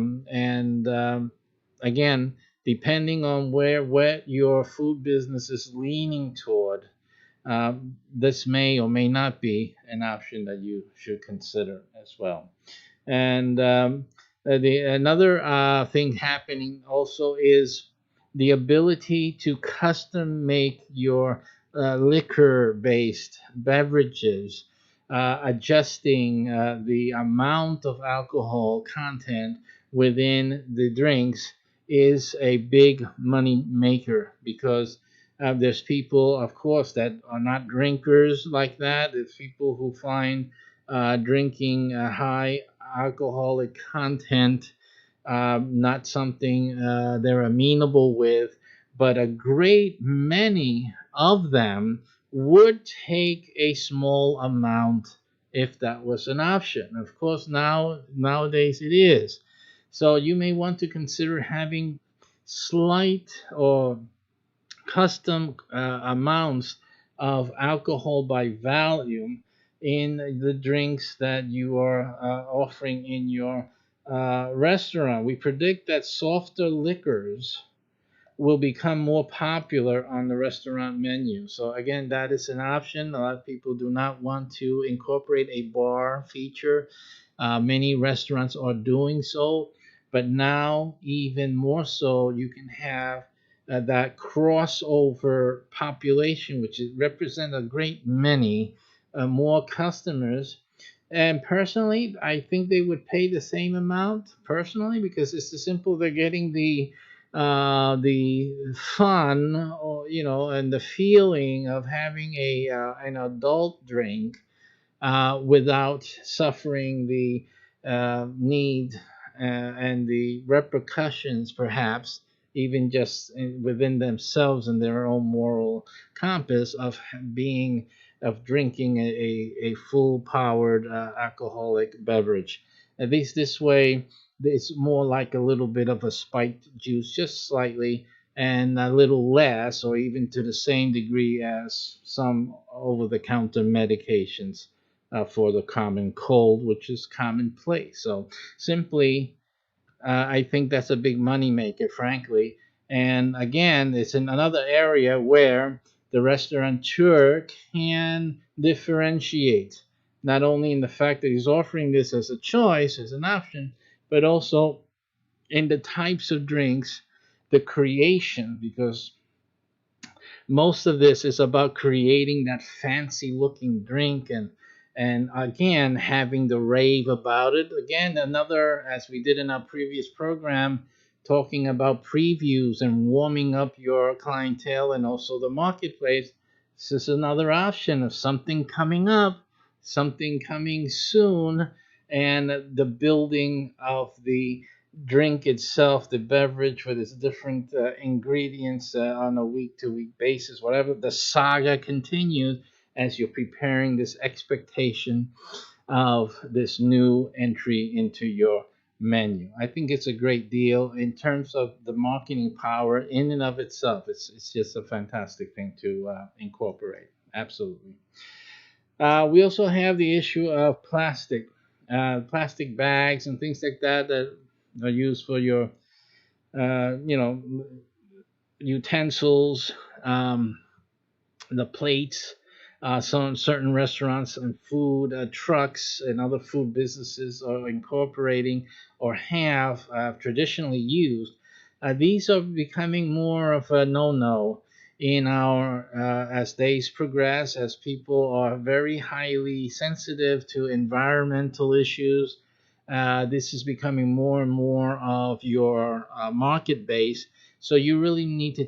And again, depending on where your food business is leaning toward, this may or may not be an option that you should consider as well. And the another thing happening also is the ability to custom make your liquor-based beverages, adjusting the amount of alcohol content within the drinks is a big money maker because there's people, of course, that are not drinkers like that. There's people who find drinking high alcoholic content not something they're amenable with, but a great many of them would take a small amount if that was an option. Of course, nowadays it is. So you may want to consider having slight or custom amounts of alcohol by volume in the drinks that you are offering in your restaurant. We predict that softer liquors will become more popular on the restaurant menu. So again, that is an option. A lot of people do not want to incorporate a bar feature. Many restaurants are doing so, but now even more so, you can have that crossover population, which represent a great many more customers. And personally, I think they would pay the same amount personally because it's the simple they're getting the fun or and the feeling of having a an adult drink without suffering the need and the repercussions, perhaps even just within themselves and their own moral compass of being of drinking a full powered alcoholic beverage. At least this way, it's more like a little bit of a spiked juice, just slightly, and a little less, or even to the same degree as some over the counter medications for the common cold, which is commonplace. So simply, I think that's a big money maker, frankly. And again, it's in another area where the restaurateur can differentiate, not only in the fact that he's offering this as a choice, as an option, but also in the types of drinks, the creation, because most of this is about creating that fancy looking drink and again having the rave about it. Again, another, as we did in our previous program, talking about previews and warming up your clientele and also the marketplace. This is another option of something coming up, something coming soon, and the building of the drink itself, the beverage with its different ingredients on a week to week basis, whatever. The saga continues as you're preparing this expectation of this new entry into your menu. I think it's a great deal in terms of the marketing power in and of itself. It's just a fantastic thing to incorporate. Absolutely. We also have the issue of plastic bags and things like that that are used for your, you know, utensils, the plates. Some certain restaurants and food trucks and other food businesses are incorporating or have traditionally used. These are becoming more of a no-no in our as days progress, as people are very highly sensitive to environmental issues. This is becoming more and more of your market base. So you really need to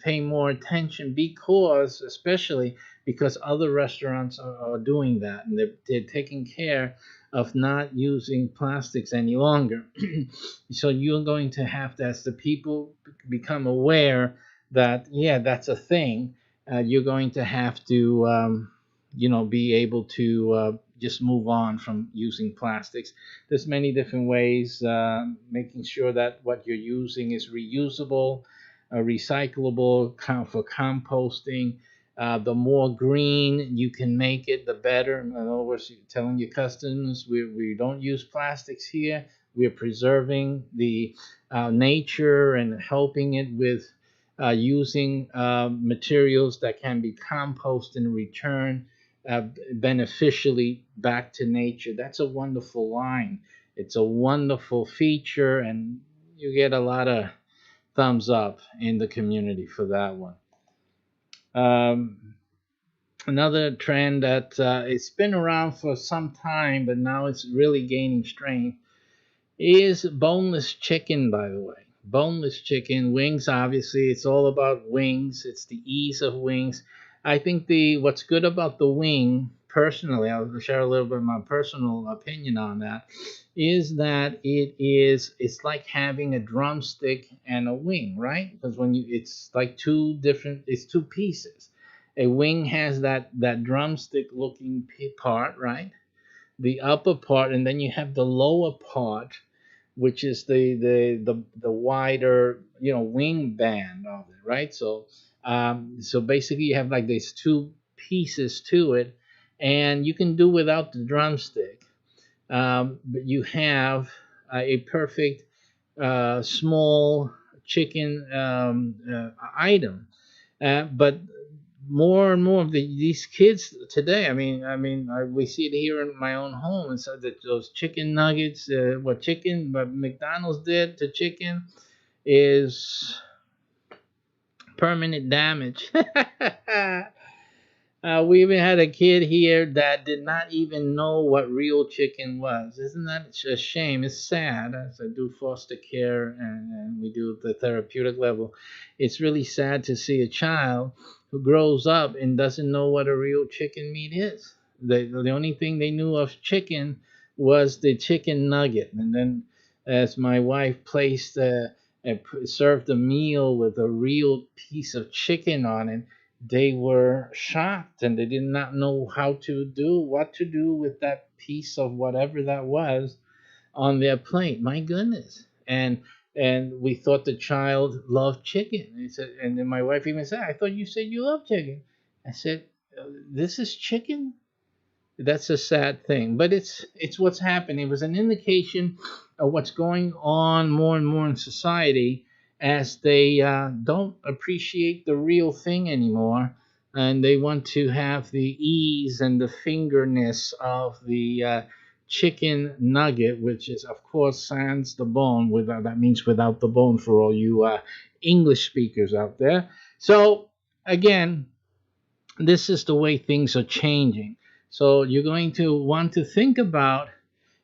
pay more attention because, especially because other restaurants are doing that and they're taking care of not using plastics any longer. So you're going to have to, as the people become aware that yeah, that's a thing, you're going to have to be able to just move on from using plastics. There's many different ways, making sure that what you're using is reusable, recyclable, for composting. The more green you can make it, the better. In other words, you're telling your customers, we don't use plastics here. we're preserving the nature and helping it with using materials that can be composted and returned beneficially back to nature. That's a wonderful line. It's a wonderful feature, and you get a lot of thumbs up in the community for that one. Um, Another trend that it's been around for some time, but now it's really gaining strength is boneless chicken, by the way. Boneless chicken, wings, obviously, it's all about wings. It's the ease of wings. I think the what's good about the wing, personally, I'll share a little bit of my personal opinion on that, is that it's like having a drumstick and a wing, right? Because when you it's like it's two pieces. A wing has that drumstick looking part, right? The upper part, and then you have the lower part, which is the wider wing band of it, right? So basically you have like these two pieces to it, and you can do without the drumstick, but you have a perfect small chicken item. But more and more of these kids today. We see it here in my own home, and so that those chicken nuggets, what McDonald's did to chicken is permanent damage. We even had a kid here that did not even know what real chicken was. Isn't that a shame? It's sad. As I do foster care and we do the therapeutic level, it's really sad to see a child who grows up and doesn't know what a real chicken meat is. The only thing they knew of chicken was the chicken nugget. And then as my wife placed and served a meal with a real piece of chicken on it, they were shocked and they did not know what to do with that piece of whatever that was on their plate. My goodness. And we thought the child loved chicken. He said, and then my wife even said, I thought you said you love chicken. I said, this is chicken? That's a sad thing, but it's what's happening. It was an indication of what's going on more and more in society as they don't appreciate the real thing anymore, and they want to have the ease and the fingerness of the chicken nugget, which is of course sans the bone. Without that means without the bone for all you English speakers out there. So again, this is the way things are changing. So you're going to want to think about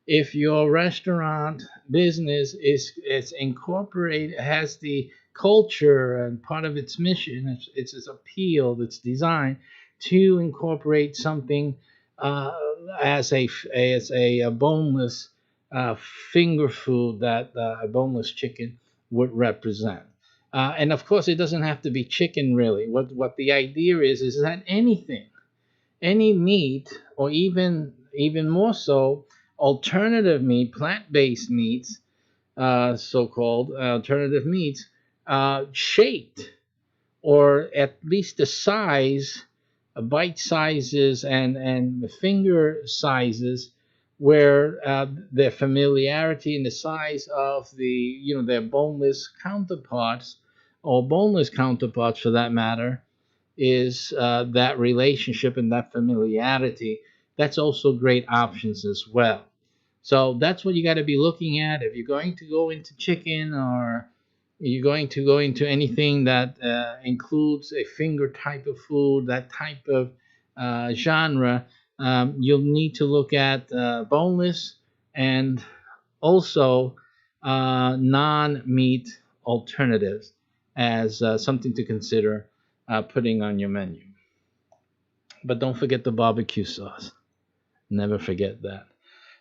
if your restaurant business is incorporated, has the culture and part of its mission, its appeal, its design to incorporate something uh, as a boneless uh, finger food that a boneless chicken would represent. And of course, it doesn't have to be chicken really. What the idea is that any meat, or even more so, alternative meat, plant-based meats, so-called alternative meats, shaped or at least the size, bite sizes and finger sizes, where their familiarity and the size of their boneless counterparts, or boneless counterparts for that matter, is that relationship and that familiarity. That's also great options as well. So that's what you got to be looking at if you're going to go into chicken, or you're going to go into anything that includes a finger type of food, that type of genre. You'll need to look at boneless and also non-meat alternatives as something to consider putting on your menu. But don't forget the barbecue sauce. Never forget that.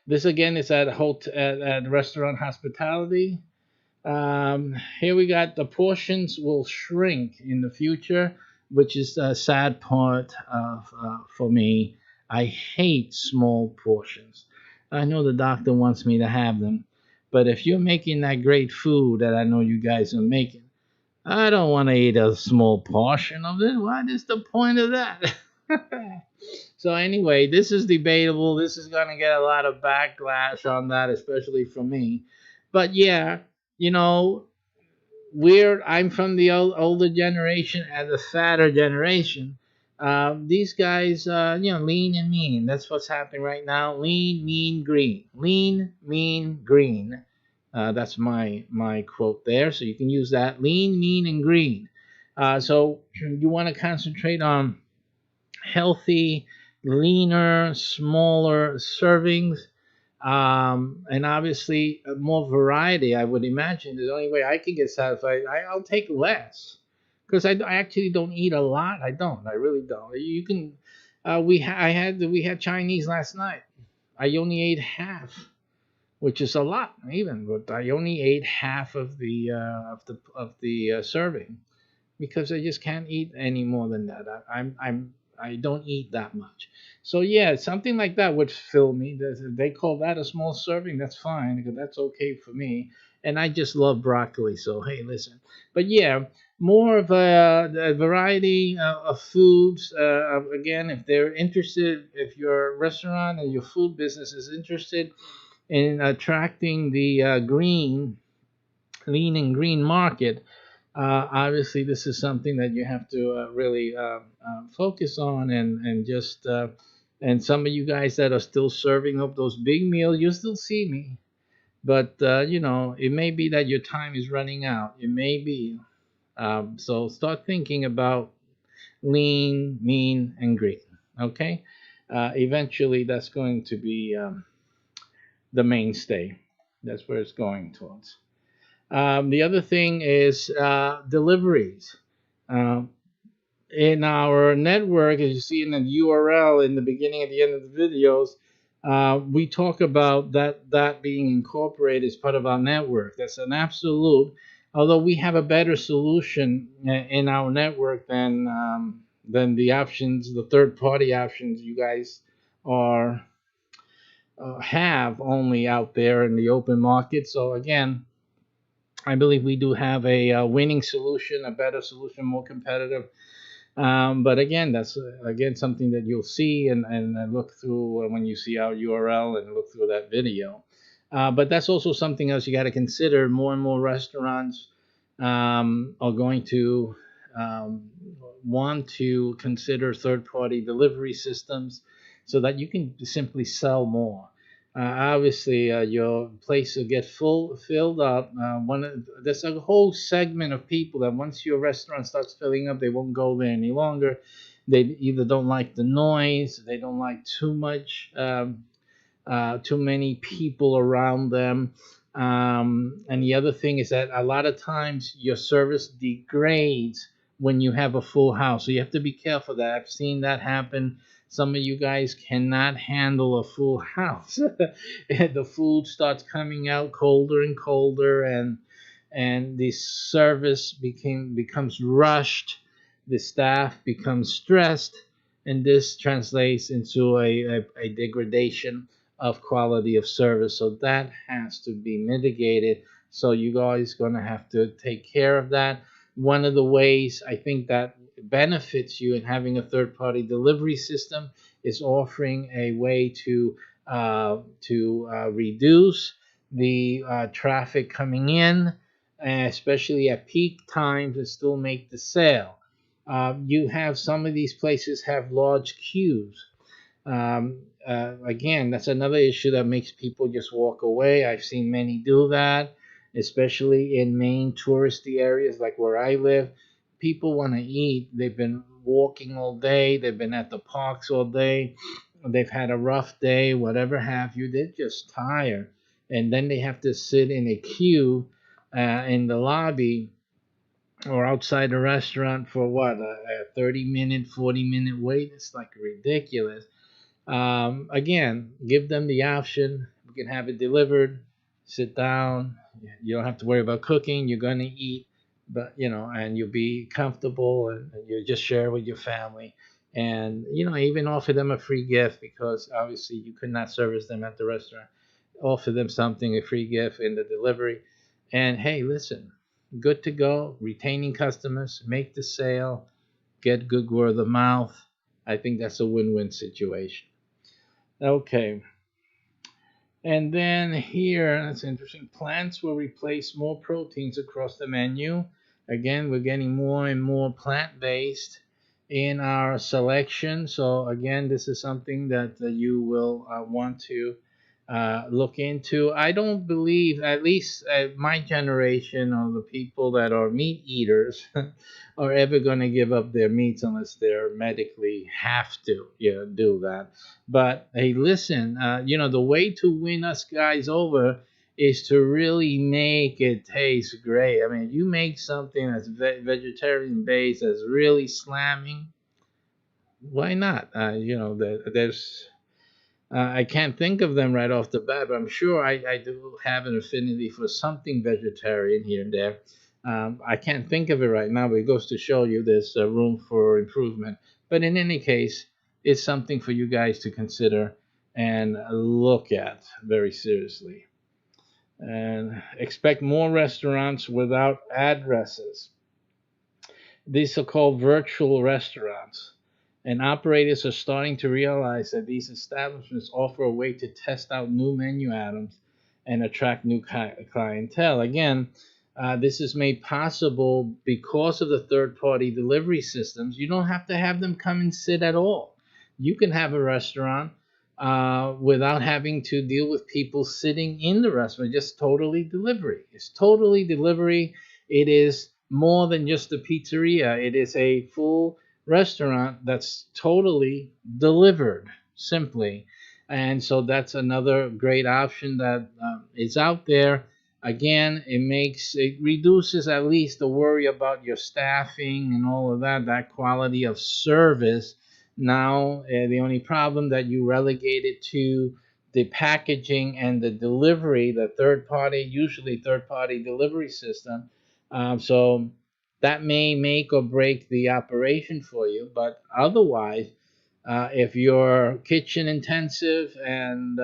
This again is at Restaurant Hospitality. Here we got the portions will shrink in the future, which is a sad part of for me. I hate small portions. I know the doctor wants me to have them, but if you're making that great food that I know you guys are making, I don't want to eat a small portion of it. What is the point of that? So anyway, this is debatable. This is going to get a lot of backlash on that, especially from me. But yeah, you know, I'm from the older generation and the fatter generation. These guys, lean and mean. That's what's happening right now. Lean, mean, green. Lean, mean, green. That's my quote there. So you can use that. Lean, mean, and green. So you want to concentrate on healthy, leaner, smaller servings, and obviously more variety. I would imagine the only way I can get satisfied, I'll take less because I actually don't eat a lot. I don't. I really don't. You can. We had Chinese last night. I only ate half, which is a lot even, but I only ate half of the serving because I just can't eat any more than that. I don't eat that much. So yeah, something like that would fill me. They call that a small serving. That's fine because that's okay for me. And I just love broccoli. So hey, listen. But yeah, more of a variety of foods. Again, if they're interested, if your restaurant and your food business is interested in attracting the lean and green market, obviously this is something that you have to really focus on, and just and some of you guys that are still serving up those big meals, you still see me, but it may be that your time is running out. It may be. So start thinking about lean, mean, and green. Okay. Eventually that's going to be the mainstay. That's where it's going towards. The other thing is deliveries. Uh, in our network, as you see in the URL in the beginning and the end of the videos, we talk about that being incorporated as part of our network. That's an absolute. Although we have a better solution in our network than the options, the third-party options you guys are have only out there in the open market. So again, I believe we do have a winning solution, a better solution, more competitive. But again, that's again something that you'll see and look through when you see our URL and look through that video. But that's also something else you got to consider. More and more restaurants are going to um, want to consider third-party delivery systems so that you can simply sell more. Obviously, your place will get filled up. There's a whole segment of people that once your restaurant starts filling up, they won't go there any longer. They either don't like the noise, they don't like too many people around them. And the other thing is that a lot of times your service degrades when you have a full house. So you have to be careful of that. I've seen that happen. Some of you guys cannot handle a full house. The food starts coming out colder and colder, and the service becomes rushed. The staff becomes stressed, and this translates into a degradation of quality of service. So that has to be mitigated. So you guys gonna have to take care of that. One of the ways I think that benefits you in having a third-party delivery system is offering a way to reduce the traffic coming in, especially at peak times, and still make the sale. You have some of these places have large queues. Again, that's another issue that makes people just walk away. I've seen many do that, especially in main touristy areas like where I live. People want to eat. They've been walking all day, they've been at the parks all day, they've had a rough day, whatever have you. They're just tired. And then they have to sit in a queue in the lobby or outside the restaurant for what, a 30-minute, 40-minute wait. It's like ridiculous. Again, give them the option. You can have it delivered. Sit down. You don't have to worry about cooking. You're gonna eat, but and you'll be comfortable, and you just share with your family, and even offer them a free gift because obviously you could not service them at the restaurant. Offer them something, a free gift in the delivery, and hey, listen, good to go. Retaining customers, make the sale, get good word of mouth. I think that's a win-win situation. Okay. And then here, that's interesting. Plants will replace more proteins across the menu. Again, we're getting more and more plant-based in our selection. So again, this is something that you will want to look into. I don't believe, at least my generation or the people that are meat eaters, are ever going to give up their meats unless they're medically have to, do that. But hey, listen, the way to win us guys over is to really make it taste great. I mean, if you make something that's vegetarian based, that's really slamming, why not? There's I can't think of them right off the bat, but I'm sure I do have an affinity for something vegetarian here and there. I can't think of it right now, but it goes to show you there's room for improvement. But in any case, it's something for you guys to consider and look at very seriously. And expect more restaurants without addresses. These are called virtual restaurants. And operators are starting to realize that these establishments offer a way to test out new menu items and attract new clientele. Again, this is made possible because of the third party delivery systems. You don't have to have them come and sit at all. You can have a restaurant without having to deal with people sitting in the restaurant, just totally delivery. It's totally delivery. It is more than just a pizzeria, it is a full restaurant that's totally delivered simply. And so that's another great option that is out there. Again, it reduces at least the worry about your staffing and all of that quality of service. Now the only problem that you relegate it to the packaging and the delivery, the usually third party delivery system. So that may make or break the operation for you. But otherwise, if you're kitchen intensive and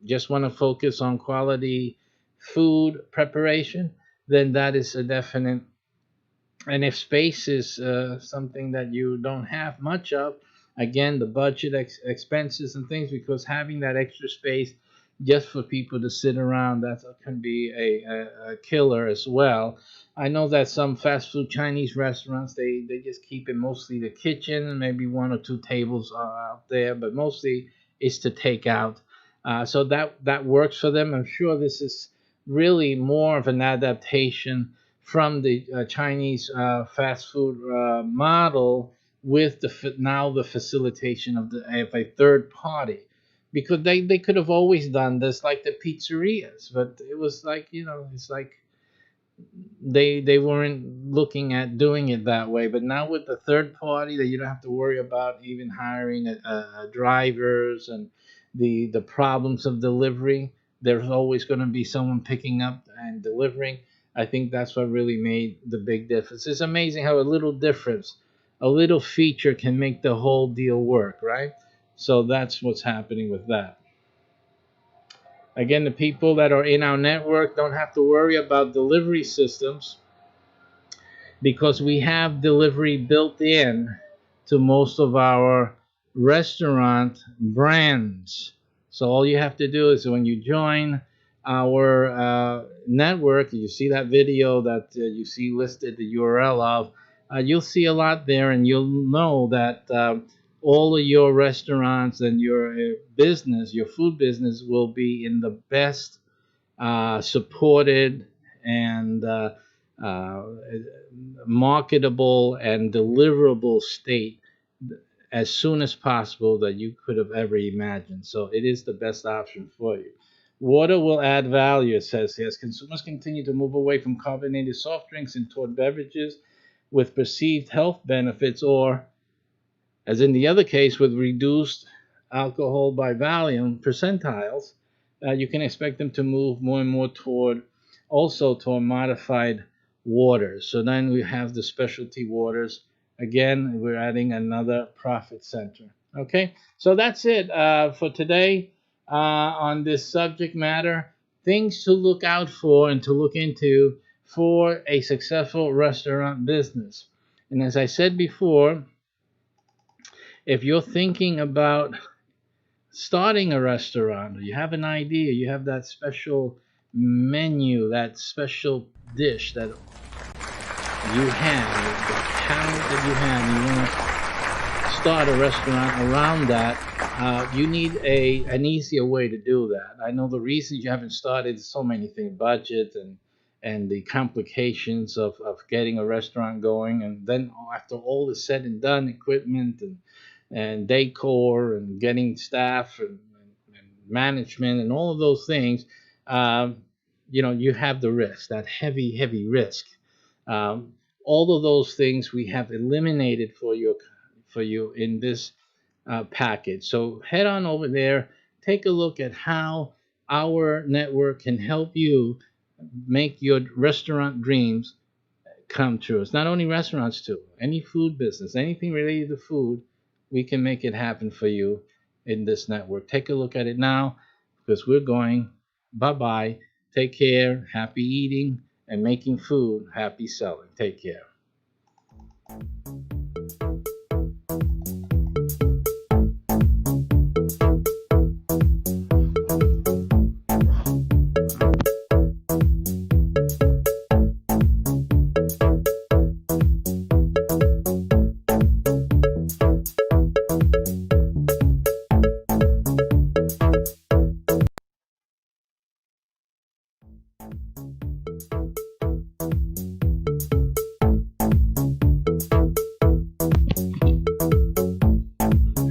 just want to focus on quality food preparation, then that is a definite. And if space is something that you don't have much of, again, the budget expenses and things, because having that extra space just for people to sit around, that can be a killer as well. I know that some fast food Chinese restaurants, they just keep it mostly the kitchen and maybe one or two tables are out there, but mostly it's to take out. So that works for them. I'm sure this is really more of an adaptation from the Chinese fast food model with now the facilitation of a third party, because they could have always done this like the pizzerias, but it was like, it's like they weren't looking at doing it that way. But now with the third party, that you don't have to worry about even hiring drivers and the problems of delivery. There's always going to be someone picking up and delivering. I think that's what really made the big difference. It's amazing how a little difference, a little feature can make the whole deal work, right? So that's what's happening with that. Again, the people that are in our network don't have to worry about delivery systems because we have delivery built in to most of our restaurant brands. So all you have to do is when you join our network, you see that video that you see listed the URL of, you'll see a lot there, and you'll know that all of your restaurants and your business, your food business, will be in the best supported and uh, marketable and deliverable state as soon as possible that you could have ever imagined. So it is the best option for you. Water will add value, it says here, as consumers continue to move away from carbonated soft drinks and toward beverages with perceived health benefits, or as in the other case with reduced alcohol by volume percentiles, you can expect them to move more and more toward modified waters. So then we have the specialty waters. Again, we're adding another profit center. Okay, so that's it for today on this subject matter. Things to look out for and to look into for a successful restaurant business. And as I said before, if you're thinking about starting a restaurant, or you have an idea, you have that special menu, that special dish that you have, the talent that you have, you want to start a restaurant around that, you need an easier way to do that. I know the reasons you haven't started is so many things, budget and the complications of getting a restaurant going, and then after all is said and done, equipment and decor and getting staff and management and all of those things, um, you have the risk, that heavy risk. Um, all of those things we have eliminated for you in this package. So head on over there, take a look at how our network can help you make your restaurant dreams come true. It's not only restaurants too. Any food business, anything related to food, we can make it happen for you in this network. Take a look at it now because we're going. Bye bye. Take care. Happy eating and making food. Happy selling. Take care.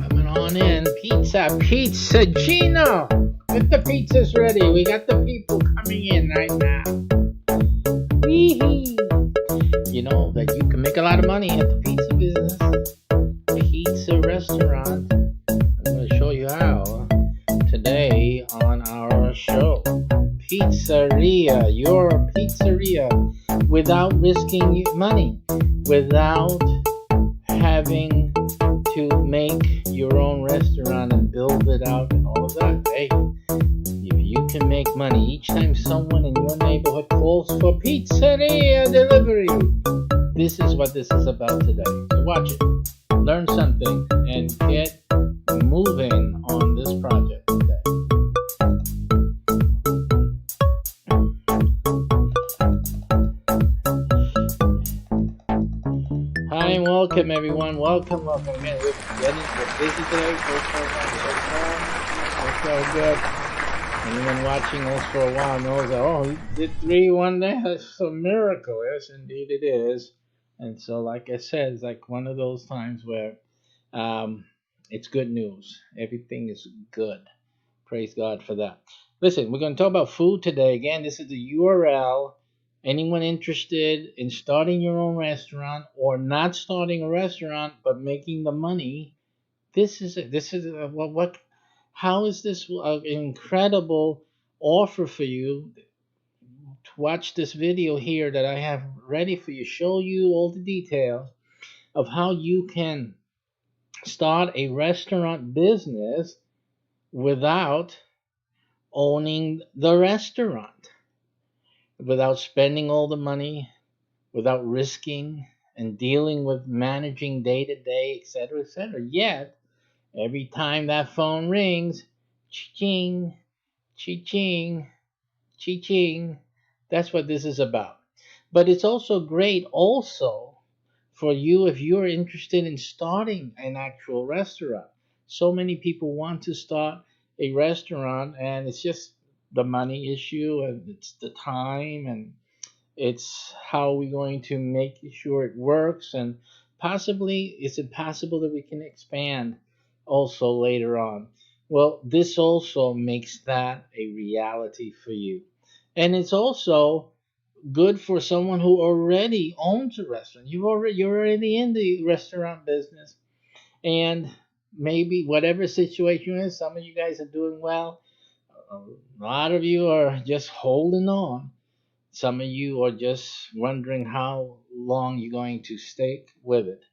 Coming on in. Pizza Gino. Get the pizzas ready. We got the people coming in right now. Wee-hee. You know that you can make a lot of money at the pizza business. Pizza restaurant. I'm going to show you how today on our show. Pizzeria, your pizzeria, without risking money, without having to make your own restaurant and build it out and all of that. Hey, if you can make money each time someone in your neighborhood calls for pizzeria delivery, this is what this is about today. So watch it, learn something, and get moving on this project today. Hi and welcome everyone. Welcome. Again, we're busy today. So good. Anyone watching us for a while knows that, oh, he did three one day. That's a miracle. Yes, indeed it is. And so, like I said, it's like one of those times where um, it's good news. Everything is good. Praise God for that. Listen, we're going to talk about food today. Again, this is the URL. Anyone interested in starting your own restaurant or not starting a restaurant but making the money? What? How is this an incredible offer for you? To watch this video here that I have ready for you, show you all the details of how you can start a restaurant business without owning the restaurant, without spending all the money, without risking and dealing with managing day to day, etc., etc. Yet, every time that phone rings, ching, ching, ching, that's what this is about. But it's also great also for you if you're interested in starting an actual restaurant. So many people want to start a restaurant and it's just the money issue and it's the time and it's how we're going to make sure it works, and possibly is it possible that we can expand also later on. Well, this also makes that a reality for you. And it's also good for someone who already owns a restaurant. You're already in the restaurant business, and maybe whatever situation is, some of you guys are doing well. A lot of you are just holding on. Some of you are just wondering how long you're going to stick with it.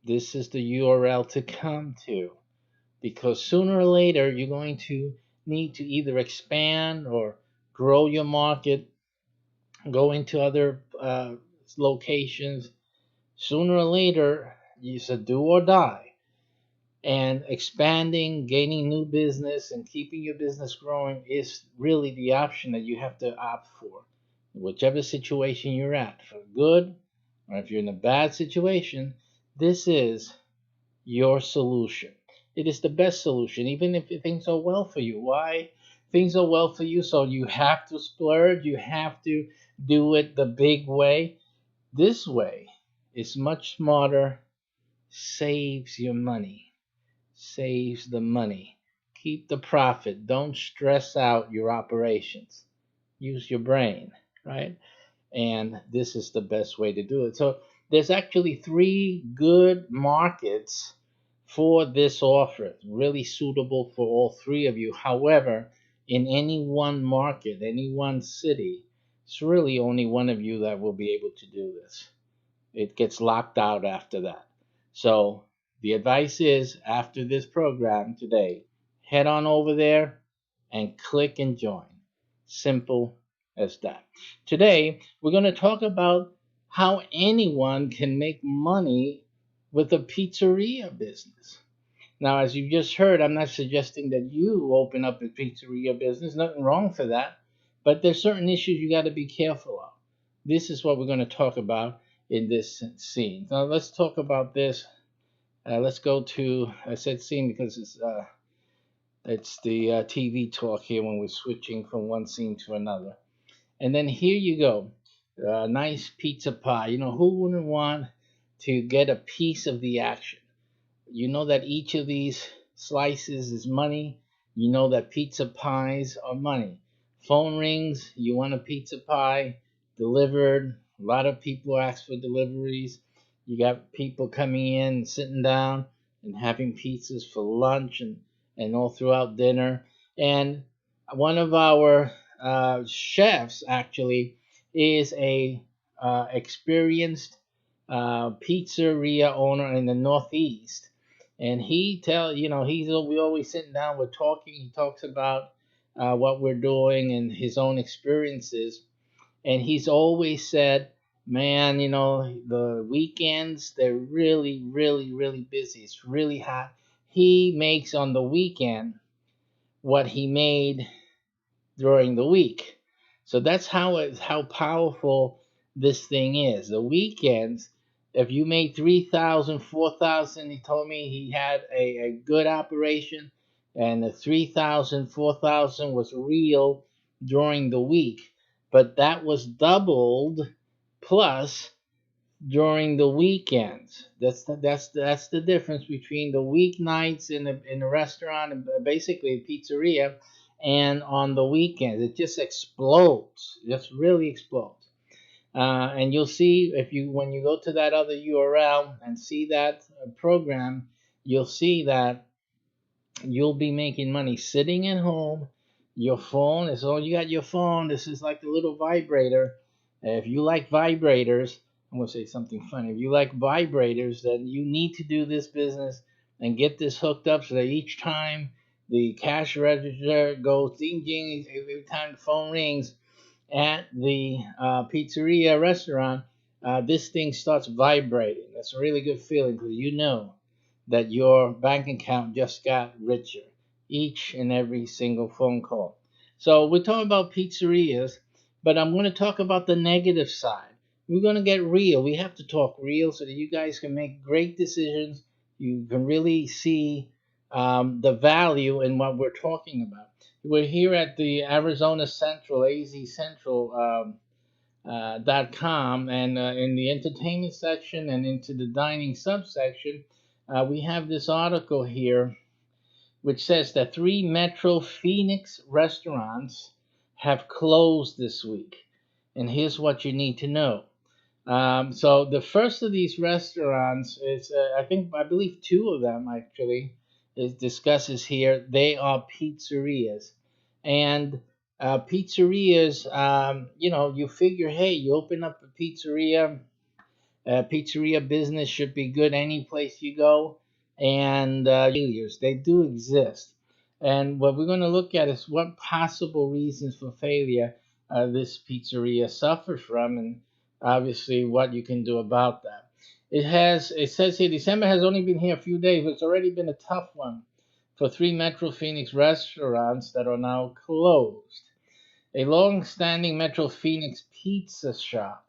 This is the URL to come to, because sooner or later you're going to need to either expand or grow your market, go into other locations. Sooner or later, it's a do or die. And expanding, gaining new business, and keeping your business growing is really the option that you have to opt for. Whichever situation you're at, for good or if you're in a bad situation, this is your solution. It is the best solution, even if things are well for you. Why? Things are well for you, so you have to splurge, you have to do it the big way. This way is much smarter, saves your money, saves the money. Keep the profit. Don't stress out your operations. Use your brain, right? And this is the best way to do it. So there's actually three good markets for this offer, really suitable for all three of you. However, in any one market, any one city, it's really only one of you that will be able to do this. It gets locked out after that. So the advice is, after this program today, head on over there and click and join. Simple as that. Today, we're going to talk about how anyone can make money with a pizzeria business. Now, as you just heard, I'm not suggesting that you open up a pizzeria business. Nothing wrong for that. But there's certain issues you got to be careful of. This is what we're going to talk about in this scene. Now, let's talk about this. Let's go to, I said scene because it's the TV talk here when we're switching from one scene to another. And then here you go. Nice pizza pie. You know, who wouldn't want to get a piece of the action? You know that each of these slices is money. You know that pizza pies are money. Phone rings, you want a pizza pie delivered. A lot of people ask for deliveries. You got people coming in, sitting down, and having pizzas for lunch and all throughout dinner. And one of our chefs actually is a experienced pizzeria owner in the Northeast, and we always sitting down, we're talking. He talks about what we're doing and his own experiences, and he's always said, man, the weekends, they're really, really, really busy. It's really hot. He makes on the weekend what he made during the week. So that's how powerful this thing is. The weekends, if you made 3,000, 4,000, he told me he had a good operation, and the 3,000, 4,000 was real during the week. But that was doubled plus during the weekends. That's the difference between the weeknights in a restaurant and basically a pizzeria, and on the weekends it just explodes. Just really explodes. And you'll see if you when you go to that other URL and see that program, you'll see that you'll be making money sitting at home. Your phone is all you got. Your phone. This is like the little vibrator. If you like vibrators, I'm gonna say something funny. If you like vibrators, then you need to do this business and get this hooked up so that each time the cash register goes ding ding, every time the phone rings at the pizzeria restaurant, this thing starts vibrating. That's a really good feeling because you know that your bank account just got richer each and every single phone call. So we're talking about pizzerias, but I'm going to talk about the negative side. We're going to get real. We have to talk real so that you guys can make great decisions. You can really see the value in what we're talking about. We're here at the Arizona Central, AZ Central. .com, and in the entertainment section and into the dining subsection, we have this article here which says that three Metro Phoenix restaurants have closed this week. And here's what you need to know. So the first of these restaurants is, I believe two of them actually, is discusses here. They are pizzerias, and pizzerias. You figure, hey, you open up a pizzeria. Pizzeria business should be good any place you go, and failures, they do exist. And what we're going to look at is what possible reasons for failure this pizzeria suffers from, and obviously what you can do about that. It says here December has only been here a few days, but it's already been a tough one for three Metro Phoenix restaurants that are now closed. A long-standing Metro Phoenix pizza shop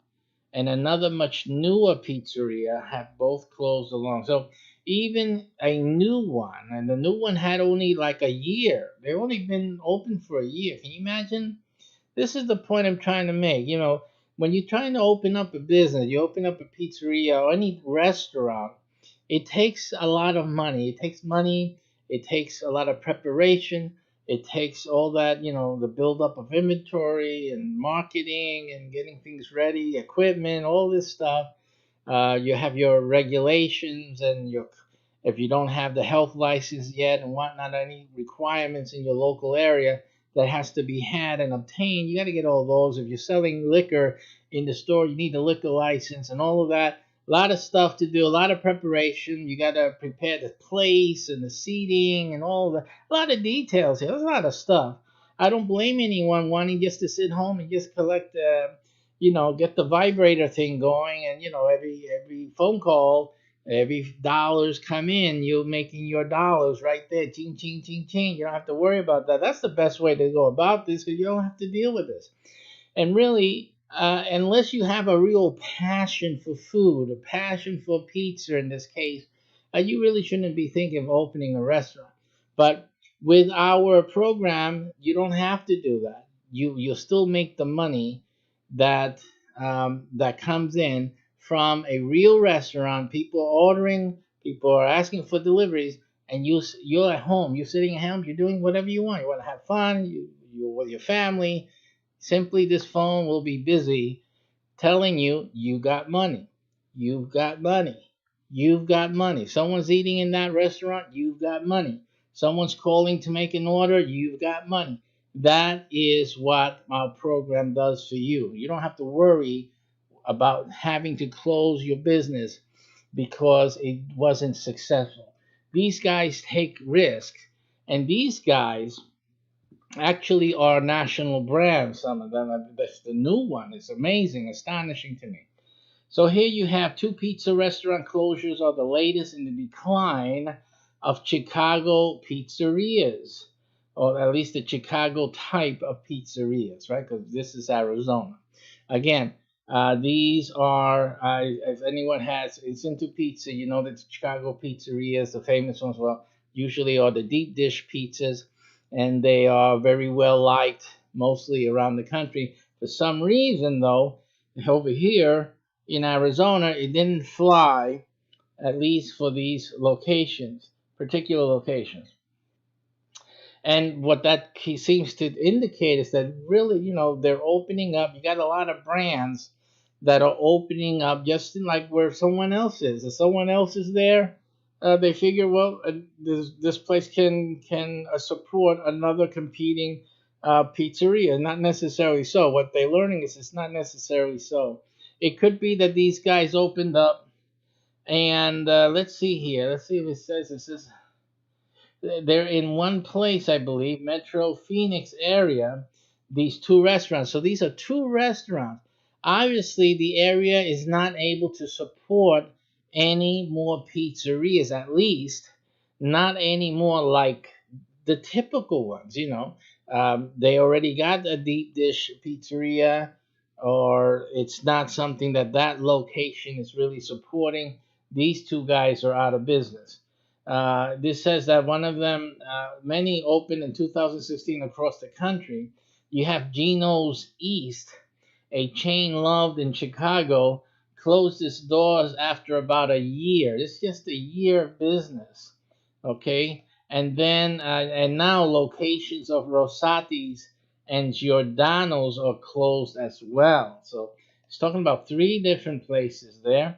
and another much newer pizzeria have both closed along. So even a new one, and the new one had only like a year. They've only been open for a year. Can you imagine? This is the point I'm trying to make. When you're trying to open up a business, you open up a pizzeria or any restaurant, it takes a lot of money. It takes money, it takes a lot of preparation, it takes all that, the buildup of inventory and marketing and getting things ready, equipment, all this stuff. You have your regulations and your if you don't have the health license yet and whatnot, any requirements in your local area that has to be had and obtained. You got to get all those. If you're selling liquor in the store, you need a liquor license and all of that. A lot of stuff to do, a lot of preparation. You got to prepare the place and the seating and all that. A lot of details here. There's a lot of stuff. I don't blame anyone wanting just to sit home and just collect get the vibrator thing going, and every phone call, every dollars come in, you're making your dollars right there, ching ching ching ching. You don't have to worry about that. That's the best way to go about this, because you don't have to deal with this. And really, unless you have a real passion for food, a passion for pizza in this case, you really shouldn't be thinking of opening a restaurant. But with our program, you don't have to do that. You'll still make the money that that comes in from a real restaurant. People are ordering, people are asking for deliveries, and you're at home. You're sitting at home. You're doing whatever you want. You want to have fun. You're with your family. Simply, this phone will be busy telling you you got money. You've got money. You've got money. Someone's eating in that restaurant, you've got money. Someone's calling to make an order, you've got money. That is what our program does for you. You don't have to worry about having to close your business because it wasn't successful. These guys take risk, and these guys actually are national brands. Some of them, that's the new one. It's amazing, astonishing to me. So here you have two pizza restaurant closures are the latest in the decline of Chicago pizzerias, or at least the Chicago type of pizzerias, right? Because this is Arizona. Again, these are, if anyone is into pizza, you know that the Chicago pizzerias, the famous ones, well, usually are the deep dish pizzas, and they are very well liked mostly around the country. For some reason, though, over here, in Arizona, it didn't fly, at least for these locations, particular locations. And what that seems to indicate is that really, they're opening up. You got a lot of brands that are opening up just in like where someone else is. If someone else is there, they figure, well, this place can support another competing pizzeria. Not necessarily so. What they're learning is it's not necessarily so. It could be that these guys opened up, and let's see here. Let's see if it says this is. They're in one place, I believe, Metro Phoenix area, these two restaurants. So these are two restaurants. Obviously, the area is not able to support any more pizzerias, at least not any more like the typical ones. They already got a deep dish pizzeria, or it's not something that location is really supporting. These two guys are out of business. This says that one of them, many opened in 2016 across the country. You have Geno's East, a chain loved in Chicago, closed its doors after about a year. It's just a year of business, okay? And then, and now locations of Rosati's and Giordano's are closed as well. So it's talking about three different places there.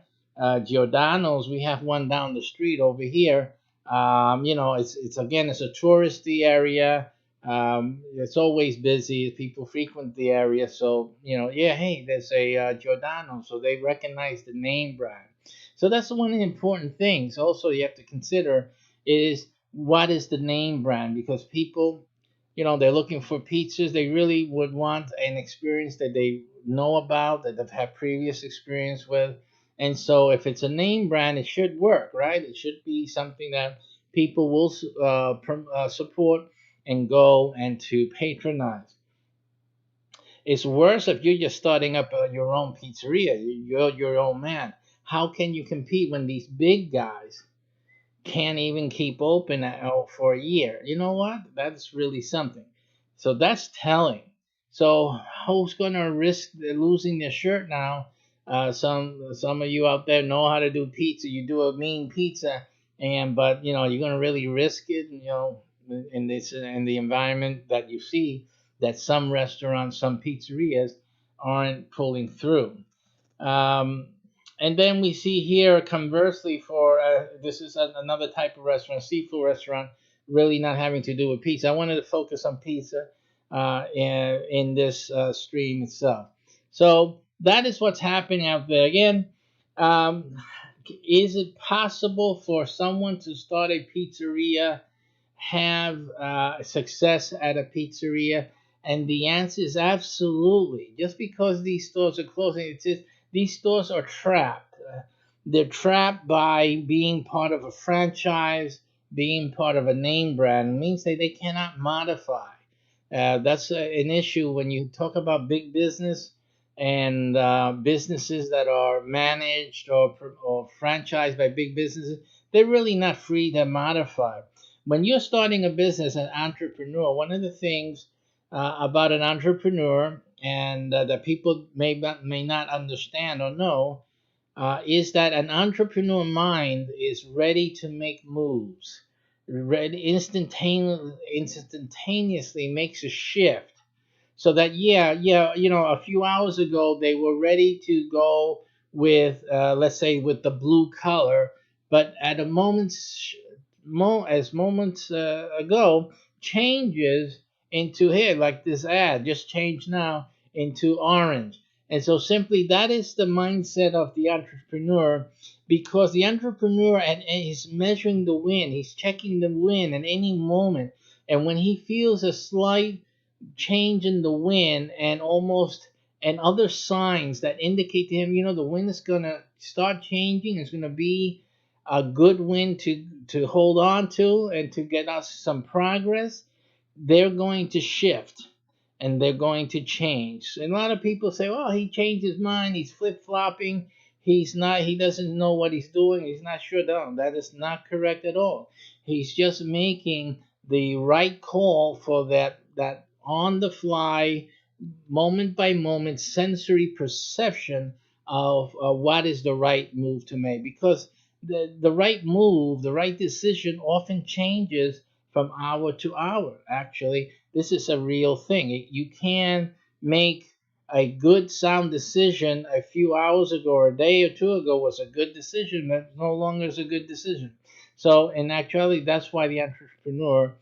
Giordano's, we have one down the street over here. It's again, it's a touristy area. It's always busy. People frequent the area, so yeah. Hey, there's a Giordano, so they recognize the name brand. So that's one of the important things. Also, you have to consider is what is the name brand, because people, they're looking for pizzas. They really would want an experience that they know about, that they've had previous experience with, And so if it's a name brand, it should work, right? It should be something that people will support and go and to patronize. It's worse if you're just starting up your own pizzeria. You're your own man. How can you compete when these big guys can't even keep open for a year? You know what? That's really something. So that's telling. So who's gonna risk losing their shirt now? Some of you out there know how to do pizza. You do a mean pizza, and but you're gonna really risk it. In this in the environment that you see that some restaurants, some pizzerias aren't pulling through. Um, and then we see here, conversely, for this is another type of restaurant, seafood restaurant, really not having to do with pizza. I wanted to focus on pizza in this stream itself. So that is what's happening out there. Again, um, is it possible for someone to start a pizzeria, have success at a pizzeria? And the answer is absolutely. Just because these stores are closing, it's just these stores are trapped. They're trapped by being part of a franchise, being part of a name brand. It means that they cannot modify. That's an issue when you talk about big business and businesses that are managed or franchised by big businesses. They're really not free to modify. When you're starting a business, an entrepreneur, one of the things about an entrepreneur and that people may not understand or know is that an entrepreneur mind is ready to make moves, ready instantaneously makes a shift so that yeah, a few hours ago they were ready to go with let's say with the blue color, but at a moments ago changes into here, like this ad just changed now into orange. And so simply that is the mindset of the entrepreneur, because the entrepreneur and he's measuring the wind, he's checking the wind at any moment. And when he feels a slight change in the wind and almost and other signs that indicate to him, the wind is gonna start changing. It's gonna be a good wind to hold on to and to get us some progress. They're going to shift and they're going to change. And a lot of people say, "Oh, he changed his mind. He's flip flopping. He's not. He doesn't know what he's doing. He's not sure." No, that is not correct at all. He's just making the right call for that on the fly, moment by moment sensory perception of what is the right move to make, because the right move, the right decision often changes from hour to hour. Actually, this is a real thing. You can make a good sound decision a few hours ago or a day or two ago was a good decision, but no longer is a good decision. So in actuality, that's why the entrepreneur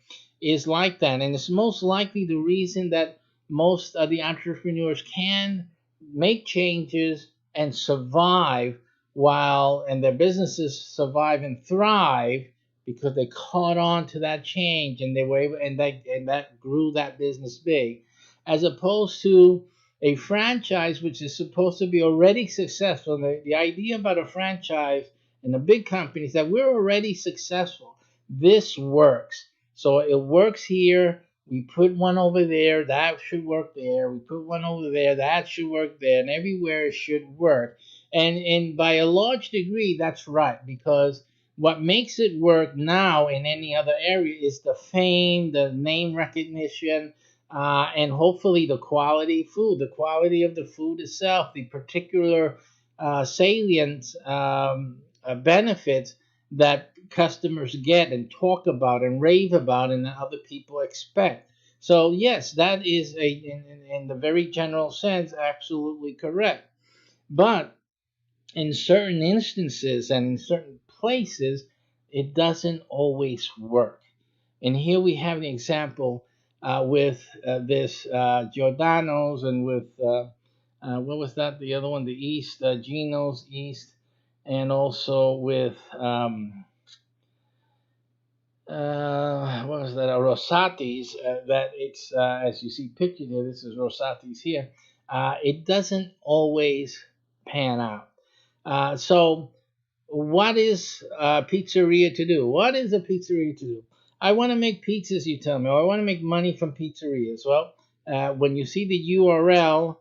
is like that. And it's most likely the reason that most of the entrepreneurs can make changes and survive while and their businesses survive and thrive because they caught on to that change and they were able and that grew that business big, as opposed to a franchise which is supposed to be already successful. The idea about a franchise and the big companies that we're already successful. This works. So it works here. We put one over there, that should work there. We put one over there, that should work there, and everywhere it should work. And by a large degree, that's right, because what makes it work now in any other area is the fame, the name recognition, and hopefully the quality food, the quality of the food itself, the particular salient benefits that customers get and talk about and rave about and that other people expect. So yes, that is in the very general sense absolutely correct. But in certain instances and in certain places, it doesn't always work. And here we have the example with this Giordano's and with what was that? The other one, the East, Gino's East, and also with what was that? Rosati's. That it's as you see pictured here. This is Rosati's here. It doesn't always pan out. So what is a pizzeria to do? What is a pizzeria to do? I want to make pizzas, you tell me, or I want to make money from pizzerias. Well, when you see the URL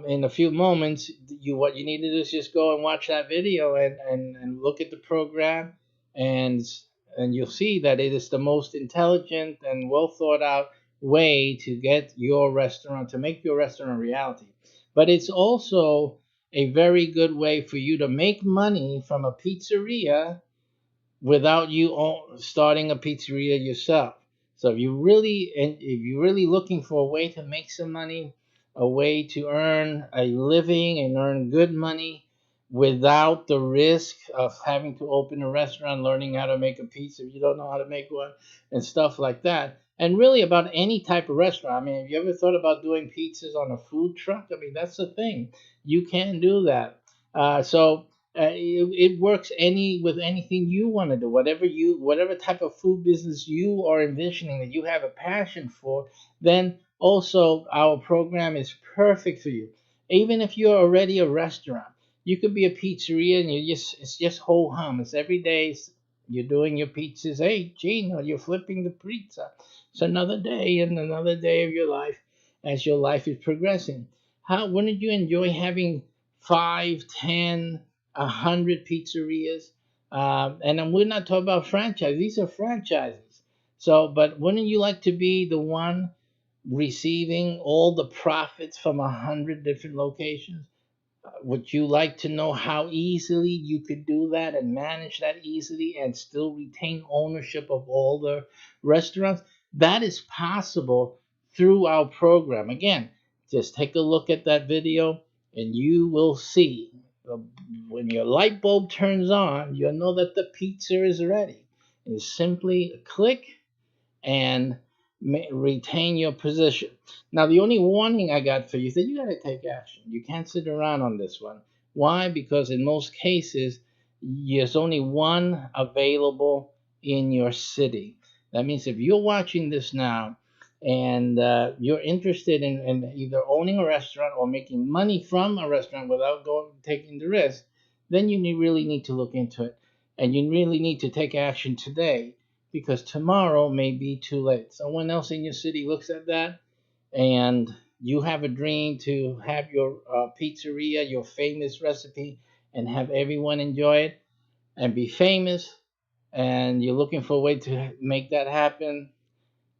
in a few moments, what you need to do is just go and watch that video and look at the program, and and you'll see that it is the most intelligent and well thought out way to get your restaurant to make your restaurant a reality. But it's also a very good way for you to make money from a pizzeria without you starting a pizzeria yourself. So if you're really looking for a way to make some money, a way to earn a living and earn good money without the risk of having to open a restaurant, learning how to make a pizza if you don't know how to make one, and stuff like that. And really about any type of restaurant. I mean, have you ever thought about doing pizzas on a food truck? I mean, that's the thing. You can do that. It works any with anything you want to do, whatever type of food business you are envisioning that you have a passion for. Then also our program is perfect for you. Even if you're already a restaurant, you could be a pizzeria and it's just whole hum. It's every day. You're doing your pizzas. Hey, Gino, you're flipping the pizza. It's another day and another day of your life as your life is progressing. How wouldn't you enjoy having 5, 10, 100 pizzerias? And we're not talking about franchise. These are franchises. So, but wouldn't you like to be the one receiving all the profits from 100 different locations? Would you like to know how easily you could do that and manage that easily and still retain ownership of all the restaurants? That is possible through our program. Again, just take a look at that video and you will see when your light bulb turns on, you'll know that the pizza is ready. It's simply a click and retain your position. Now, the only warning I got for you is that you got to take action. You can't sit around on this one. Why? Because in most cases, there's only one available in your city. That means if you're watching this now and you're interested in either owning a restaurant or making money from a restaurant without taking the risk, then really need to look into it. And you really need to take action today because tomorrow may be too late. Someone else in your city looks at that, and you have a dream to have your pizzeria, your famous recipe, and have everyone enjoy it and be famous, and you're looking for a way to make that happen.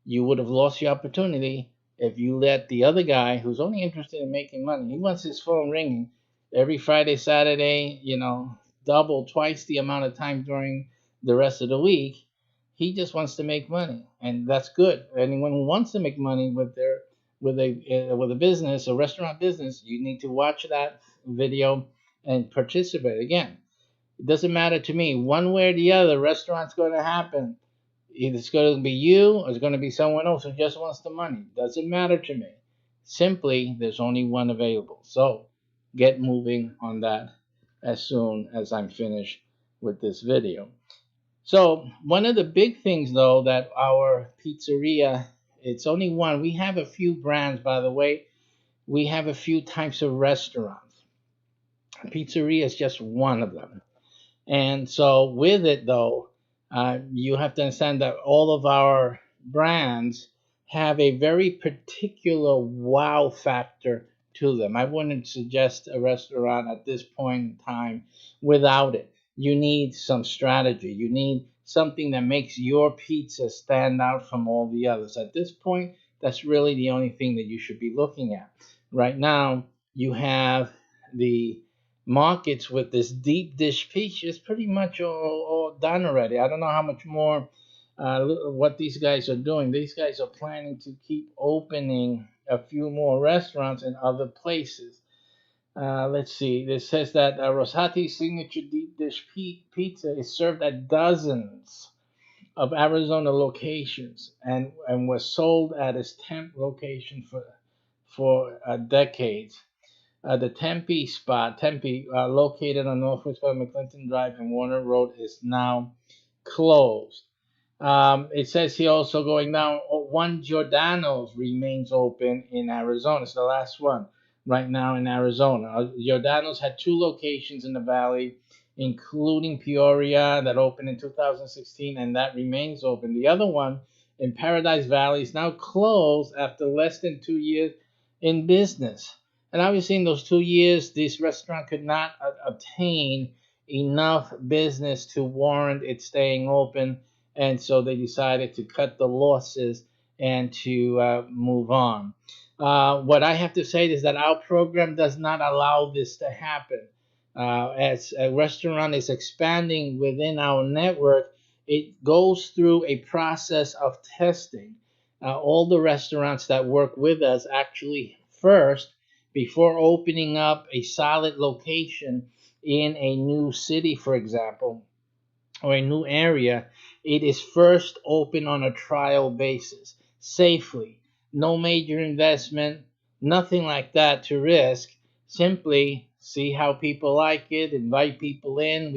You would have lost your opportunity if you let the other guy who's only interested in making money, he wants his phone ringing every Friday, Saturday, double, twice the amount of time during the rest of the week. He just wants to make money, and that's good. Anyone who wants to make money with a business, a restaurant business, you need to watch that video and participate. Again, it doesn't matter to me. One way or the other, restaurant's going to happen. Either it's going to be you or it's going to be someone else who just wants the money. Doesn't matter to me. Simply, there's only one available. So get moving on that as soon as I'm finished with this video. So one of the big things, though, that our pizzeria, it's only one. We have a few brands, by the way. We have a few types of restaurants. Pizzeria is just one of them. And so with it, though, you have to understand that all of our brands have a very particular wow factor to them. I wouldn't suggest a restaurant at this point in time without it. You need some strategy. You need something that makes your pizza stand out from all the others. At this point, that's really the only thing that you should be looking at. Right now, you have the markets with this deep dish peach is pretty much all done already. I don't know how much more what these guys are doing. These guys are planning to keep opening a few more restaurants in other places. Let's see. This says that Rosati's signature deep dish pizza is served at dozens of Arizona locations and was sold at its 10th location for decades. The Tempe spot, located on Northwest McClinton Drive and Warner Road, is now closed. It says here also going down, one Giordano's remains open in Arizona. It's the last one. right now in Arizona. Giordano's had two locations in the valley, including Peoria that opened in 2016, and that remains open. The other one in Paradise Valley is now closed after less than 2 years in business. And obviously, in those 2 years, this restaurant could not obtain enough business to warrant it staying open, and so they decided to cut the losses and to move on. What I have to say is that our program does not allow this to happen. As a restaurant is expanding within our network, it goes through a process of testing. All the restaurants that work with us actually first, before opening up a solid location in a new city, for example, or a new area, it is first open on a trial basis, safely. No major investment, nothing like that to risk. Simply see how people like it, invite people in.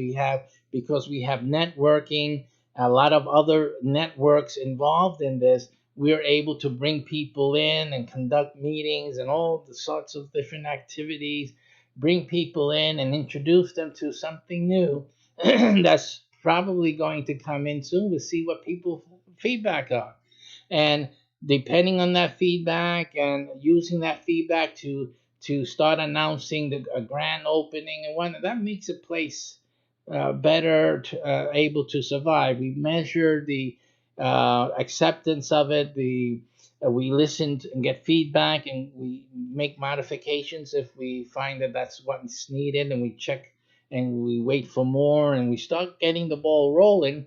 Because we have networking, a lot of other networks involved in this, we're able to bring people in and conduct meetings and all the sorts of different activities, bring people in and introduce them to something new that's probably going to come in soon. We'll see what people feedback are. And depending on that feedback and using that feedback to start announcing a grand opening and one that makes a place better able to survive. We measure the acceptance of it. We listen and get feedback, and we make modifications if we find that that's what's needed, and we check and we wait for more, and we start getting the ball rolling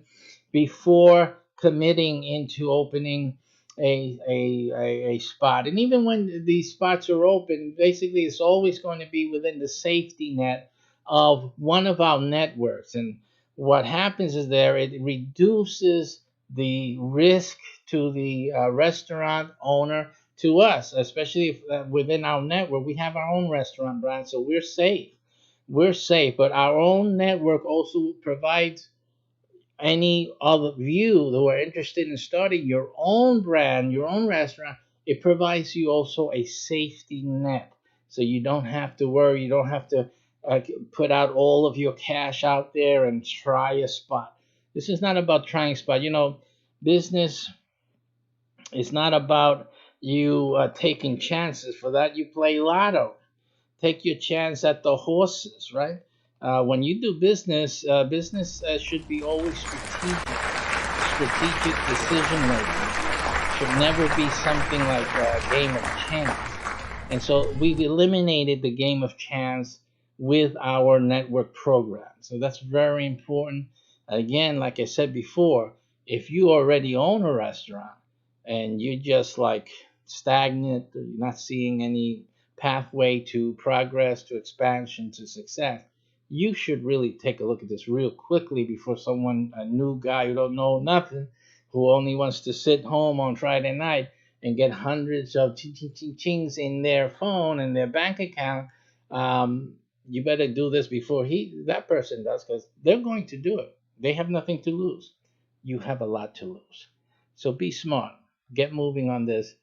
before committing into opening a spot. And even when these spots are open, basically it's always going to be within the safety net of one of our networks. And what happens is there it reduces the risk to the restaurant owner, to us, especially if within our network we have our own restaurant brand, so we're safe. But our own network also provides any other you who are interested in starting your own brand, your own restaurant. It provides you also a safety net, so you don't have to worry. You don't have to uh, put out all of your cash out there and try a spot. This is not about trying a spot. Business is not about you taking chances. For that, you play lotto. Take your chance at the horses, right? When you do business, business should be always strategic. Strategic decision making should never be something like a game of chance. And so we've eliminated the game of chance with our network program. So that's very important. Again, like I said before, if you already own a restaurant and you're just like stagnant, you're not seeing any pathway to progress, to expansion, to success, you should really take a look at this real quickly before someone, a new guy who don't know nothing, who only wants to sit home on Friday night and get hundreds of chings in their phone and their bank account. You better do this before that person does, because they're going to do it. They have nothing to lose. You have a lot to lose. So be smart. Get moving on this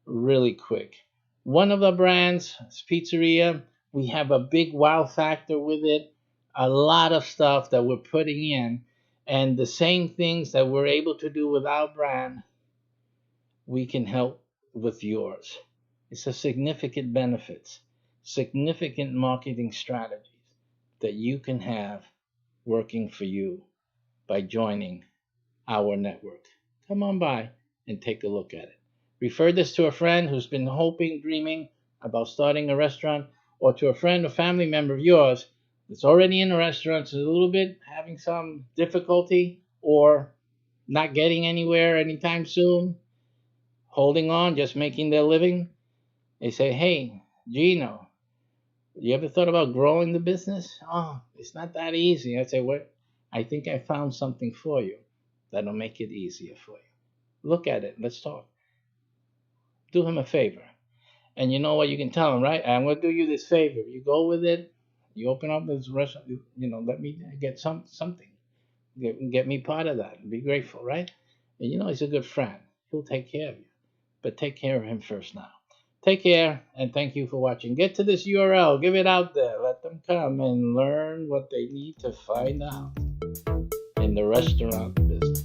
really quick. One of the brands, Pizzeria, we have a big wow factor with it. A lot of stuff that we're putting in, and the same things that we're able to do with our brand, we can help with yours. It's a significant benefits, significant marketing strategies that you can have working for you by joining our network. Come on by and take a look at it. Refer this to a friend who's been hoping, dreaming about starting a restaurant, or to a friend or family member of yours that's already in a restaurant, is a little bit having some difficulty or not getting anywhere anytime soon, holding on, just making their living. They say, hey, Gino, you ever thought about growing the business? Oh, it's not that easy. I say, what? I think I found something for you that'll make it easier for you. Look at it. Let's talk. Do him a favor. And you know what? You can tell him, right? I'm going to do you this favor. You go with it. You open up this restaurant. Let me get something. Get me part of that. Be grateful, right? And he's a good friend. He'll take care of you. But take care of him first now. Take care and thank you for watching. Get to this URL, give it out there. Let them come and learn what they need to find out in the restaurant business.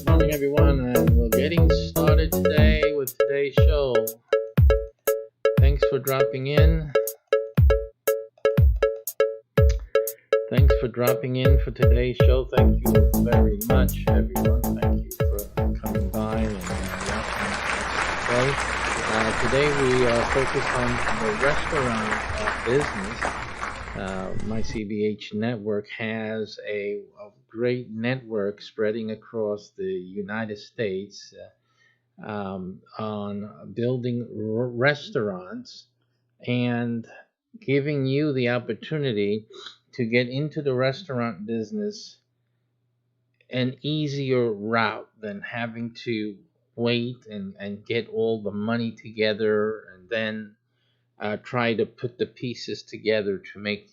Morning, everyone, and we're getting started today with today's show. Thanks for dropping in. Thanks for dropping in for today's show. Thank you very much, everyone. Thank you for coming by and watching today. Today we are focused on the restaurant business. Mycbh network has a great network spreading across the United States on building restaurants and giving you the opportunity to get into the restaurant business an easier route than having to wait and get all the money together and then try to put the pieces together to make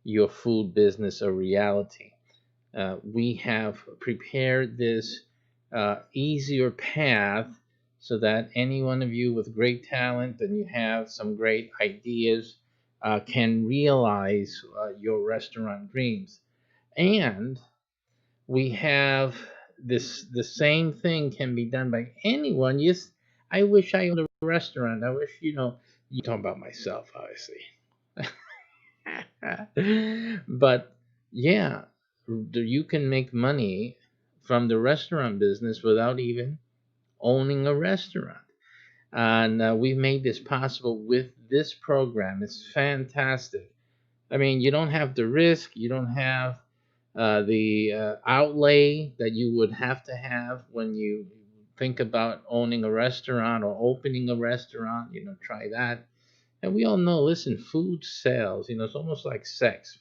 your food business a reality. We have prepared this easier path so that any one of you with great talent and you have some great ideas can realize your restaurant dreams. And we have this the same thing can be done by anyone. Yes, I wish I owned a restaurant. I wish you talking about myself, obviously. But yeah, you can make money from the restaurant business without even owning a restaurant. And we've made this possible with this program. It's fantastic. I mean, you don't have the risk, you don't have the outlay that you would have to have when you think about owning a restaurant or opening a restaurant. Try that. And we all know, listen, food sells. It's almost like sex.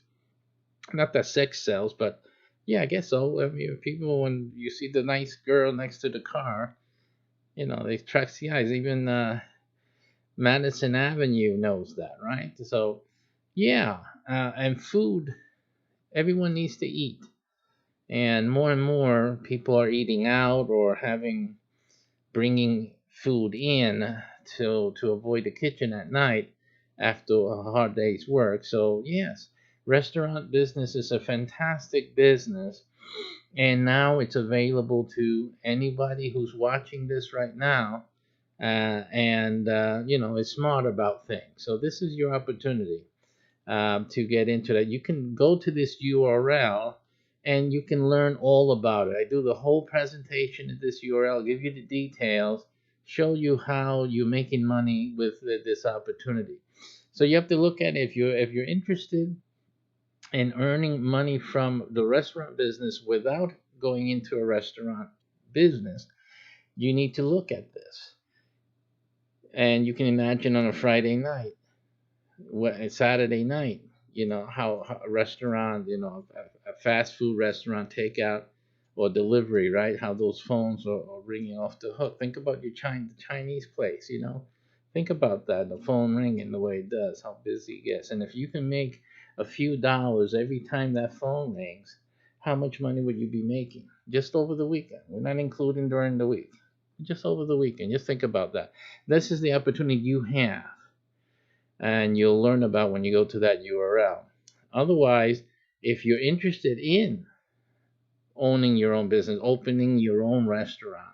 Not that sex sells, but yeah, I guess so. I mean, people, when you see the nice girl next to the car, they attract the eyes. Even Madison Avenue knows that, right? So, yeah, and food, everyone needs to eat. And more people are eating out or bringing food in to avoid the kitchen at night after a hard day's work. So, yes, restaurant business is a fantastic business. And now it's available to anybody who's watching this right now, and is smart about things. So this is your opportunity to get into that. You can go to this URL and you can learn all about it. I do the whole presentation at this URL, give you the details, show you how you're making money with this opportunity. So you have to look at it. If you're interested in earning money from the restaurant business without going into a restaurant business, you need to look at this. And you can imagine on a Friday night, Saturday night, how a restaurant, a fast food restaurant, takeout or delivery, right? How those phones are ringing off the hook. Think about your Chinese place, Think about that, the phone ringing the way it does, how busy it gets. And if you can make a few dollars every time that phone rings, how much money would you be making just over the weekend? We're not including during the week. Just over the weekend. Just think about that. This is the opportunity you have, and you'll learn about when you go to that URL. Otherwise, if you're interested in owning your own business, opening your own restaurant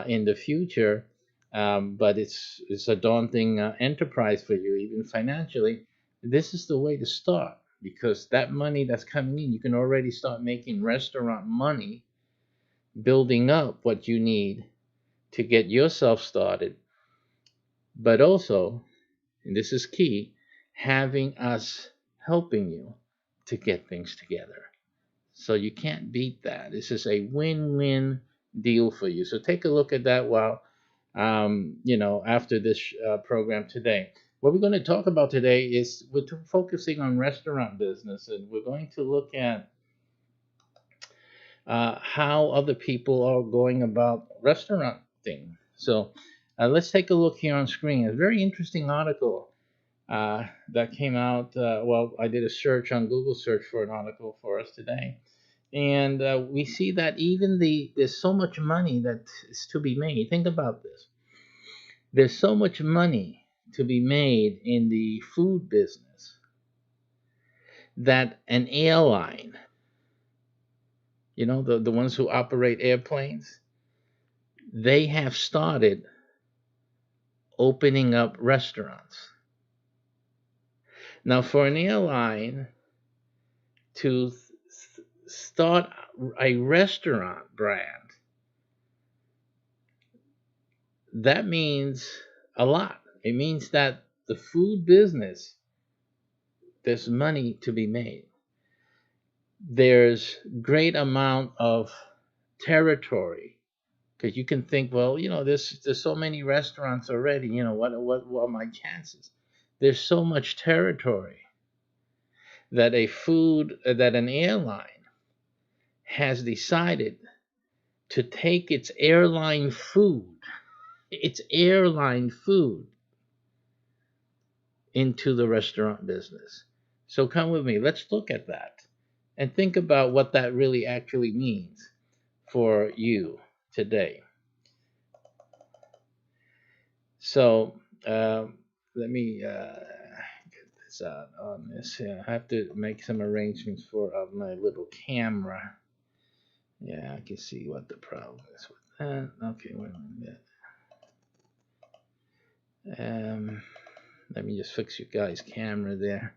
in the future, but it's a daunting enterprise for you, even financially, this is the way to start, because that money that's coming in, you can already start making restaurant money, building up what you need to get yourself started, but also, and this is key, having us helping you to get things together. So you can't beat that. This is a win-win deal for you. So take a look at that while, after this program today. What we're going to talk about today is we're focusing on restaurant business, and we're going to look at how other people are going about restaurant thing. So let's take a look here on screen. A very interesting article that came out. Well, I did a search on Google search for an article for us today, and we see that even there's so much money that is to be made. Think about this. There's so much money to be made in the food business that an airline, the ones who operate airplanes, they have started opening up restaurants. Now, for an airline to start a restaurant brand, that means a lot. It means that the food business, there's money to be made. There's great amount of territory, because you can think, well, there's so many restaurants already. What are my chances? There's so much territory that an airline has decided to take its airline food into the restaurant business. So come with me. Let's look at that and think about what that really actually means for you today. So let me get this out on this here. I have to make some arrangements for my little camera. Yeah, I can see what the problem is with that. Okay, wait a minute. Let me just fix you guys' camera there.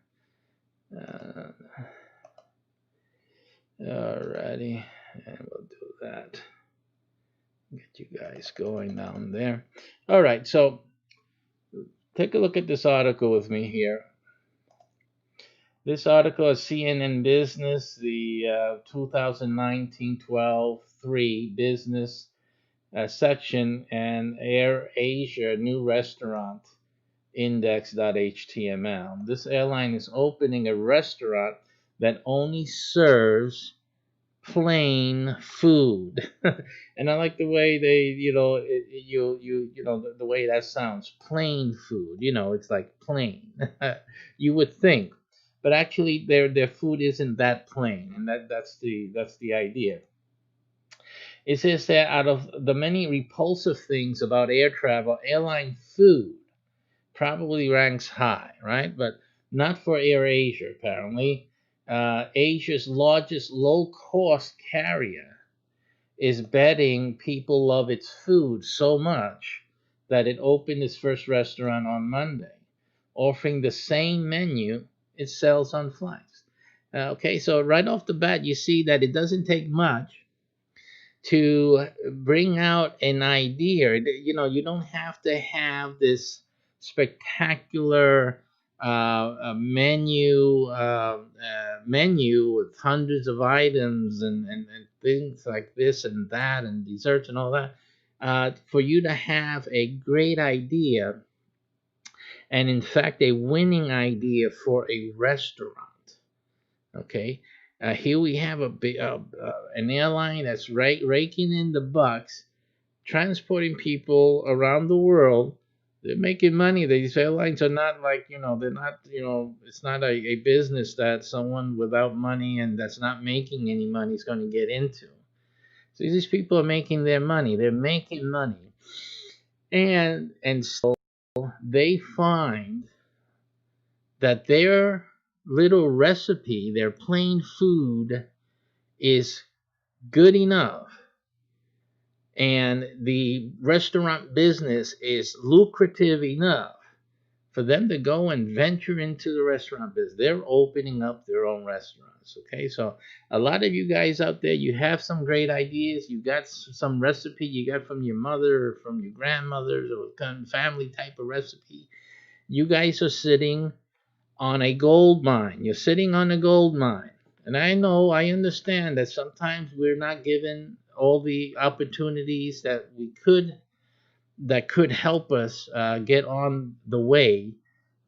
Alrighty, and we'll do that. Get You guys going down there. All right, so take a look at this article with me here. This article is CNN Business, the 2019-12-3 business section, and Air Asia new restaurant index.html. This airline is opening a restaurant that only serves plain food. And I like the way they, the way that sounds, plain food. It's like plain. You would think, but actually their food isn't that plain, and that's the idea. It says that out of the many repulsive things about air travel, airline food probably ranks high, right? But not for Air Asia, apparently. Asia's largest low cost carrier is betting people love its food so much that it opened its first restaurant on Monday, offering the same menu it sells on flights. Okay, so right off the bat, you see that it doesn't take much to bring out an idea. You don't have to have this spectacular menu with hundreds of items and things like this and that and desserts and all that. For you to have a great idea, and in fact a winning idea for a restaurant. Okay, here we have an airline that's raking in the bucks, transporting people around the world. They're making money. These airlines are not like, they're not, it's not a business that someone without money and that's not making any money is going to get into. So these people are making their money. They're making money. And so they find that their little recipe, their plain food, is good enough, and the restaurant business is lucrative enough for them to go and venture into the restaurant business. They're opening up their own restaurants. Okay, so a lot of you guys out there, you have some great ideas. You got some recipe you got from your mother or from your grandmother's or kind of family type of recipe. You guys are sitting on a gold mine. You're sitting on a gold mine. And I understand that sometimes we're not given all the opportunities that could help us get on the way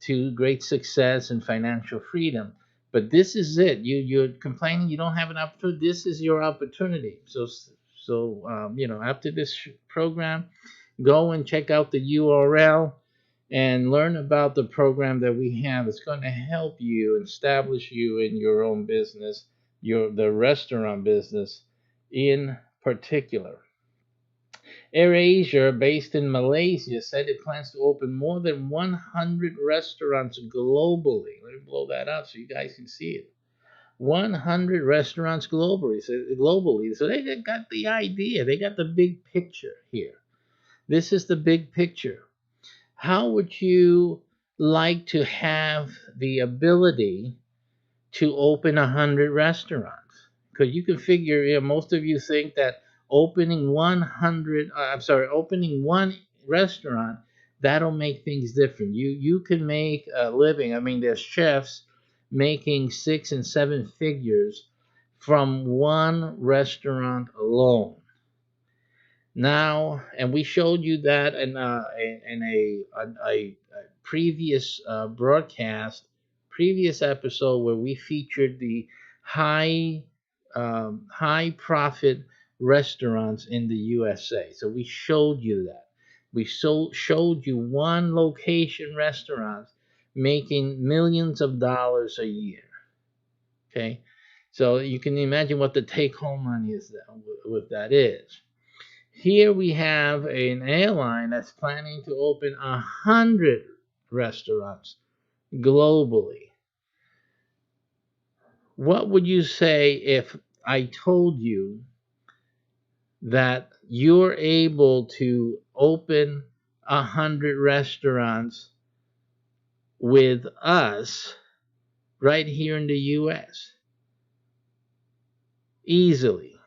to great success and financial freedom. But this is it. You're complaining you don't have an opportunity. This is your opportunity. So after this program, go and check out the URL and learn about the program that we have. It's going to help you establish you in your own business, the restaurant business in particular. AirAsia, based in Malaysia, said it plans to open more than 100 restaurants globally. Let me blow that up so you guys can see it. 100 restaurants globally. So they got the idea. They got the big picture here. This is the big picture. How would you like to have the ability to open 100 restaurants? Because you can figure, most of you think that opening one restaurant, that'll make things different. You can make a living. I mean, there's chefs making 6 and 7 figures from one restaurant alone. Now, and we showed you that in a previous broadcast, previous episode where we featured the high profit restaurants in the USA. So we showed you that. We showed you one location restaurant making millions of dollars a year. Okay, so you can imagine what the take-home money is with that is. Here we have an airline that's planning to open 100 restaurants globally. What would you say if I told you that you're able to open 100 restaurants with us right here in the US? Easily.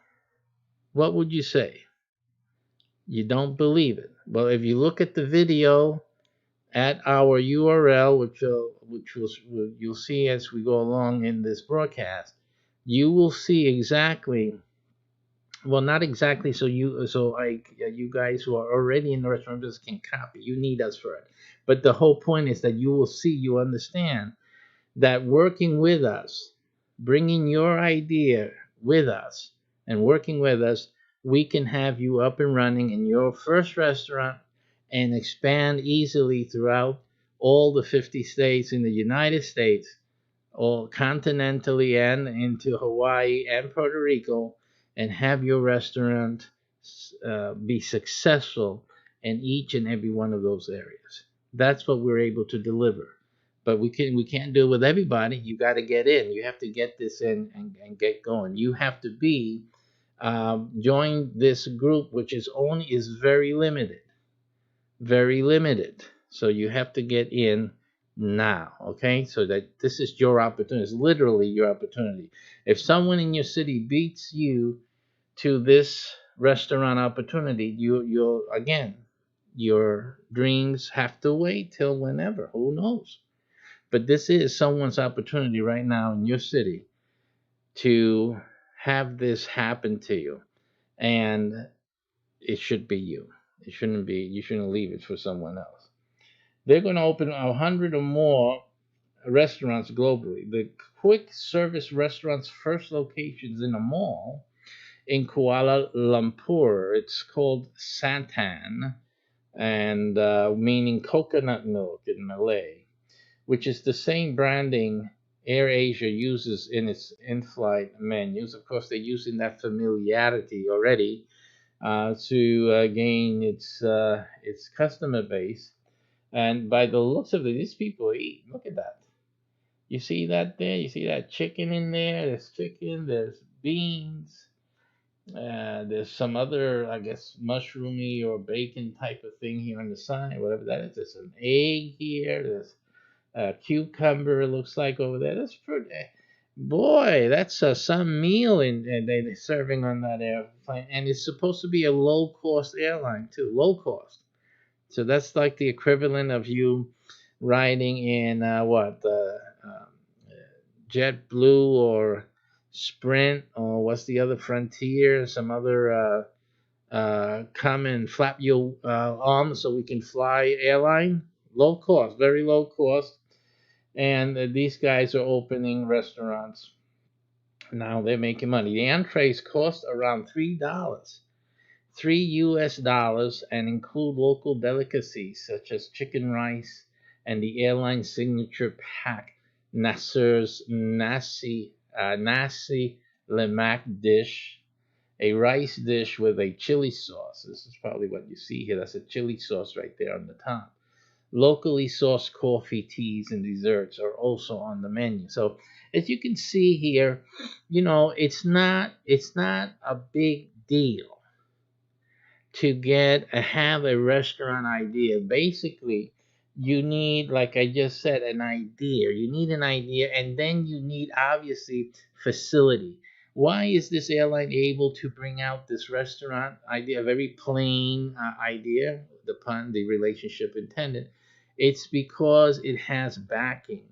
What would you say? You don't believe it. Well, if you look at the video at our URL, you'll see as we go along in this broadcast, you will see exactly, well, not exactly, you guys who are already in the restaurant business can copy. You need us for it. But the whole point is that you will see, you understand that working with us, bringing your idea with us, and working with us, we can have you up and running in your first restaurant and expand easily throughout all the 50 states in the United States, or continentally, and into Hawaii and Puerto Rico, and have your restaurant be successful in each and every one of those areas. That's what we're able to deliver. But we can't do it with everybody. You got to get in. You have to get this in and get going. You have to be join this group, which is very limited, very limited. So you have to get in now, okay? So that this is your opportunity. It's literally your opportunity. If someone in your city beats you to this restaurant opportunity, you'll again, your dreams have to wait till whenever. Who knows? But this is someone's opportunity right now in your city to have this happen to you, and it should be you. It shouldn't be. You shouldn't leave it for someone else. They're going to open 100 or more restaurants globally. The quick service restaurant's first locations in a mall in Kuala Lumpur. It's called Santan, and meaning coconut milk in Malay, which is the same branding AirAsia uses in its in-flight menus. Of course, they're using that familiarity already to gain its customer base. And by the looks of it, these people eat. Look at that. You see that there? You see that chicken in there? There's chicken. There's beans. There's some other, I guess, mushroomy or bacon type of thing here on the side, whatever that is. There's an egg here. There's cucumber, it looks like over there. That's pretty. Boy, that's some meal they're serving on that airplane, and it's supposed to be a low cost airline too. Low cost. So that's like the equivalent of you riding in JetBlue or Sprint, or what's the other, Frontier, some other come and flap your arms so we can fly airline. Low cost, very low cost. And these guys are opening restaurants now. They're making money. The entrees cost around $3, $3 US, and include local delicacies such as chicken rice and the airline signature pack Nasser's nasi lemak dish, a rice dish with a chili sauce. This is probably what you see here. That's a chili sauce right there on the top. Locally sourced coffee, teas, and desserts are also on the menu. So as you can see here, it's not a big deal to have a restaurant idea. Basically, you need, like I just said, an idea. You need an idea, and then you need, obviously, facility. Why is this airline able to bring out this restaurant idea? A very plain idea, the relationship intended. It's because it has backing.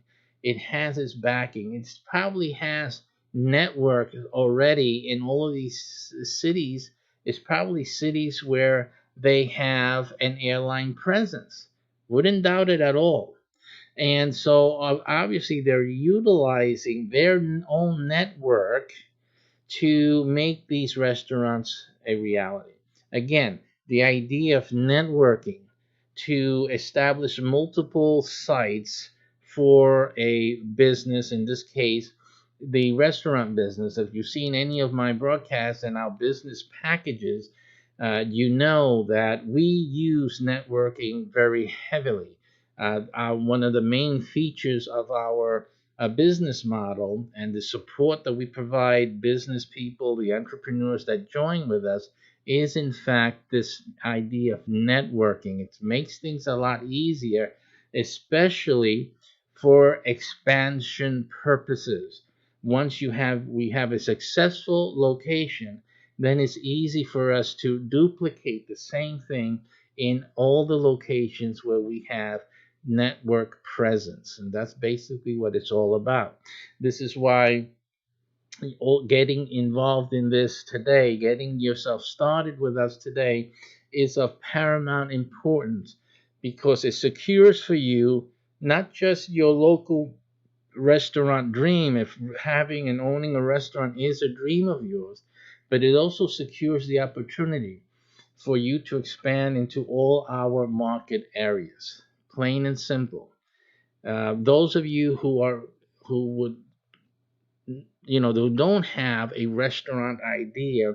It has its backing. It probably has network already in all of these cities. It's probably cities where they have an airline presence. Wouldn't doubt it at all. And so obviously they're utilizing their own network to make these restaurants a reality. Again, the idea of networking to establish multiple sites for a business, in this case, the restaurant business. If you've seen any of my broadcasts and our business packages, you know that we use networking very heavily. One of the main features of our business model and the support that we provide business people, the entrepreneurs that join with us, is in fact this idea of networking. It makes things a lot easier, especially for expansion purposes. Once we have a successful location, then it's easy for us to duplicate the same thing in all the locations where we have network presence. And that's basically what it's all about. This is why getting involved in this today, getting yourself started with us today, is of paramount importance, because it secures for you not just your local restaurant dream, if having and owning a restaurant is a dream of yours, but it also secures the opportunity for you to expand into all our market areas. Plain and simple. Those of you who would, who don't have a restaurant idea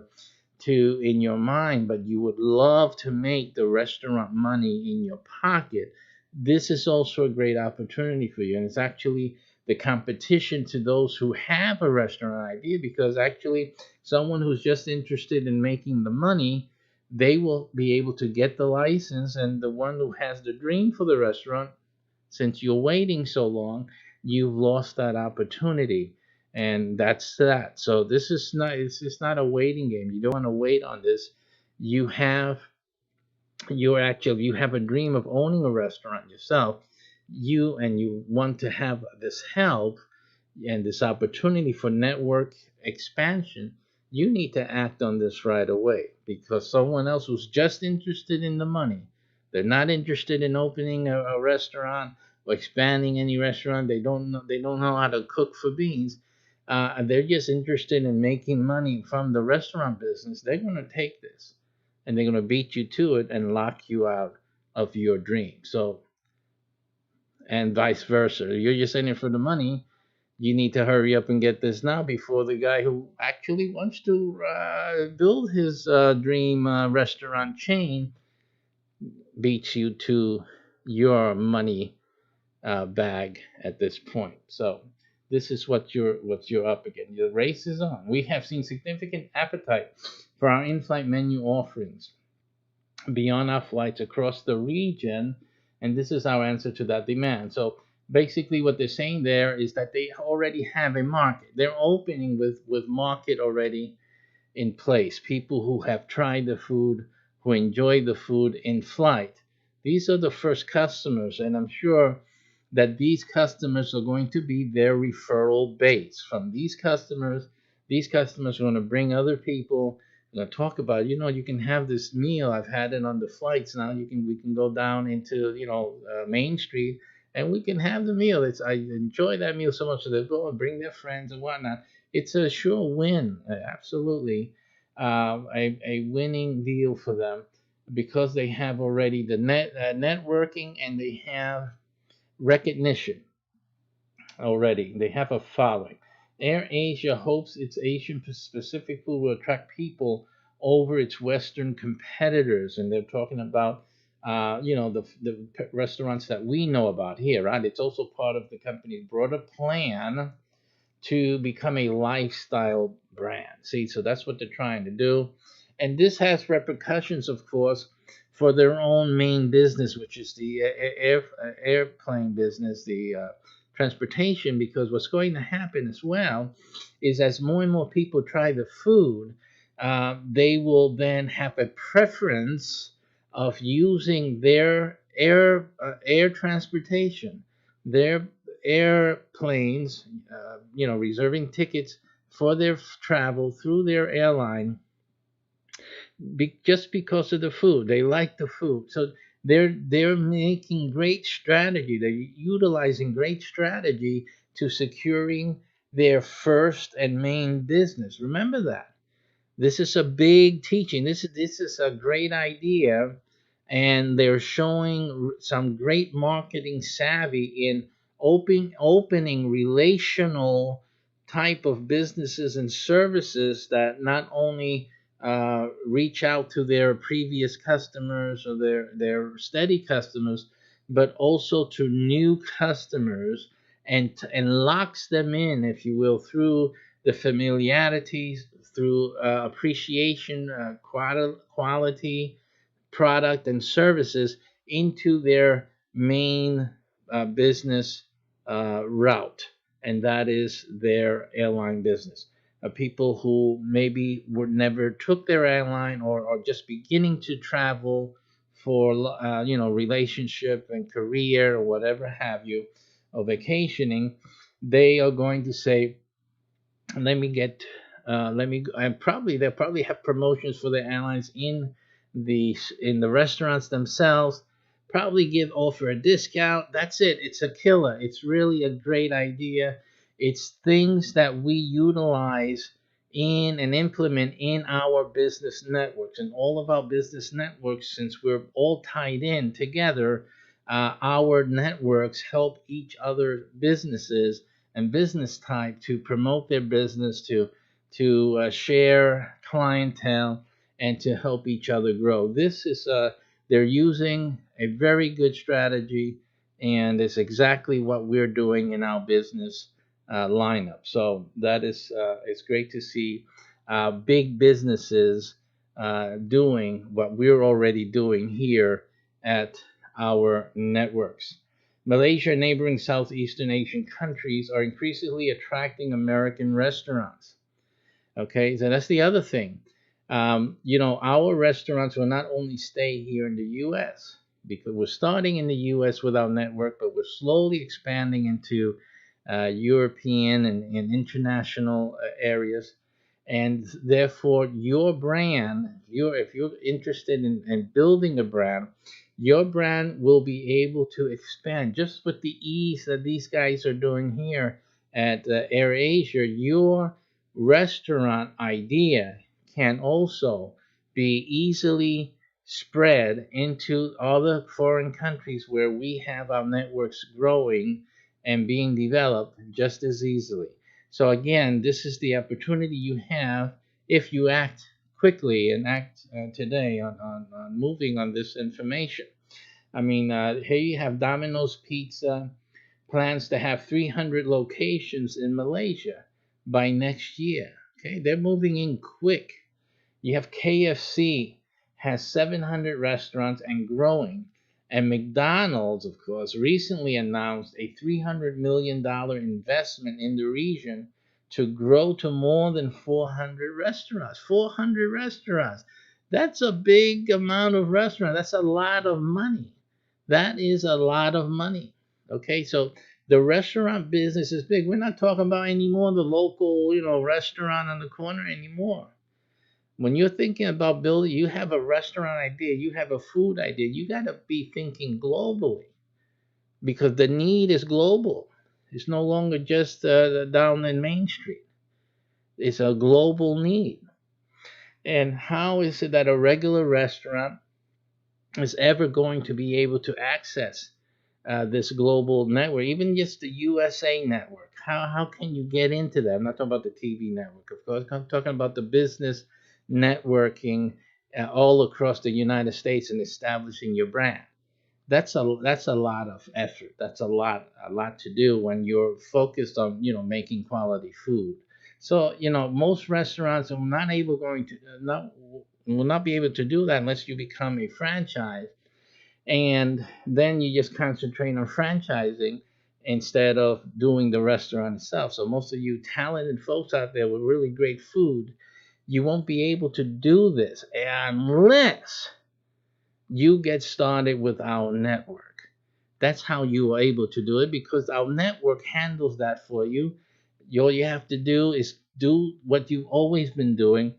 to in your mind, but you would love to make the restaurant money in your pocket, this is also a great opportunity for you. And it's actually the competition to those who have a restaurant idea, because actually someone who's just interested in making the money, they will be able to get the license, and the one who has the dream for the restaurant, since you're waiting so long, you've lost that opportunity. And that's that. So this is not, it's just not a waiting game. You don't want to wait on this. You have, you have a dream of owning a restaurant yourself. You want to have this help and this opportunity for network expansion. You need to act on this right away, because someone else who's just interested in the money, they're not interested in opening a restaurant or expanding any restaurant. They don't know how to cook for beans. They're just interested in making money from the restaurant business. They're going to take this and they're going to beat you to it and lock you out of your dream. So, and vice versa. You're just in it for the money. You need to hurry up and get this now before the guy who actually wants to build his dream restaurant chain beats you to your money bag at this point. So this is what you're up against. The race is on. We have seen significant appetite for our in-flight menu offerings beyond our flights across the region, and this is our answer to that demand. So basically what they're saying there is that they already have a market. They're opening with market already in place. People who have tried the food, who enjoy the food in flight. These are the first customers, and I'm sure that these customers are going to be their referral base. From these customers are going to bring other people. They're going to talk about, you can have this meal. I've had it on the flights. Now we can go down into Main Street and we can have the meal. I enjoy that meal so much, so they go and bring their friends and whatnot. It's a sure win, absolutely, a winning deal for them, because they have already the networking, and they have recognition already. They have a following. Air Asia hopes its Asian Pacific food will attract people over its Western competitors, and they're talking about the restaurants that we know about here, right? It's also part of the company's broader plan to become a lifestyle brand. See, so that's what they're trying to do. And this has repercussions, of course, for their own main business, which is the airplane business, the transportation, because what's going to happen as well is, as more and more people try the food, they will then have a preference of using their air transportation, their airplanes, reserving tickets for their travel through their airline, just because of the food. They like the food, so they're making great strategy. They're utilizing great strategy to securing their first and main business. Remember that. This is a big teaching. This is a great idea, and they're showing some great marketing savvy in opening relational type of businesses and services that not only reach out to their previous customers or their steady customers, but also to new customers, and locks them in, if you will, through the familiarities, through appreciation, quality, product, and services into their main business route, and that is their airline business. people who maybe were never took their airline, or just beginning to travel for relationship and career or whatever have you, or vacationing. They are going to say, let me get let me and probably they'll probably have promotions for the airlines in the restaurants themselves. Probably give offer a discount. That's it. It's a killer. It's really a great idea. It's things that we utilize in and implement in our business networks, and all of our business networks, since we're all tied in together. Our networks help each other businesses and business type to promote their business, to share clientele, and to help each other grow. This is they're using a very good strategy, and it's exactly what we're doing in our business lineup. So that is it's great to see big businesses doing what we're already doing here at our networks. Malaysia and neighboring Southeastern Asian countries are increasingly attracting American restaurants. Okay, so that's the other thing. Our restaurants will not only stay here in the U.S., because we're starting in the U.S. with our network, but we're slowly expanding into European and international areas. And therefore, your brand, if you're interested in building a brand, your brand will be able to expand just with the ease that these guys are doing here at AirAsia. Your restaurant idea can also be easily spread into other foreign countries where we have our networks growing and being developed just as easily. So again, this is the opportunity you have if you act quickly and act today on moving on this information. I mean, here you have Domino's Pizza plans to have 300 locations in Malaysia by next year. Okay, they're moving in quick. You have KFC has 700 restaurants and growing. And McDonald's, of course, recently announced a $300 million investment in the region to grow to more than 400 restaurants. 400 restaurants. That's a big amount of restaurants. That's a lot of money. That is a lot of money. Okay, so the restaurant business is big. We're not talking about anymore the local, restaurant on the corner anymore. When you're thinking about building, you have a restaurant idea, you have a food idea, you got to be thinking globally, because the need is global. It's no longer just down in Main Street. It's a global need. And how is it that a regular restaurant is ever going to be able to access this global network, even just the USA network? How can you get into that? I'm not talking about the TV network, of course. I'm talking about the business networking all across the United States and establishing your brand. That's a lot of effort. That's a lot to do when you're focused on making quality food. So most restaurants are not able going to not will not be able to do that unless you become a franchise, and then you just concentrate on franchising instead of doing the restaurant itself. So most of you talented folks out there with really great food, you won't be able to do this unless you get started with our network. That's how you are able to do it, because our network handles that for you. All you have to do is do what you've always been doing,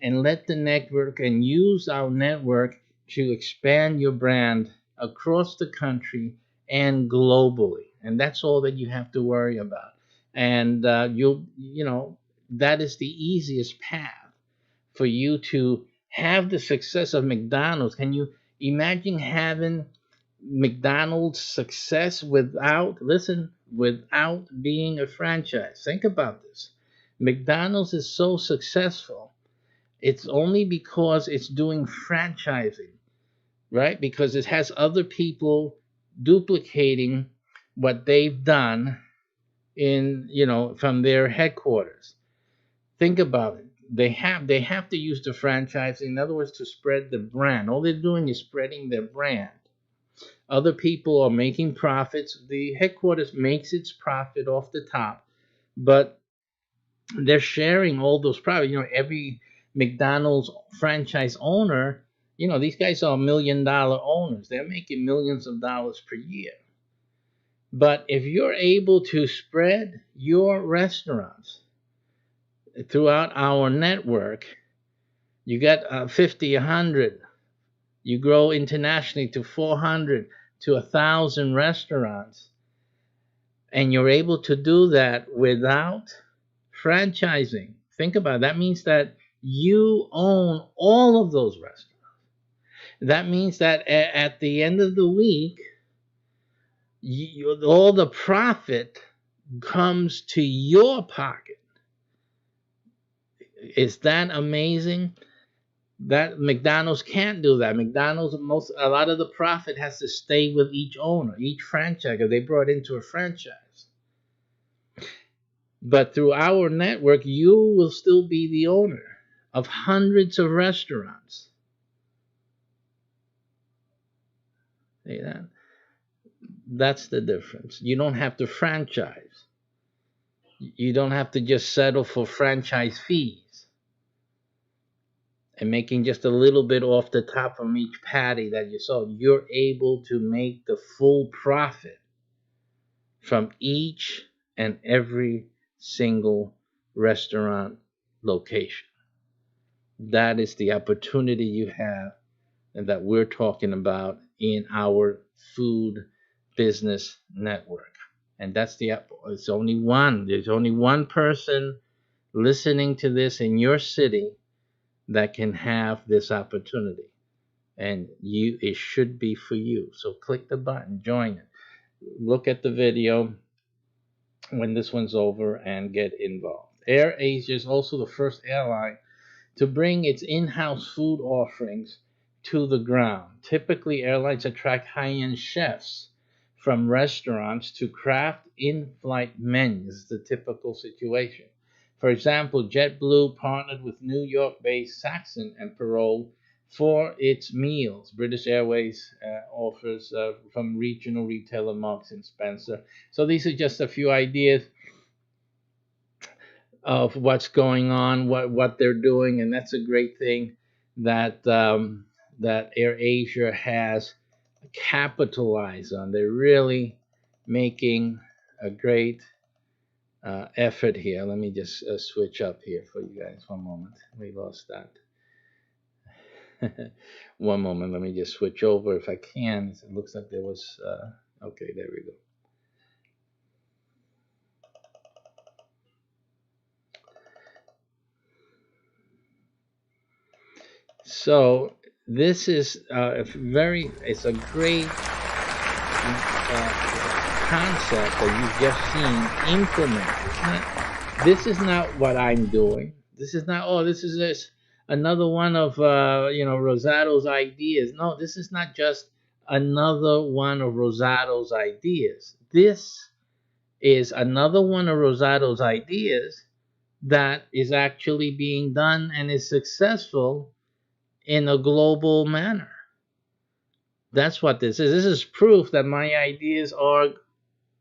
and let the network and use our network to expand your brand across the country and globally. And that's all that you have to worry about. And that is the easiest path for you to have the success of McDonald's. Can you imagine having McDonald's success without being a franchise? Think about this. McDonald's is so successful. It's only because it's doing franchising, right? Because it has other people duplicating what they've done from their headquarters. Think about it. They have to use the franchise, in other words, to spread the brand. All they're doing is spreading their brand. Other people are making profits. The headquarters makes its profit off the top, but they're sharing all those profits. Every McDonald's franchise owner, these guys are $1 million owners. They're making millions of dollars per year. But if you're able to spread your restaurants throughout our network, you get 50, 100. You grow internationally to 400 to 1,000 restaurants, and you're able to do that without franchising. Think about it. That means that you own all of those restaurants. That means that at the end of the week, all the profit comes to your pocket. Is that amazing? That McDonald's can't do that. McDonald's, a lot of the profit has to stay with each owner, each franchise, if they brought into a franchise. But through our network, you will still be the owner of hundreds of restaurants. See that? That's the difference. You don't have to franchise. You don't have to just settle for franchise fees and making just a little bit off the top from each patty that you sold. You're able to make the full profit from each and every single restaurant location. That is the opportunity you have and that we're talking about in our food business network. And it's only one. There's only one person listening to this in your city that can have this opportunity. And it should be for you. So click the button, join it. Look at the video when this one's over and get involved. AirAsia is also the first airline to bring its in-house food offerings to the ground. Typically, airlines attract high-end chefs from restaurants to craft in-flight menus, the typical situation. For example, JetBlue partnered with New York-based Saxon and Perot for its meals. British Airways offers from regional retailer Marks and Spencer. So these are just a few ideas of what's going on, what they're doing, and that's a great thing that that AirAsia has capitalized on. They're really making a great effort here. Let me just switch up here for you guys. One moment. We lost that. One moment. Let me just switch over if I can. It looks like there was. Okay, there we go. So this is it's a great concept that you've just seen implemented. This is not what I'm doing. This is not, this is another one of, Rosato's ideas. No, this is not just another one of Rosato's ideas. This is another one of Rosato's ideas that is actually being done and is successful in a global manner. That's what this is. This is proof that my ideas are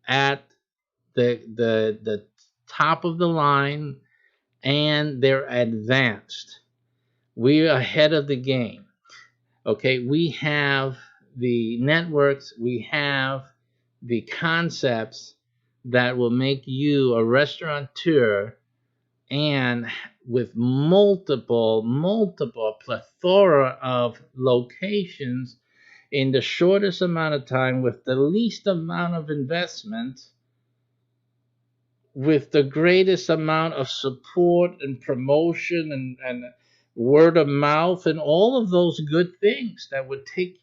at the top of the line and they're advanced. We're ahead of the game. Okay, we have the networks, we have the concepts that will make you a restaurateur and with multiple plethora of locations in the shortest amount of time with the least amount of investment with the greatest amount of support and promotion and word of mouth and all of those good things that would take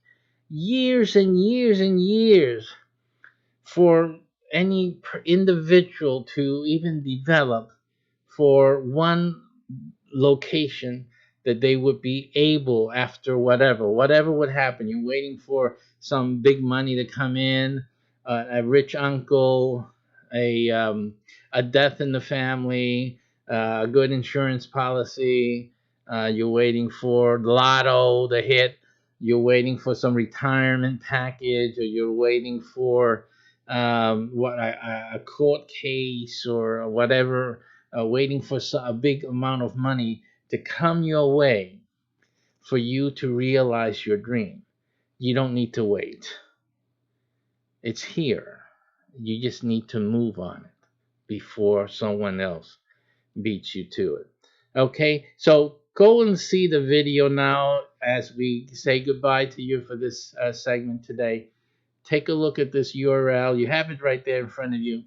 years and years and years for any individual to even develop for one location that they would be able after whatever would happen. You're waiting for some big money to come in, a rich uncle, a death in the family, a good insurance policy. You're waiting for the lotto to hit. You're waiting for some retirement package, or you're waiting for a court case or whatever waiting for a big amount of money to come your way for you to realize your dream. You don't need to wait. It's here. You just need to move on it before someone else beats you to it. Okay, so go and see the video now as we say goodbye to you for this segment today. Take a look at this URL. You have it right there in front of you.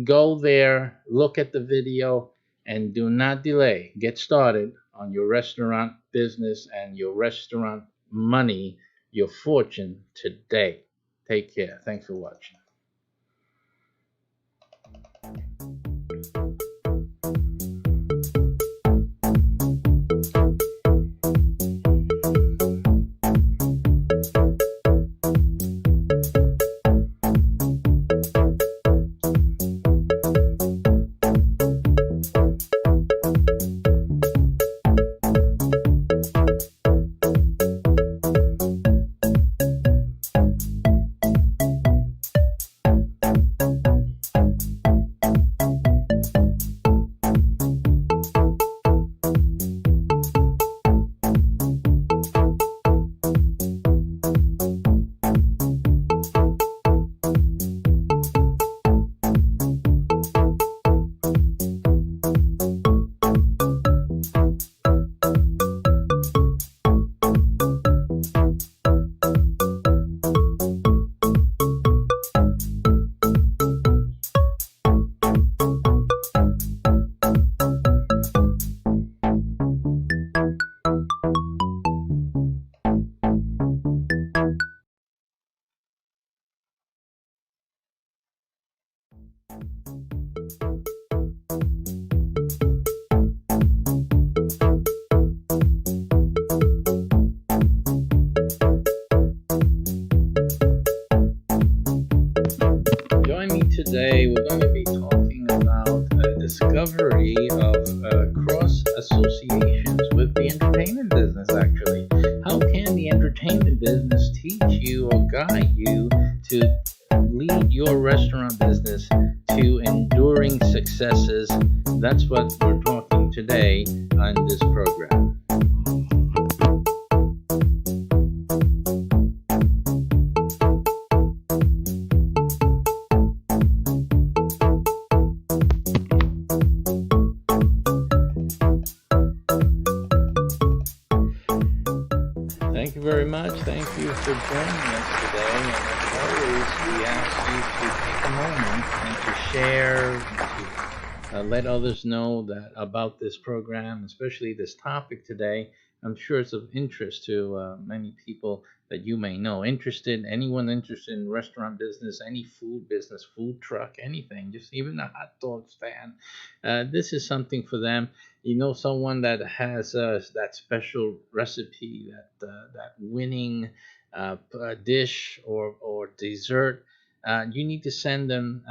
Go there, look at the video, and do not delay. Get started on your restaurant business and your restaurant money, your fortune today. Take care. Thanks for watching. Join me today. We're going to be talking about a discovery of cross associations with the entertainment business, actually. How can the entertainment business teach you or guide you to lead your restaurant business to enduring successes? That's what we're talking today on this program. Thank you very much. Thank you for joining us today. And as always, we ask you to take a moment and to share, and to let others know that about this program, especially this topic today. I'm sure it's of interest to many people that you may know. Anyone interested in restaurant business, any food business, food truck, anything, just even a hot dog stand. This is something for them. You know, someone that has that special recipe, that winning dish or dessert. You need to send them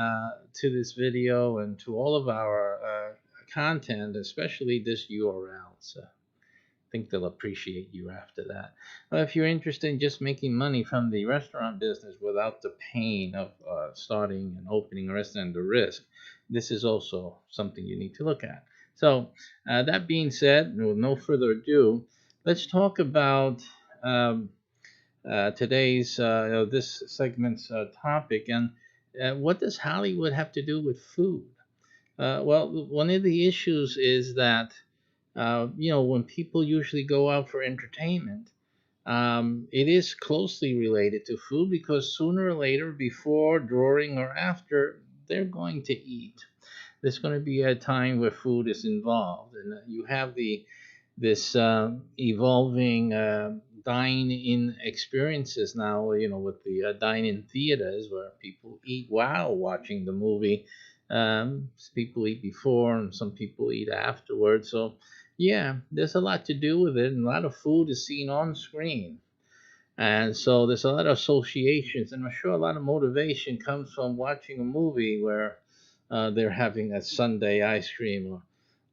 to this video and to all of our content, especially this URL. So I think they'll appreciate you after that. If you're interested in just making money from the restaurant business without the pain of starting and opening a restaurant, the risk, this is also something you need to look at. So that being said, with no further ado, let's talk about today's this segment's topic, and what does Hollywood have to do with food? Well, one of the issues is that when people usually go out for entertainment, it is closely related to food because sooner or later, before, during, or after, they're going to eat. There's going to be a time where food is involved, and you have this evolving dine-in experiences now. With the dine-in theaters where people eat while watching the movie. People eat before, and some people eat afterwards. So, yeah, there's a lot to do with it, and a lot of food is seen on screen. And so there's a lot of associations, and I'm sure a lot of motivation comes from watching a movie where they're having a sundae ice cream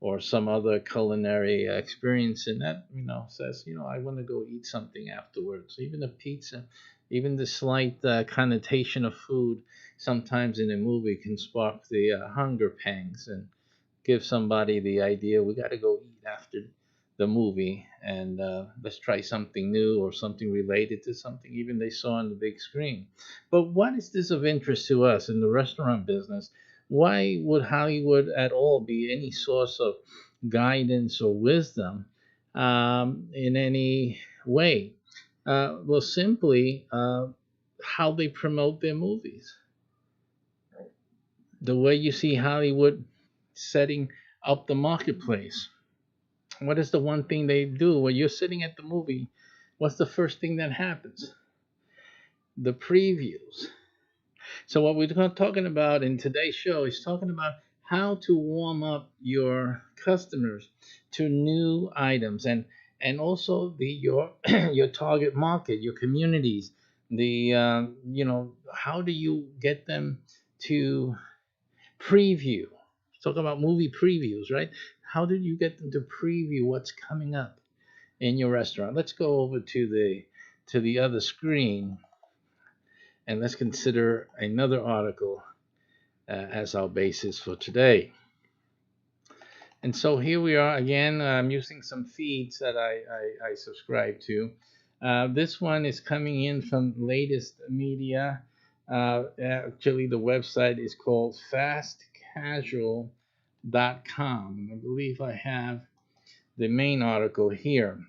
or some other culinary experience, and that says I want to go eat something afterwards. Even a pizza, even the slight connotation of food sometimes in a movie can spark the hunger pangs, and give somebody the idea we got to go eat after the movie, and let's try something new or something related to something even they saw on the big screen. But what is this of interest to us in the restaurant business? Why would Hollywood at all be any source of guidance or wisdom in any way? Well, simply how they promote their movies, the way you see Hollywood setting up the marketplace. What is the one thing they do when you're sitting at the movie? What's the first thing that happens? The previews. So what we're talking about in today's show is talking about how to warm up your customers to new items, and also the your your target market, your communities. The how do you get them to preview? Talk about movie previews, right? How did you get them to preview what's coming up in your restaurant? Let's go over to the other screen, and let's consider another article as our basis for today. And so here we are again. I'm using some feeds that I subscribe to. This one is coming in from Latest Media. Actually, the website is called fastcasual.com. And I believe I have the main article here.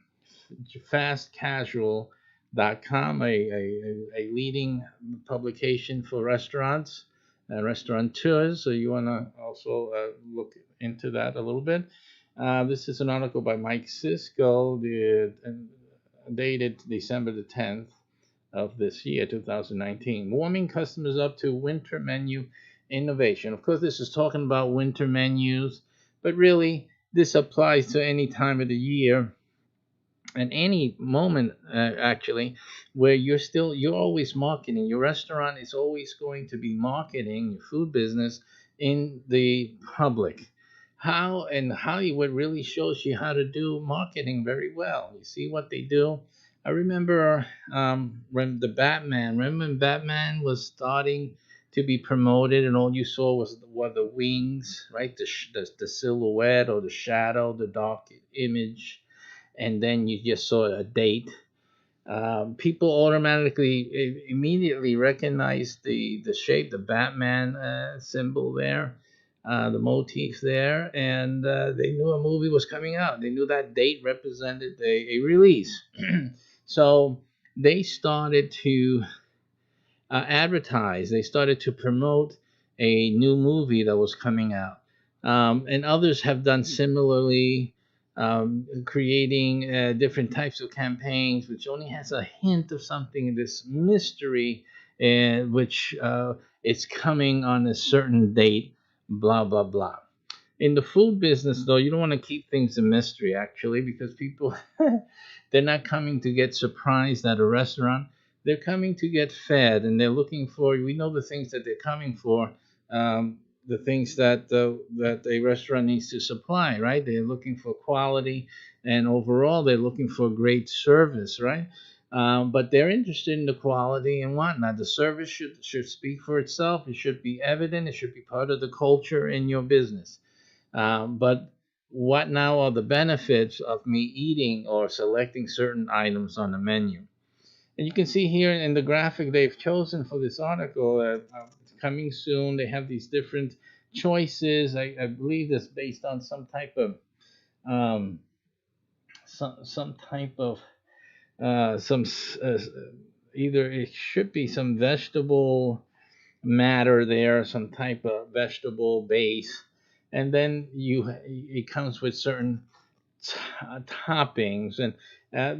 Fastcasual.com, a leading publication for restaurants and restaurateurs. So you want to also look into that a little bit. This is an article by Mike Cisco, dated December the 10th of this year, 2019. Warming customers up to winter menu innovation. Of course, this is talking about winter menus, but really, this applies to any time of the year and any moment actually, where you're always marketing. Your restaurant is always going to be marketing your food business in the public. How and Hollywood really shows you how to do marketing very well. You see what they do. I remember when Batman was starting to be promoted, and all you saw was the wings, right? The silhouette or the shadow, the dark image, and then you just saw a date. People automatically immediately recognized the shape, the Batman symbol there, the motif there, and they knew a movie was coming out. They knew that date represented a release. So they started to advertise. They started to promote a new movie that was coming out, and others have done similarly, creating different types of campaigns, which only has a hint of something, this mystery, which it's coming on a certain date, blah blah blah. In the food business, though, you don't want to keep things a mystery, actually, because people they're not coming to get surprised at a restaurant. They're coming to get fed, and they're looking for. We know the things that they're coming for, the things that a restaurant needs to supply, right? They're looking for quality, and overall, they're looking for great service, right? But they're interested in the quality and whatnot. The service should speak for itself. It should be evident. It should be part of the culture in your business. But what now are the benefits of me eating or selecting certain items on the menu? And you can see here in the graphic they've chosen for this article, coming soon. They have these different choices. I believe that's based on some type of um, some type of some either it should be some vegetable matter there, some type of vegetable base, and then it comes with certain toppings, and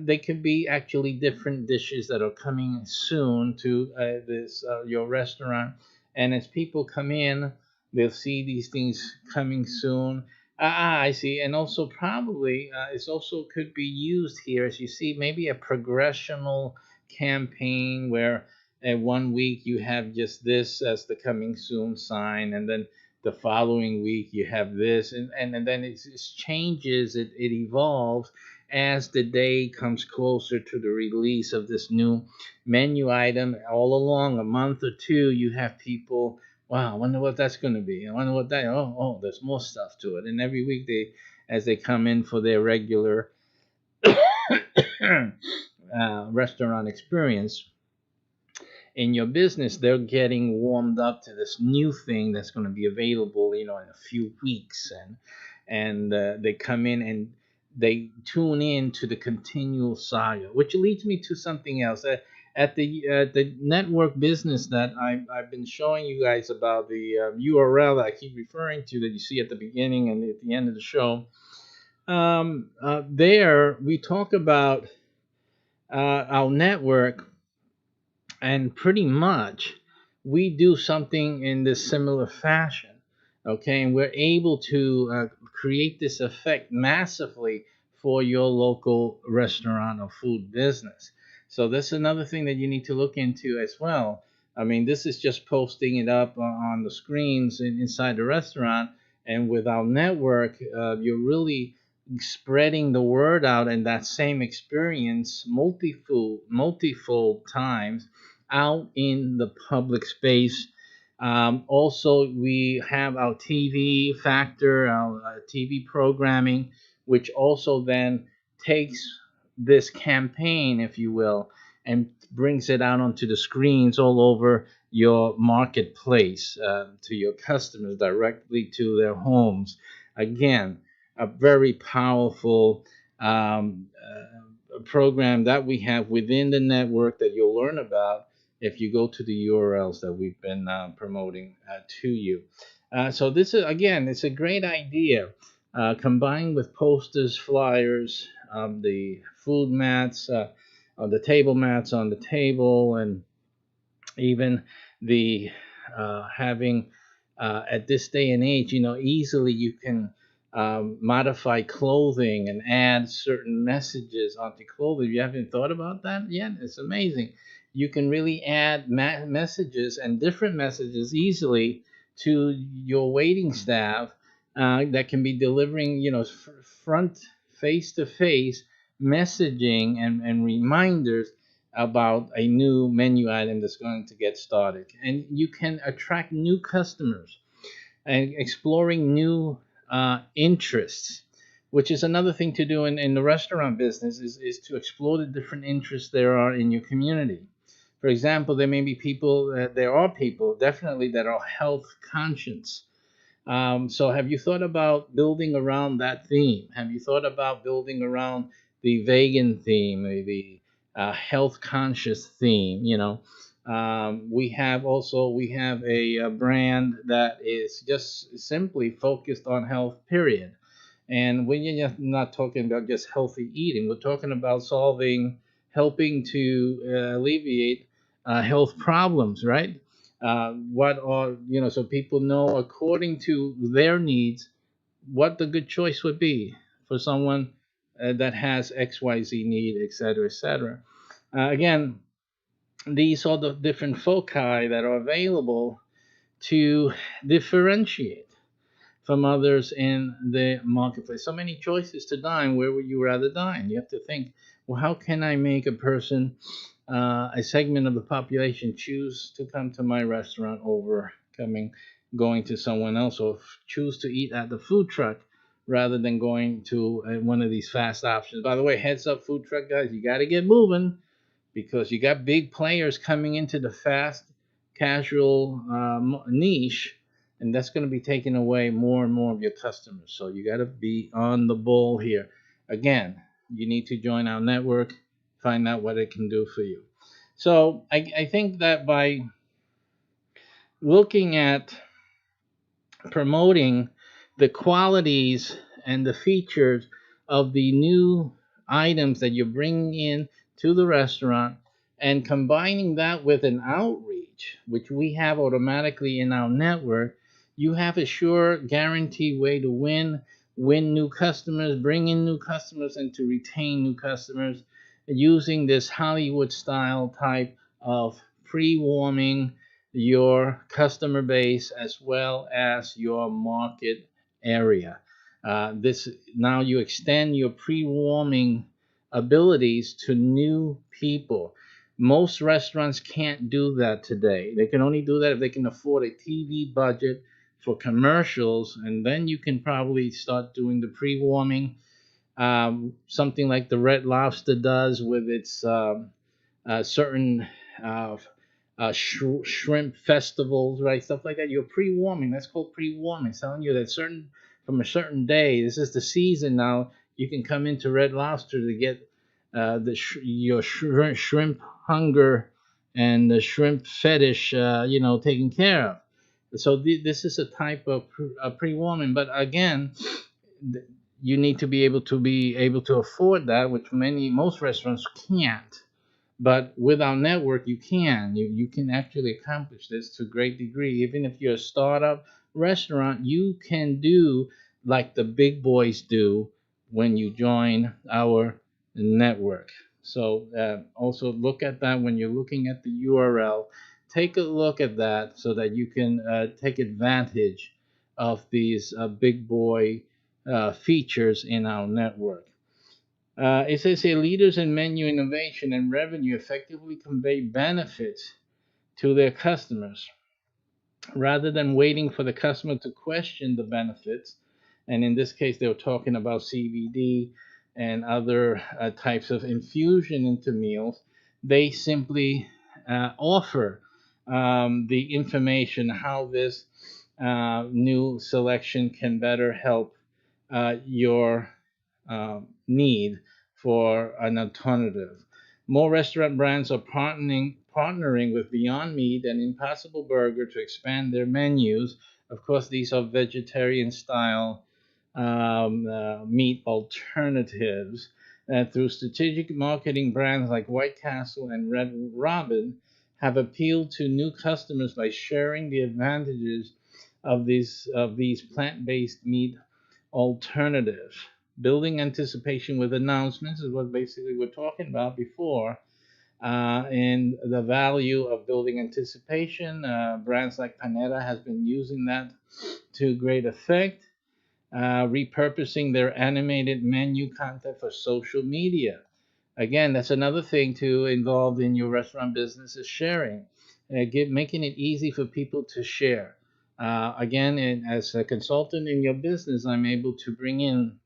they could be actually different dishes that are coming soon to this your restaurant. And as people come in, they'll see these things coming soon. I see. And also probably it's also could be used here, as you see, maybe a progressional campaign where one week you have just this as the coming soon sign, and then the following week you have this, and then it just changes, it evolves as the day comes closer to the release of this new menu item. All along a month or two, you have people Wow, I wonder what that's going to be. I wonder what that. There's more stuff to it. And every week as they come in for their regular restaurant experience in your business, they're getting warmed up to this new thing that's going to be available, in a few weeks, and they come in and they tune in to the continual saga, which leads me to something else. At the network business that I've been showing you guys about, the URL that I keep referring to that you see at the beginning and at the end of the show. There we talk about our network, and pretty much we do something in this similar fashion. Okay, and we're able to create this effect massively for your local restaurant or food business. So this is another thing that you need to look into as well. I mean, this is just posting it up on the screens inside the restaurant, and with our network, you're really spreading the word out, and that same experience multifold times out in the public space. Also, we have our TV factor, our TV programming, which also then takes this campaign, if you will, and brings it out onto the screens all over your marketplace, to your customers, directly to their homes. Again, a very powerful program that we have within the network that you'll learn about if you go to the URLs that we've been promoting to you. So this is, again, it's a great idea, combined with posters, flyers, the food mats, the table mats on the table, and even the having, at this day and age, easily you can modify clothing and add certain messages onto clothing. You haven't thought about that yet? It's amazing. You can really add messages and different messages easily to your waiting staff, that can be delivering, front face to face messaging and reminders about a new menu item that's going to get started. And you can attract new customers and exploring new interests, which is another thing to do in the restaurant business, is to explore the different interests there are in your community. For example, there are people definitely that are health conscious. So have you thought about building around that theme? Have you thought about building around the vegan theme, the health conscious theme? We have a brand that is just simply focused on health, period. And we're just not talking about just healthy eating. We're talking about helping to alleviate health problems, right? So people know according to their needs what the good choice would be for someone that has XYZ need, etc., etc. Again, these are the different foci that are available to differentiate from others in the marketplace. So many choices to dine. Where would you rather dine? You have to think, well, how can I make a segment of the population, choose to come to my restaurant over going to someone else, or choose to eat at the food truck rather than going to one of these fast options. By the way, heads up, food truck guys, you got to get moving, because you got big players coming into the fast casual niche, and that's going to be taking away more and more of your customers. So you got to be on the ball here. Again, you need to join our network, find out what it can do for you. So I think that by looking at promoting the qualities and the features of the new items that you're bringing in to the restaurant, and combining that with an outreach, which we have automatically in our network, you have a sure guaranteed way to win new customers, bring in new customers, and to retain new customers using this Hollywood style type of pre-warming your customer base as well as your market area. This Now you extend your pre-warming abilities to new people. Most restaurants can't do that today. They can only do that if they can afford a TV budget for commercials, and then you can probably start doing the pre-warming, something like the Red Lobster does with its certain uh, shrimp festivals, right? Stuff like that. You're pre-warming. That's called pre-warming. It's telling you that certain from a certain day, this is the season now. You can come into Red Lobster to get your shrimp hunger and the shrimp fetish, taken care of. So this is a type of pre-warming. But again, you need to be able to afford that, which most restaurants can't. But with our network, you can actually accomplish this to a great degree. Even if you're a startup restaurant, you can do like the big boys do when you join our network. So also look at that when you're looking at the URL. Take a look at that so that you can take advantage of these big boy features in our network. It says here leaders in menu innovation and revenue effectively convey benefits to their customers rather than waiting for the customer to question the benefits. And in this case, they were talking about CBD and other types of infusion into meals. They simply offer the information how this new selection can better help your need for an alternative. More restaurant brands are partnering with Beyond Meat and Impossible Burger to expand their menus. Of course, these are vegetarian style meat alternatives. And through strategic marketing, brands like White Castle and Red Robin have appealed to new customers by sharing the advantages of these plant-based meat alternatives. Building anticipation with announcements is what basically we're talking about before. And the value of building anticipation, brands like Panetta has been using that to great effect, repurposing their animated menu content for social media. Again, that's another thing to involved in your restaurant business is sharing, making it easy for people to share. Again, as a consultant in your business, I'm able to bring in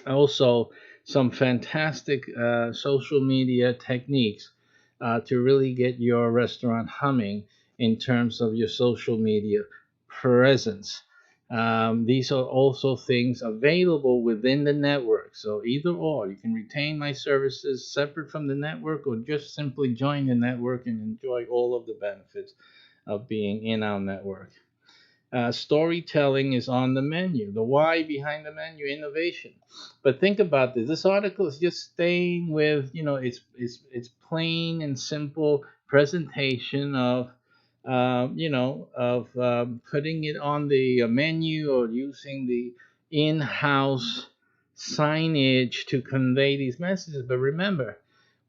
also some fantastic social media techniques to really get your restaurant humming in terms of your social media presence. These are also things available within the network. So either or, you can retain my services separate from the network or just simply join the network and enjoy all of the benefits of being in our network. Storytelling is on the menu. The why behind the menu, innovation. But think about this. This article is just staying with, it's plain and simple presentation of, putting it on the menu or using the in-house signage to convey these messages. But remember,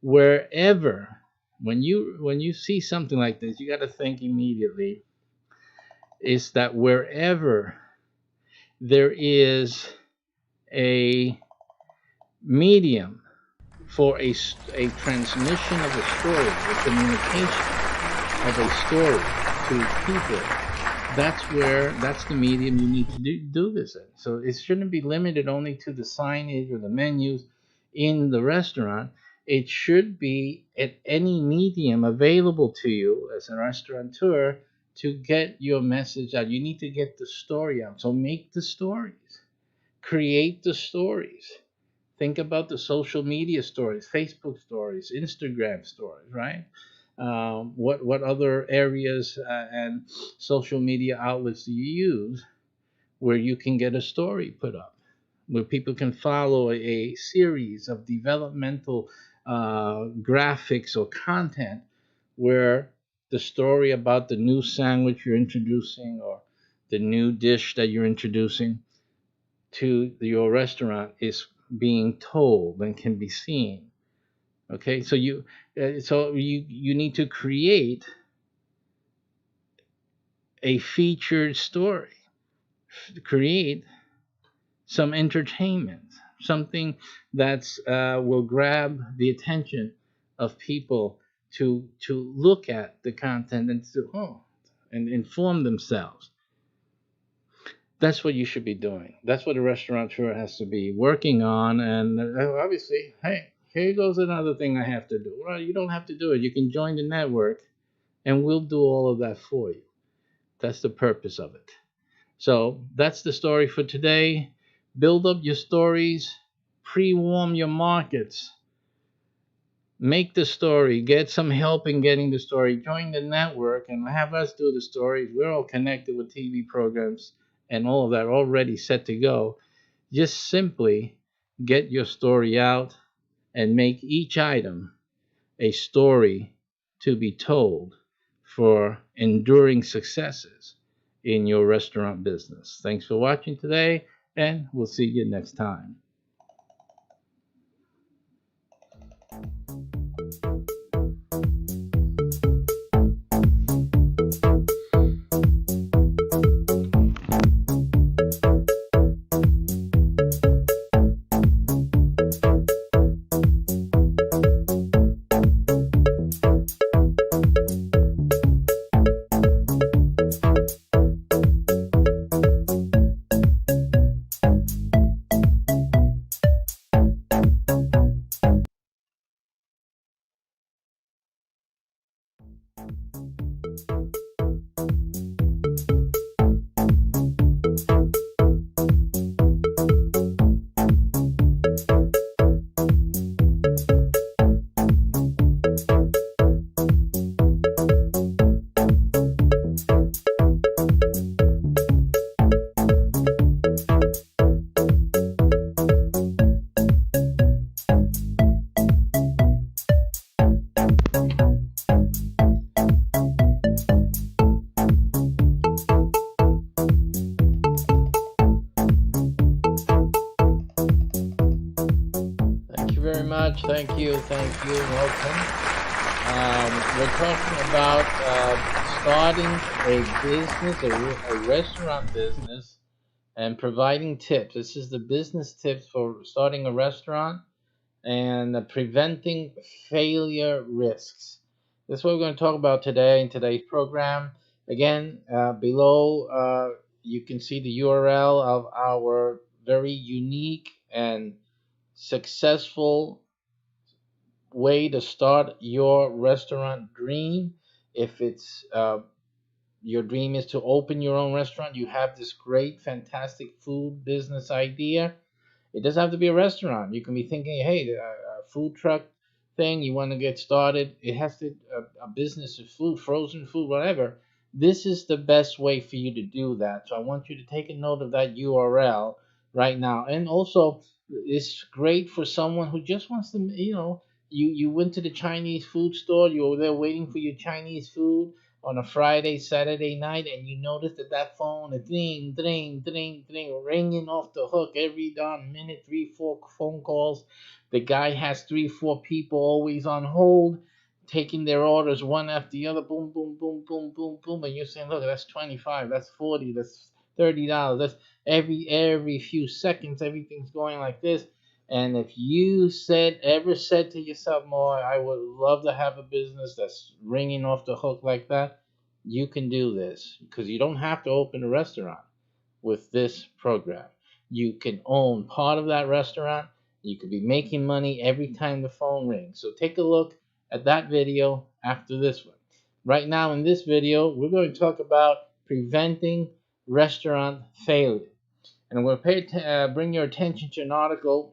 wherever, when you see something like this, you got to think immediately is that wherever there is a medium for a transmission of a story, a communication of a story to people, that's the medium you need to do this in. So it shouldn't be limited only to the signage or the menus in the restaurant. It should be at any medium available to you as a restaurateur to get your message out. You need to get the story out. So make the stories, create the stories. Think about the social media stories, Facebook stories, Instagram stories, right? What other areas and social media outlets do you use where you can get a story put up, where people can follow a series of developmental graphics or content where the story about the new sandwich you're introducing or the new dish that you're introducing to your restaurant is being told and can be seen. Okay, so you need to create a featured story, create some entertainment, something that's will grab the attention of people to look at the content and to and inform themselves. That's what you should be doing. That's what a restaurateur has to be working on. And obviously, hey, here goes another thing I have to do. Well, you don't have to do it. You can join the network, and we'll do all of that for you. That's the purpose of it. So that's the story for today. Build up your stories, pre-warm your markets, make the story, get some help in getting the story, join the network, and have us do the stories. We're all connected with TV programs and all of that already set to go. Just simply get your story out and make each item a story to be told for enduring successes in your restaurant business. Thanks for watching today, and we'll see you next time. Thank you very much. Thank you. Thank you. Welcome. We're talking about starting a business, a restaurant business, and providing tips. This is the business tips for starting a restaurant and preventing failure risks. This is what we're going to talk about today in today's program. Again, below you can see the URL of our very unique and successful way to start your restaurant dream. If it's your dream is to open your own restaurant, you have this great, fantastic food business idea. It doesn't have to be a restaurant. You can be thinking, hey, a food truck thing, you want to get started. It has to a business of food, frozen food, whatever. This is the best way for you to do that. So I want you to take a note of that URL right now. And also, it's great for someone who just wants to, you went to the Chinese food store, you were there waiting for your Chinese food on a Friday, Saturday night, and you notice that phone is ding, ding, ding, ding, ringing off the hook every darn minute, 3, 4 phone calls. The guy has 3, 4 people always on hold, taking their orders one after the other, boom, boom, boom, boom, boom, boom, and you're saying, look, that's 25, that's 40, that's $30. That's every few seconds, everything's going like this. And if you ever said to yourself, "More, I would love to have a business that's ringing off the hook like that," you can do this because you don't have to open a restaurant with this program. You can own part of that restaurant. You could be making money every time the phone rings. So take a look at that video after this one. Right now in this video, we're going to talk about preventing restaurant failure. And I'm going to bring your attention to an article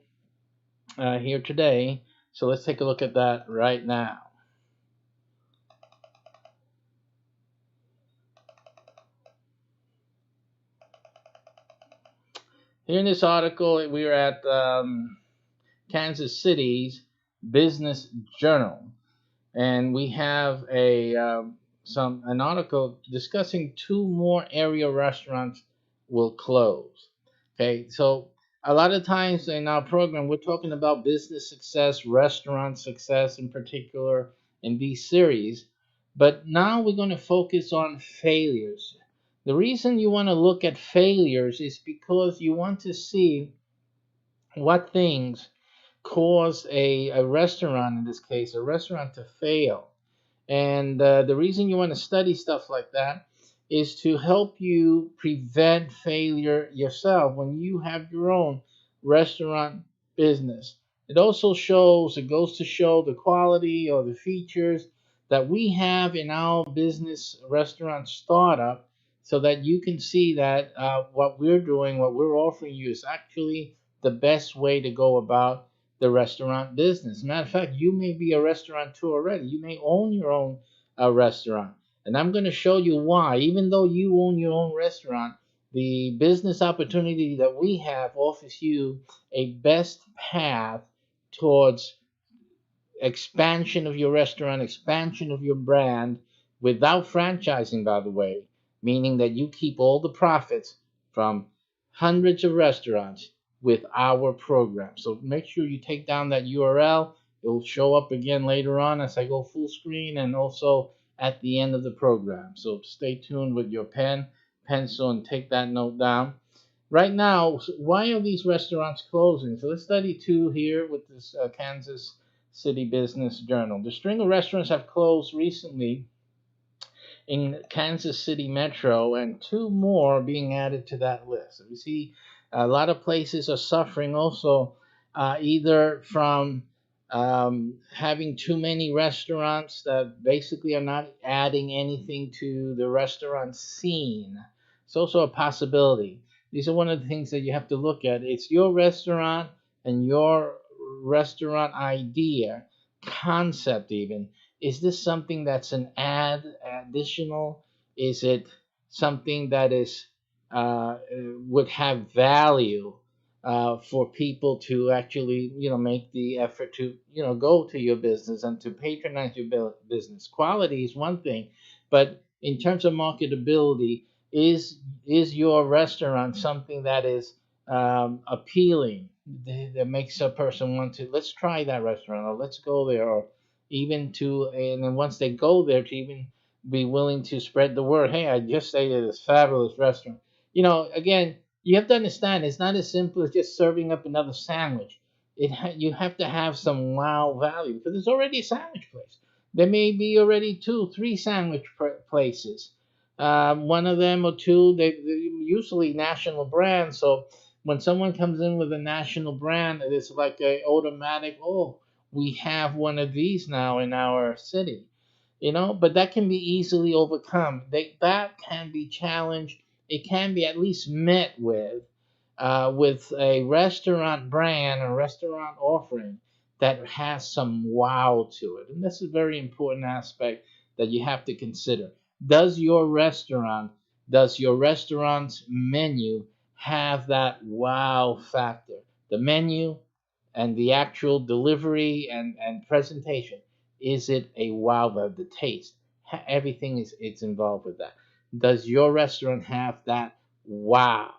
here today. So let's take a look at that right now. Here in this article, we are at Kansas City's Business Journal, and we have an article discussing 2 more area restaurants will close. Okay, so a lot of times in our program, we're talking about business success, restaurant success in particular in these series. But now we're going to focus on failures. The reason you want to look at failures is because you want to see what things cause a restaurant, in this case, a restaurant to fail. And the reason you want to study stuff like that is to help you prevent failure yourself when you have your own restaurant business. It goes to show the quality or the features that we have in our business restaurant startup so that you can see that what we're doing, what we're offering you is actually the best way to go about the restaurant business. Matter of fact, you may be a restaurateur already. You may own your own restaurant. And I'm going to show you why, even though you own your own restaurant, the business opportunity that we have offers you a best path towards expansion of your restaurant, expansion of your brand without franchising, by the way, meaning that you keep all the profits from hundreds of restaurants with our program. So make sure you take down that URL. It'll show up again later on as I go full screen and also at the end of the program. So stay tuned with your pen, pencil, and take that note down. Right now, why are these restaurants closing? So let's study two here with this Kansas City Business Journal. The string of restaurants have closed recently in Kansas City Metro, and two more being added to that list. So we see a lot of places are suffering also either from having too many restaurants that basically are not adding anything to the restaurant scene. It's also a possibility. These are one of the things that you have to look at. It's your restaurant and your restaurant idea, concept even. Is this something that's an additional? Is it something that is would have value for people to actually, make the effort to, go to your business and to patronize your business? Quality is one thing, but in terms of marketability, is your restaurant something that is appealing, that makes a person want to, let's try that restaurant, or let's go there, or even to, and then once they go there, to even be willing to spread the word. Hey, I just stayed at this fabulous restaurant. Again, you have to understand it's not as simple as just serving up another sandwich. You have to have some wow value because it's already a sandwich place. There may be already two, three sandwich places. One of them or two, they're usually national brands. So when someone comes in with a national brand, it is like a automatic, oh, we have one of these now in our city. But that can be easily overcome. That can be challenged. It can be at least met with a restaurant brand, a restaurant offering that has some wow to it. And this is a very important aspect that you have to consider. Does your restaurant's menu have that wow factor? The menu and the actual delivery and presentation. Is it a wow of the taste? Everything is it's involved with that. Does your restaurant have that wow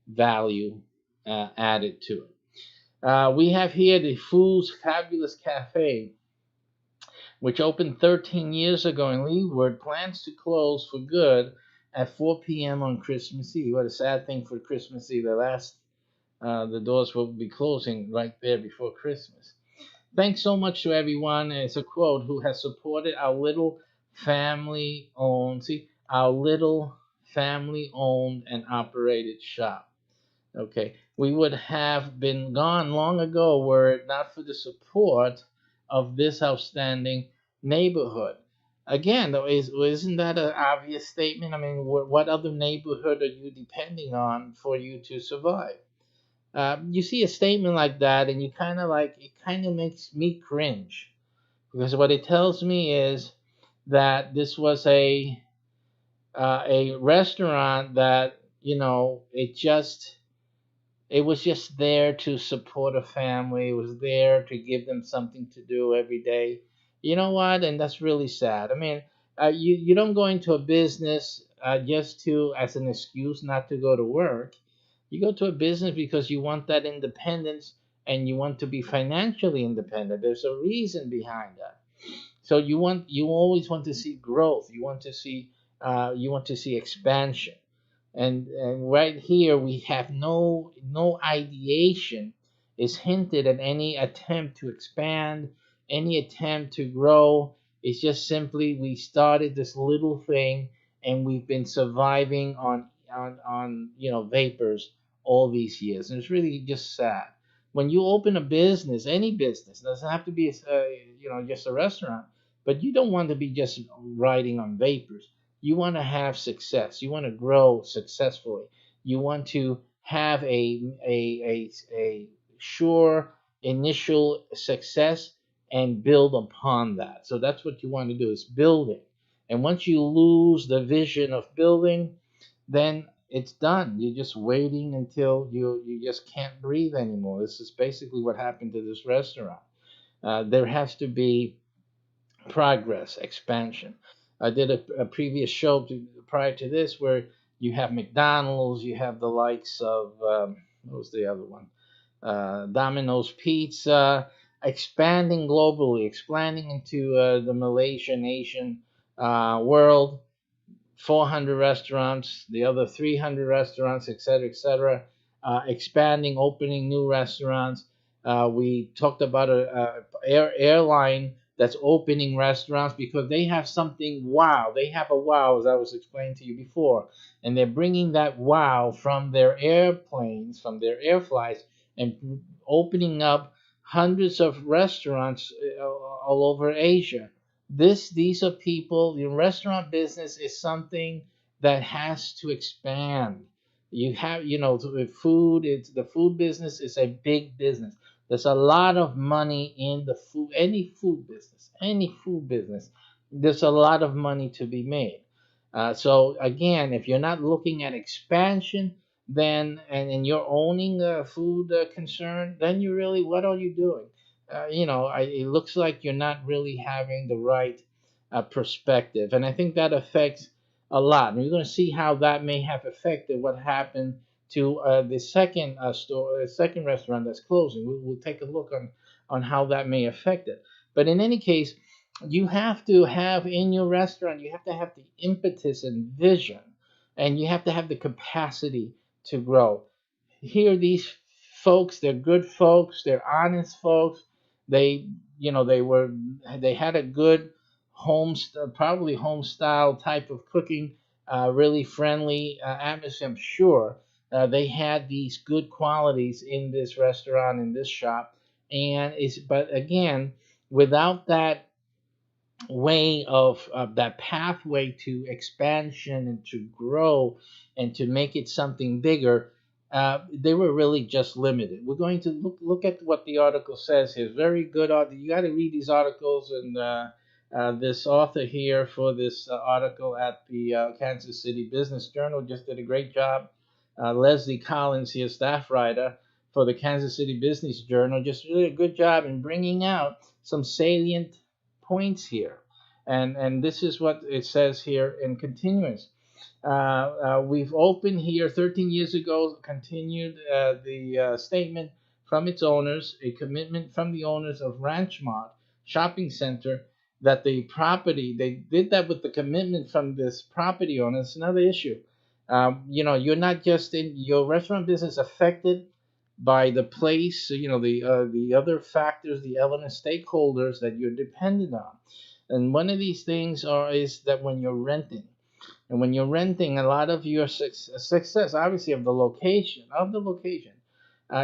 value added to it? We have here the Food's Fabulous Cafe, which opened 13 years ago in Leeward, plans to close for good at 4 p.m. on Christmas Eve. What a sad thing for Christmas Eve. The doors will be closing right there before Christmas. Thanks so much to everyone. It's a quote who has supported our little family owned and operated shop. Okay, we would have been gone long ago were it not for the support of this outstanding neighborhood. Again, though, isn't that an obvious statement? I mean, what other neighborhood are you depending on for you to survive? You see a statement like that, and it kind of makes me cringe because what it tells me is that this was a restaurant that it was just there to support a family. It was there to give them something to do every day. You know what? And that's really sad. I mean, you don't go into a business just to as an excuse not to go to work. You go to a business because you want that independence and you want to be financially independent. There's a reason behind that. So you always want to see growth. You want to see expansion. And right here we have no ideation is hinted at any attempt to expand, any attempt to grow. It's just simply we started this little thing and we've been surviving on vapors all these years, and it's really just sad. When you open a business, any business, doesn't have to be just a restaurant, but you don't want to be just riding on vapors. You want to have success. You want to grow successfully. You want to have a sure initial success and build upon that. So that's what you want to do, is building. And once you lose the vision of building, then it's done. You're just waiting until you just can't breathe anymore. This is basically what happened to this restaurant. There has to be progress, expansion. I did a previous show prior to this where you have McDonald's, you have the likes of what was the other one? Domino's Pizza, expanding globally, expanding into the Malaysian, Asian world. 400 restaurants, the other 300 restaurants, et cetera, expanding, opening new restaurants. We talked about a airline that's opening restaurants because they have something wow. They have a wow, as I was explaining to you before, and they're bringing that wow from their airplanes, from their air flights, and opening up hundreds of restaurants all over Asia. These are people. The restaurant business is something that has to expand. You have, the food. It's the food business is a big business. There's a lot of money in the food. Any food business. There's a lot of money to be made. So again, if you're not looking at expansion, then and you're owning a food concern, then you really, what are you doing? It looks like you're not really having the right perspective, and I think that affects a lot. And we're going to see how that may have affected what happened to the second store, second restaurant that's closing. We'll take a look on how that may affect it. But in any case, you have to have in your restaurant, you have to have the impetus and vision, and you have to have the capacity to grow. Here, these folks, they're good folks, they're honest folks. They, they had a good probably home style type of cooking, really friendly atmosphere. I'm sure they had these good qualities in this restaurant, in this shop, but again, without that way of that pathway to expansion and to grow and to make it something bigger, they were really just limited. We're going to look at what the article says here. Very good. You got to read these articles, and this author here for this article at the Kansas City Business Journal just did a great job. Leslie Collins here, staff writer for the Kansas City Business Journal, just really a good job in bringing out some salient points here. And this is what it says here in continuance. We've opened here 13 years ago, continued the statement from its owners, a commitment from the owners of Ranchmont Shopping Center that the property, they did that with the commitment from this property owner. It's another issue. You're not just in your restaurant business affected by the place, the other factors, the elements, stakeholders that you're dependent on. And one of these things is that when you're renting, a lot of your success, obviously, of the location,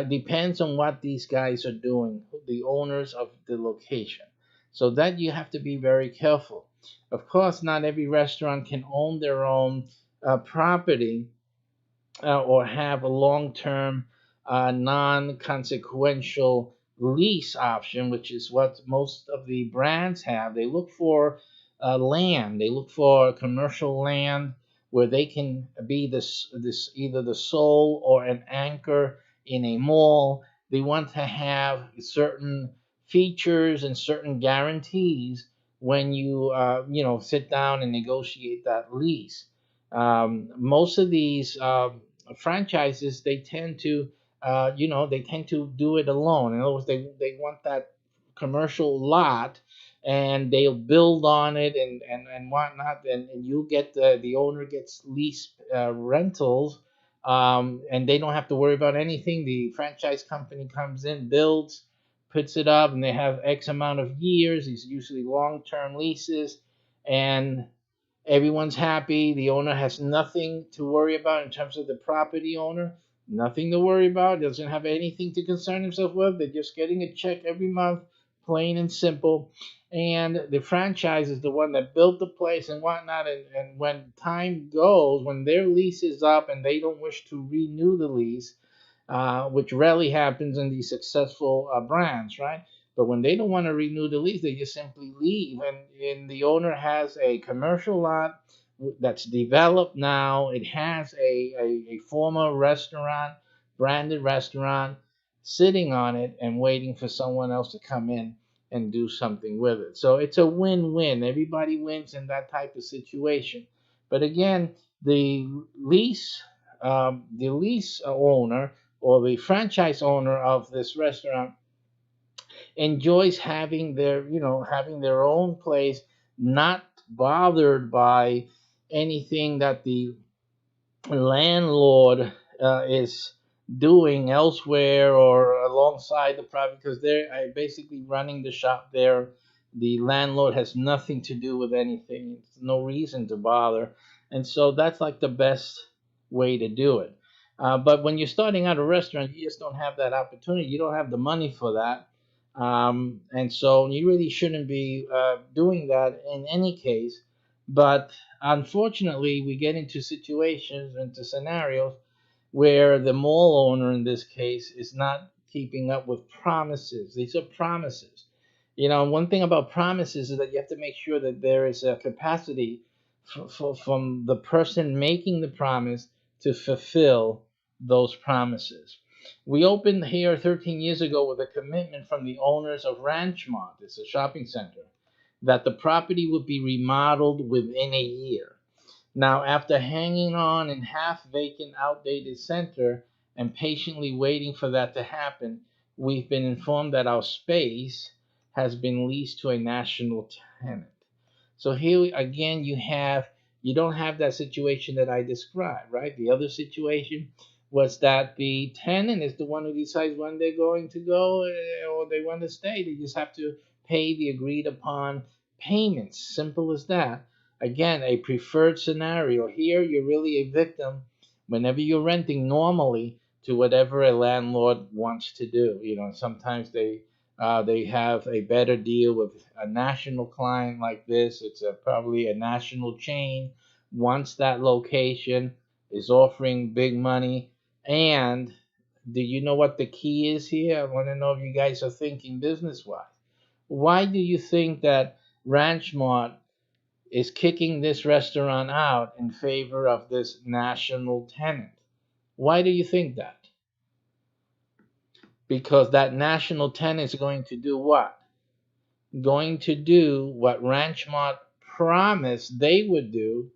depends on what these guys are doing, the owners of the location. So that you have to be very careful. Of course, not every restaurant can own their own property or have a long-term non-consequential lease option, which is what most of the brands have. They look for land. They look for commercial land where they can be this either the sole or an anchor in a mall. They want to have certain features and certain guarantees when sit down and negotiate that lease. Most of these franchises, they tend to do it alone. In other words, they want that commercial lot, and they'll build on it and whatnot, and you get the owner gets lease rentals and they don't have to worry about anything. The franchise company comes in, builds, puts it up, and they have X amount of years. These usually long-term leases, and everyone's happy. The owner has nothing to worry about in terms of the property owner. Nothing to worry about. Doesn't have anything to concern himself with. They're just getting a check every month, plain and simple. And the franchise is the one that built the place and whatnot. And when time goes, when their lease is up and they don't wish to renew the lease, which rarely happens in these successful brands, right? But when they don't want to renew the lease, they just simply leave. And the owner has a commercial lot that's developed now. It has a former restaurant, branded restaurant, sitting on it and waiting for someone else to come in and do something with it. So it's a win-win. Everybody wins in that type of situation. But again, the lease owner or the franchise owner of this restaurant enjoys having their own place, not bothered by anything that the landlord is doing elsewhere or alongside the property, because they're basically running the shop there. The landlord has nothing to do with anything. It's no reason to bother, and so that's like the best way to do it. But when you're starting out a restaurant, you just don't have that opportunity. You don't have the money for that, and so you really shouldn't be doing that in any case. But unfortunately, we get into situations, into scenarios where the mall owner in this case is not keeping up with promises. These are promises. One thing about promises is that you have to make sure that there is a capacity from the person making the promise to fulfill those promises. We opened here 13 years ago with a commitment from the owners of Ranchmont. It's a shopping center, that the property would be remodeled within a year. Now, after hanging on in half vacant, outdated center and patiently waiting for that to happen, we've been informed that our space has been leased to a national tenant. So here again, you don't have that situation that I described, right? The other situation was that the tenant is the one who decides when they're going to go or they want to stay. They just have to pay the agreed upon payments. Simple as that. Again, a preferred scenario. Here, you're really a victim whenever you're renting normally to whatever a landlord wants to do. Sometimes they have a better deal with a national client like this. It's probably a national chain. Wants that location, is offering big money. And do you know what the key is here? I want to know if you guys are thinking business wise. Why do you think that Ranchmont is kicking this restaurant out in favor of this national tenant? Why do you think that? Because that national tenant is going to do what? Going to do what Ranchmont promised they would do,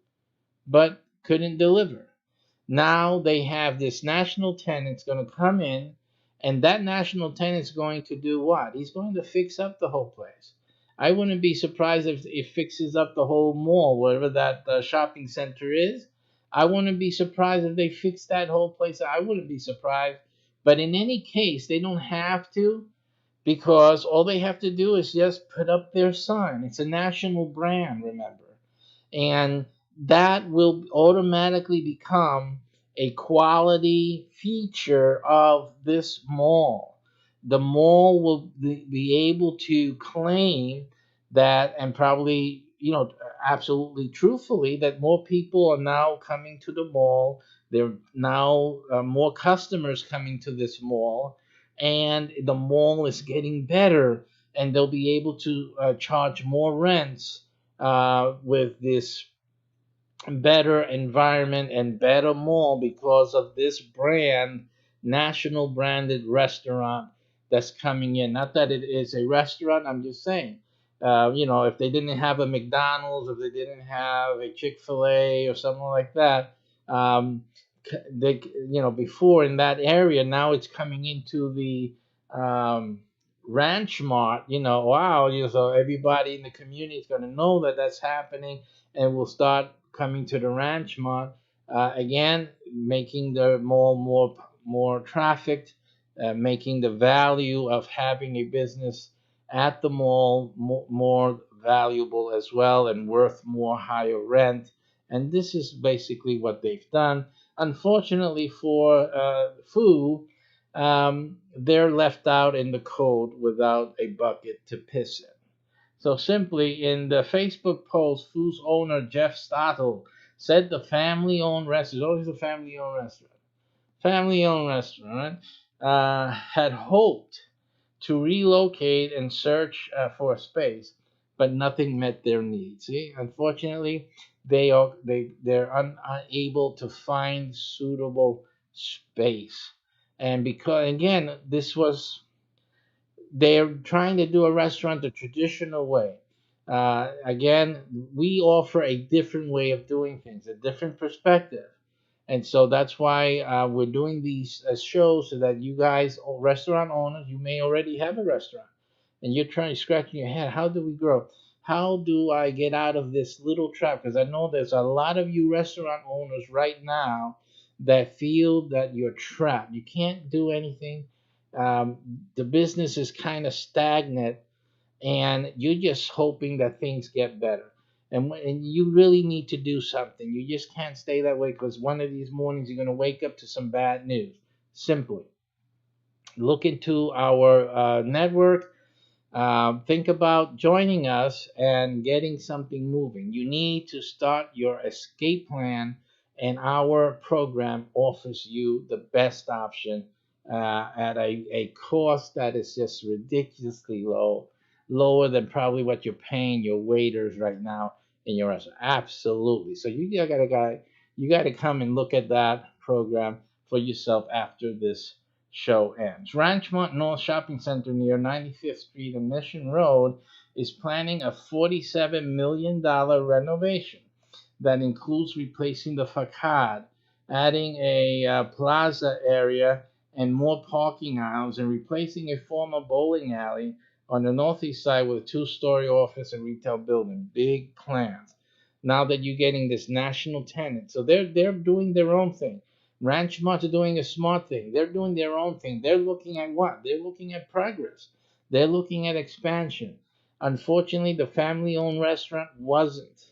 but couldn't deliver. Now they have this national tenant going to come in, and that national tenant is going to do what? He's going to fix up the whole place. I wouldn't be surprised if it fixes up the whole mall, wherever that shopping center is. I wouldn't be surprised if they fix that whole place. I wouldn't be surprised. But in any case, they don't have to, because all they have to do is just put up their sign. It's a national brand, remember. And that will automatically become a quality feature of this mall. The mall will be able to claim that, and probably, absolutely truthfully, that more people are now coming to the mall. There are now more customers coming to this mall, and the mall is getting better, and they'll be able to charge more rents with this better environment and better mall because of this brand, national branded restaurant that's coming in. Not that it is a restaurant, I'm just saying. If they didn't have a McDonald's, if they didn't have a Chick-fil-A or something like that, they, before in that area, now it's coming into the Ranch Mart. Wow, so everybody in the community is going to know that that's happening and will start coming to the Ranch Mart Again, making the mall more trafficked, making the value of having a business at the mall more valuable as well and worth more higher rent. And this is basically what they've done. Unfortunately for Foo, they're left out in the cold without a bucket to piss in. So simply in the Facebook post, Foo's owner Jeff Stottle said the family-owned restaurant, always a family-owned restaurant, had hoped to relocate and search for a space, but nothing met their needs. See, unfortunately, they're unable to find suitable space, and because again, this was they're trying to do a restaurant the traditional way. Again, we offer a different way of doing things, a different perspective. And so that's why we're doing these shows so that you guys, restaurant owners, you may already have a restaurant and you're trying scratching your head. How do we grow? How do I get out of this little trap? Because I know there's a lot of you restaurant owners right now that feel that you're trapped. You can't do anything. The business is kind of stagnant, and you're just hoping that things get better. And you really need to do something. You just can't stay that way because one of these mornings you're going to wake up to some bad news. Simply look into our network, think about joining us and getting something moving. You need to start your escape plan, and our program offers you the best option at a cost that is just ridiculously low, lower than probably what you're paying your waiters right now in your restaurant. Absolutely. So you got to come and look at that program for yourself after this show ends. Ranchmont North Shopping Center near 95th Street and Mission Road is planning a $47 million renovation that includes replacing the facade, adding a plaza area and more parking aisles, and replacing a former bowling alley on the northeast side with a two-story office and retail building. Big plans. Now that you're getting this national tenant, so they're doing their own thing. Ranchmont are doing a smart thing. They're doing their own thing. They're looking at what? They're looking at progress. They're looking at expansion. Unfortunately, the family-owned restaurant wasn't.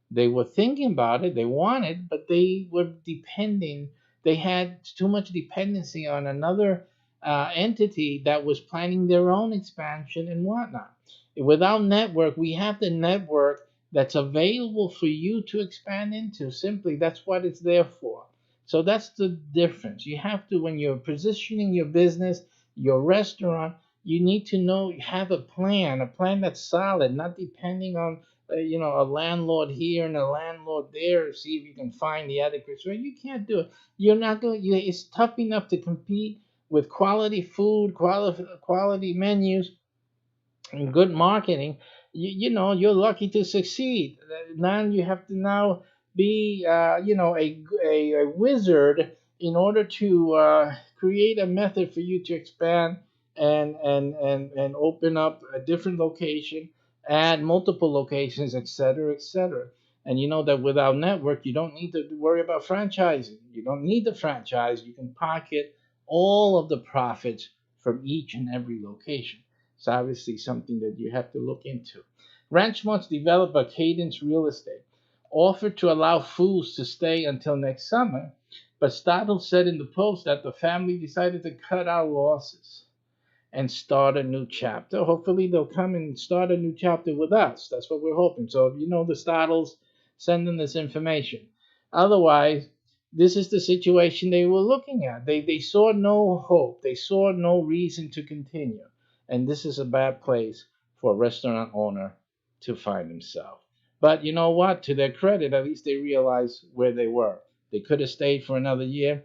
They were thinking about it, they wanted, but they were depending. They had too much dependency on another entity that was planning their own expansion and whatnot. Without network, we have the network that's available for you to expand into. Simply, that's what it's there for. So that's the difference. You have to, when you're positioning your business, your restaurant, you need to know, have a plan that's solid, not depending on a landlord here and a landlord there. See if you can find the adequate. So you can't do it. You're not going. It's tough enough to compete with quality food, quality menus, and good marketing. You're lucky to succeed. Now you have to now be a wizard in order to create a method for you to expand and open up a different location, add multiple locations, etc., etc. And you know that without network you don't need to worry about franchising. You don't need the franchise. You can pocket all of the profits from each and every location. It's obviously something that you have to look into. Ranchmont's developer Cadence Real Estate offered to allow foods to stay until next summer, but Stottle said in the post that the family decided to cut out losses and start a new chapter. Hopefully they'll come and start a new chapter with us. That's what we're hoping. So if you know the Stottles, send them this information. Otherwise, this is the situation they were looking at. They saw no hope. They saw no reason to continue. And this is a bad place for a restaurant owner to find himself. But you know what? To their credit, at least they realized where they were. They could have stayed for another year,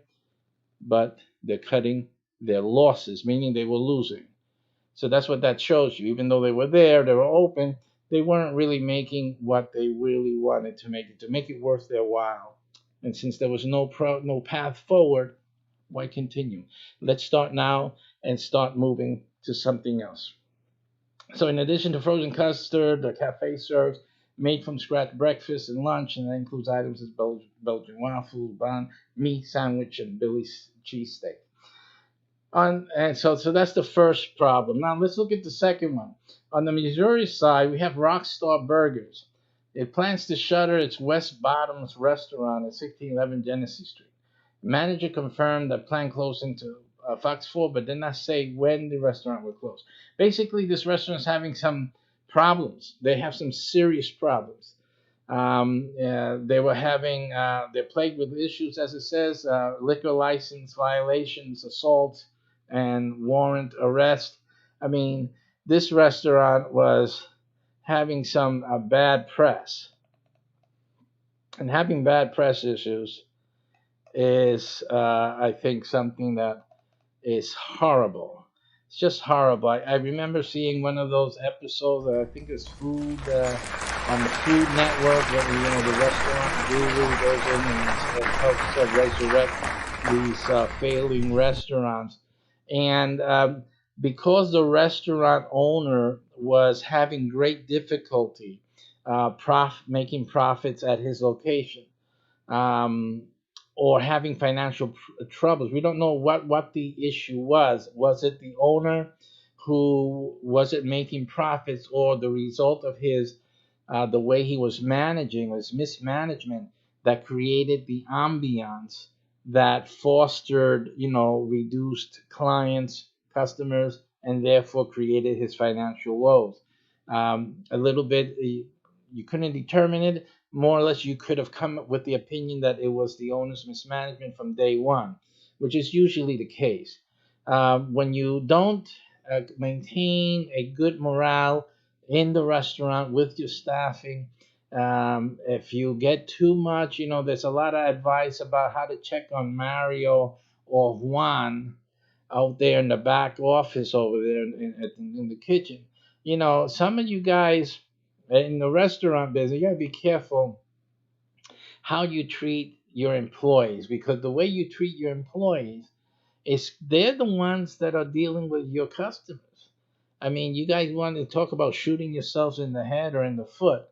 but they're cutting their losses, meaning they were losing. So that's what that shows you. Even though they were there, they were open, they weren't really making what they really wanted to make it worth their while. And since there was no path forward, why continue? Let's start now and start moving to something else. So in addition to frozen custard, the cafe serves made from scratch breakfast and lunch, and that includes items as Belgian waffle, bun, meat sandwich, and Billy's cheesesteak. And so that's the first problem. Now let's look at the second one. On the Missouri side, we have Rockstar Burgers. It plans to shutter its West Bottoms restaurant at 1611 Genesee Street. Manager confirmed that plan closed into Fox 4, but did not say when the restaurant will close. Basically, this restaurant is having some problems. They have some serious problems. They were having, they're plagued with issues, as it says, liquor license violations, assault, and warrant arrest. I mean, this restaurant was having some bad press, and having bad press issues is, I think, something that is horrible. It's just horrible. I remember seeing one of those episodes. I think it's Food on the Food Network, where the restaurant guru goes in and helps to resurrect these failing restaurants. And because the restaurant owner was having great difficulty making profits at his location, um, or having financial troubles. We don't know what the issue was. Was it the owner who wasn't making profits, or the result of his the way he was managing, his mismanagement, that created the ambiance that fostered, reduced clients, customers, and therefore created his financial woes. A little bit, you couldn't determine it. More or less, you could have come up with the opinion that it was the owner's mismanagement from day one, which is usually the case. When you don't maintain a good morale in the restaurant with your staffing, if you get too much, there's a lot of advice about how to check on Mario or Juan out there in the back office over there in the kitchen. Some of you guys in the restaurant business, you gotta be careful how you treat your employees, because the way you treat your employees is they're the ones that are dealing with your customers. I mean, you guys want to talk about shooting yourselves in the head or in the foot.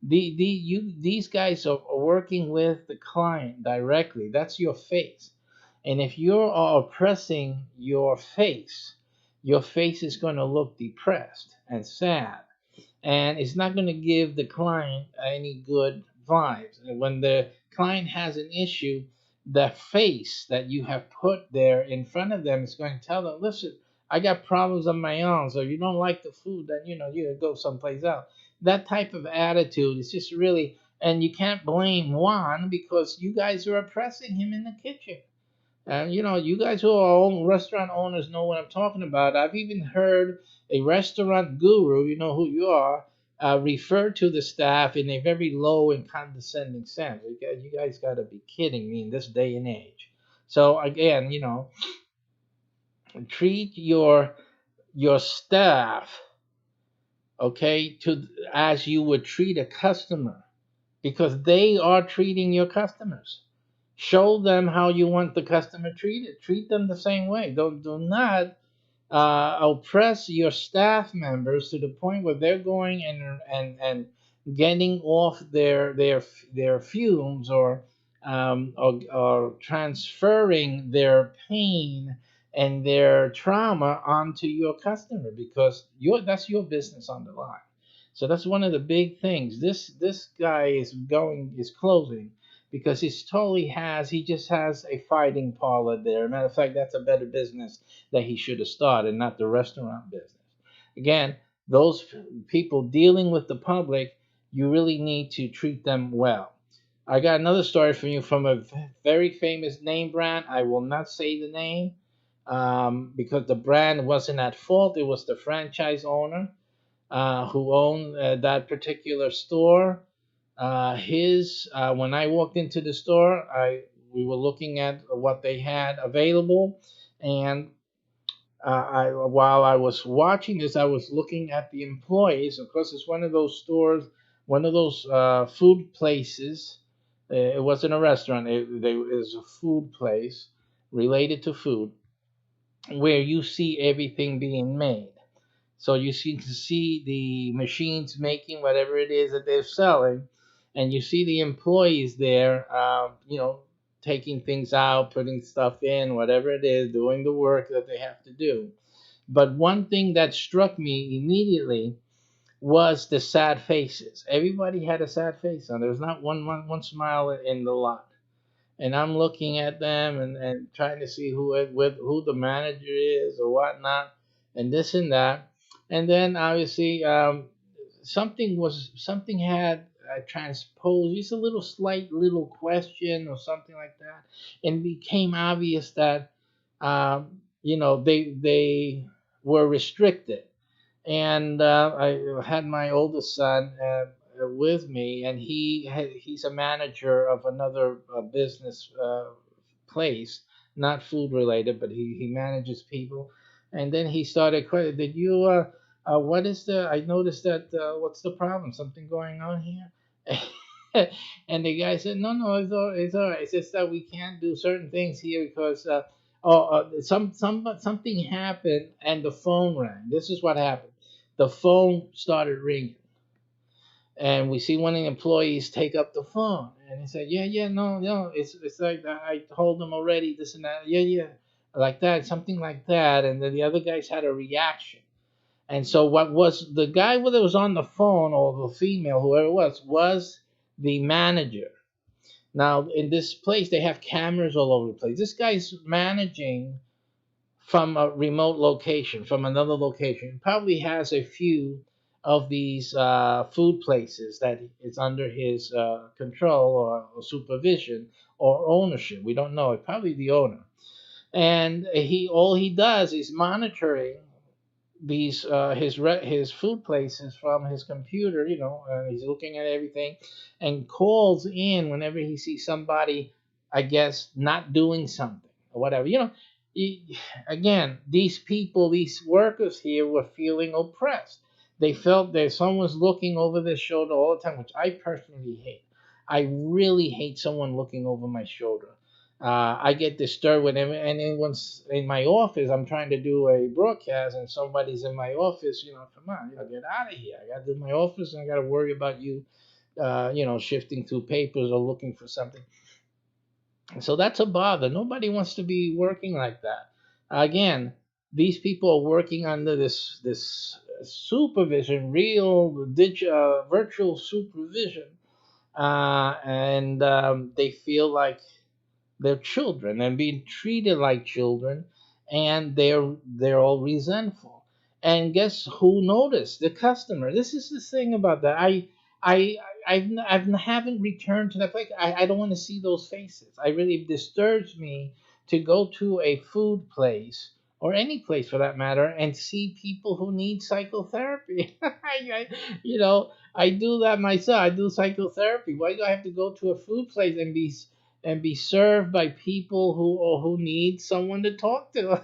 These guys are working with the client directly. That's your face. And if you are oppressing your face is going to look depressed and sad, and it's not going to give the client any good vibes. And when the client has an issue, the face that you have put there in front of them is going to tell them, listen, I got problems on my own, so if you don't like the food, then you go someplace else. That type of attitude is just really, and you can't blame Juan because you guys are oppressing him in the kitchen. And you guys who are restaurant owners know what I'm talking about. I've even heard a restaurant guru, you know who you are, refer to the staff in a very low and condescending sense. You guys got to be kidding me in this day and age. So again, treat your staff, okay, to as you would treat a customer, because they are treating your customers. Show them how you want the customer treated. Treat them the same way. Do not oppress your staff members to the point where they're going and getting off their fumes, or transferring their pain and their trauma onto your customer, because that's your business on the line. So that's one of the big things. This guy is closing because he just has a fighting parlor there. Matter of fact, that's a better business that he should have started, not the restaurant business. Again, those people dealing with the public, you really need to treat them well. I got another story for you from a very famous name brand. I will not say the name because the brand wasn't at fault. It was the franchise owner who owned that particular store. When I walked into the store, we were looking at what they had available, and while I was watching this, I was looking at the employees. Of course, it's one of those stores, one of those food places. It wasn't a restaurant. It was a food place related to food, where you see everything being made. So you see to see the machines making whatever it is that they're selling, and you see the employees there, taking things out, putting stuff in, whatever it is, doing the work that they have to do. But one thing that struck me immediately was the sad faces. Everybody had a sad face on. There was not one smile in the lot. And I'm looking at them and trying to see who the manager is or whatnot, and this and that. And then obviously something had transposed, just a little slight little question or something like that, and it became obvious that they were restricted. And I had my oldest son with me, and he's a manager of another business place, not food related, but he manages people. And then he started questioning, did you what is the I noticed that what's the problem? Something going on here? And the guy said, no, it's all right. It's just that we can't do certain things here because something happened and the phone rang. This is what happened. The phone started ringing, and we see one of the employees take up the phone, and he said, "Yeah, no, it's like I told them already, this and that, yeah, like that, something like that." And then the other guys had a reaction, and so what was the guy that was on the phone, or the female, whoever it was the manager. Now in this place, they have cameras all over the place. This guy's managing from a remote location, from another location. Probably has a few of these food places that is under his control or supervision or ownership. We don't know. Probably the owner. And he all he does is monitoring these his food places from his computer. He's looking at everything, and calls in whenever he sees somebody, I guess, not doing something or whatever. Again, these people, these workers here were feeling oppressed. They felt that someone's looking over their shoulder all the time, which I personally hate. I really hate someone looking over my shoulder. I get disturbed whenever anyone's in my office. I'm trying to do a broadcast and somebody's in my office. Come on, get out of here. I got to do my office and I got to worry about you, shifting through papers or looking for something. So that's a bother. Nobody wants to be working like that. Again, these people are working under this supervision, real virtual supervision, and they feel like they're children and being treated like children, and they're all resentful. And guess who noticed? The customer. This is the thing about that. I I haven't returned to that place. I don't want to see those faces. I really disturbs me to go to a food place or any place for that matter and see people who need psychotherapy. I do that myself. I do psychotherapy. Why do I have to go to a food place and be served by people who need someone to talk to?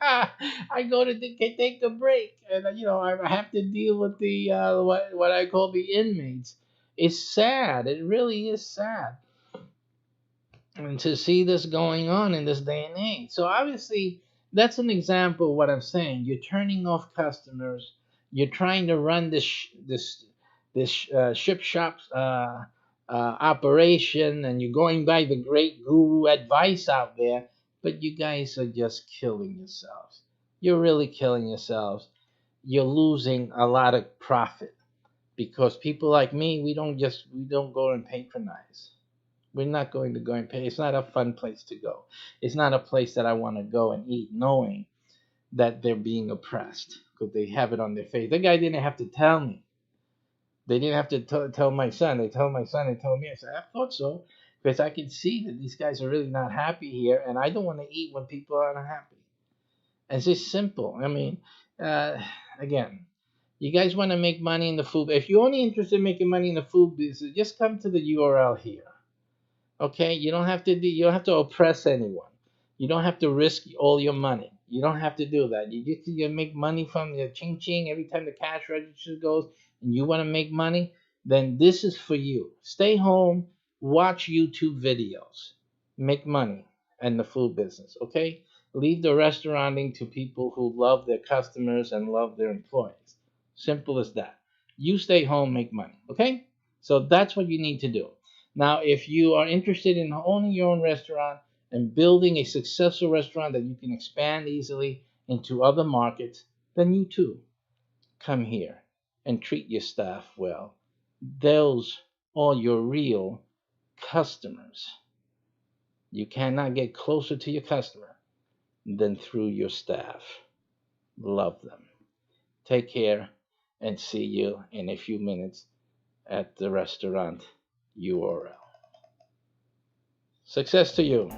I go to take a break, and I have to deal with the what I call the inmates. It's sad. It really is sad, and to see this going on in this day and age. So obviously, that's an example of what I'm saying. You're turning off customers. You're trying to run this ship shop operation, and you're going by the great guru advice out there, but you guys are just killing yourselves. You're really killing yourselves. You're losing a lot of profit because people like me, we don't go and patronize. We're not going to go and pay. It's not a fun place to go. It's not a place that I want to go and eat, knowing that they're being oppressed because they have it on their face. The guy didn't have to tell me. They didn't have to tell my son. They told my son. They told me. I said, I thought so, because I can see that these guys are really not happy here, and I don't want to eat when people are unhappy. And it's just simple. I mean, uh, again, you guys want to make money in the food. If you're only interested in making money in the food business, just come to the URL here. Okay, you don't have to oppress anyone. You don't have to risk all your money. You don't have to do that. You make money from the ching ching every time the cash register goes, and you want to make money. Then this is for you. Stay home, watch YouTube videos, make money in the food business. Okay, Leave the restauranting to people who love their customers and love their employees. Simple as that. You stay home, make money. Okay? So that's what you need to do. Now, if you are interested in owning your own restaurant and building a successful restaurant that you can expand easily into other markets, then you too come here and treat your staff well. Those are your real customers. You cannot get closer to your customer than through your staff. Love them. Take care and see you in a few minutes at the restaurant URL. Success to you.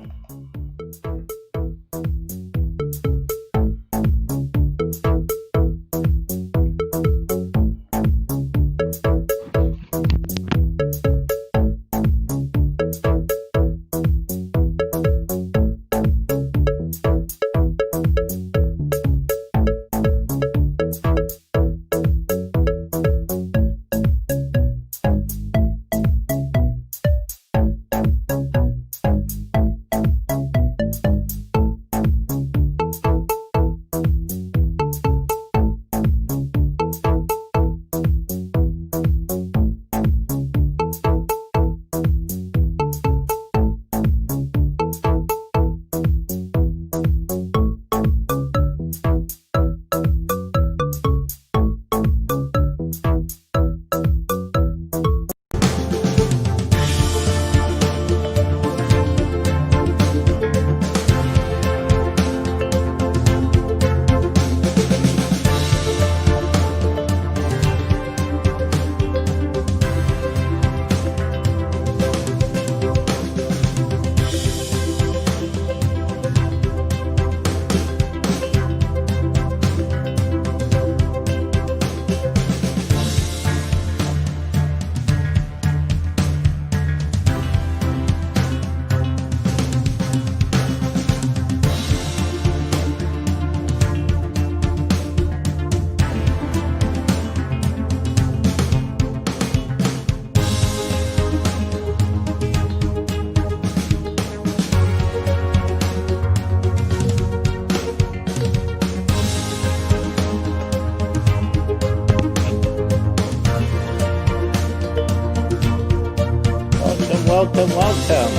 Welcome, welcome.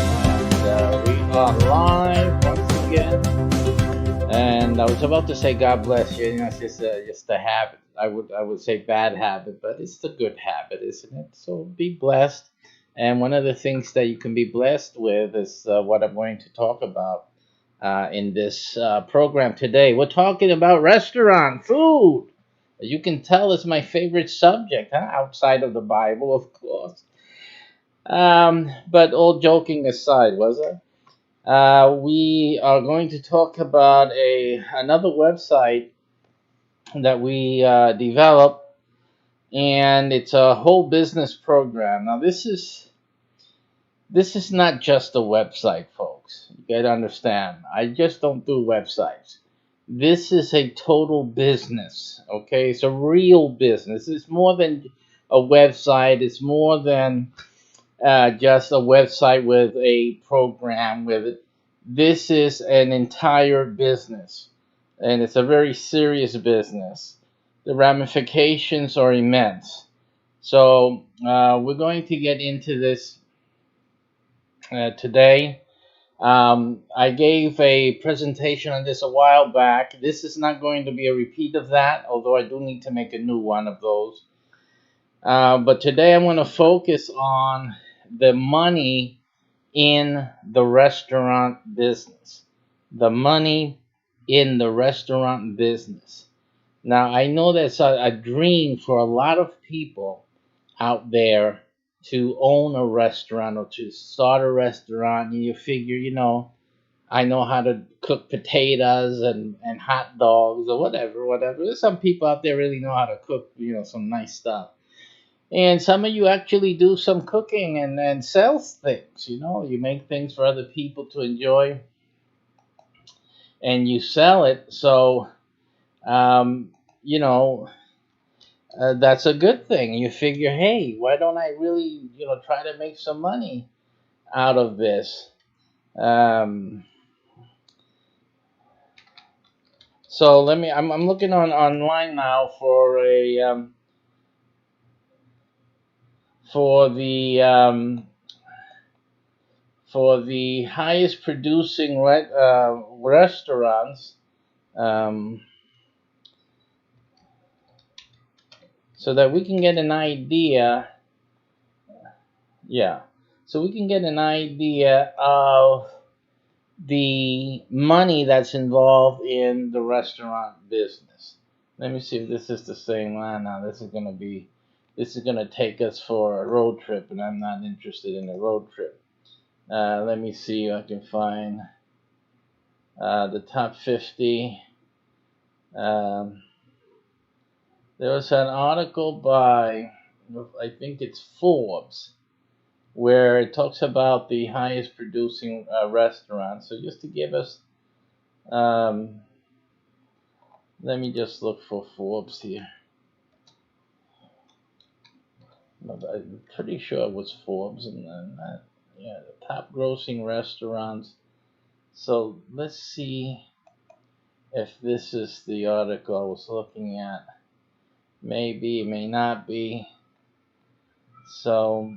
And we are live once again. And I was about to say God bless you. You know, it's just a habit. I would say bad habit, but it's a good habit, isn't it? So be blessed. And one of the things that you can be blessed with is what I'm going to talk about in this program today. We're talking about restaurant food. As you can tell, it's my favorite subject, outside of the Bible, of course. But all joking aside, was it? We are going to talk about another website that we developed, and it's a whole business program. Now, this is not just a website, folks. You gotta understand. I just don't do websites. This is a total business. Okay, it's a real business. It's more than a website. It's more than just a website with a program with it. This is an entire business, and it's a very serious business. The ramifications are immense. So we're going to get into this today. I gave a presentation on this a while back. This is not going to be a repeat of that, although I do need to make a new one of those. But today I'm going to focus on the money in the restaurant business. The money in the restaurant business. Now, I know that's a dream for a lot of people out there to own a restaurant or to start a restaurant. And you figure, I know how to cook potatoes and hot dogs or whatever. There's some people out there really know how to cook, some nice stuff. And some of you actually do some cooking and sell things. You make things for other people to enjoy and you sell it. So, that's a good thing. You figure, hey, why don't I really, try to make some money out of this? So let me. I'm looking on online now for a for the for the highest producing restaurants, um, so that we can get an idea. Yeah, so we can get an idea of the money that's involved in the restaurant business. Let me see if this is the same one. Now this is gonna take us for a road trip, and I'm not interested in a road trip. Let me see if I can find the top 50. Um, there was an article by, I think it's Forbes, where it talks about the highest producing restaurants. So just to give us, um, let me just look for Forbes here. I'm pretty sure it was Forbes, and then yeah, the top grossing restaurants. So let's see if this is the article I was looking at. Maybe, it may not be. So,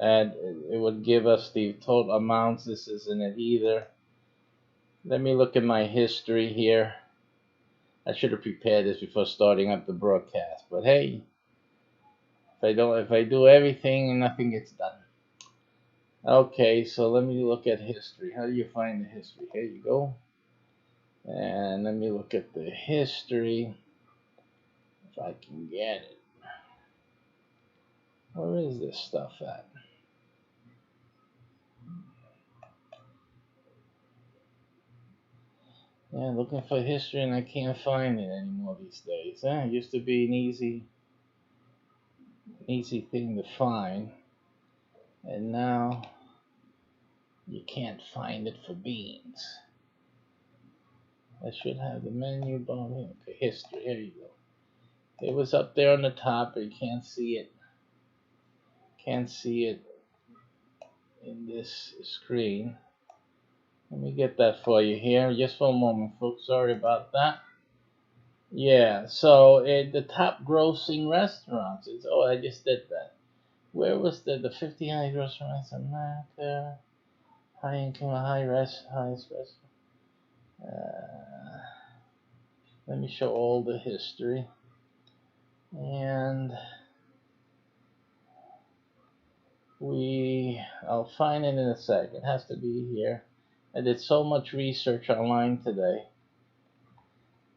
and it would give us the total amounts. This isn't it either. Let me look at my history here. I should have prepared this before starting up the broadcast. But hey, if I do everything, nothing gets done. Okay, so let me look at history. How do you find the history? Here you go. And let me look at the history. If I can get it. Where is this stuff at? Yeah, looking for history and I can't find it anymore these days. It used to be an easy thing to find, and now you can't find it for beans. I should have the menu bar here. Okay, history. Here you go. It was up there on the top, but you can't see it. Can't see it in this screen. Let me get that for you here, just for a moment, folks. Sorry about that. Yeah, so the top grossing restaurants. Oh, I just did that. Where was the 50 highest restaurants in America? High income, highest restaurant. Uh, Let me show all the history. And I'll find it in a sec. It has to be here. I did so much research online today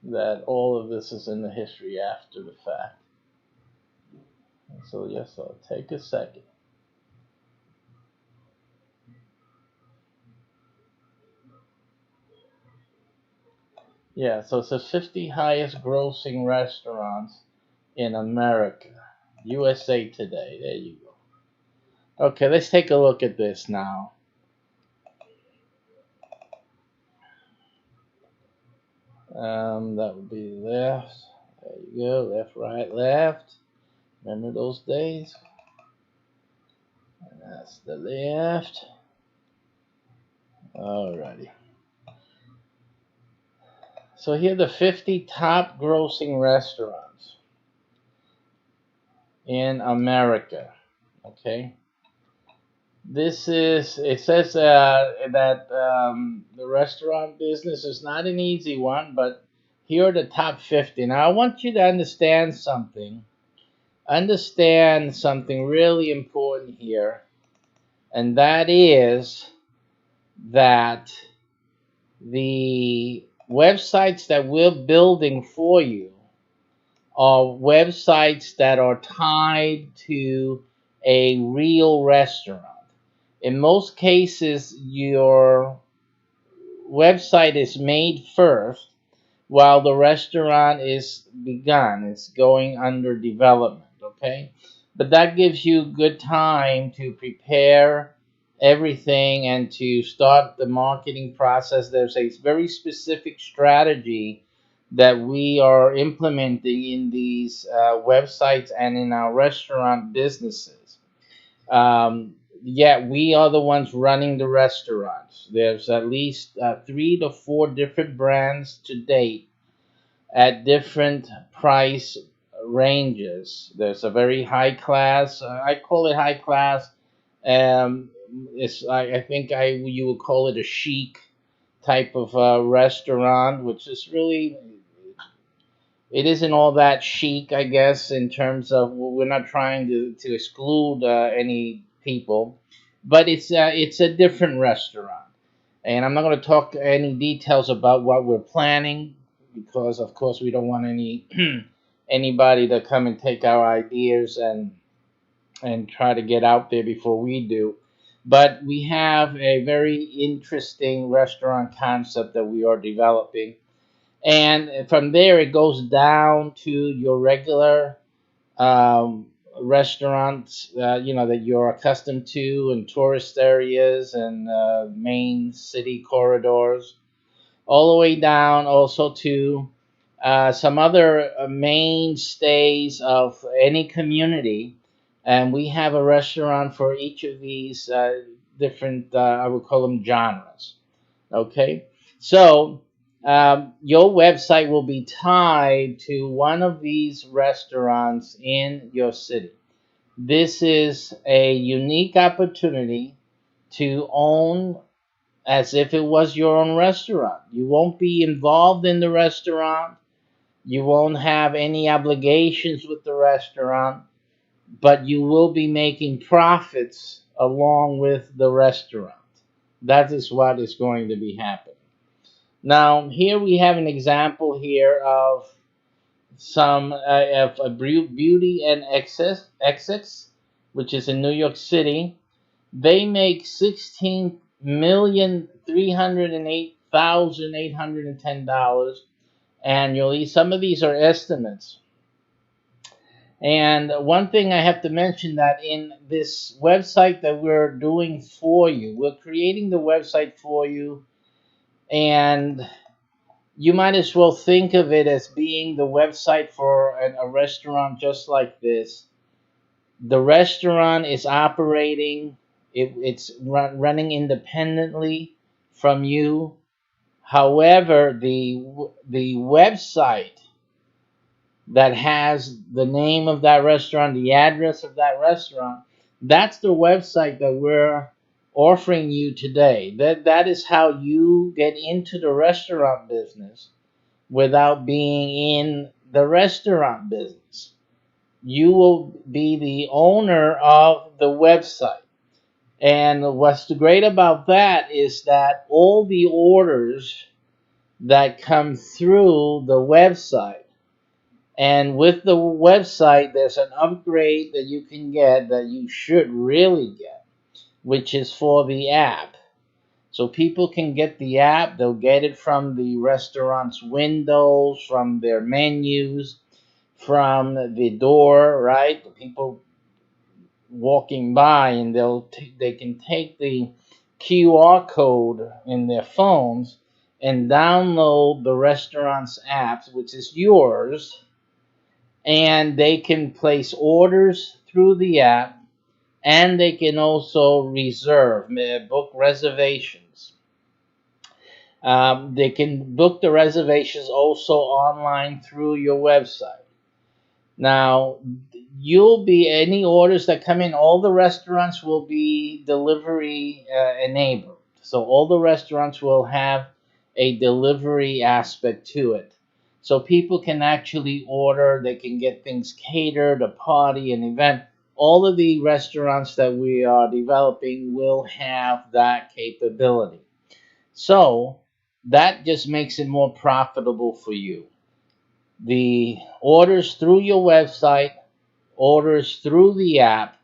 that all of this is in the history after the fact. So yes, I'll take a second. Yeah, so it's the 50 highest grossing restaurants in America. USA Today. There you go. Okay, let's take a look at this now. That would be left. There you go. Left, right, left. Remember those days? And that's the left. Alrighty. So here are the 50 top grossing restaurants in America. Okay. It says that the restaurant business is not an easy one, but here are the top 50. Now, I want you to understand something. Understand something really important here, and that is that the websites that we're building for you are websites that are tied to a real restaurant. In most cases, your website is made first while the restaurant is begun. It's going under development, okay? But that gives you good time to prepare everything and to start the marketing process. There's a very specific strategy that we are implementing in these websites and in our restaurant businesses. Um, Yeah, we are the ones running the restaurants. There's at least 3 to 4 different brands to date at different price ranges. There's a very high class. I call it high class. Um, I think you would call it a chic type of restaurant, which is really, it isn't all that chic, I guess, in terms of, we're not trying to exclude any people, but it's a different restaurant. And I'm not going to talk any details about what we're planning because, of course, we don't want anybody to come and take our ideas and try to get out there before we do. But we have a very interesting restaurant concept that we are developing, and from there it goes down to your regular um, restaurants, that you're accustomed to in tourist areas and main city corridors, all the way down also to some other mainstays of any community. And we have a restaurant for each of these different, I would call them genres. Okay, so your website will be tied to one of these restaurants in your city. This is a unique opportunity to own as if it was your own restaurant. You won't be involved in the restaurant. You won't have any obligations with the restaurant, but you will be making profits along with the restaurant. That is what is going to be happening. Now, here we have an example here of some of a beauty and excess, which is in New York City. They make 16,308,810 annually. Some of these are estimates. And one thing I have to mention, that in this website that we're doing for you, we're creating the website for you, and you might as well think of it as being the website for a restaurant just like this. The restaurant is operating, it's running independently from you. However, the website that has the name of that restaurant, the address of that restaurant, that's the website that we're offering you today. That is how you get into the restaurant business without being in the restaurant business. You will be the owner of the website. And what's great about that is that all the orders that come through the website, and with the website, there's an upgrade that you can get that you should really get, which is for the app. So people can get the app. They'll get it from the restaurant's windows, from their menus, from the door, right? The people walking by, and they can take the QR code in their phones and download the restaurant's apps, which is yours, and they can place orders through the app, and they can also book reservations. They can book the reservations also online through your website. Now, any orders that come in, all the restaurants will be delivery enabled. So all the restaurants will have a delivery aspect to it. So people can actually order, they can get things catered, a party, an event. All of the restaurants that we are developing will have that capability. So that just makes it more profitable for you. The orders through your website, orders through the app,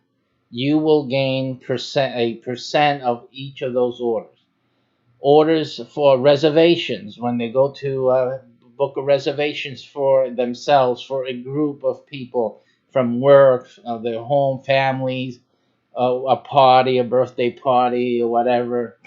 you will gain a percent of each of those orders. Orders for reservations, when they go to book a reservations for themselves, for a group of people from work, their home, families, a party, a birthday party, or whatever,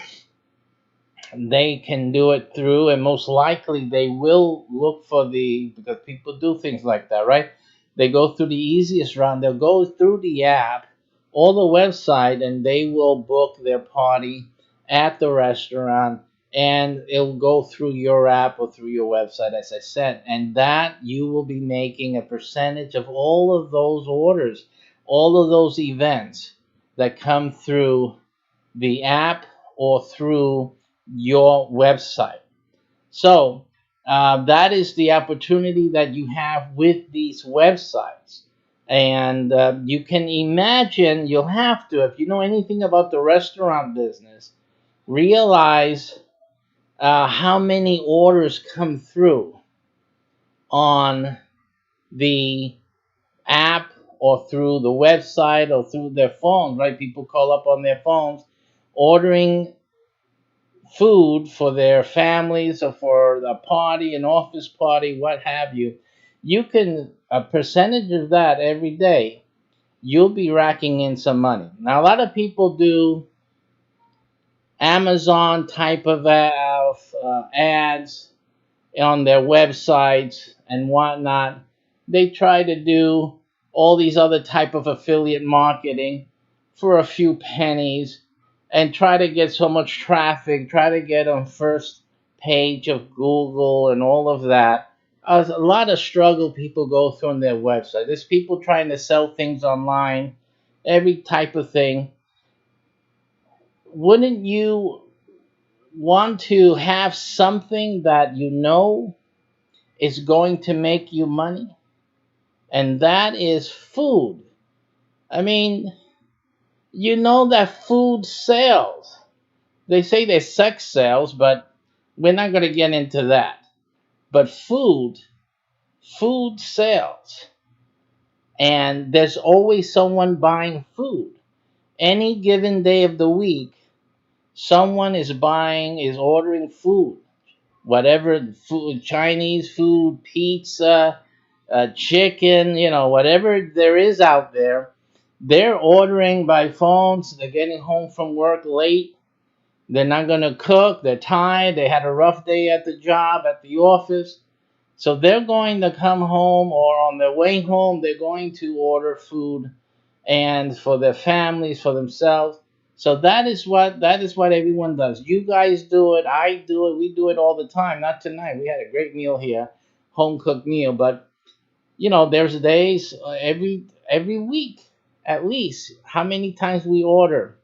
they can do it through, and most likely they will look for because people do things like that, right? They go through the easiest route. They'll go through the app, or the website, and they will book their party at the restaurant, and it'll go through your app or through your website, as I said, and that you will be making a percentage of all of those orders, all of those events that come through the app or through your website. So that is the opportunity that you have with these websites. And you can imagine, you'll have to, if you know anything about the restaurant business, realize how many orders come through on the app or through the website or through their phones, right? People call up on their phones ordering food for their families or for a party, an office party, what have you. You can, a percentage of that every day, you'll be racking in some money. Now, a lot of people do Amazon type of ads on their websites and whatnot. They try to do all these other type of affiliate marketing for a few pennies and try to get so much traffic, try to get on first page of Google and all of that. A lot of struggle people go through on their website. There's people trying to sell things online, every type of thing. Wouldn't you want to have something that you know is going to make you money? And that is food. I mean, you know that food sells. They say there's sex sells, but we're not going to get into that. But food sells. And there's always someone buying food. Any given day of the week, someone is ordering food. Whatever food, Chinese food, pizza, chicken, whatever there is out there, they're ordering by phones. They're getting home from work late. They're not going to cook. They're tired. They had a rough day at the job, at the office. So they're going to come home, or on their way home, they're going to order food, and for their families, for themselves. So that is what everyone does. You guys do it. I do it. We do it all the time. Not tonight. We had a great meal here, home cooked meal. But there's days every week at least. How many times we order?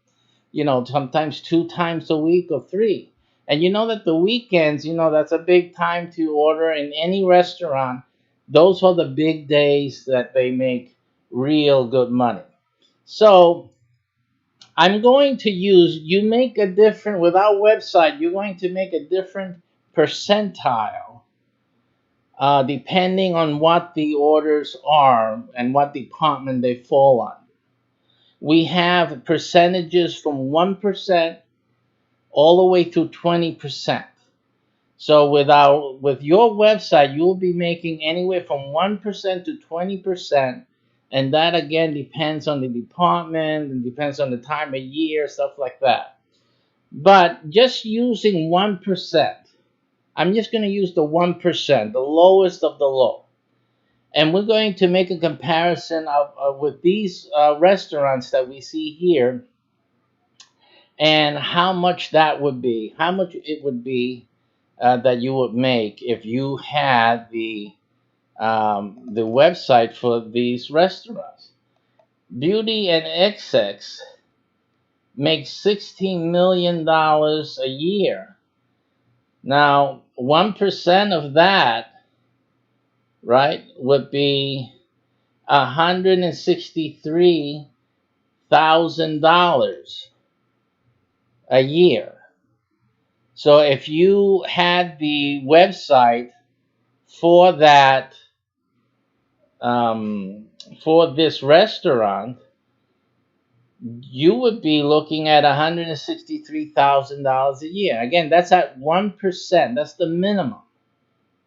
Sometimes 2 times a week or 3. And you know that the weekends, that's a big time to order in any restaurant. Those are the big days that they make real good money. So I'm going to you make a different, with our website, you're going to make a different percentile depending on what the orders are and what department they fall on. We have percentages from 1% all the way to 20%. So with your website, you'll be making anywhere from 1% to 20%. And that again depends on the department and depends on the time of year, stuff like that. But just using 1%, I'm just going to use the 1%, the lowest of the low. And we're going to make a comparison with these restaurants that we see here, and how much that would be, how much it would be that you would make if you had the website for these restaurants. Beauty and XX makes $16 million a year. Now, 1% of that, right, would be $163,000 a year. So if you had the website for that, for this restaurant, you would be looking at $163,000 a year. Again, that's at 1%. That's the minimum.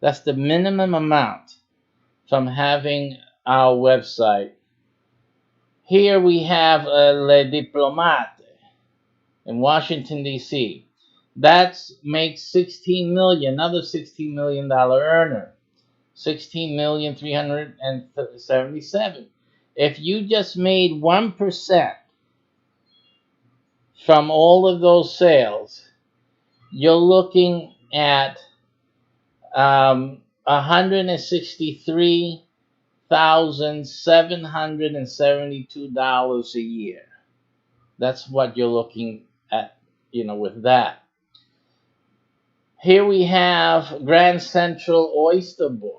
That's the minimum amount from having our website. Here we have Le Diplomate in Washington, D.C. That makes $16 million, another $16 million earner. $16,377,000. If you just made 1% from all of those sales, you're looking at $163,772 a year. That's what you're looking at, with that. Here we have Grand Central Oyster Bar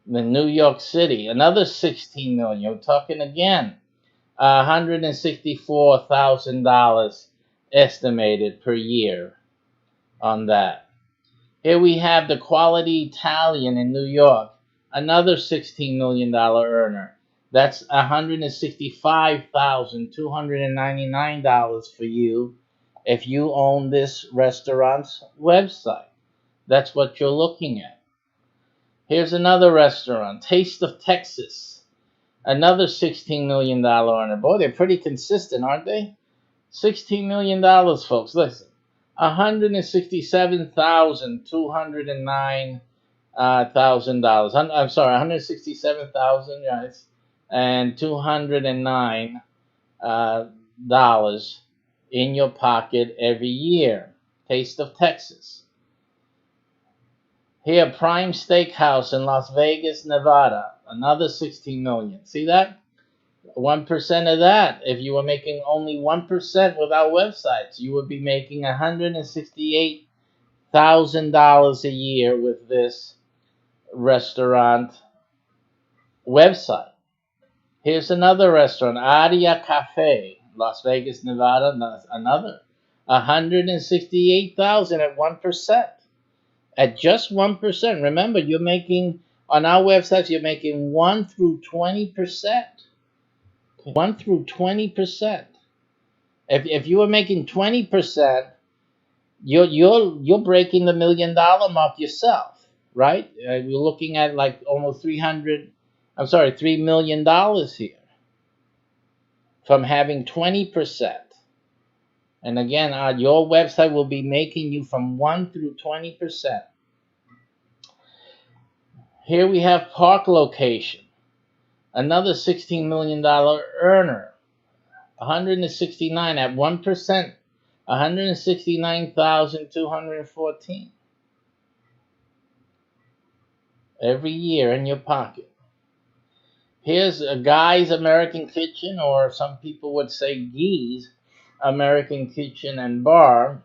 in New York City, another 16 million. You're talking again, $164,000 estimated per year on that. Here we have the Quality Italian in New York, another $16 million earner. That's $165,299 for you if you own this restaurant's website. That's what you're looking at. Here's another restaurant, Taste of Texas, another $16 million earner. Boy, they're pretty consistent, aren't they? $16 million, folks. Listen, $167,209 $1,000. I'm sorry, 167,000 guys, and $209 dollars in your pocket every year. Taste of Texas. Here, Prime Steakhouse in Las Vegas, Nevada, another 16 million. See that? 1% of that. If you were making only 1% without websites, you would be making $168,000 a year with this restaurant website. Here's another restaurant, Aria Cafe, Las Vegas, Nevada, another $168,000 at 1%. At just 1%. Remember, you're making on our websites, you're making 1 through 20%. 1 through 20%. If you were making 20%, you're breaking the $1 million mark yourself, right? We're looking at like almost $3 million here from having 20%. And again, your website will be making you from 1 through 20%. Here we have Park Location, another $16 million earner, 169 at 1%, 169,214 every year in your pocket. Here's a Guy's American Kitchen, or some people would say Gee's American Kitchen and Bar.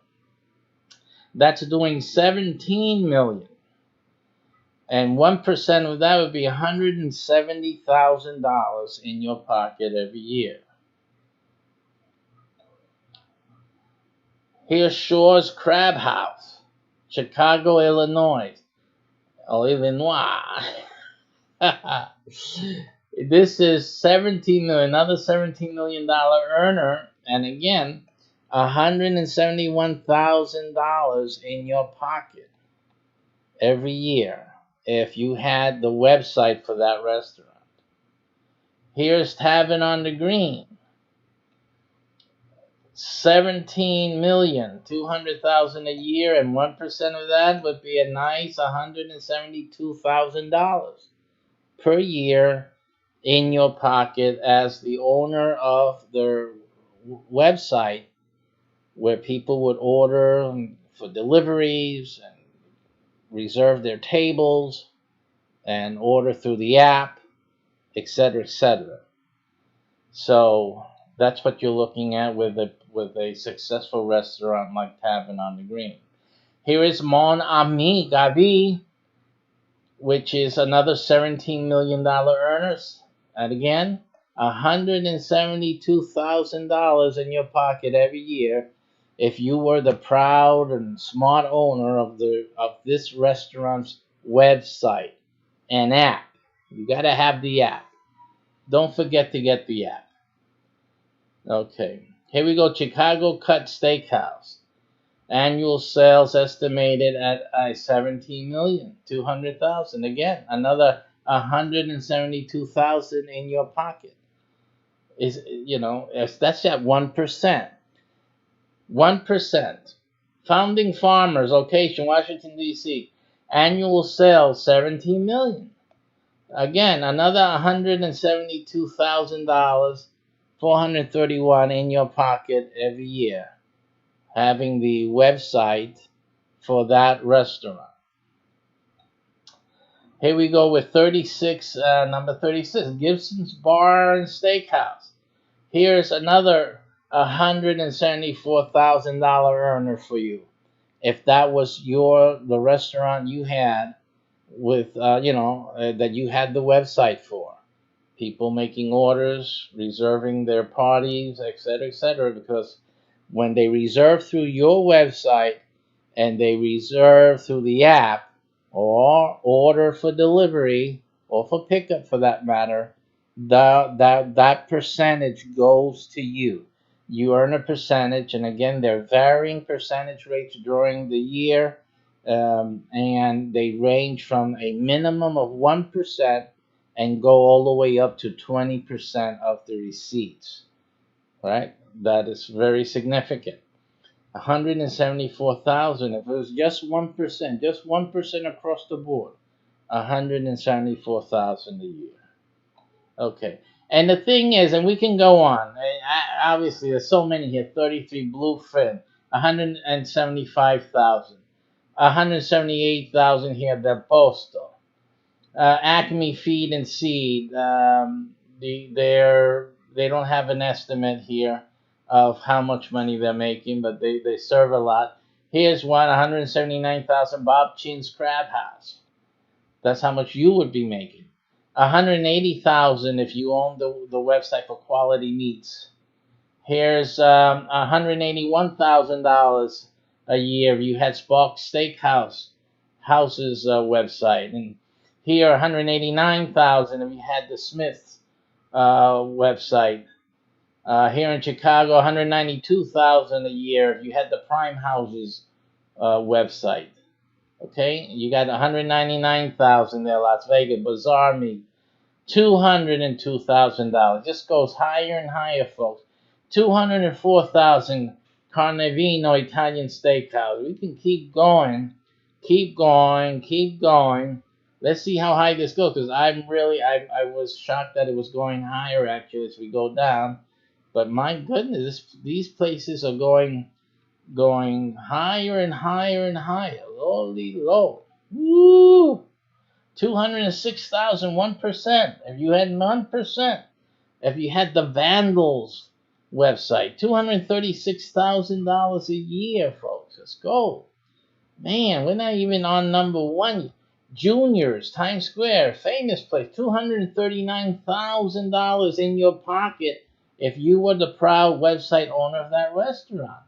That's doing 17 million. And 1% of that would be $170,000 in your pocket every year. Here's Shore's Crab House, Chicago, Illinois. This is 17 million, another $17 million earner, and again, $171,000 in your pocket every year if you had the website for that restaurant. Here's Tavern on the Green, $17,200,000 a year, and 1% of that would be a nice $172,000 per year in your pocket as the owner of their website, where people would order for deliveries and reserve their tables and order through the app, etc., etc. So that's what you're looking at with a successful restaurant like Tavern on the Green. Here is Mon Ami Gabi, which is another $17 million earners. And again, $172,000 in your pocket every year if you were the proud and smart owner of this restaurant's website and app. You got to have the app. Don't forget to get the app. Okay, here we go. Chicago Cut Steakhouse. Annual sales estimated at $17,200,000. Again, another $172,000 in your pocket. That's at 1%. 1%. Founding Farmers, location Washington D.C. Annual sales $17 million. Again, another $172,000 431 in your pocket every year, having the website for that restaurant. Here we go with 36, number 36, Gibson's Bar and Steakhouse. Here's another $174,000 earner for you. If that was the restaurant you had with, that you had the website for. People making orders, reserving their parties, etc., because when they reserve through your website and they reserve through the app or order for delivery or for pickup for that matter, that percentage goes to you. You earn a percentage, and again, they're varying percentage rates during the year, and they range from a minimum of 1% and go all the way up to 20% of the receipts. Right? That is very significant. 174,000. If it was just 1% across the board, 174,000 a year. Okay. And the thing is, and we can go on. Obviously, there's so many here. 33 Bluefin, 175,000, 178,000 here. Del Posto, Acme Feed and Seed. They don't have an estimate here of how much money they're making, but they serve a lot. Here's one, 179,000, Bob Chin's Crab House. That's how much you would be making. 180,000 if you own the website for Quality Meats. Here's $181,000 a year if you had Spark Steakhouse House's website, and here 189,000 if you had the Smith website. Here in Chicago, 192,000 a year if you had the Prime Houses website. Okay, you got 199,000 there, Las Vegas Bazaar Meat, $202,000. Just goes higher and higher, folks. 204,000 Carnevino Italian Steakhouse. We can keep going, keep going, keep going. Let's see how high this goes, because I was shocked that it was going higher actually as we go down. But my goodness, these places are going higher and higher and higher. Lowly low. Woo! 206,000, 1%. If you had 1%, if you had the Vandals website, $236,000 a year, folks. Let's go. Man, we're not even on number one. Juniors, Times Square, famous place, $239,000 in your pocket if you were the proud website owner of that restaurant.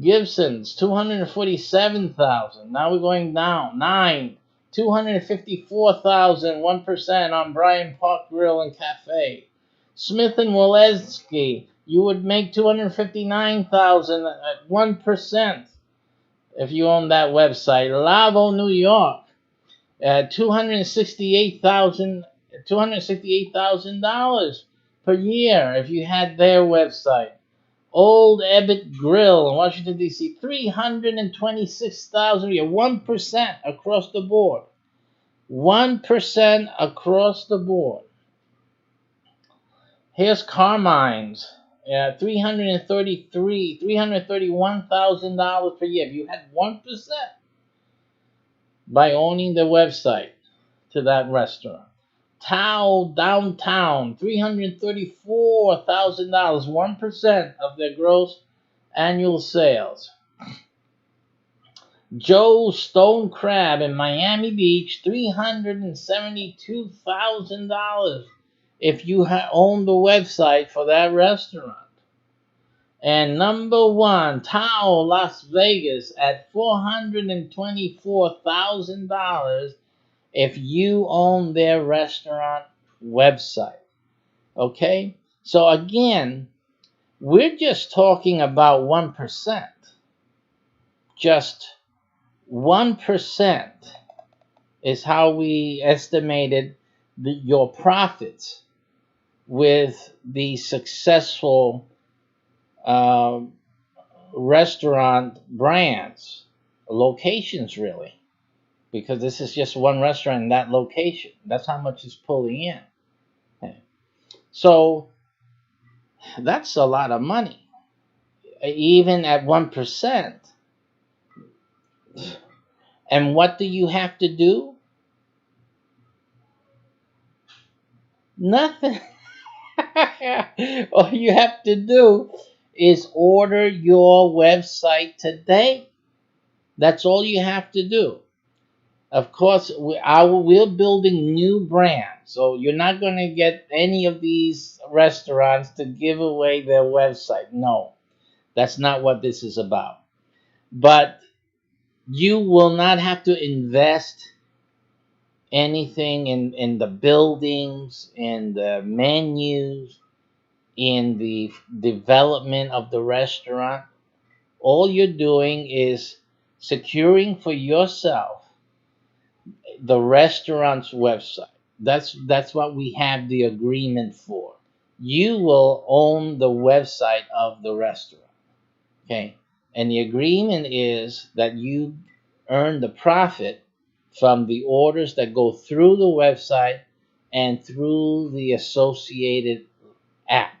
Gibson's, 247,000. Now we're going down. 9, 254,000, 1% on Bryant Park Grill and Cafe. Smith and Walensky, you would make 259,000 at 1% if you own that website. Lavo, New York, $268,000 per year if you had their website. Old Ebbitt Grill in Washington, D.C., 326,000 a year, 1% across the board. 1% across the board. Here's Carmine's, $331,000 per year if you had 1% by owning the website to that restaurant. Tao Downtown, $334,000, 1% of their gross annual sales. Joe's Stone Crab in Miami Beach, $372,000 if you own the website for that restaurant. And number one, Tao Las Vegas at $424,000 if you own their restaurant website. Okay? So again, we're just talking about 1%. Just 1% is how we estimated your profits with the successful restaurant brands, locations really. Because this is just one restaurant in that location. That's how much it's pulling in. Okay. So That's a lot of money. Even at 1%. And what do you have to do? Nothing. All you have to do is order your website today. That's all you have to do. Of course, we're building new brands, so you're not going to get any of these restaurants to give away their website. No, that's not what this is about. But you will not have to invest anything in the buildings, in the menus, in the development of the restaurant. All you're doing is securing for yourself the restaurant's website. That's what we have the agreement for. You will own the website of the restaurant. Okay. And the agreement is that you earn the profit from the orders that go through the website and through the associated app.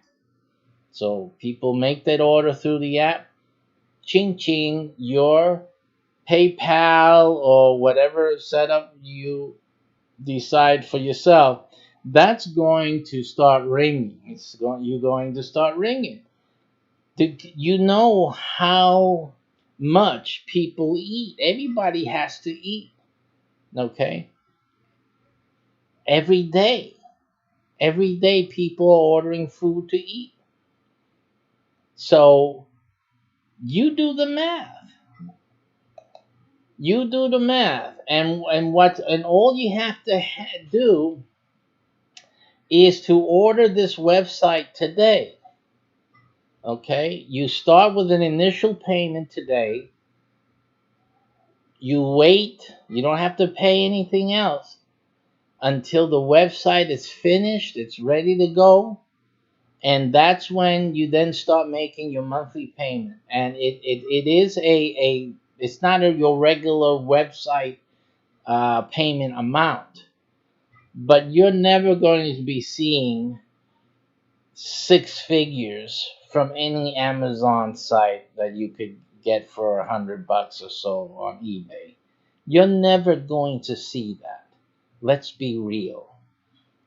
So people make that order through the app. Ching ching, your PayPal or whatever setup you decide for yourself, that's going to start ringing. You're going to start ringing. You know how much people eat. Everybody has to eat. Okay, every day. Every day, people are ordering food to eat. So you do the math. You do the math, and all you have to do is to order this website today. Okay, you start with an initial payment today. You wait. You don't have to pay anything else until the website is finished. It's ready to go, and that's when you then start making your monthly payment. And it is a it's not your regular website payment amount, but you're never going to be seeing six figures from any Amazon site that you could get for $100 or so on eBay. You're never going to see that. Let's be real.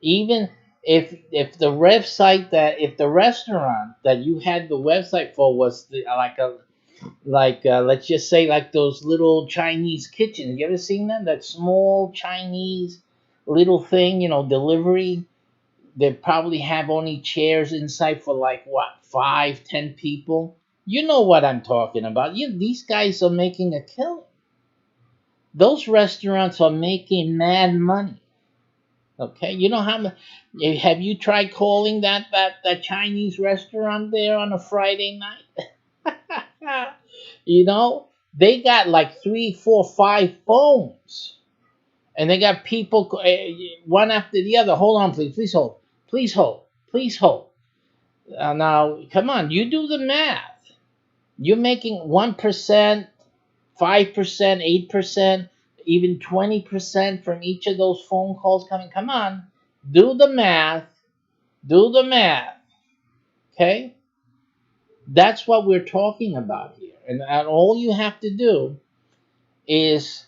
Even if the website that if the restaurant that you had the website for was let's just say like those little Chinese kitchens. You ever seen them? That small Chinese little thing, delivery. They probably have only chairs inside for like what, 5, 10 people. You know what I'm talking about. These guys are making a killing. Those restaurants are making mad money. Okay, you know how much? Have you tried calling that Chinese restaurant there on a Friday night? They got like 3, 4, 5 phones, and they got people one after the other. Hold on, please hold, please hold, please hold. Now, come on, you do the math. You're making 1%, 5%, 8%, even 20% from each of those phone calls coming. Come on, do the math. Do the math. Okay? That's what we're talking about here. And all you have to do is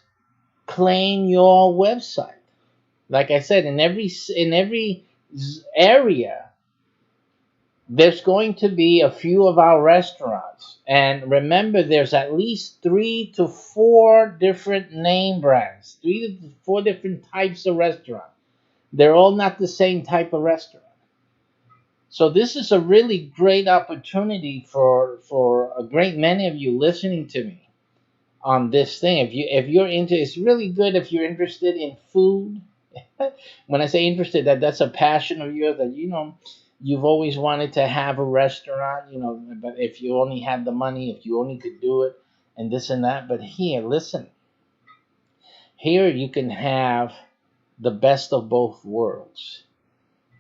claim your website. Like I said, in every area, there's going to be a few of our restaurants. And remember, there's at least 3 to 4 different name brands, 3 to 4 different types of restaurant. They're all not the same type of restaurant. So this is a really great opportunity for a great many of you listening to me on this thing. If you're into, it's really good if you're interested in food. When I say interested, that's a passion of yours that you've always wanted to have a restaurant. But if you only had the money, if you only could do it, and this and that. But here, listen. Here you can have the best of both worlds.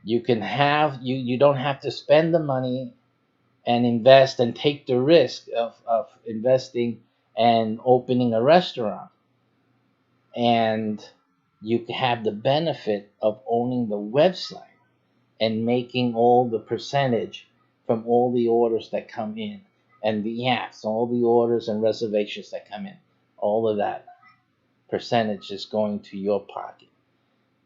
You don't have to spend the money and invest and take the risk of investing and opening a restaurant, and you have the benefit of owning the website and making all the percentage from all the orders that come in, and the yes, all the orders and reservations that come in. All of that percentage is going to your pocket.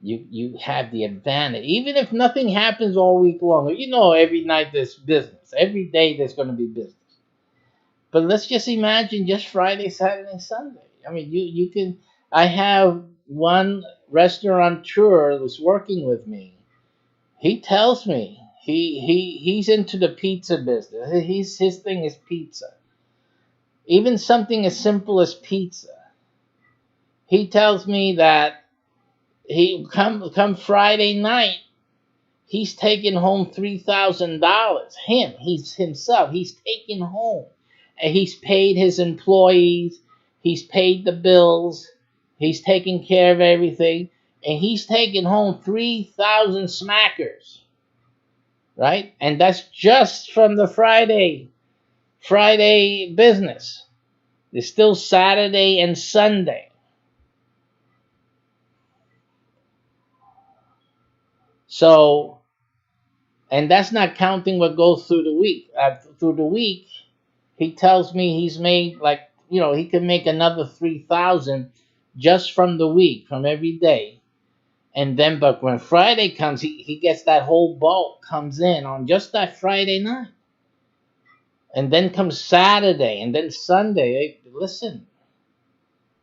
You have the advantage, even if nothing happens all week long. Every night there's business. Every day there's going to be business. But let's just imagine just Friday, Saturday, Sunday. I mean, you can. I have one restaurateur who's working with me. He tells me he's into the pizza business. His thing is pizza. Even something as simple as pizza. He tells me that he come Friday night, he's taking home $3,000. He's himself. He's taking home, and he's paid his employees. He's paid the bills. He's taking care of everything, and he's taking home 3,000 smackers, right? And that's just from the Friday business. There's still Saturday and Sunday. So, and that's not counting what goes through the week. Through the week, he tells me he's made he can make another 3,000 just from the week, from every day. And then, but when Friday comes, he gets that whole bulk comes in on just that Friday night. And then comes Saturday, and then Sunday. Hey, listen.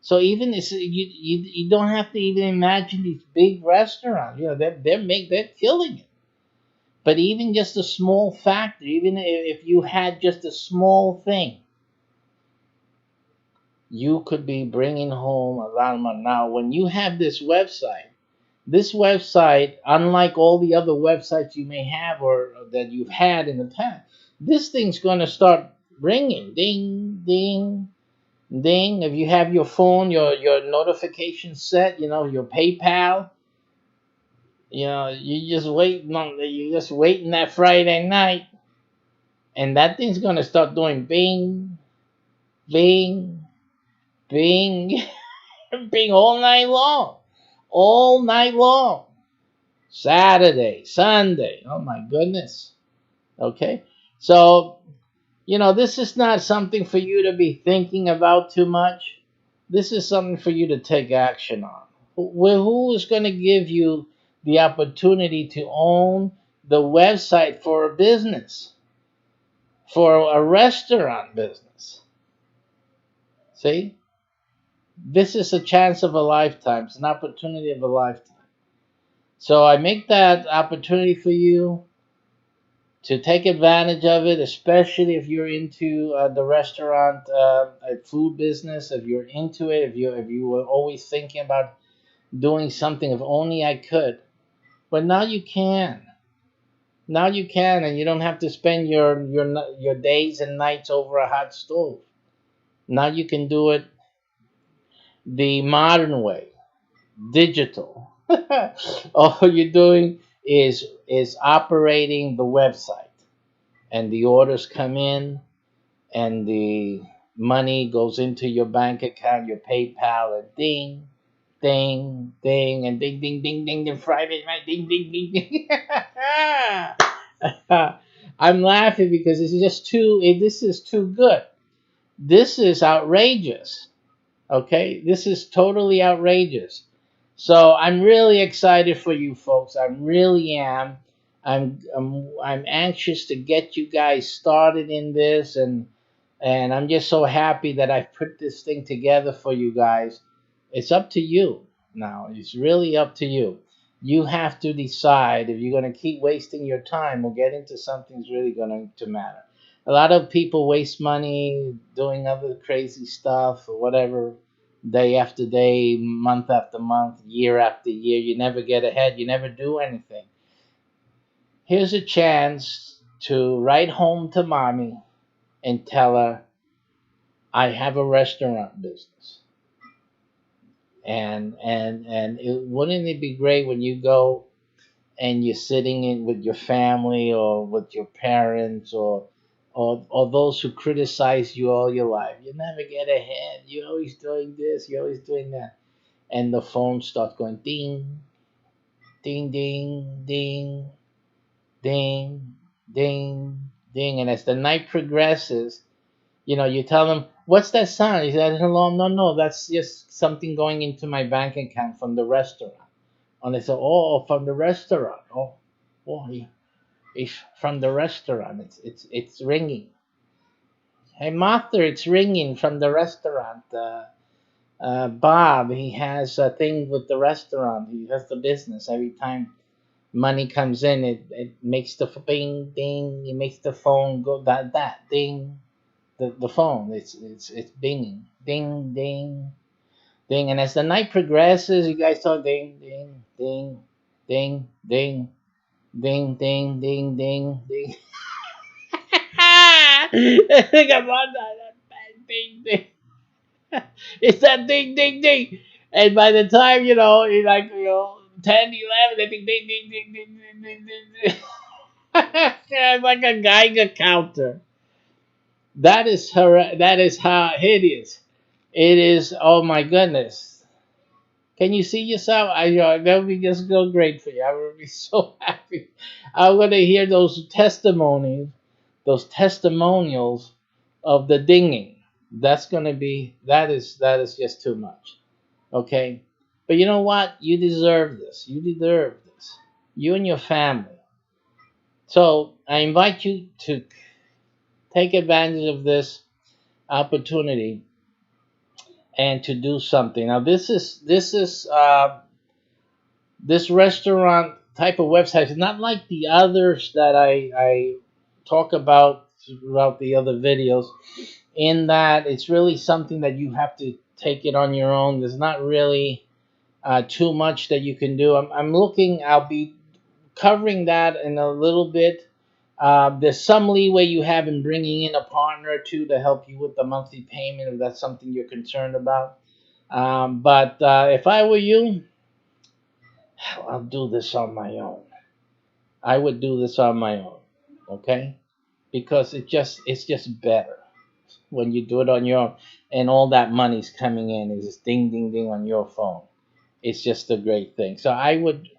So even you don't have to even imagine these big restaurants. They're killing it. But even just a small factor, even if you had just a small thing, you could be bringing home a lot of money. Now, when you have this website, unlike all the other websites you may have or that you've had in the past, this thing's going to start ringing, ding, ding, ding. If you have your phone, your notification set, your PayPal, you're just waiting that Friday night, and that thing's going to start doing bing, bing, bing, bing all night long. All night long. Saturday, Sunday. Oh my goodness. Okay. So, this is not something for you to be thinking about too much. This is something for you to take action on. Who is going to give you the opportunity to own the website for a business, for a restaurant business? See? This is a chance of a lifetime. It's an opportunity of a lifetime. So I make that opportunity for you to take advantage of it, especially if you're into the restaurant food business. If you're into it, if you were always thinking about doing something, if only I could. But now you can. Now you can, and you don't have to spend your days and nights over a hot stove. Now you can do it the modern way, digital. All you're doing is operating the website, and the orders come in, and the money goes into your bank account, your PayPal, and ding, ding, ding, and ding, ding, ding, ding, ding, Friday night, ding, ding, ding, ding. I'm laughing because this is too good. This is outrageous. Okay, this is totally outrageous. So I'm really excited for you folks. I really am. I'm anxious to get you guys started in this, and I'm just so happy that I've put this thing together for you guys. It's up to you now. It's really up to you. You have to decide if you're going to keep wasting your time or get into something that's really going to matter. A lot of people waste money doing other crazy stuff or whatever, day after day, month after month, year after year. You never get ahead. You never do anything. Here's a chance to write home to mommy and tell her, I have a restaurant business. Wouldn't it be great when you go and you're sitting in with your family or with your parents or those who criticize you all your life. You never get ahead. You're always doing this. You're always doing that. And the phone starts going ding, ding, ding, ding, ding, ding, ding. And as the night progresses, you tell them, "What's that sound?" He said, "Hello, no, no, that's just something going into my bank account from the restaurant." And they say, "Oh, from the restaurant. Oh, oh, it's from the restaurant. It's ringing. Hey, Martha, it's ringing from the restaurant. Bob, he has a thing with the restaurant. He has the business. Every time money comes in, it makes the bing ding. It makes the phone go that ding. The phone. It's binging, ding ding ding. And as the night progresses, you guys talk ding ding ding ding ding ding ding ding ding ding. Come on, that ding ding. It's that ding ding ding. And by the time it's like 10, 11, they think ding ding ding ding ding ding ding. It's like a Geiger counter. That is how hideous. It is. Oh my goodness. Can you see yourself? That would be just go great for you. I would be so happy. I want to hear those testimonies, those testimonials of the dinging. That is just too much. Okay, but you know what? You deserve this. You deserve this. You and your family. So I invite you to take advantage of this opportunity and to do something. Now this restaurant type of website is not like the others that I talk about throughout the other videos. In that it's really something that you have to take it on your own. There's not really too much that you can do. I'm looking. I'll be covering that in a little bit. There's some leeway you have in bringing in a partner or two to help you with the monthly payment if that's something you're concerned about. But if I were you, I'll do this on my own. I would do this on my own, okay? Because it's just better when you do it on your own, and all that money's coming in is just ding ding ding on your phone. It's just a great thing. So I would,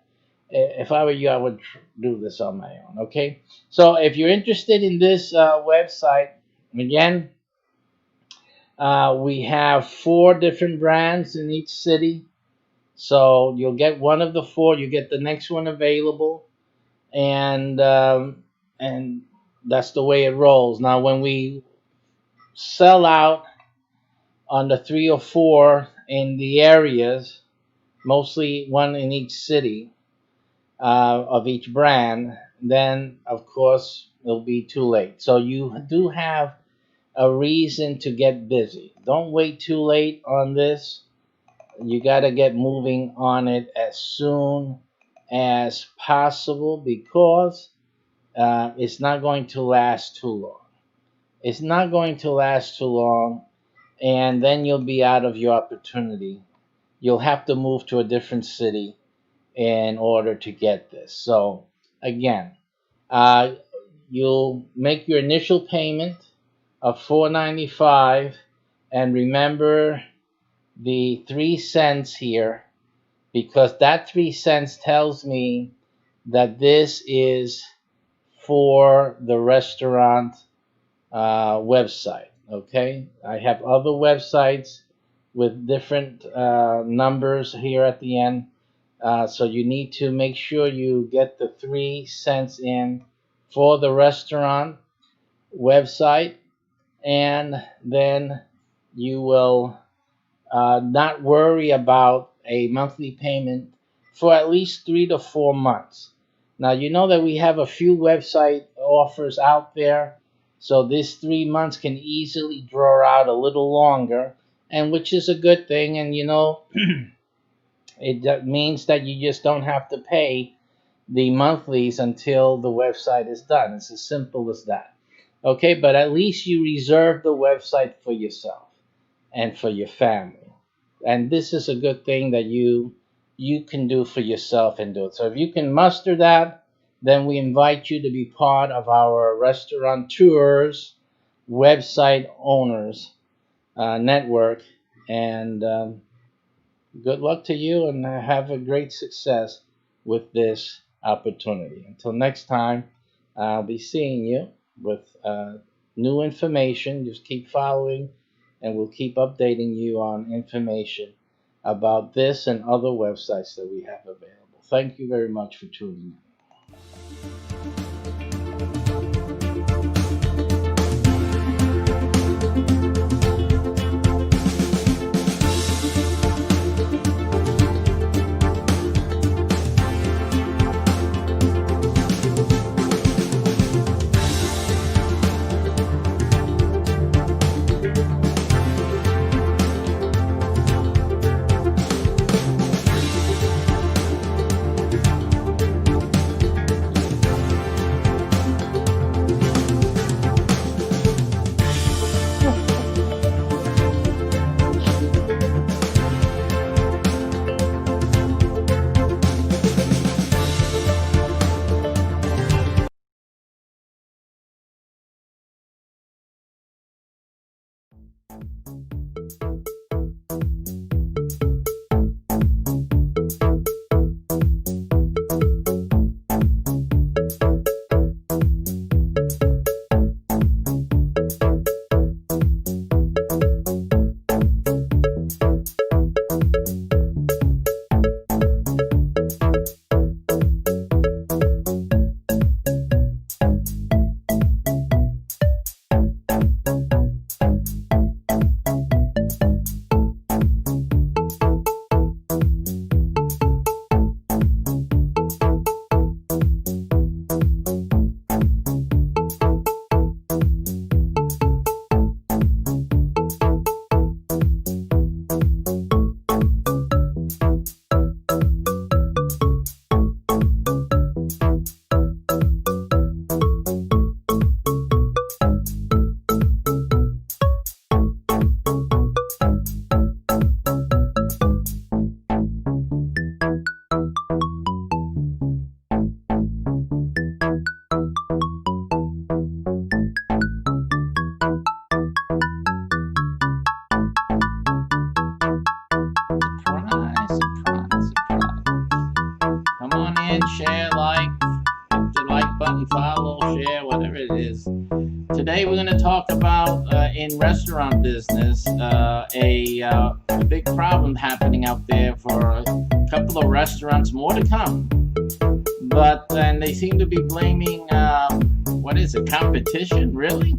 if I were you, I would do this on my own, okay? So if you're interested in this website, again, we have 4 different brands in each city. So you'll get one of the 4. You get the next one available, and that's the way it rolls. Now, when we sell out on the 3 or 4 in the areas, mostly one in each city of each brand, then of course it'll be too late. So you do have a reason to get busy. Don't wait too late on this. You got to get moving on it as soon as possible because it's not going to last too long. It's not going to last too long, and then you'll be out of your opportunity. You'll have to move to a different city in order to get this. So, again, uh, you'll make your initial payment of $4.95, and remember the 3 cents here because that 3 cents tells me that this is for the restaurant website. Okay, I have other websites with different numbers here at the end. So you need to make sure you get the 3 cents in for the restaurant website, and then you will not worry about a monthly payment for at least 3 to 4 months. Now, you know that we have a few website offers out there, so this 3 months can easily draw out a little longer, and which is a good thing. And it means that you just don't have to pay the monthlies until the website is done. It's as simple as that. Okay, but at least you reserve the website for yourself and for your family. And this is a good thing that you can do for yourself and do it. So if you can muster that, then we invite you to be part of our restaurateurs website owners network. And good luck to you, and have a great success with this opportunity. Until next time, I'll be seeing you. with new information. Just keep following, and we'll keep updating you on information about this and other websites that we have available. Thank you very much for tuning in. Surprise, surprise, surprise. Come on in, share, like, hit the like button, follow, share, whatever it is. Today we're going to talk about in restaurant business a big problem happening out there for a couple of restaurants, more to come. But and they seem to be blaming what is it, competition? Really?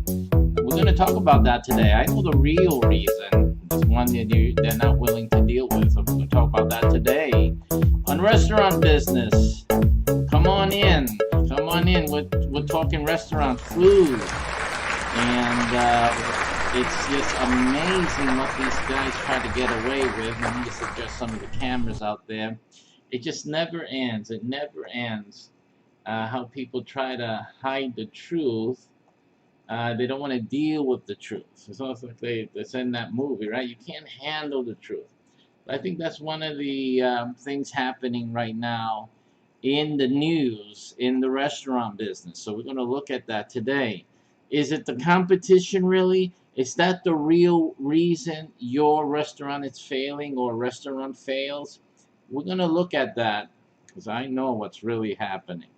We're going to talk about that today. I know the real reason. It's one that they're not willing to deal with. So we're going to talk about that today on restaurant business. Come on in. Come on in. We're talking restaurant food. And it's just amazing what these guys try to get away with. Let me just adjust some of the cameras out there. It just never ends. It never ends. How people try to hide the truth. They don't want to deal with the truth. It's almost like they said in that movie, right? You can't handle the truth. But I think that's one of the things happening right now in the news, in the restaurant business. So we're going to look at that today. Is it the competition really? Is that the real reason your restaurant is failing or restaurant fails? We're going to look at that because I know what's really happening.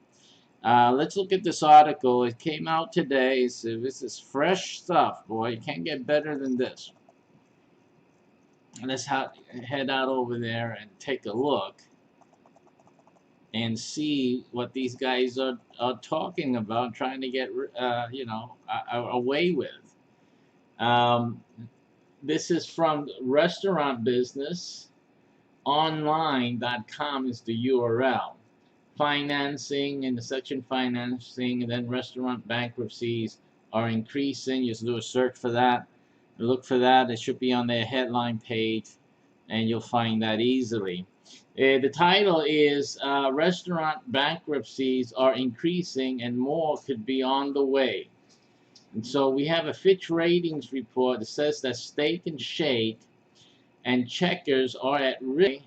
Let's look at this article. It came out today. So this is fresh stuff, boy. You can't get better than this. And let's head out over there and take a look and see what these guys are talking about, trying to get away with. This is from Restaurant Business. Online.com is the URL. Financing, in the section financing, and then restaurant bankruptcies are increasing. You just do a search for that, look for that. It should be on their headline page, and you'll find that easily. The title is Restaurant Bankruptcies Are Increasing and More Could Be on the Way. And so we have a Fitch Ratings report that says that Steak and Shake and Checkers are at risk.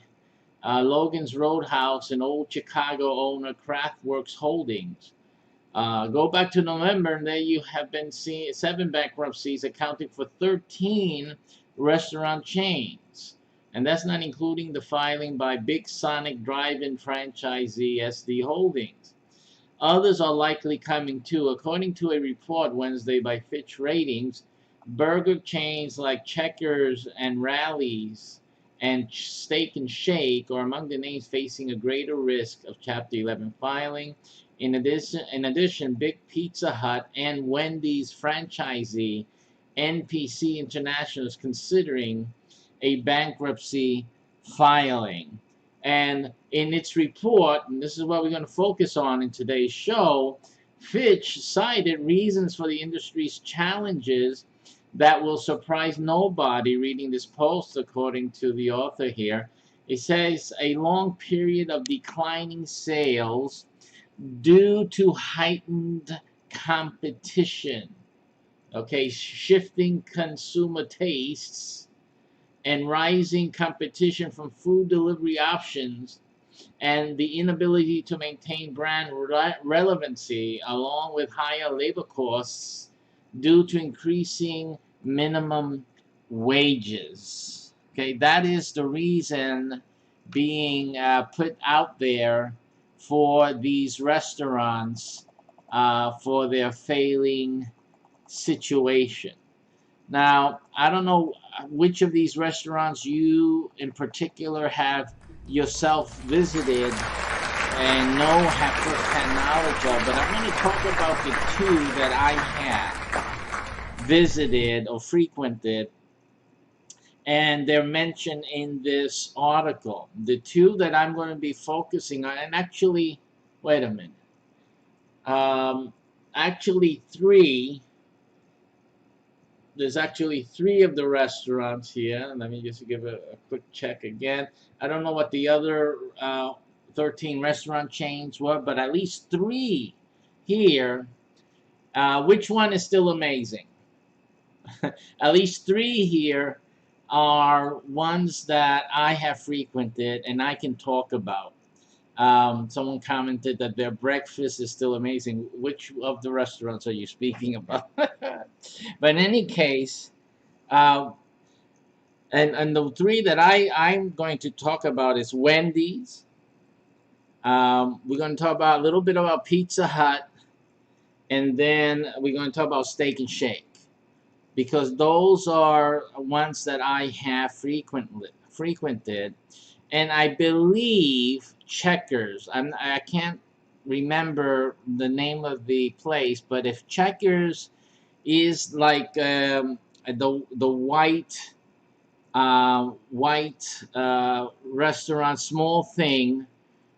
Logan's Roadhouse and Old Chicago owner Kraftworks Holdings. Go back to November, and there you have been seeing 7 bankruptcies accounting for 13 restaurant chains. And that's not including the filing by Big Sonic Drive-In franchisee SD Holdings. Others are likely coming too. According to a report Wednesday by Fitch Ratings, burger chains like Checkers and Rally's and Steak and Shake are among the names facing a greater risk of Chapter 11 filing. In addition, Big Pizza Hut and Wendy's franchisee NPC International is considering a bankruptcy filing. And in its report, and this is what we're going to focus on in today's show, Fitch cited reasons for the industry's challenges that will surprise nobody reading this post, according to the author here. It says a long period of declining sales due to heightened competition, okay, shifting consumer tastes and rising competition from food delivery options and the inability to maintain brand relevancy along with higher labor costs due to increasing minimum wages. Okay, that is the reason being put out there for these restaurants for their failing situation. Now, I don't know which of these restaurants you in particular have yourself visited and have first-hand knowledge of, but I'm going to talk about the two that I have visited or frequented, and they're mentioned in this article. The two that I'm going to be focusing on, and actually, wait a minute, actually three. There's actually three of the restaurants here. Let me just give a quick check again. I don't know what the other 13 restaurant chains were, but at least three here. Which one is still amazing? At least three here are ones that I have frequented and I can talk about. Someone commented that their breakfast is still amazing. Which of the restaurants are you speaking about? But in any case, and the three that I'm going to talk about is Wendy's. We're going to talk about a little bit about Pizza Hut, and then we're going to talk about Steak and Shake, because those are ones that I have frequented, and I believe Checkers. I can't remember the name of the place, but if Checkers is like the white restaurant, small thing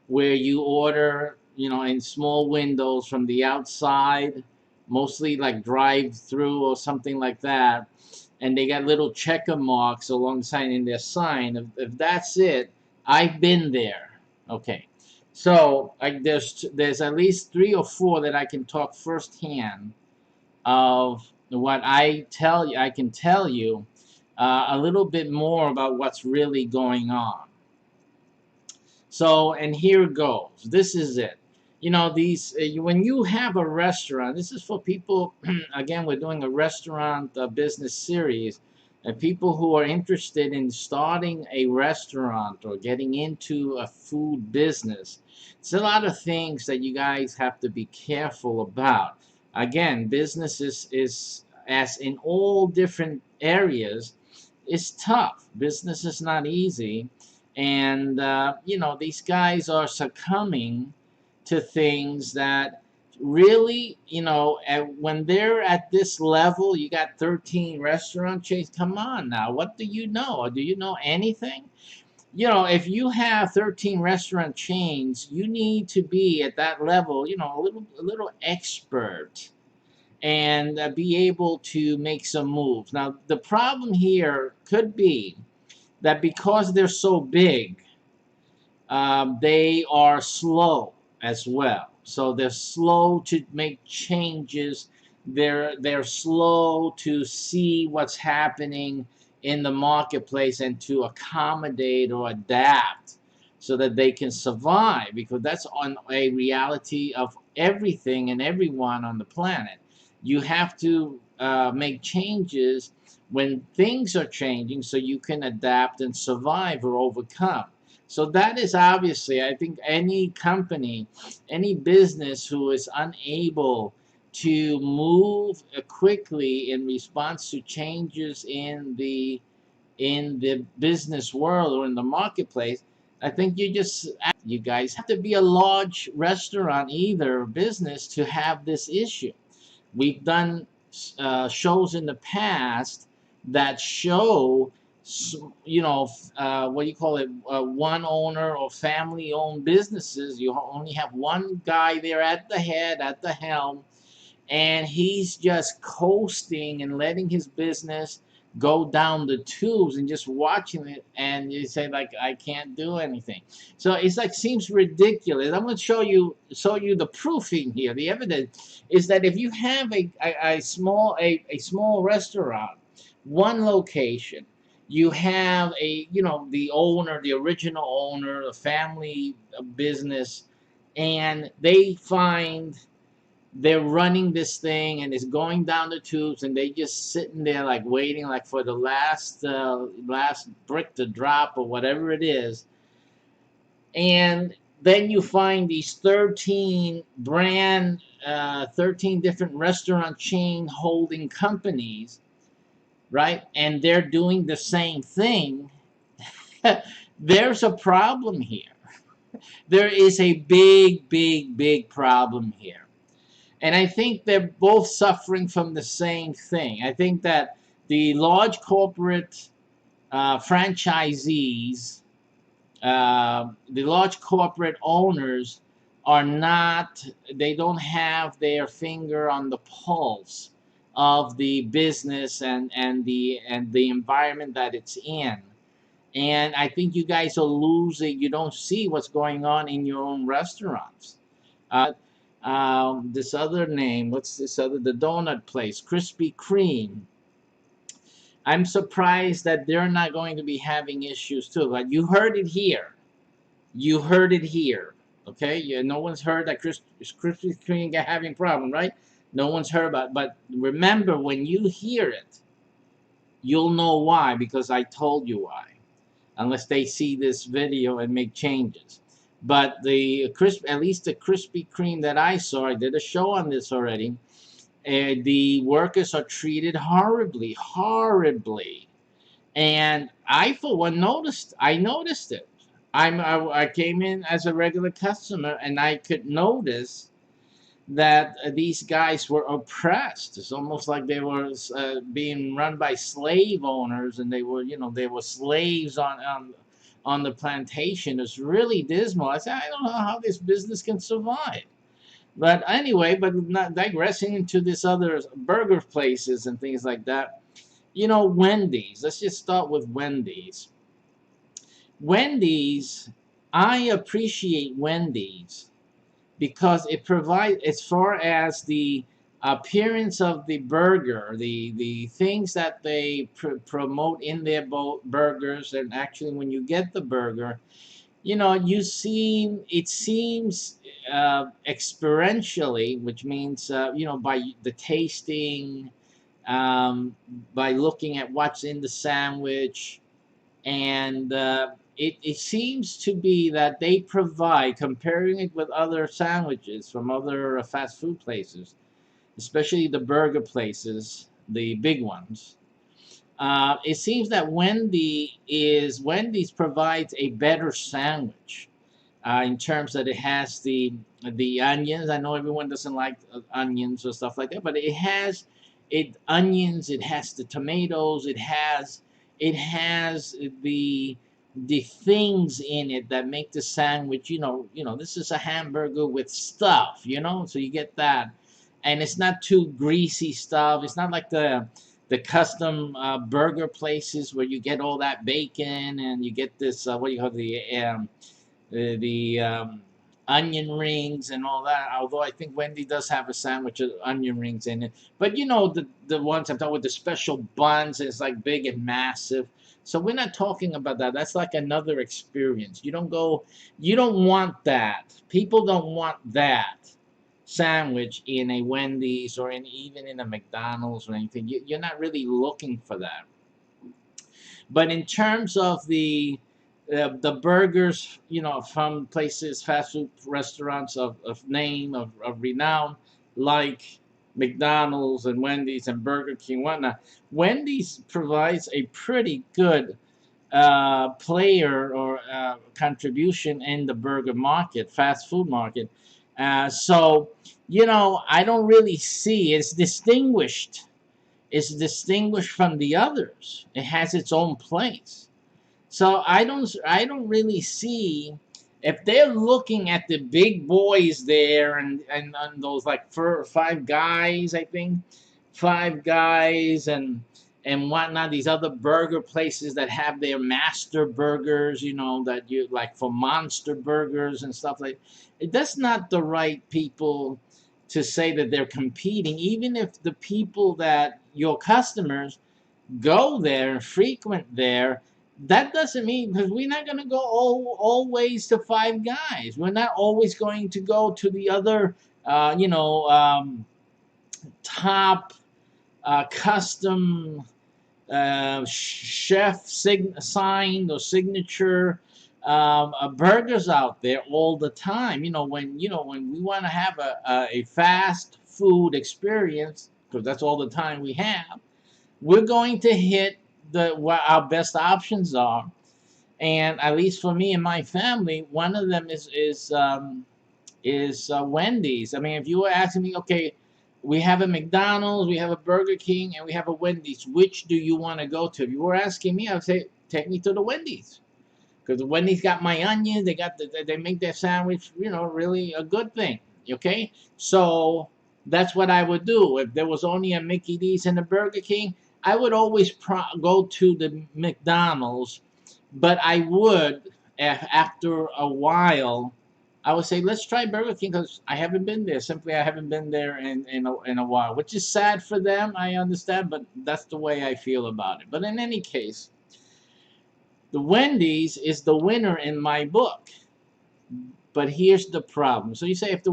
where you order, in small windows from the outside, mostly like drive-through or something like that, and they got little checker marks alongside in their sign. If that's it, I've been there. Okay, so there's at least three or four that I can talk firsthand of what I can tell you a little bit more about what's really going on. So, and here goes. This is it. These when you have a restaurant, this is for people. Again, we're doing a restaurant business series, and people who are interested in starting a restaurant or getting into a food business. It's a lot of things that you guys have to be careful about. Again, business is as in all different areas, is tough. Business is not easy, and these guys are succumbing to things that really, when they're at this level, you got 13 restaurant chains. Come on now, what do you know? Or do you know anything? If you have 13 restaurant chains, you need to be at that level, a little expert, and be able to make some moves. Now, the problem here could be that because they're so big, they are slow as well. So they're slow to make changes. They're slow to see what's happening in the marketplace and to accommodate or adapt so that they can survive, because that's on a reality of everything and everyone on the planet. You have to make changes when things are changing so you can adapt and survive or overcome. So that is obviously, I think, any company, any business who is unable to move quickly in response to changes in the business world or in the marketplace. I think you just you guys have to be a large restaurant, either business, to have this issue. We've done shows in the past that show, what do you call it, one owner or family owned businesses. You only have one guy there at the head, at the helm, and he's just coasting and letting his business go down the tubes and just watching it, and you say like, I can't do anything. So it's like, seems ridiculous. I'm going to show you the proofing here. The evidence is that if you have a small restaurant, one location, you have the owner, the original owner, the family business, and they find they're running this thing and it's going down the tubes, and they just sitting there like waiting like for the last brick to drop or whatever it is. And then you find these 13 different restaurant chain holding companies, right? And they're doing the same thing. There's a problem here. There is a big, big, big problem here. And I think they're both suffering from the same thing. I think that the large corporate franchisees, the large corporate owners are not, they don't have their finger on the pulse of the business and the environment that it's in. And I think you guys are losing, you don't see what's going on in your own restaurants. This other name, what's this other, the donut place, Krispy Kreme. I'm surprised that they're not going to be having issues too. But you heard it here. You heard it here. Okay, no one's heard that Krispy Kreme are having problem, right? No one's heard about it. But remember, when you hear it, you'll know why, because I told you why. Unless they see this video and make changes. But at least the Krispy Kreme that I saw, I did a show on this already. The workers are treated horribly, horribly, and I for one noticed. I noticed it. I came in as a regular customer, and I could notice that these guys were oppressed. It's almost like they were being run by slave owners, and they were slaves on the plantation. It's really dismal. I said, I don't know how this business can survive. But anyway, but not digressing into this other burger places and things like that. Wendy's. Let's just start with Wendy's. Wendy's, I appreciate Wendy's because it provides, as far as the appearance of the burger, the things that they promote in their burgers, and actually when you get the burger, it seems experientially, which means by the tasting, by looking at what's in the sandwich, and it seems to be that they provide, comparing it with other sandwiches from other fast food places, especially the burger places, the big ones. It seems that Wendy's provides a better sandwich in terms that it has the onions. I know everyone doesn't like onions or stuff like that, but it has onions. It has the tomatoes. It has the things in it that make the sandwich. This is a hamburger with stuff. So you get that, and it's not too greasy stuff. It's not like the custom burger places where you get all that bacon and you get this what do you call the onion rings and all that. Although I think Wendy does have a sandwich with onion rings in it, but the ones I'm talking with the special buns, it's like big and massive. So we're not talking about that. That's like another experience. You don't want that. People don't want that sandwich in a Wendy's or even in a McDonald's or anything. You're not really looking for that. But in terms of the burgers, from places, fast food restaurants of name, of renown, like McDonald's and Wendy's and Burger King, whatnot. Wendy's provides a pretty good player or contribution in the burger market, fast food market. So, I don't really see it's distinguished. It's distinguished from the others. It has its own place. So I don't really see if they're looking at the big boys there and those like Five Guys, I think, Five Guys and whatnot. These other burger places that have their master burgers, that you like for monster burgers and stuff like. That's not the right people to say that they're competing. Even if the people that your customers go there and frequent there, that doesn't mean because we're not going to go always to Five Guys. We're not always going to go to the other, top custom chef signed or signature burgers out there all the time. When we want to have a fast food experience, because that's all the time we have, we're going to hit what our best options are. And at least for me and my family, one of them is Wendy's. I mean, if you were asking me, okay, we have a McDonald's, we have a Burger King, and we have a Wendy's. Which do you want to go to? If you were asking me, I would say take me to the Wendy's, because the Wendy's got my onions. They make their sandwich, really a good thing. Okay, so that's what I would do. If there was only a Mickey D's and a Burger King, I would always go to the McDonald's, but I would, after a while, I would say, let's try Burger King because I haven't been there. Simply, I haven't been there in a while, which is sad for them. I understand, but that's the way I feel about it. But in any case, the Wendy's is the winner in my book. But here's the problem. So you say if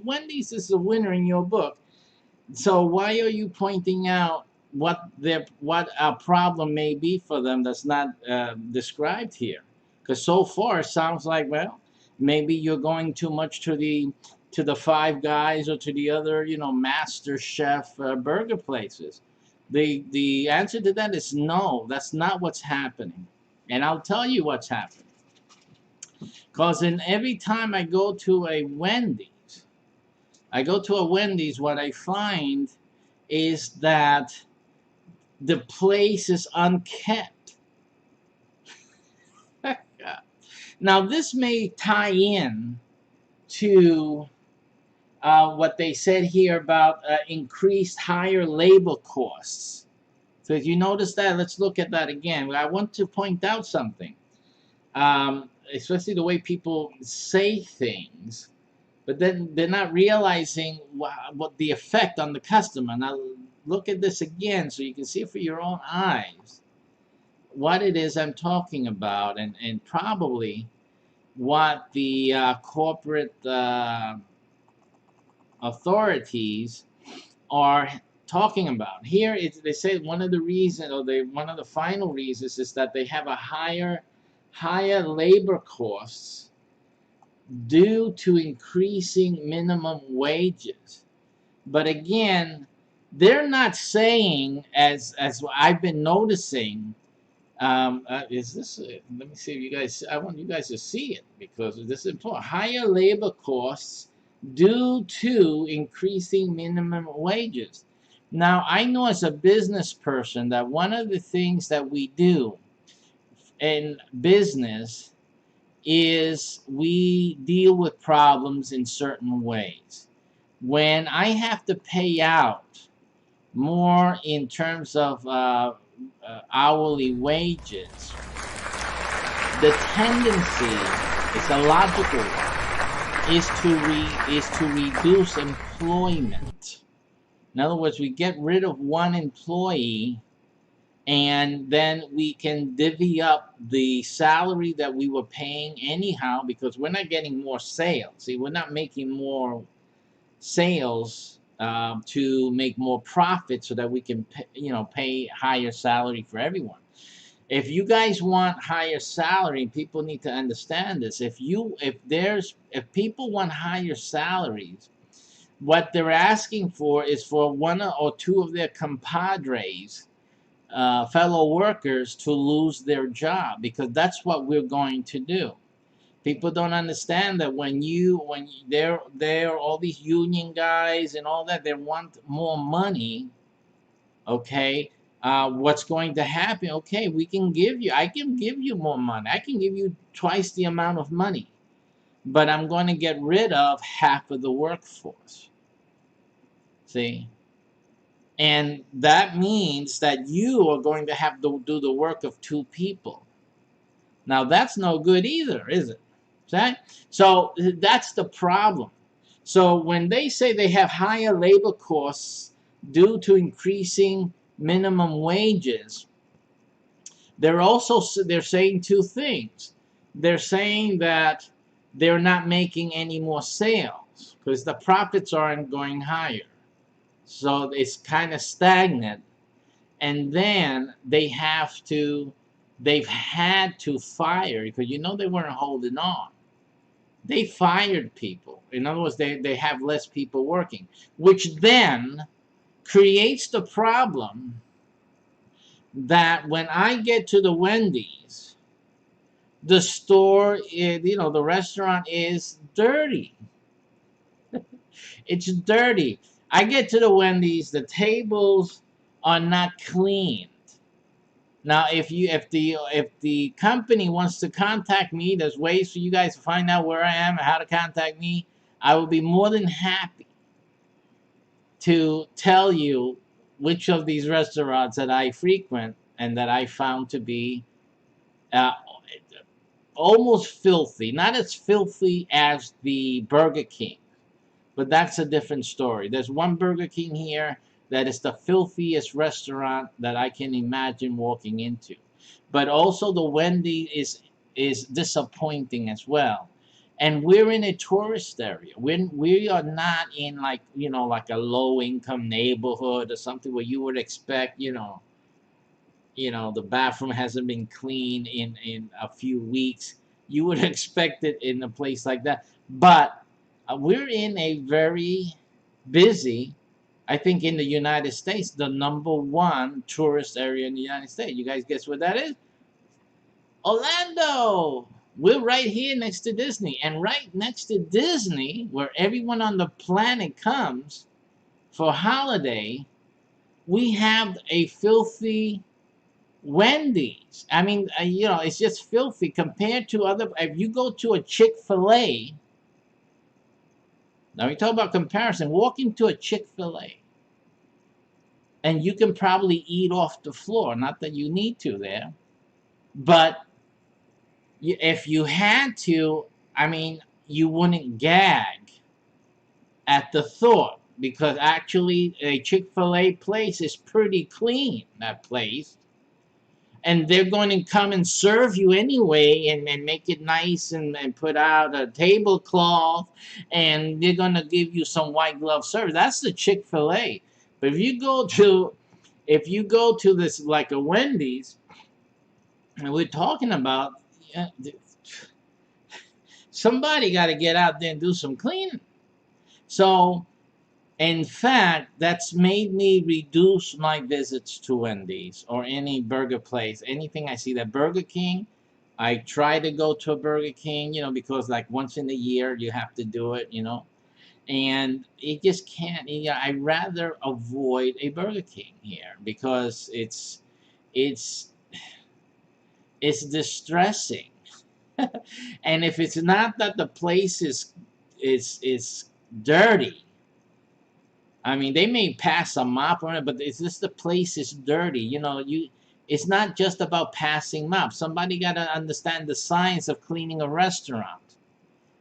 Wendy's is the winner in your book, so why are you pointing out what a problem may be for them that's not described here? Because so far it sounds like, well, maybe you're going too much to the Five Guys or to the other master chef burger places. The answer to that is no. That's not what's happening, and I'll tell you what's happening. Because in every time I go to a Wendy's, what I find is that the place is unkept. Now, this may tie in to what they said here about increased higher labor costs. So if you notice that, let's look at that again. I want to point out something, especially the way people say things, but then they're not realizing what the effect on the customer. Now, look at this again so you can see it for your own eyes what it is I'm talking about, and probably what the corporate authorities are talking about. Here, they say one of the reasons, or one of the final reasons, is that they have a higher labor costs due to increasing minimum wages. But again, they're not saying, as I've been noticing, is this? Let me see if you guys. I want you guys to see it because this is important. Higher labor costs due to increasing minimum wages. Now, I know as a business person that one of the things that we do in business is we deal with problems in certain ways. When I have to pay out more in terms of hourly wages, the tendency, it's a logical one, is to reduce employment. In other words, we get rid of one employee, and then we can divvy up the salary that we were paying anyhow, because we're not getting more sales. See, we're not making more sales to make more profit so that we can pay higher salary for everyone. If you guys want higher salary, people need to understand this. If people want higher salaries, what they're asking for is for one or two of their compadres, fellow workers, to lose their job, because that's what we're going to do. People don't understand that they're all these union guys and all that, they want more money. Okay, what's going to happen? Okay, I can give you more money. I can give you twice the amount of money, but I'm going to get rid of half of the workforce. See? And that means that you are going to have to do the work of two people. Now, that's no good either, is it? Okay? So that's the problem. So when they say they have higher labor costs due to increasing minimum wages, they're saying two things. They're saying that they're not making any more sales because the profits aren't going higher. So it's kind of stagnant. And then they've had to fire, because they weren't holding on. They fired people. In other words, they have less people working, which then creates the problem that when I get to the Wendy's, the store, the restaurant is dirty. It's dirty. I get to the Wendy's, the tables are not cleaned. Now, if the company wants to contact me, there's ways for you guys to find out where I am and how to contact me. I will be more than happy to tell you which of these restaurants that I frequent and that I found to be uh, almost filthy. Not as filthy as the Burger King, but that's a different story. There's one Burger King here that is the filthiest restaurant that I can imagine walking into. But also the Wendy is disappointing as well. And we're in a tourist area. We are not in like a low income neighborhood or something where you would expect, the bathroom hasn't been cleaned in a few weeks. You would expect it in a place like that. But we're in a very busy, I think in the United States, the #1 tourist area in the United States. You guys guess what that is? Orlando. We're right here next to Disney. And right next to Disney, where everyone on the planet comes for holiday, we have a filthy Wendy's. I mean, it's just filthy compared to other. If you go to a Chick-fil-A, now we talk about comparison. Walk into a Chick-fil-A, and you can probably eat off the floor. Not that you need to there, but if you had to, I mean, you wouldn't gag at the thought, because actually a Chick-fil-A place is pretty clean, that place. And they're going to come and serve you anyway and make it nice and put out a tablecloth, and they're going to give you some white glove service. That's the Chick-fil-A. But if you go to this like a Wendy's, and we're talking about, somebody got to get out there and do some cleaning. So in fact, that's made me reduce my visits to Wendy's or any burger place. Anything I see. That Burger King, I try to go to a Burger King, because like once in a year you have to do it, and it just can't. I'd rather avoid a Burger King here because it's distressing. And if it's not that the place is dirty, I mean, they may pass a mop on it, but it's just the place is dirty. It's not just about passing mop. Somebody got to understand the science of cleaning a restaurant.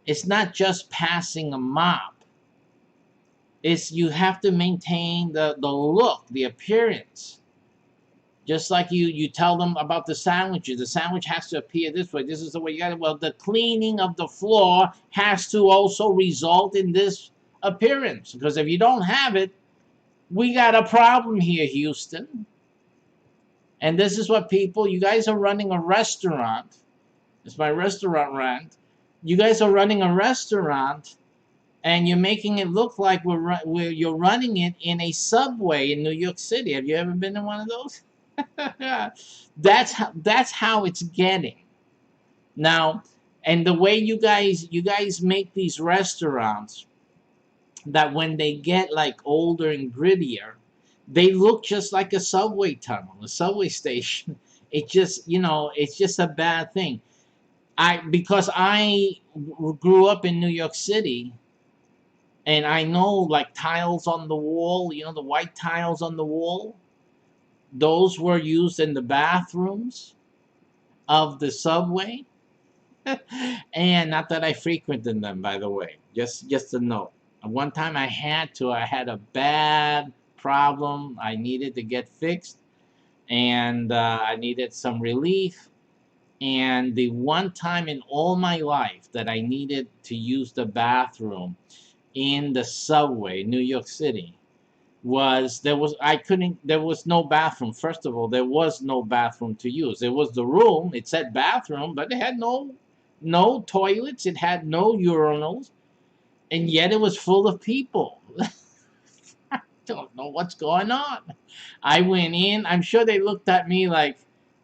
It's not just passing a mop. You have to maintain the look, the appearance. Just like you tell them about the sandwiches. The sandwich has to appear this way. This is the way you got it. Well, the cleaning of the floor has to also result in this appearance. Because if you don't have it, we got a problem here, Houston. And this is what people, you guys are running a restaurant. It's my restaurant rant. You guys are running a restaurant and you're making it look like you're running it in a subway in New York City. Have you ever been in one of those? That's how it's getting now. And the way you guys make these restaurants, that when they get like older and grittier, they look just like a subway tunnel, a subway station. It just, it's just a bad thing. Because I grew up in New York City, and I know like tiles on the wall, the white tiles on the wall, those were used in the bathrooms of the subway. And not that I frequented them, by the way. Just a note. One time I had a bad problem. I needed to get fixed, and I needed some relief. And the one time in all my life that I needed to use the bathroom in the subway, New York City, there was no bathroom. First of all, there was no bathroom to use. There was the room, it said bathroom, but it had no toilets, it had no urinals, and yet it was full of people. Don't know what's going on. I went in. I'm sure they looked at me like,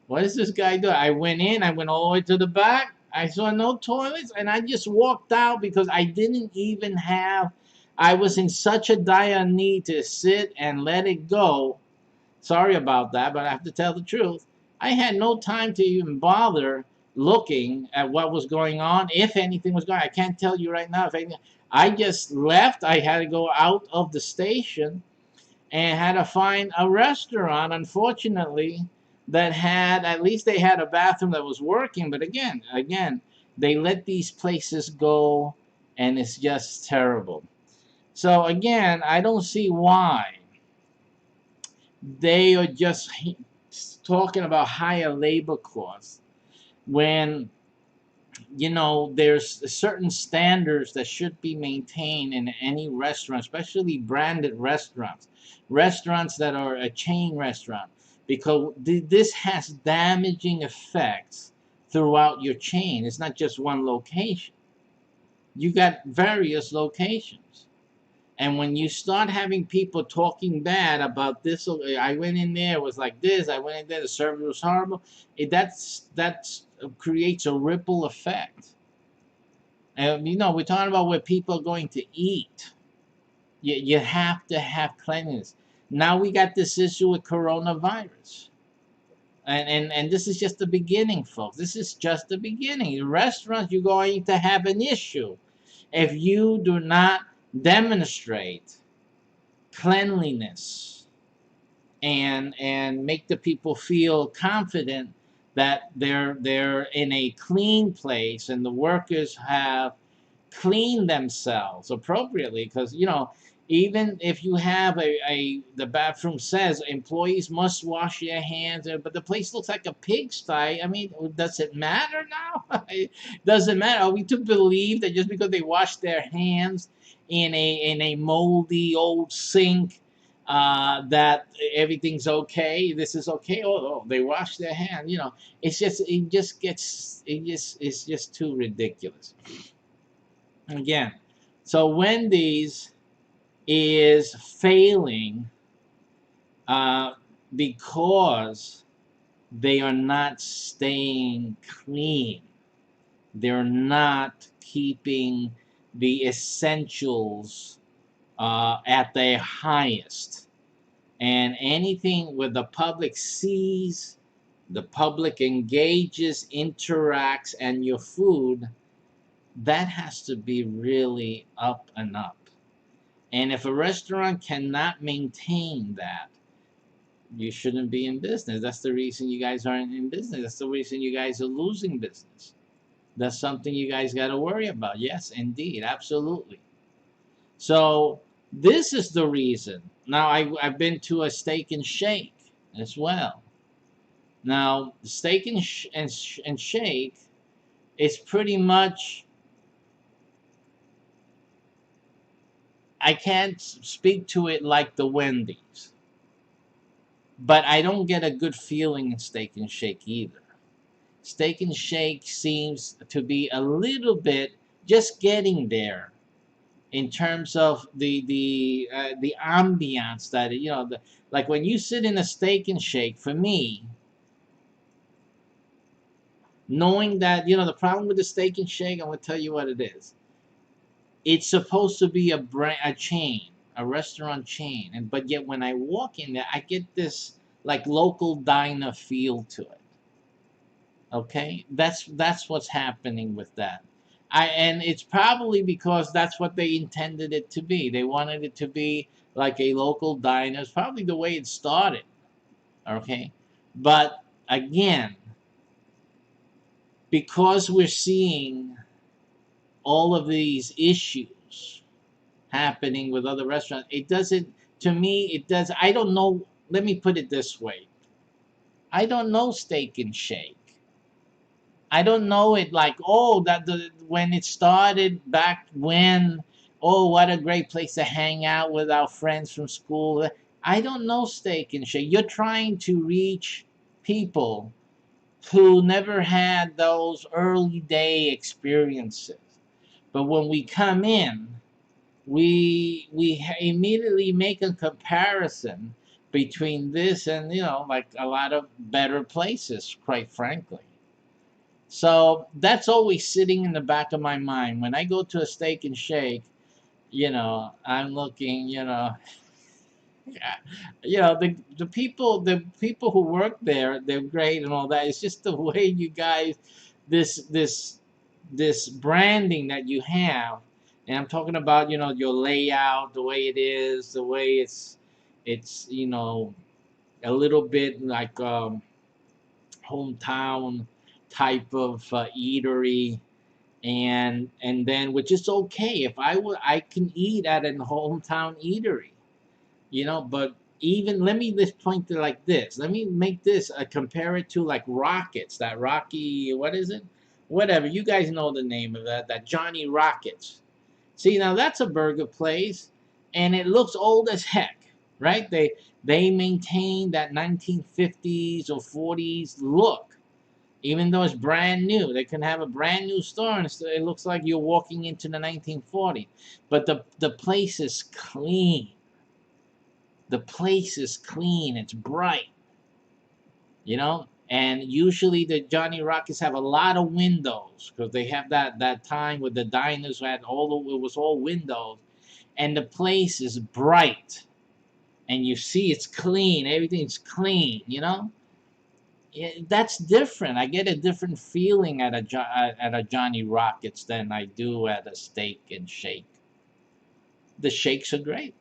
what is this guy doing? I went in. I went all the way to the back. I saw no toilets, and I just walked out because I didn't even have. I was in such a dire need to sit and let it go. Sorry about that, but I have to tell the truth. I had no time to even bother looking at what was going on, if anything was going on. I can't tell you right now if anything. I just left. I had to go out of the station and had to find a restaurant, unfortunately, that had, at least they had a bathroom that was working. But again, they let these places go, and it's just terrible. So again, I don't see why they are just talking about higher labor costs when there's certain standards that should be maintained in any restaurant, especially branded restaurants that are a chain restaurant, because this has damaging effects throughout your chain. It's not just one location. You got various locations. And when you start having people talking bad about this, I went in there, it was like this, I went in there, the service was horrible, that's creates a ripple effect. And we're talking about where people are going to eat. You have to have cleanliness. Now we got this issue with coronavirus. And this is just the beginning, folks. This is just the beginning. In restaurants, you're going to have an issue if you do not demonstrate cleanliness and make the people feel confident that they're in a clean place and the workers have cleaned themselves appropriately. Because even if you have the bathroom says employees must wash their hands, but the place looks like a pigsty. I mean, does it matter now? Does it matter? Are we to believe that just because they wash their hands in a moldy old sink, that everything's okay? This is okay. Oh, they wash their hands. It's just too ridiculous. Again, so Wendy's is failing uh, because they are not staying clean. They're not keeping the essentials at their highest. And anything where the public sees, the public engages, interacts, and your food, that has to be really up and up. And if a restaurant cannot maintain that, you shouldn't be in business. That's the reason you guys aren't in business. That's the reason you guys are losing business. That's something you guys got to worry about. Yes, indeed. Absolutely. So this is the reason. Now, I've been to a Steak and Shake as well. Now, Steak and Shake is pretty much, I can't speak to it like the Wendy's. But I don't get a good feeling in Steak and Shake either. Steak and Shake seems to be a little bit just getting there in terms of the ambiance that like when you sit in a Steak and Shake. For me, knowing that the problem with the Steak and Shake, I'm gonna tell you what it is. It's supposed to be a chain, a restaurant chain, and but yet when I walk in there, I get this like local diner feel to it. Okay, that's what's happening with that. And it's probably because that's what they intended it to be. They wanted it to be like a local diner. It's probably the way it started. Okay, but again, because we're seeing all of these issues happening with other restaurants, it doesn't. To me, it does. I don't know. Let me put it this way. I don't know Steak and Shake. I don't know it like, oh, that the when it started back when, oh, what a great place to hang out with our friends from school. I don't know Steak and Shake. You're trying to reach people who never had those early day experiences. But when we come in, immediately make a comparison between this and like a lot of better places, quite frankly. So that's always sitting in the back of my mind. When I go to a Steak and Shake, I'm looking, yeah, the people who work there, they're great and all that. It's just the way you guys, this this this branding that you have, and I'm talking about your layout, the way it is, the way it's a little bit like hometown type of eatery, and then which is okay if I can eat at a hometown eatery, but even let me just point to like this. Let me make this compare it to like Rockets, that Rocky, what is it? Whatever, you guys know the name of that Johnny Rockets. See, now that's a burger place, and it looks old as heck, right? They maintain that 1950s or 40s look, even though it's brand new. They can have a brand new store, and it looks like you're walking into the 1940s. But the place is clean. The place is clean. It's bright, And usually the Johnny Rockets have a lot of windows because they have that time with the diners who had it was all windows, and the place is bright, and you see it's clean. Everything's clean. That's different. I get a different feeling at a Johnny Rockets than I do at a Steak and Shake. The shakes are great.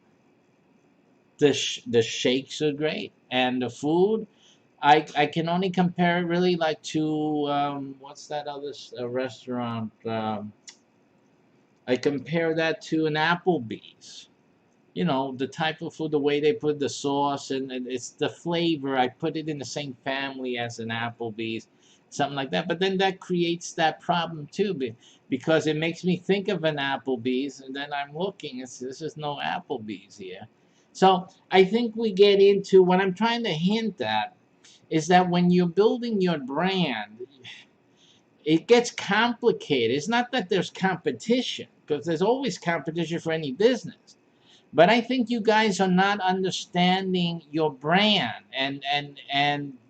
The shakes are great, and the food. I can only compare it really like to what's that other restaurant? I compare that to an Applebee's. The type of food, the way they put the sauce, and it's the flavor. I put it in the same family as an Applebee's, something like that. But then that creates that problem too, because it makes me think of an Applebee's, and then I'm looking, this is no Applebee's here. So I think we get into what I'm trying to hint at is that when you're building your brand, it gets complicated. It's not that there's competition, because there's always competition for any business. But I think you guys are not understanding your brand and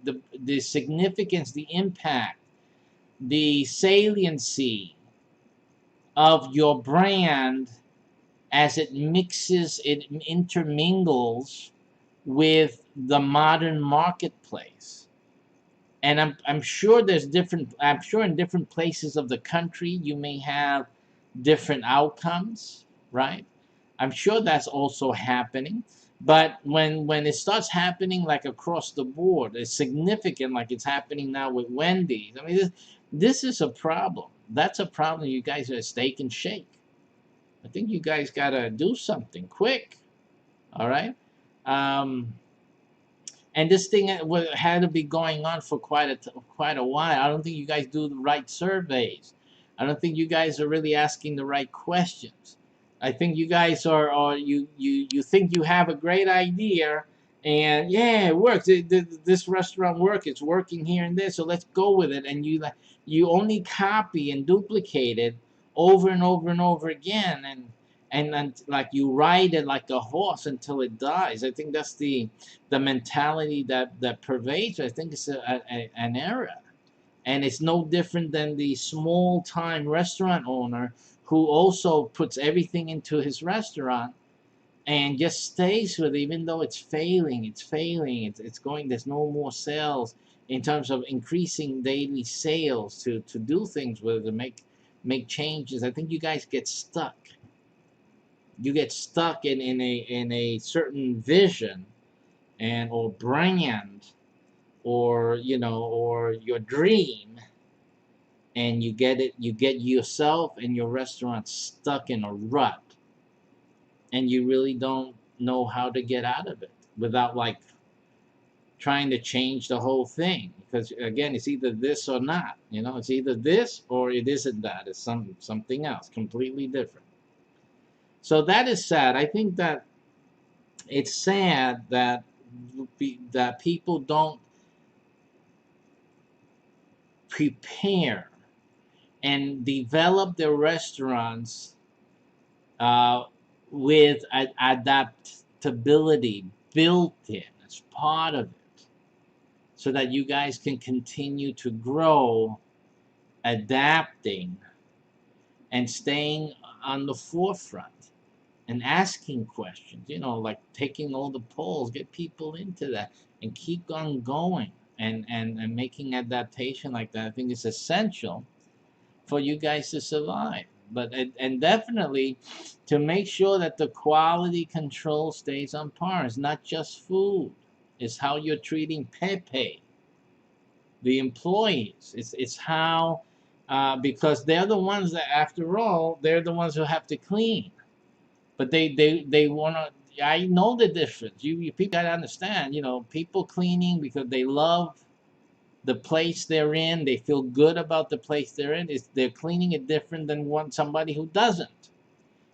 the significance, the impact, the saliency of your brand as it mixes, it intermingles with the modern marketplace. And I'm sure I'm sure in different places of the country you may have different outcomes, right? I'm sure that's also happening. But when it starts happening like across the board, it's significant, like it's happening now with Wendy's. I mean, this is a problem. That's a problem. You guys are Steak and Shake. I think you guys got to do something quick. All right. Um, and this thing had to be going on for quite a while. I don't think you guys do the right surveys. I don't think you guys are really asking the right questions. I think you guys are you think you have a great idea, And yeah, it works. This restaurant work, it's working here and there, so let's go with it. And you only copy and duplicate it over and over and over again, and like you ride it like a horse until it dies. I think that's the mentality that pervades. I think it's an error, and it's no different than the small time restaurant owner who also puts everything into his restaurant and just stays with it, even though it's going, there's no more sales in terms of increasing daily sales to do things with it, to make changes. I think you guys get stuck. You get stuck in a certain vision and or brand, or or your dream, and you get yourself and your restaurant stuck in a rut, and you really don't know how to get out of it without like trying to change the whole thing, because again, it's either this or not. It's either this or it isn't that. It's something else completely different. So that is sad. I think that it's sad that people don't prepare and develop their restaurants uh, with adaptability built in as part of it, so that you guys can continue to grow, adapting, and staying on the forefront and asking questions, like taking all the polls, get people into that and keep on going, and making adaptation like that. I think it's essential for you guys to survive. But and definitely to make sure that the quality control stays on par. It's not just food. It's how you're treating Pepe, the employees. It's how, because they're the ones that, after all, they're the ones who have to clean. But they want to. I know the difference. You people gotta understand. People cleaning because they love the place they're in. They feel good about the place they're in. They're cleaning it different than somebody who doesn't.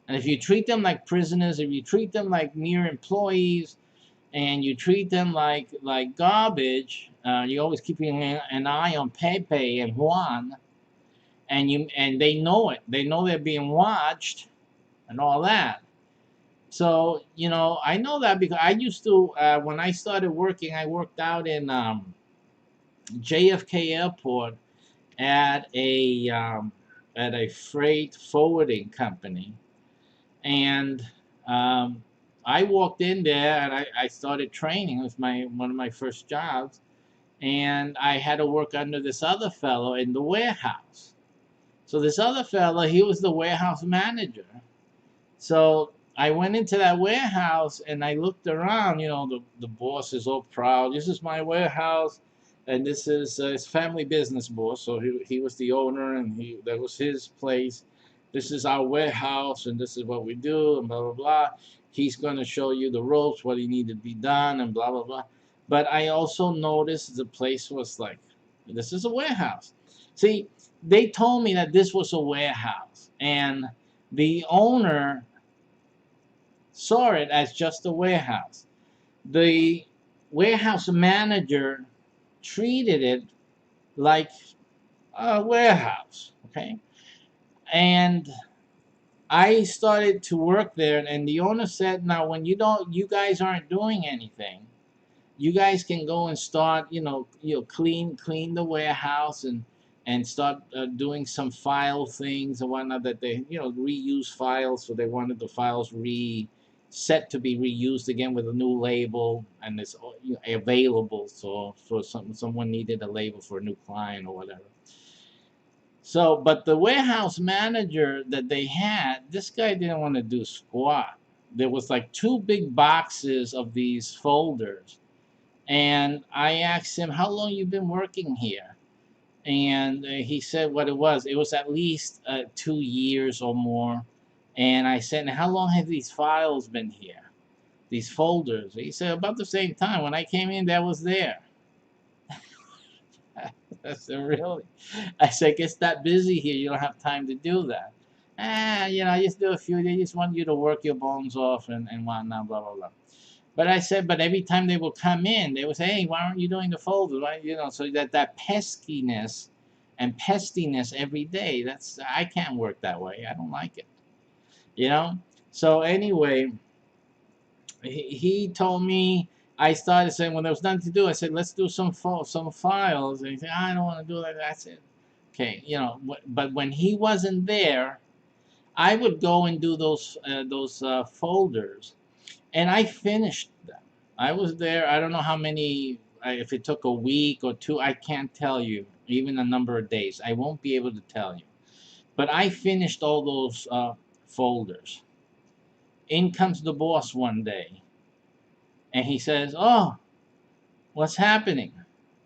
And if you treat them like prisoners, if you treat them like mere employees, and you treat them like garbage, you're always keeping an eye on Pepe and Juan, and they know it. They know they're being watched and all that. So I know that because I used to, when I started working, I worked out in JFK Airport at a freight forwarding company, and I walked in there and I started training. It was one of my first jobs, and I had to work under this other fellow in the warehouse. So this other fellow, he was the warehouse manager. So I went into that warehouse and I looked around. The boss is all proud. This is my warehouse, and this is his family business boss. So he was the owner, and that was his place. This is our warehouse, and this is what we do, and blah blah blah. He's going to show you the ropes, what he needed to be done, and blah blah blah. But I also noticed the place was like, this is a warehouse. See, they told me that this was a warehouse, and the owner saw it as just a warehouse. The warehouse manager treated it like a warehouse, okay? And I started to work there, and the owner said, "Now, when you guys aren't doing anything, you guys can go and start, clean the warehouse and start doing some file things and whatnot, that they, reuse files. So they wanted the files set to be reused again with a new label, and it's available. So someone needed a label for a new client or whatever. So, but the warehouse manager that they had, this guy didn't want to do squat. There was like two big boxes of these folders, and I asked him, "How long you been working here?" And he said what it was. It was at least 2 years or more. And I said, "How long have these files been here? These folders?" He said, "About the same time. When I came in, that was there." I said, "Really?" I said, "It's that busy here. You don't have time to do that." I just do a few. They just want you to work your bones off and whatnot, blah, blah, blah. But I said, but every time they will come in, they would say, hey, why aren't you doing the folders? Why, so that peskiness and pestiness every day, I can't work that way. I don't like it, you know? So anyway, he told me, I started saying, when there was nothing to do, I said, let's do some files. And he said, I don't want to do that. I said, okay, but when he wasn't there, I would go and do those folders, and I finished them. I was there. I don't know how many. If it took a week or two, I can't tell you. Even a number of days, I won't be able to tell you. But I finished all those folders. In comes the boss one day, and he says, "Oh, what's happening?"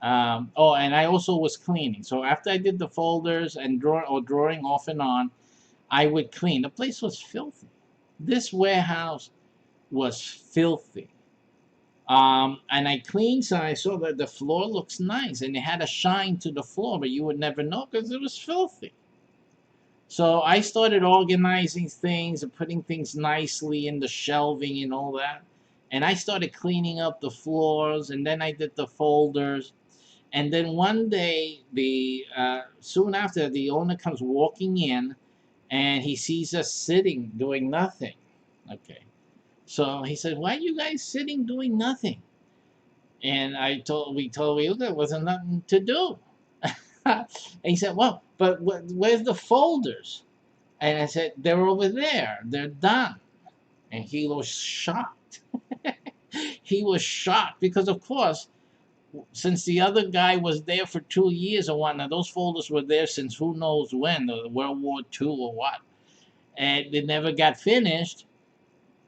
Oh, and I also was cleaning. So after I did the folders and drawing off and on, I would clean. The place was filthy. This warehouse was filthy. And I cleaned, so I saw that the floor looks nice, and it had a shine to the floor, but you would never know because it was filthy. So I started organizing things and putting things nicely in the shelving and all that. And I started cleaning up the floors, and then I did the folders. And then one day, soon after, the owner comes walking in, and he sees us sitting doing nothing. Okay. So he said, "Why are you guys sitting doing nothing?" And we told you there wasn't nothing to do. And he said, "Well, but where's the folders?" And I said, "They're over there. They're done." And he was shocked. He was shocked because, of course, since the other guy was there for 2 years or whatnot, those folders were there since who knows when, World War II or what, and they never got finished.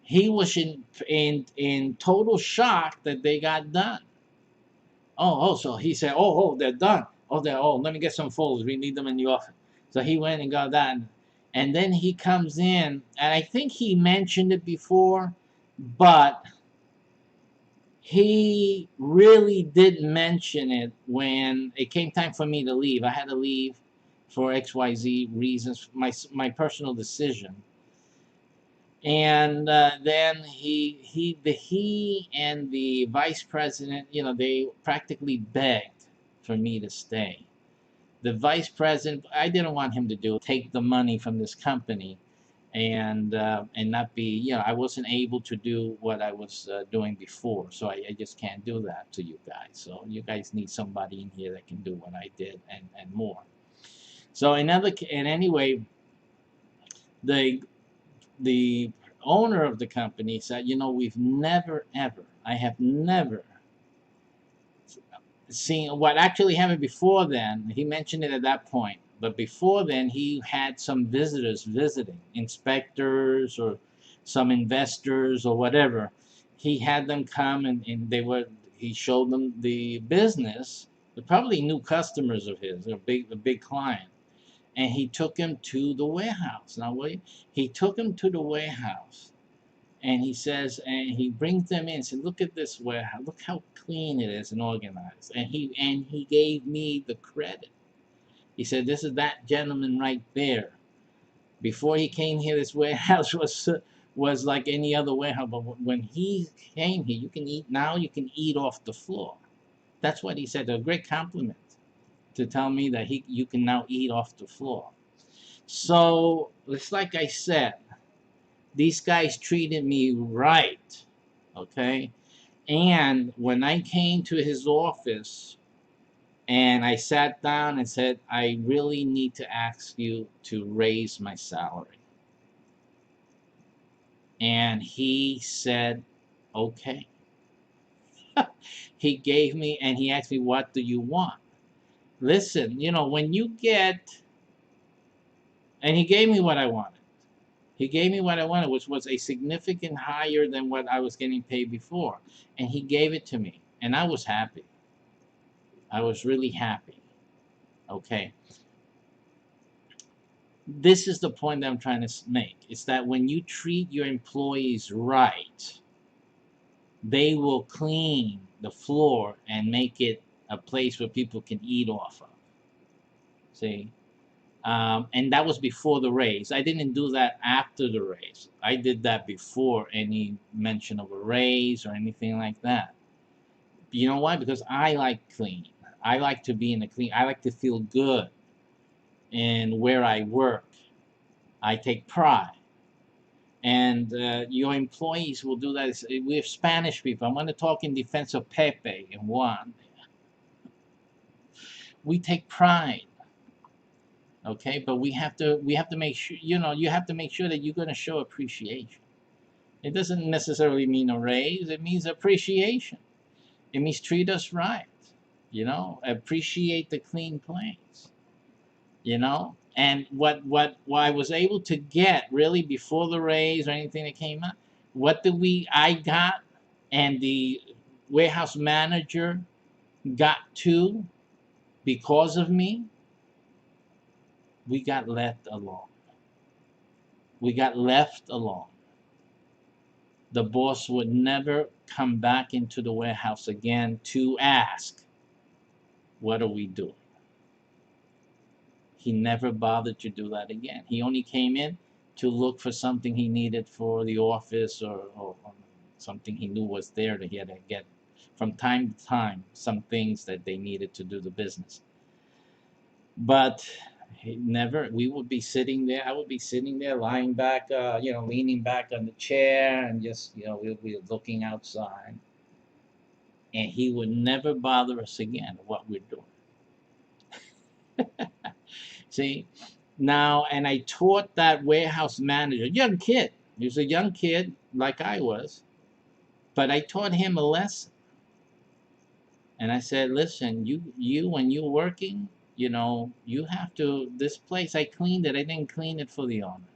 He was in total shock that they got done. So he said, they're done. Let me get some folders. We need them in the office. So he went and got that. And then he comes in, and I think he mentioned it before, but he really didn't mention it when it came time for me to leave. I had to leave for XYZ reasons, my personal decision. And then he and the vice president, they practically begged for me to stay. The vice president, I didn't want him to take the money from this company, and not be, I wasn't able to do what I was doing before, so I just can't do that to you guys. So you guys need somebody in here that can do what I did and more. So anyway, the the owner of the company said, we've never ever, I have never seen what actually happened before then. He mentioned it at that point, but before then, he had some visitors visiting, inspectors or some investors or whatever. He had them come, and he showed them the business. They're probably new customers of his, a big client. And he took him to the warehouse. Now, he took him to the warehouse, and he says, and he brings them in and said, "Look at this warehouse. Look how clean it is and organized." And he gave me the credit. He said, "This is that gentleman right there. Before he came here, this warehouse was like any other warehouse. But when he came here, you can eat now. You can eat off the floor." That's what he said. A great compliment to tell me that you can now eat off the floor. So it's like I said, these guys treated me right, okay? And when I came to his office and I sat down and said, "I really need to ask you to raise my salary." And he said, "Okay." He gave me, and he asked me, "What do you want?" Listen, when you get, and he gave me what I wanted. He gave me what I wanted, which was a significant higher than what I was getting paid before. And he gave it to me. And I was happy. I was really happy. Okay. This is the point that I'm trying to make. It's that when you treat your employees right, they will clean the floor and make it a place where people can eat off of. See? And that was before the raise. I didn't do that after the raise. I did that before any mention of a raise or anything like that. You know why? Because I like clean. I like to be in the clean. I like to feel good in where I work. I take pride. And your employees will do that. We have Spanish people. I'm going to talk in defense of Pepe and Juan. We take pride, okay? But we have to make sure, you have to make sure that you're going to show appreciation. It doesn't necessarily mean a raise. It means appreciation. It means treat us right. Appreciate the clean place. And what I was able to get really before the raise or anything that came up, what did I got, and the warehouse manager got too, because of me. We got left alone. We got left alone. The boss would never come back into the warehouse again to ask, what are we doing? He never bothered to do that again. He only came in to look for something he needed for the office, or something he knew was there that he had to get from time to time, some things that they needed to do the business. But he never, we would be sitting there, I would be sitting there lying back, leaning back on the chair, and just, we'll be looking outside. And he would never bother us again what we're doing. See, now, and I taught that warehouse manager, young kid, he was a young kid like I was, but I taught him a lesson. And I said, listen, you when you're working, you have to, this place, I cleaned it. I didn't clean it for the owner.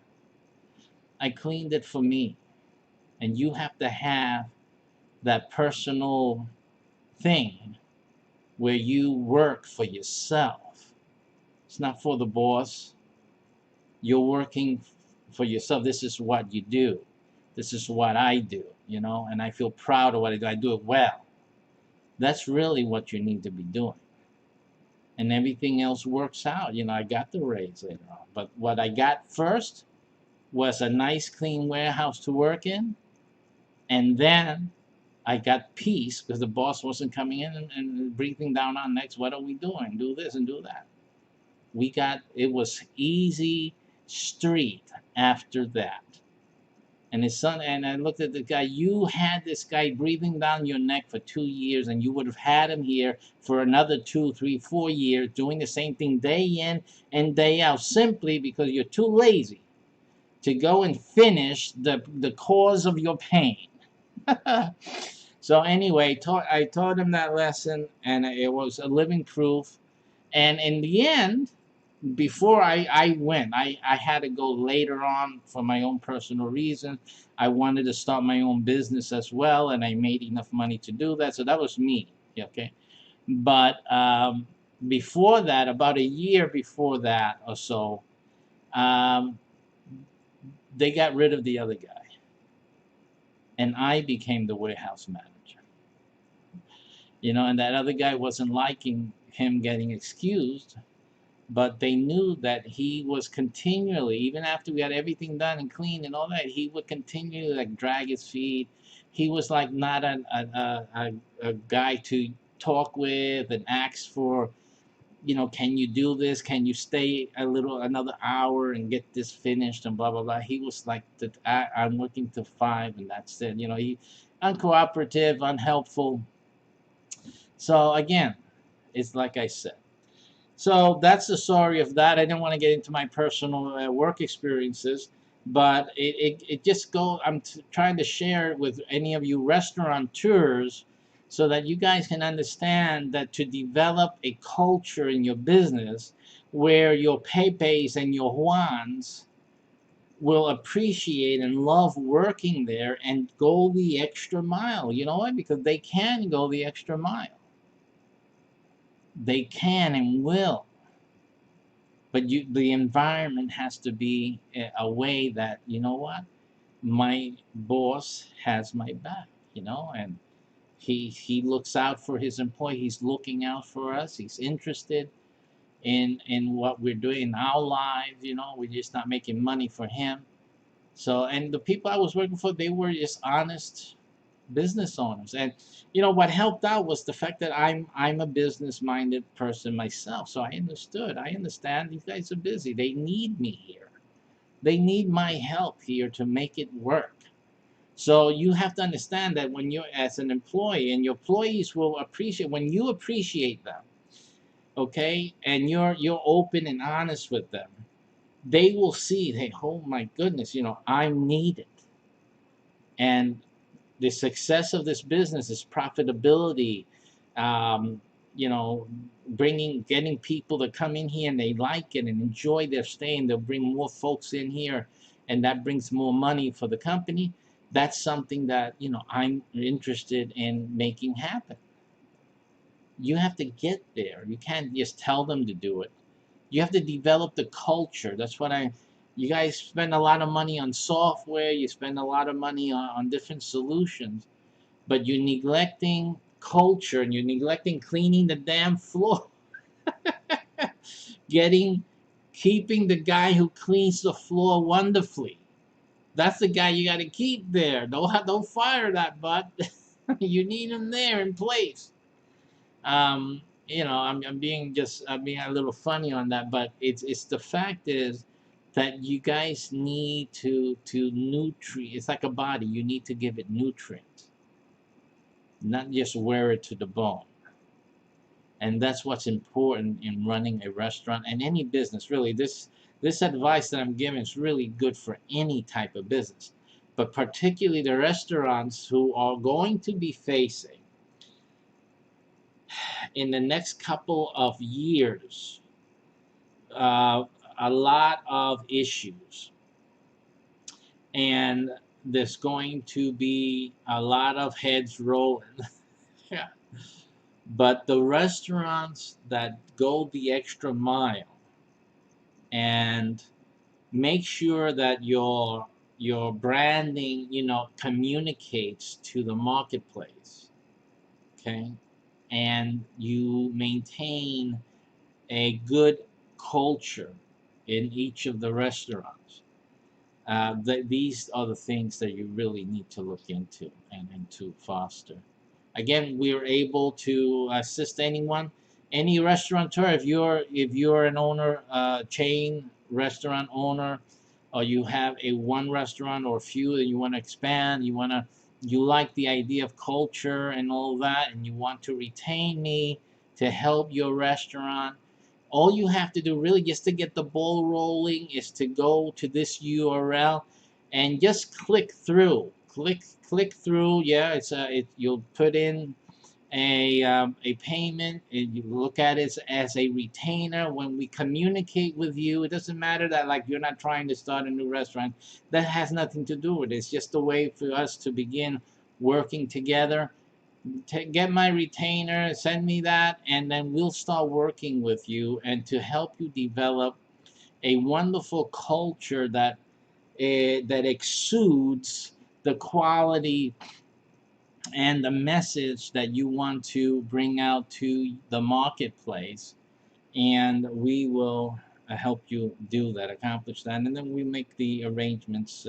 I cleaned it for me. And you have to have that personal thing where you work for yourself. It's not for the boss. You're working for yourself. This is what you do. This is what I do, and I feel proud of what I do. I do it well. That's really what you need to be doing. And everything else works out. I got the raise later on. But what I got first was a nice, clean warehouse to work in. And then I got peace because the boss wasn't coming in and breathing down our necks. What are we doing? Do this and do that. It was easy street after that. And his son, and I looked at the guy, you had this guy breathing down your neck for 2 years, and you would have had him here for another 2, 3, 4 years doing the same thing day in and day out, simply because you're too lazy to go and finish the cause of your pain. So anyway, I taught him that lesson, and it was a living proof. And in the end, before I went, I had to go later on for my own personal reasons. I wanted to start my own business as well, and I made enough money to do that. So that was me, okay? But before that, about a year before that or so, um, they got rid of the other guy, and I became the warehouse manager. And that other guy wasn't liking him getting excused, but they knew that he was continually, even after we had everything done and clean and all that, he would continue like drag his feet. He was like not a guy to talk with and ask for, can you do this? Can you stay another hour and get this finished and blah blah blah. He was like, I'm working till 5 and that's it. He uncooperative, unhelpful. So again, it's like I said. So that's the story of that. I didn't want to get into my personal work experiences, but it just I'm trying to share it with any of you restaurateurs so that you guys can understand that to develop a culture in your business where your Pepes and your Juans will appreciate and love working there and go the extra mile. You know why? Because they can go the extra mile. They can and will. But the environment has to be a way that, my boss has my back, and he looks out for his employee. He's looking out for us. He's interested. in what we're doing in our lives. We're just not making money for him. So, and the people I was working for, they were just honest business owners. And what helped out was the fact that I'm a business minded person myself. So I understand these guys are busy. They need me here. They need my help here to make it work. So you have to understand that when you're as an employee, and your employees will appreciate when you appreciate them, okay, and you're open and honest with them, they will see, hey, oh my goodness, I'm needed. And the success of this business is profitability, um, you know, getting people to come in here and they like it and enjoy their stay, and they'll bring more folks in here, and that brings more money for the company. That's something that, I'm interested in making happen. You have to get there. You can't just tell them to do it. You have to develop the culture. You guys spend a lot of money on software, you spend a lot of money on different solutions, but you're neglecting culture, and you're neglecting cleaning the damn floor, getting, keeping the guy who cleans the floor wonderfully. That's the guy you got to keep there. Don't fire that butt. You need him there in place. I'm being a little funny on that, but it's the fact is that you guys need to nutrient. It's like a body. You need to give it nutrients, not just wear it to the bone. And that's what's important in running a restaurant and any business. Really, this advice that I'm giving is really good for any type of business, but particularly the restaurants who are going to be facing in the next couple of years uh, a lot of issues, and there's going to be a lot of heads rolling. Yeah. But the restaurants that go the extra mile and make sure that your branding, communicates to the marketplace, okay, and you maintain a good culture in each of the restaurants. These are the things that you really need to look into and to foster. Again, we're able to assist anyone, any restaurateur. If you're an owner, chain restaurant owner, or you have a one restaurant or a few that you want to expand, you like the idea of culture and all that, and you want to retain me to help your restaurant, all you have to do really just to get the ball rolling is to go to this URL and just click through. Click through. Yeah, you'll put in a payment, and you look at it as a retainer. When we communicate with you, it doesn't matter that like you're not trying to start a new restaurant. That has nothing to do with it. It's just a way for us to begin working together. Get my retainer, send me that, and then we'll start working with you and to help you develop a wonderful culture that exudes the quality and the message that you want to bring out to the marketplace. And we will help you do that, accomplish that, and then we make the arrangements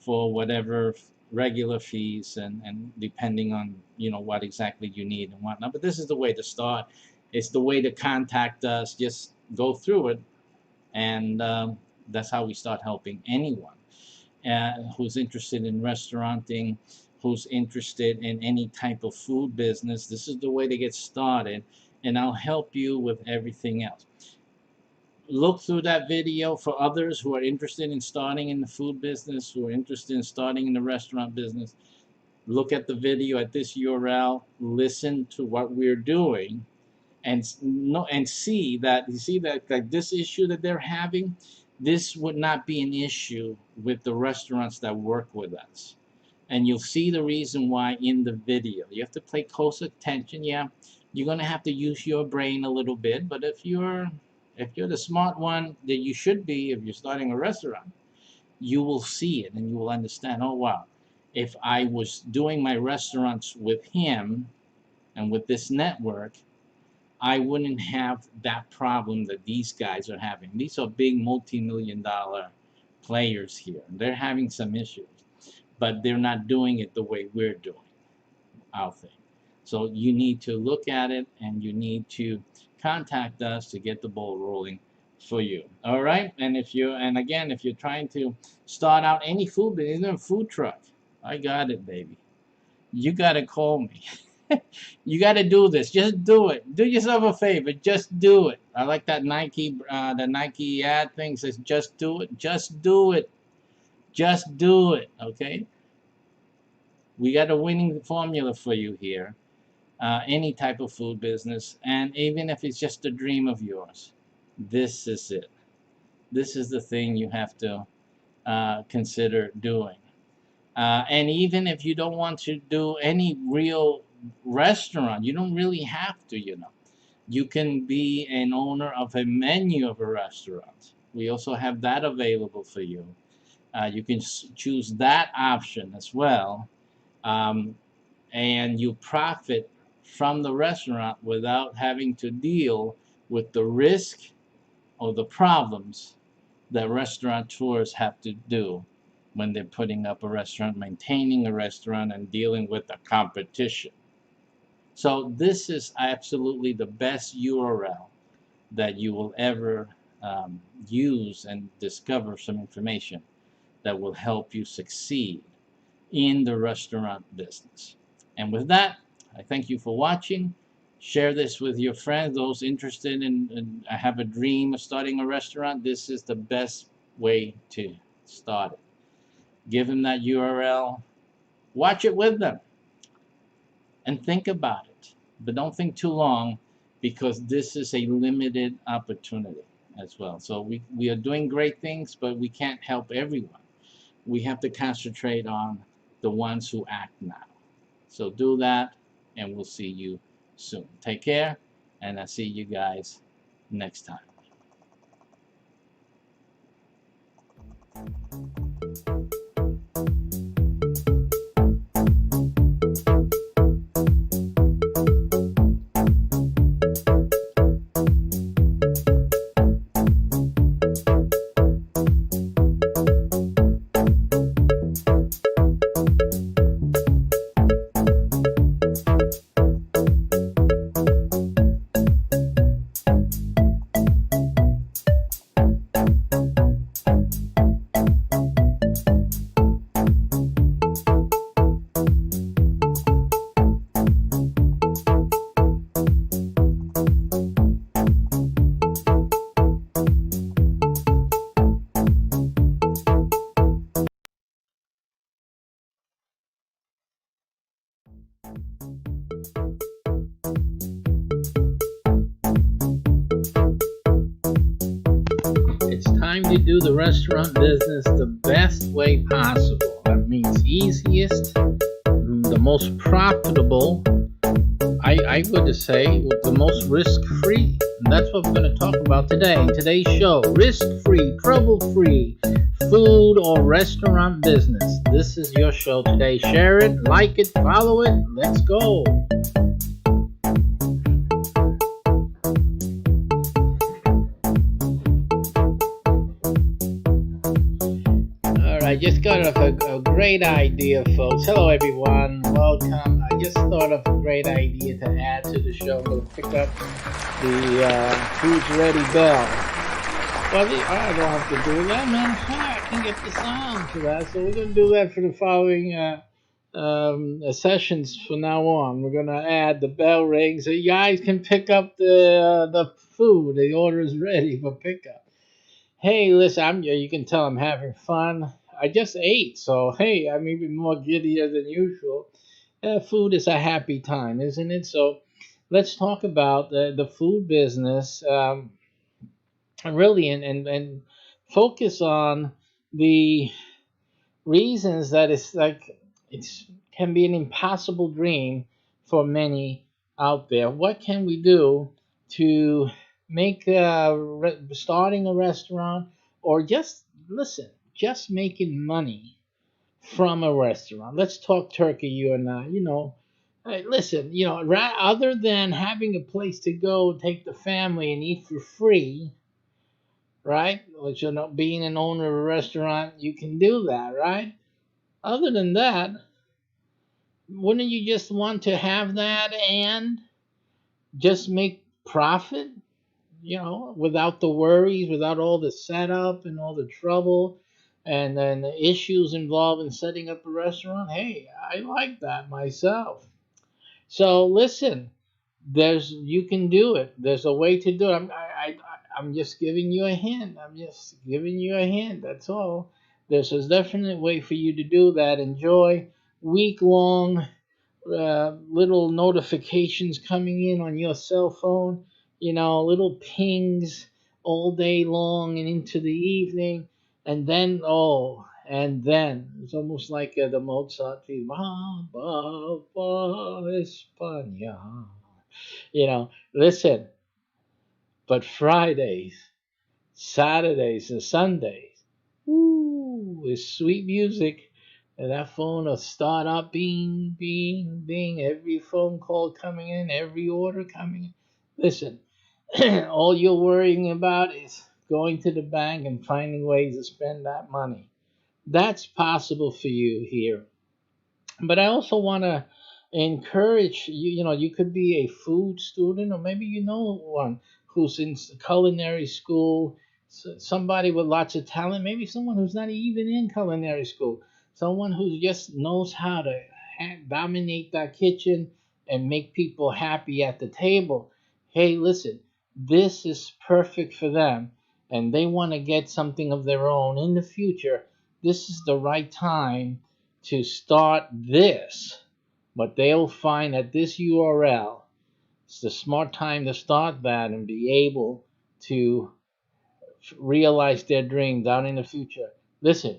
for whatever regular fees, and depending on what exactly you need and whatnot. But this is the way to start. It's the way to contact us. Just go through it, and that's how we start helping anyone who's interested in restauranting, who's interested in any type of food business. This is the way to get started, and I'll help you with everything else. Look through that video for others who are interested in starting in the food business, who are interested in starting in the restaurant business. Look at the video at this URL, listen to what we're doing, and see that like this issue that they're having, this would not be an issue with the restaurants that work with us. And you'll see the reason why in the video. You have to pay close attention. Yeah, you're gonna have to use your brain a little bit, but if you're the smart one that you should be, if you're starting a restaurant, you will see it and you will understand, oh wow, if I was doing my restaurants with him and with this network, I wouldn't have that problem that these guys are having. These are big multi-million-dollar players here. They're having some issues, but they're not doing it the way we're doing our thing. So you need to look at it and you need to contact us to get the ball rolling for you. All right. And again, if you're trying to start out any food business, even a food truck, I got it, baby. You got to call me. You got to do this. Just do it. Do yourself a favor. Just do it. I like that Nike ad thing says, just do it. Just do it. Just do it. Okay. We got a winning formula for you here. Any type of food business, and even if it's just a dream of yours, this is it. This is the thing you have to consider doing. And even if you don't want to do any real restaurant, you don't really have to, you know. You can be an owner of a menu of a restaurant. We also have that available for you. You can choose that option as well. Um, and you profit from the restaurant without having to deal with the risk or the problems that restaurateurs have to do when they're putting up a restaurant, maintaining a restaurant, and dealing with the competition. So this is absolutely the best URL that you will ever use and discover some information that will help you succeed in the restaurant business. And with that, I thank you for watching. Share this with your friends, those interested in I have a dream of starting a restaurant. This is the best way to start it. Give them that URL, watch it with them, and think about it. But don't think too long, because this is a limited opportunity as well. So we are doing great things, but we can't help everyone. We have to concentrate on the ones who act now. So do that, and we'll see you soon. Take care, and I'll see you guys next time. It's time to do the restaurant business the best way possible. That means easiest, the most profitable. I would say the most risk-free. And that's what we're going to talk about today in today's show. Risk-free, trouble-free food or restaurant business. This is your show today. Share it, like it, follow it. Let's go. I just got off a great idea, folks. Hello, everyone. Welcome. I just thought of a great idea to add to the show. I'm going to pick up the Who's Ready bell. Well, I don't have to do that, man. I can get the sound for that. So we're going to do that for the following sessions from now on. We're going to add the bell ring so you guys can pick up the food. The order is ready for pickup. Hey, listen, you can tell I'm having fun. I just ate, so hey, I'm even more giddier than usual. Food is a happy time, isn't it? So let's talk about the food business, really, and focus on the reasons that it's like it's can be an impossible dream for many out there. What can we do to make starting a restaurant, or just listen, just making money from a restaurant? Let's talk turkey, you and I. Hey, listen, other than having a place to go, take the family and eat for free, right? Which being an owner of a restaurant, you can do that, right? Other than that, wouldn't you just want to have that and just make profit? Without the worries, without all the setup and all the trouble, and then the issues involved in setting up a restaurant. Hey, I like that myself. So listen, you can do it. There's a way to do it. I'm just giving you a hint. I'm just giving you a hint. That's all. There's a definite way for you to do that. Enjoy week long little notifications coming in on your cell phone, little pings all day long and into the evening. And then it's almost like the Mozart theme. "Va, va, va, España." Listen, but Fridays, Saturdays, and Sundays, ooh, it's sweet music. And that phone will start up, bing, bing, bing, every phone call coming in, every order coming in. Listen, all you're worrying about is going to the bank and finding ways to spend that money. That's possible for you here. But I also want to encourage you. You could be a food student, or maybe you know one who's in culinary school, somebody with lots of talent, maybe someone who's not even in culinary school, someone who just knows how to dominate that kitchen and make people happy at the table. Hey, listen, this is perfect for them, and they want to get something of their own in the future. This is the right time to start this, but they'll find that this URL is the smart time to start that and be able to realize their dream down in the future. Listen,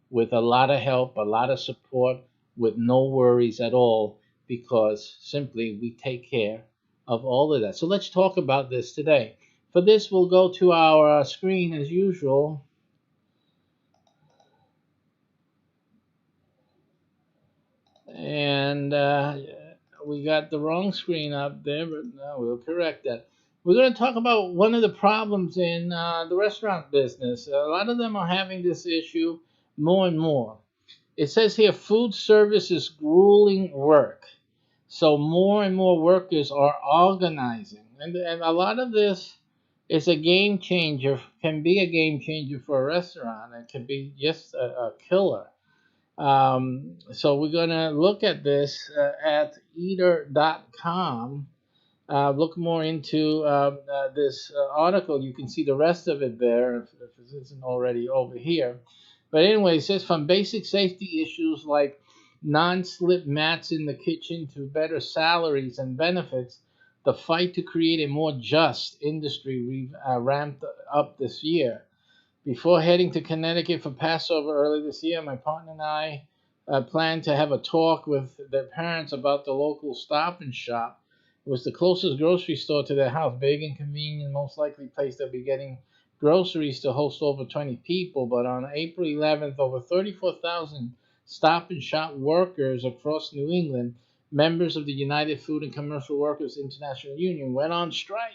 with a lot of help, a lot of support, with no worries at all, because simply we take care of all of that. So let's talk about this today. For this, we'll go to our screen as usual. And we got the wrong screen up there, but no, we'll correct that. We're going to talk about one of the problems in the restaurant business. A lot of them are having this issue more and more. It says here food service is grueling work. So more and more workers are organizing. And a lot of this is a game changer, can be a game changer for a restaurant. It can be just a killer. So we're going to look at this at eater.com. Look more into this article. You can see the rest of it there if it isn't already over here. But anyway, it says from basic safety issues like non-slip mats in the kitchen to better salaries and benefits, the fight to create a more just industry ramped up this year. Before heading to Connecticut for Passover early this year, my partner and I planned to have a talk with their parents about the local Stop and Shop. It was the closest grocery store to their house, big and convenient, most likely place they'll be getting groceries to host over 20 people. But on April 11th, over 34,000 Stop and Shop workers across New England, members of the United Food and Commercial Workers International Union, went on strike,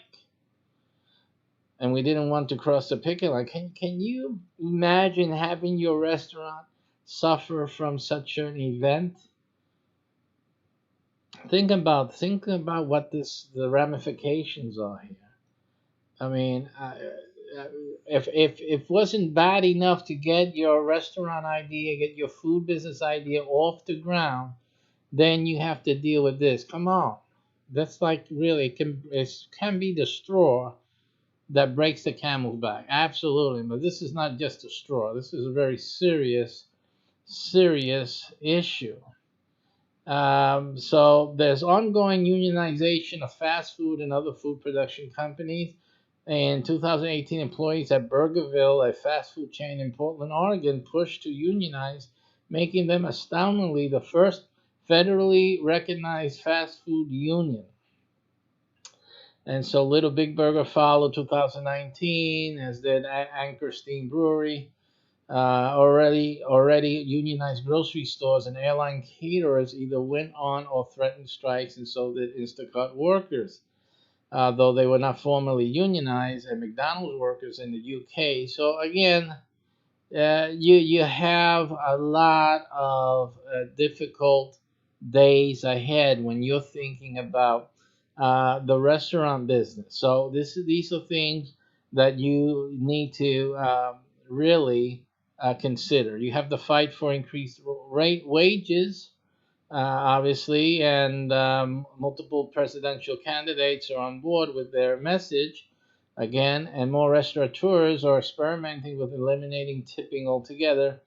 and we didn't want to cross the picket line. Can you imagine having your restaurant suffer from such an event? Think about what the ramifications are here. I mean, if it wasn't bad enough to get your restaurant idea, get your food business idea off the ground, then you have to deal with this. Come on, that's like really it can be the straw that breaks the camel's back. Absolutely. But this is not just a straw. This is a very serious, serious issue. So there's ongoing unionization of fast food and other food production companies. In 2018, employees at Burgerville, a fast food chain in Portland, Oregon, pushed to unionize, making them astoundingly the first federally recognized fast food union. And so Little Big Burger followed 2019, as did Anchor Steam Brewery. Already unionized grocery stores and airline caterers either went on or threatened strikes, and so did Instacart workers, though they were not formally unionized, and McDonald's workers in the UK. So again, you have a lot of difficult days ahead when you're thinking about the restaurant business. So these are things that you need to really consider. You have the fight for increased rate wages, obviously, and multiple presidential candidates are on board with their message again, and more restaurateurs are experimenting with eliminating tipping altogether,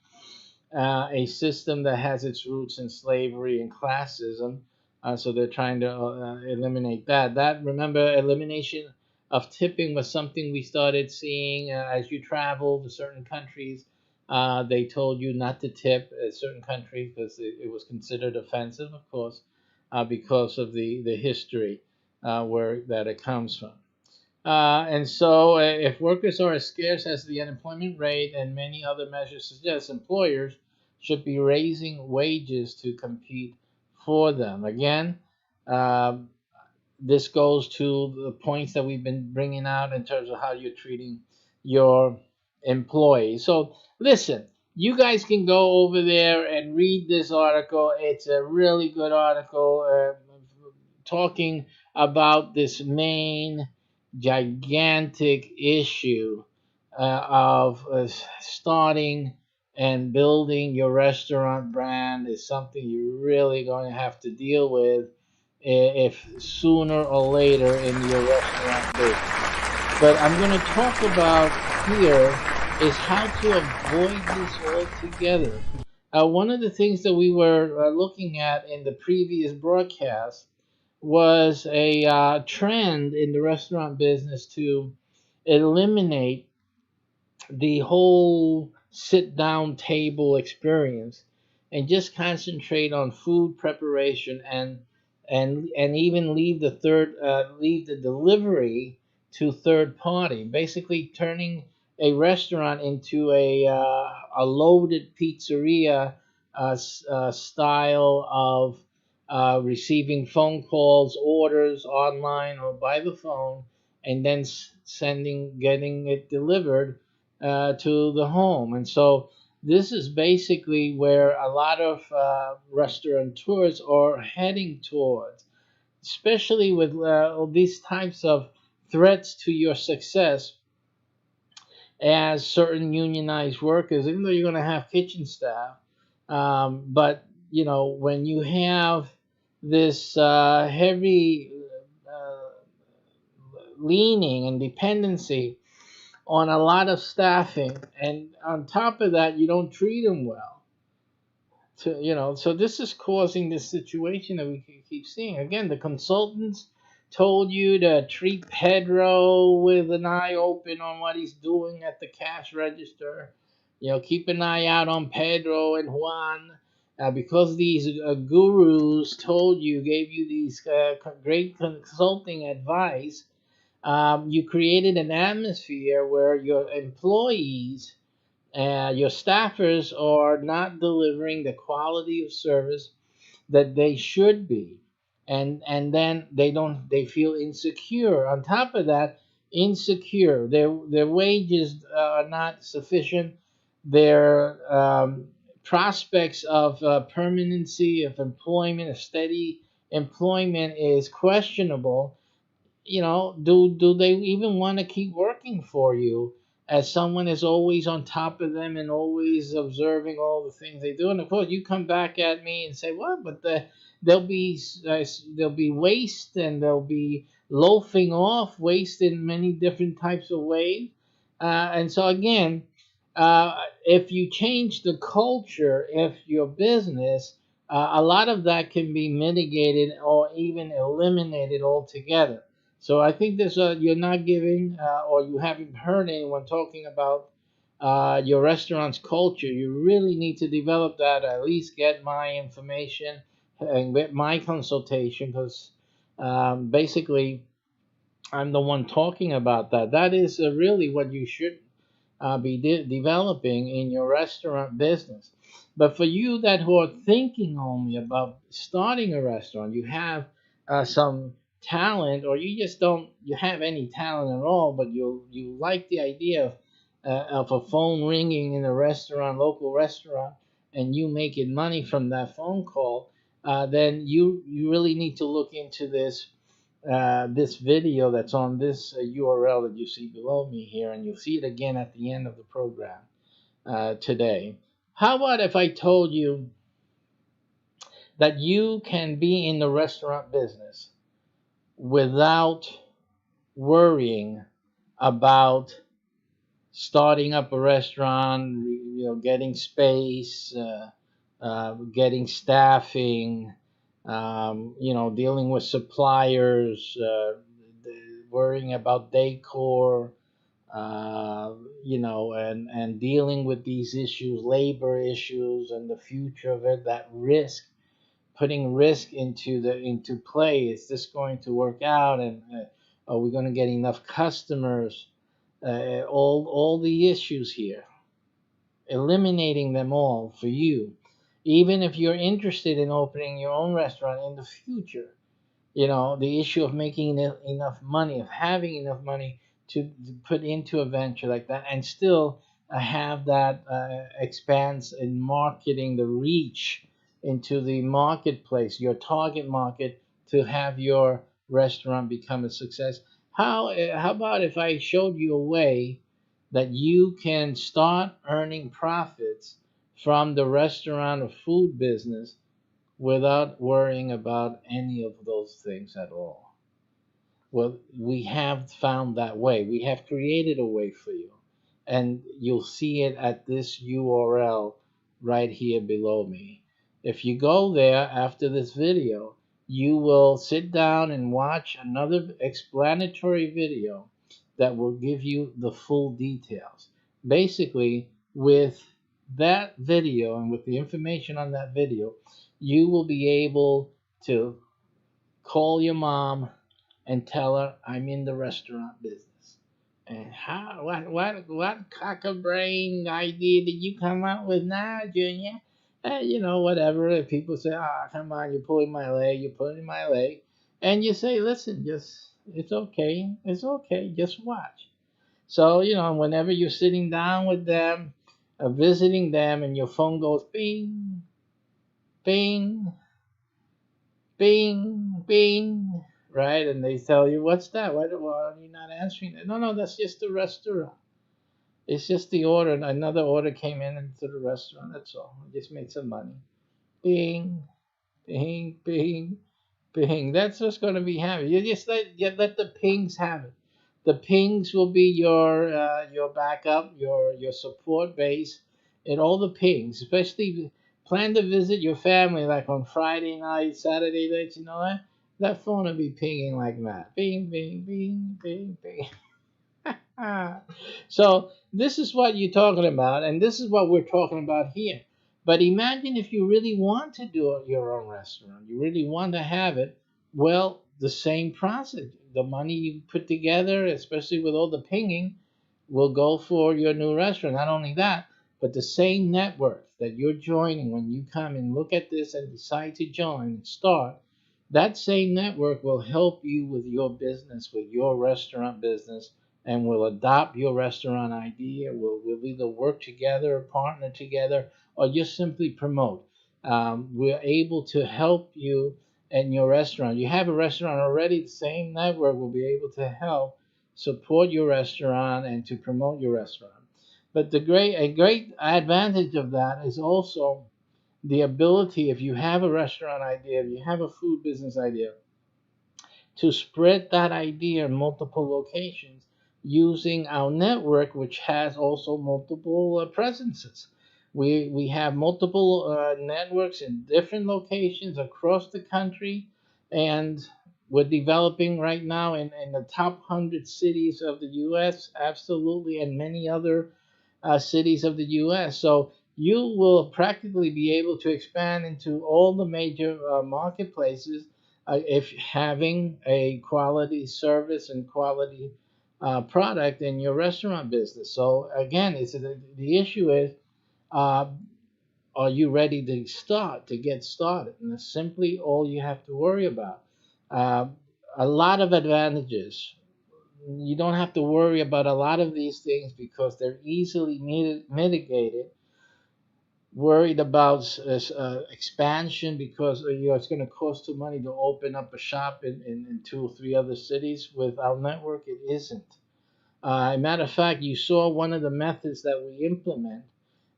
a system that has its roots in slavery and classism. So they're trying to eliminate that. That remember, elimination of tipping was something we started seeing as you travel to certain countries. They told you not to tip at certain countries because it was considered offensive, of course, because of the history where that it comes from. And so, if workers are as scarce as the unemployment rate and many other measures suggest, employers should be raising wages to compete for them. Again, um, this goes to the points that we've been bringing out in terms of how you're treating your employees. So, listen, you guys can go over there and read this article. It's a really good article talking about this main gigantic issue of starting and building your restaurant brand is something you're really going to have to deal with if sooner or later in your restaurant business. But I'm going to talk about here is how to avoid this altogether. One of the things that we were looking at in the previous broadcast was a trend in the restaurant business to eliminate the whole sit down table experience and just concentrate on food preparation and even leave the delivery to third party, basically turning a restaurant into a loaded pizzeria style of receiving phone calls, orders online or by the phone, and then getting it delivered to the home. And so this is basically where a lot of restaurateurs are heading towards, especially with these types of threats to your success as certain unionized workers, even though you're going to have kitchen staff. But, you know, when you have this heavy leaning and dependency on a lot of staffing, and on top of that, you don't treat them well. So this is causing this situation that we keep seeing. Again, the consultants told you to treat Pedro with an eye open on what he's doing at the cash register. Keep an eye out on Pedro and Juan. Because these gurus gave you these great consulting advice, you created an atmosphere where your employees, your staffers are not delivering the quality of service that they should be, and then they feel insecure. On top of that, insecure. Their wages are not sufficient. Their prospects of permanency of employment, of steady employment, is questionable. Do they even want to keep working for you as someone is always on top of them and always observing all the things they do? And of course, you come back at me and say, "Well, but there'll be there'll be waste and there'll be loafing off, waste in many different types of ways." And so again, if you change the culture, if your business, a lot of that can be mitigated or even eliminated altogether. So I think this you're not giving or you haven't heard anyone talking about your restaurant's culture. You really need to develop that. At least get my information and get my consultation, because basically I'm the one talking about that. That is really what you should developing in your restaurant business. But for you that who are thinking only about starting a restaurant, you have some talent, or you just don't you have any talent at all, but you like the idea of a phone ringing in a restaurant, local restaurant, and you making money from that phone call, then you really need to look into this video that's on this URL that you see below me here, and you'll see it again at the end of the program today. How about if I told you that you can be in the restaurant business without worrying about starting up a restaurant, getting space, getting staffing, dealing with suppliers, worrying about decor, and dealing with these issues, labor issues, and the future of it, that risk, putting risk into play. Is this going to work out? And are we going to get enough customers? All the issues here, eliminating them all for you. Even if you're interested in opening your own restaurant in the future, the issue of making enough money, of having enough money to put into a venture like that, and still have that expanse in marketing, the reach into the marketplace, your target market, to have your restaurant become a success. How about if I showed you a way that you can start earning profits from the restaurant or food business without worrying about any of those things at all? Well, we have found that way. We have created a way for you. And you'll see it at this URL right here below me. If you go there after this video, you will sit down and watch another explanatory video that will give you the full details. Basically, with that video and with the information on that video, you will be able to call your mom and tell her I'm in the restaurant business. And what cock-a-brain idea did you come up with now, Junior? Whatever. If people say, come on, you're pulling my leg, you're pulling my leg. And you say, listen, it's okay, just watch. So, whenever you're sitting down with them, visiting them, and your phone goes bing, bing, bing, bing, right? And they tell you, what's that? Why are you not answering that? No, that's just the restaurant. It's just the order. Another order came in into the restaurant. That's all. I just made some money. Bing, bing, bing, ping. That's what's going to be happening. You let the pings have it. The pings will be your backup, your support base, and all the pings. Especially plan to visit your family like on Friday night, Saturday night. You know that phone will be pinging like that. Bing, bing, bing, bing, bing. So this is what you're talking about, and this is what we're talking about here. But imagine if you really want to do your own restaurant, you really want to have it. Well, the same process. The money you put together, especially with all the pinging, will go for your new restaurant. Not only that, but the same network that you're joining when you come and look at this and decide to join and start, that same network will help you with your business, with your restaurant business, and will adopt your restaurant idea. We'll either work together, partner together, or just simply promote. We're able to help you in your restaurant. You have a restaurant already, the same network will be able to help support your restaurant and to promote your restaurant. But a great advantage of that is also the ability, if you have a restaurant idea, if you have a food business idea, to spread that idea in multiple locations using our network, which has also multiple presences. We have multiple networks in different locations across the country, and we're developing right now in the top 100 cities of the U.S., absolutely, and many other cities of the U.S. So you will practically be able to expand into all the major marketplaces if having a quality service and quality product in your restaurant business. So again, the issue is, uh, are you ready to get started? And that's simply all you have to worry about. Uh, a lot of advantages. You don't have to worry about a lot of these things because they're easily mitigated. Worried about expansion because it's going to cost too money to open up a shop in two or three other cities with our network. It isn't. A matter of fact, you saw one of the methods that we implement,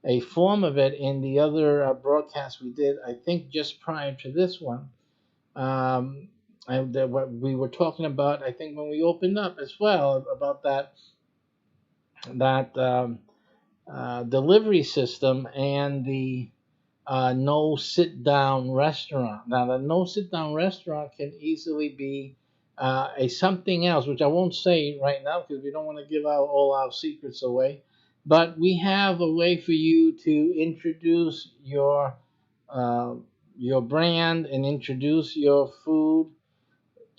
a form of it in the other broadcast we did, I think just prior to this one. Um, what we were talking about, I think when we opened up as well about that delivery system and the no sit down restaurant. Now, the no sit down restaurant can easily be a something else, which I won't say right now because we don't want to give out all our secrets away. But we have a way for you to introduce uh, your brand and introduce your food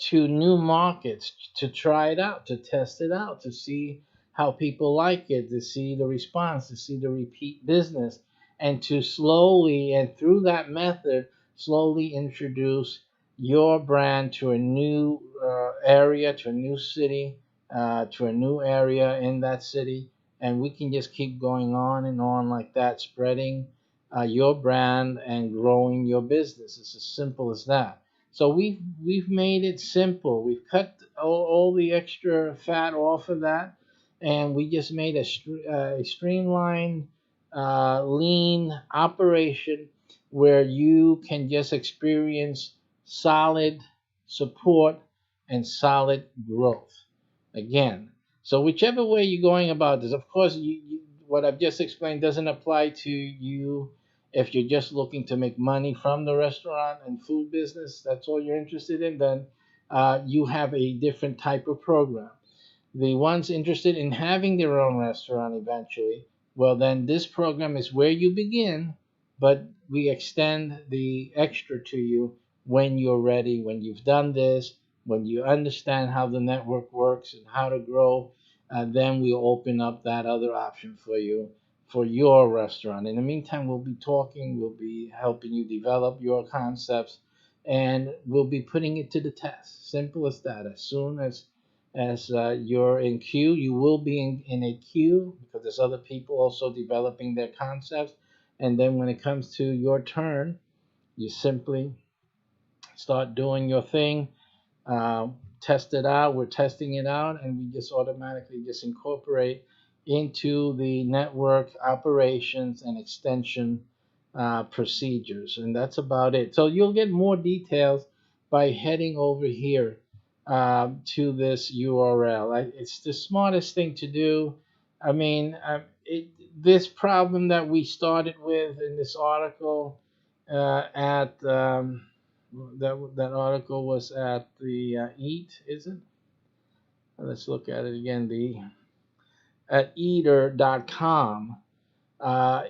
to new markets to try it out, to test it out, to see how people like it, to see the response, to see the repeat business, and to slowly and through that method, slowly introduce your brand to a new area, to a new city, to a new area in that city. And we can just keep going on and on like that, spreading your brand and growing your business. It's as simple as that. So we've made it simple. We've cut all the extra fat off of that, and we just made a streamlined, lean operation where you can just experience solid support and solid growth. Again, so whichever way you're going about this, of course, what I've just explained doesn't apply to you if you're just looking to make money from the restaurant and food business. That's all you're interested in. Then you have a different type of program. The ones interested in having their own restaurant eventually, well, then this program is where you begin, but we extend the extra to you when you're ready, when you've done this, when you understand how the network works and how to grow, then we'll open up that other option for you for your restaurant. In the meantime, we'll be talking, we'll be helping you develop your concepts, and we'll be putting it to the test. Simple as that. As soon as you're in queue, you will be in a queue because there's other people also developing their concepts. And then when it comes to your turn, you simply start doing your thing, test it out. We're testing it out, and we just automatically just incorporate into the network operations and extension procedures, and that's about it. So you'll get more details by heading over here to this URL. It's the smartest thing to do. I mean, this problem that we started with in this article at that article was at the Eat, is it? Let's look at it again. The at eater.com.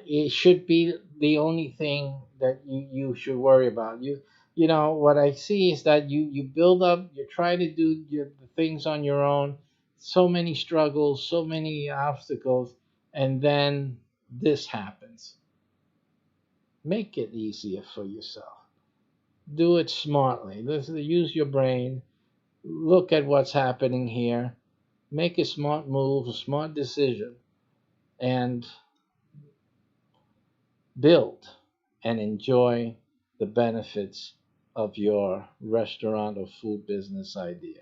It should be the only thing that you should worry about. You know what I see is that you build up, you try to do the things on your own, so many struggles, so many obstacles, and then this happens. Make it easier for yourself. Do it smartly. Use your brain. Look at what's happening here. Make a smart move, a smart decision, and build and enjoy the benefits of your restaurant or food business idea.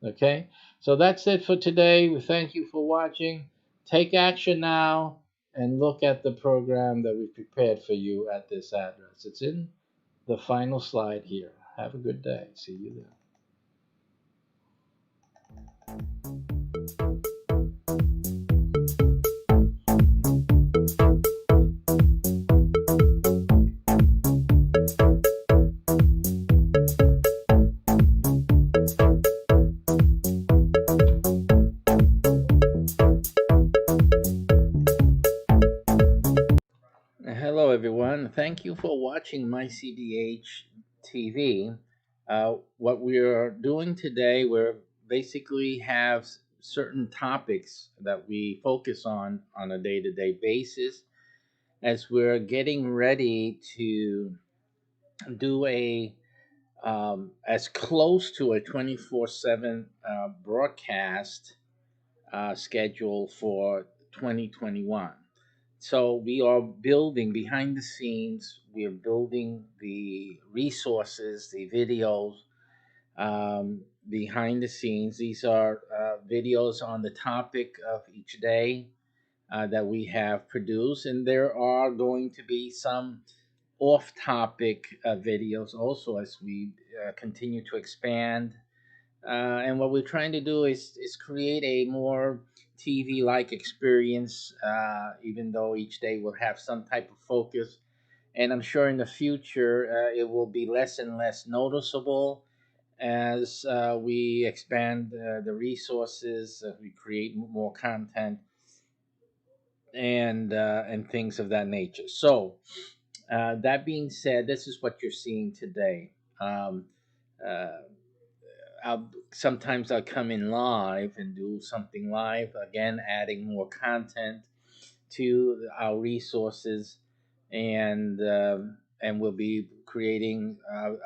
Okay? So that's it for today. We thank you for watching. Take action now and look at the program that we prepared for you at this address. It's in the final slide here. Have a good day. See you then. Hello, everyone. Thank you for watching Mycbh-Tv. What we are doing today, we're basically have certain topics that we focus on a day-to-day basis, as we're getting ready to do a as close to a 24/7 broadcast schedule for 2021. So we are building behind the scenes. We are building the resources, the videos behind the scenes. These are videos on the topic of each day that we have produced, and there are going to be some off-topic videos also as we continue to expand. And what we're trying to do is create a more TV-like experience, even though each day will have some type of focus. And I'm sure in the future it will be less and less noticeable as we expand the resources, we create more content, and things of that nature. So that being said, this is what you're seeing today. Um, uh, Sometimes I'll come in live and do something live again, adding more content to our resources, and we'll be creating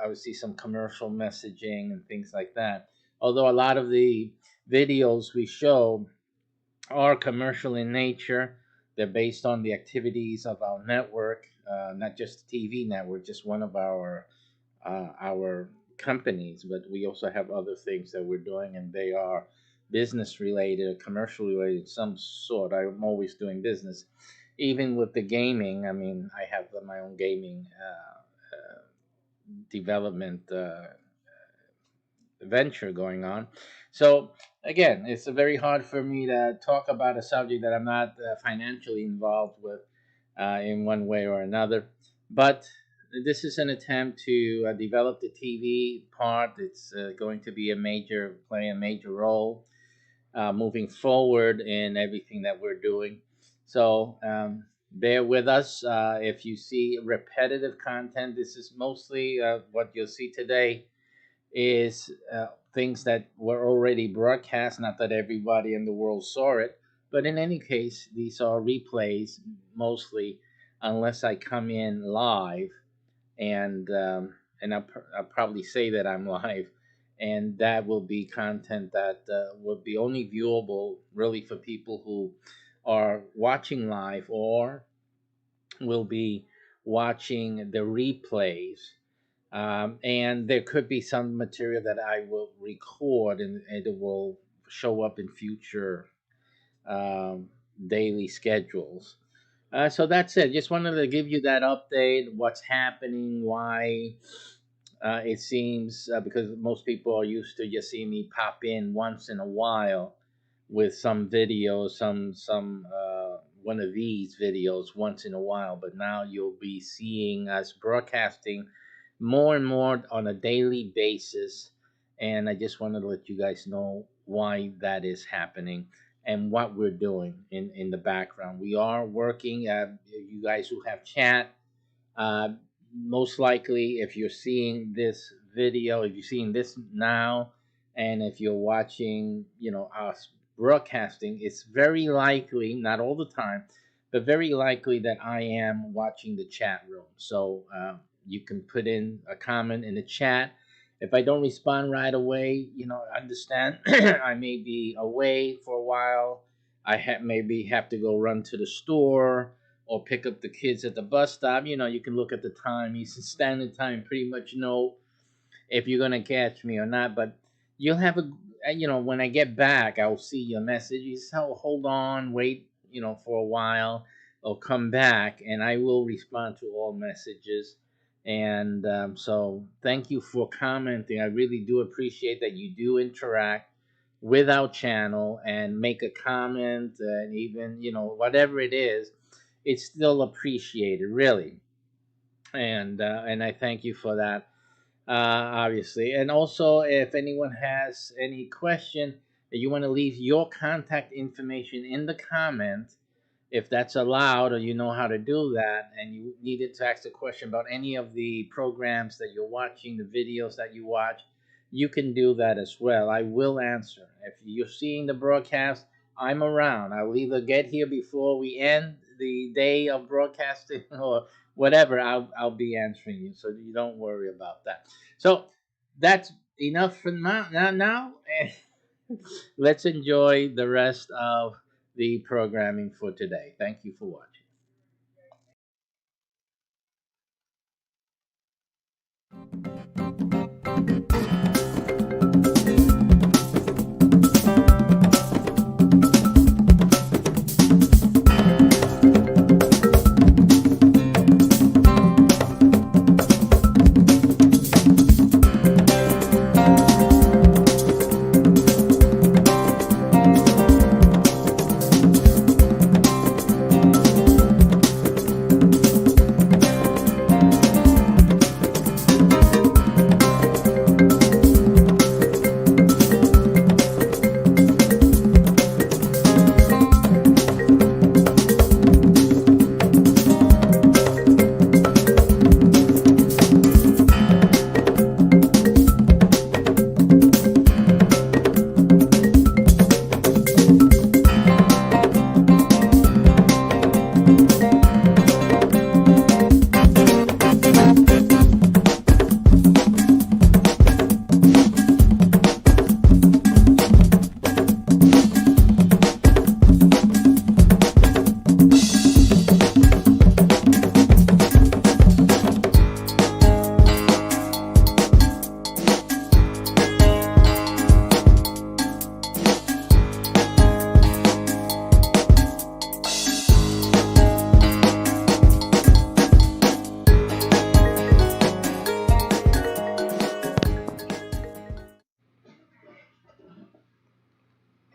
obviously some commercial messaging and things like that. Although a lot of the videos we show are commercial in nature, they're based on the activities of our network, not just the TV network, just one of our companies, but we also have other things that we're doing, and they are business related or commercial related, some sort. I'm always doing business, even with the gaming. I mean, I have my own gaming development venture going on. So again, it's very hard for me to talk about a subject that I'm not financially involved with in one way or another. But this is an attempt to develop the TV part. It's going to be play a major role moving forward in everything that we're doing. So bear with us. If you see repetitive content, this is mostly what you'll see today is things that were already broadcast. Not that everybody in the world saw it, but in any case, these are replays mostly, unless I come in live, and I'll probably say that I'm live, and that will be content that will be only viewable really for people who are watching live or will be watching the replays, and there could be some material that I will record and it will show up in future um, daily schedules. So that's it. Just wanted to give you that update. What's happening? Why? It seems because most people are used to just seeing me pop in once in a while with some video, some one of these videos once in a while. But now you'll be seeing us broadcasting more and more on a daily basis. And I just wanted to let you guys know why that is happening and what we're doing in the background. We are working. You guys who have chat, uh, most likely, if you're seeing this video, if you're seeing this now, and if you're watching, us broadcasting, it's very likely, not all the time, but very likely that I am watching the chat room. So you can put in a comment in the chat. If I don't respond right away, understand I may be away for a while. Maybe have to go run to the store or pick up the kids at the bus stop. You can look at the time, Eastern Standard Time, pretty much know if you're gonna catch me or not. But you'll have when I get back, I'll see your messages. So hold on, wait, for a while, or come back, and I will respond to all messages. And so, thank you for commenting. I really do appreciate that you do interact with our channel and make a comment, and even whatever it is, it's still appreciated, really. And I thank you for that, obviously. And also, if anyone has any question, you want to leave your contact information in the comment, if that's allowed, or you know how to do that, and you needed to ask a question about any of the programs that you're watching, the videos that you watch, you can do that as well. I will answer. If you're seeing the broadcast, I'm around. I'll either get here before we end the day of broadcasting or whatever. I'll be answering you, so you don't worry about that. So that's enough for now. Let's enjoy the rest of the programming for today. Thank you for watching.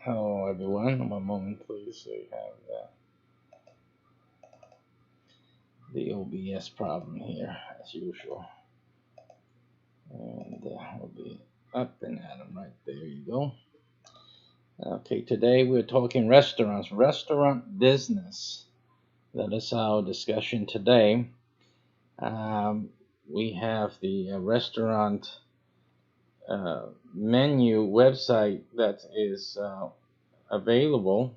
Hello, everyone. One moment, please. We have the OBS problem here, as usual. And we'll be up and at 'em right there. You go. Okay, today we're talking restaurants, restaurant business. That is our discussion today. We have the restaurant menu website that is available.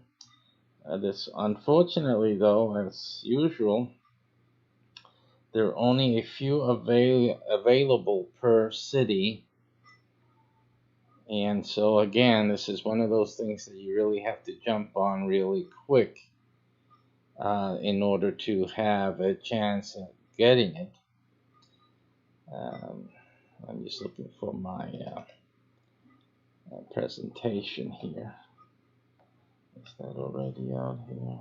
This, unfortunately, though, as usual, there are only a few available per city. And so, again, this is one of those things that you really have to jump on really quick in order to have a chance at getting it. I'm just looking for my presentation here. Is that already out here?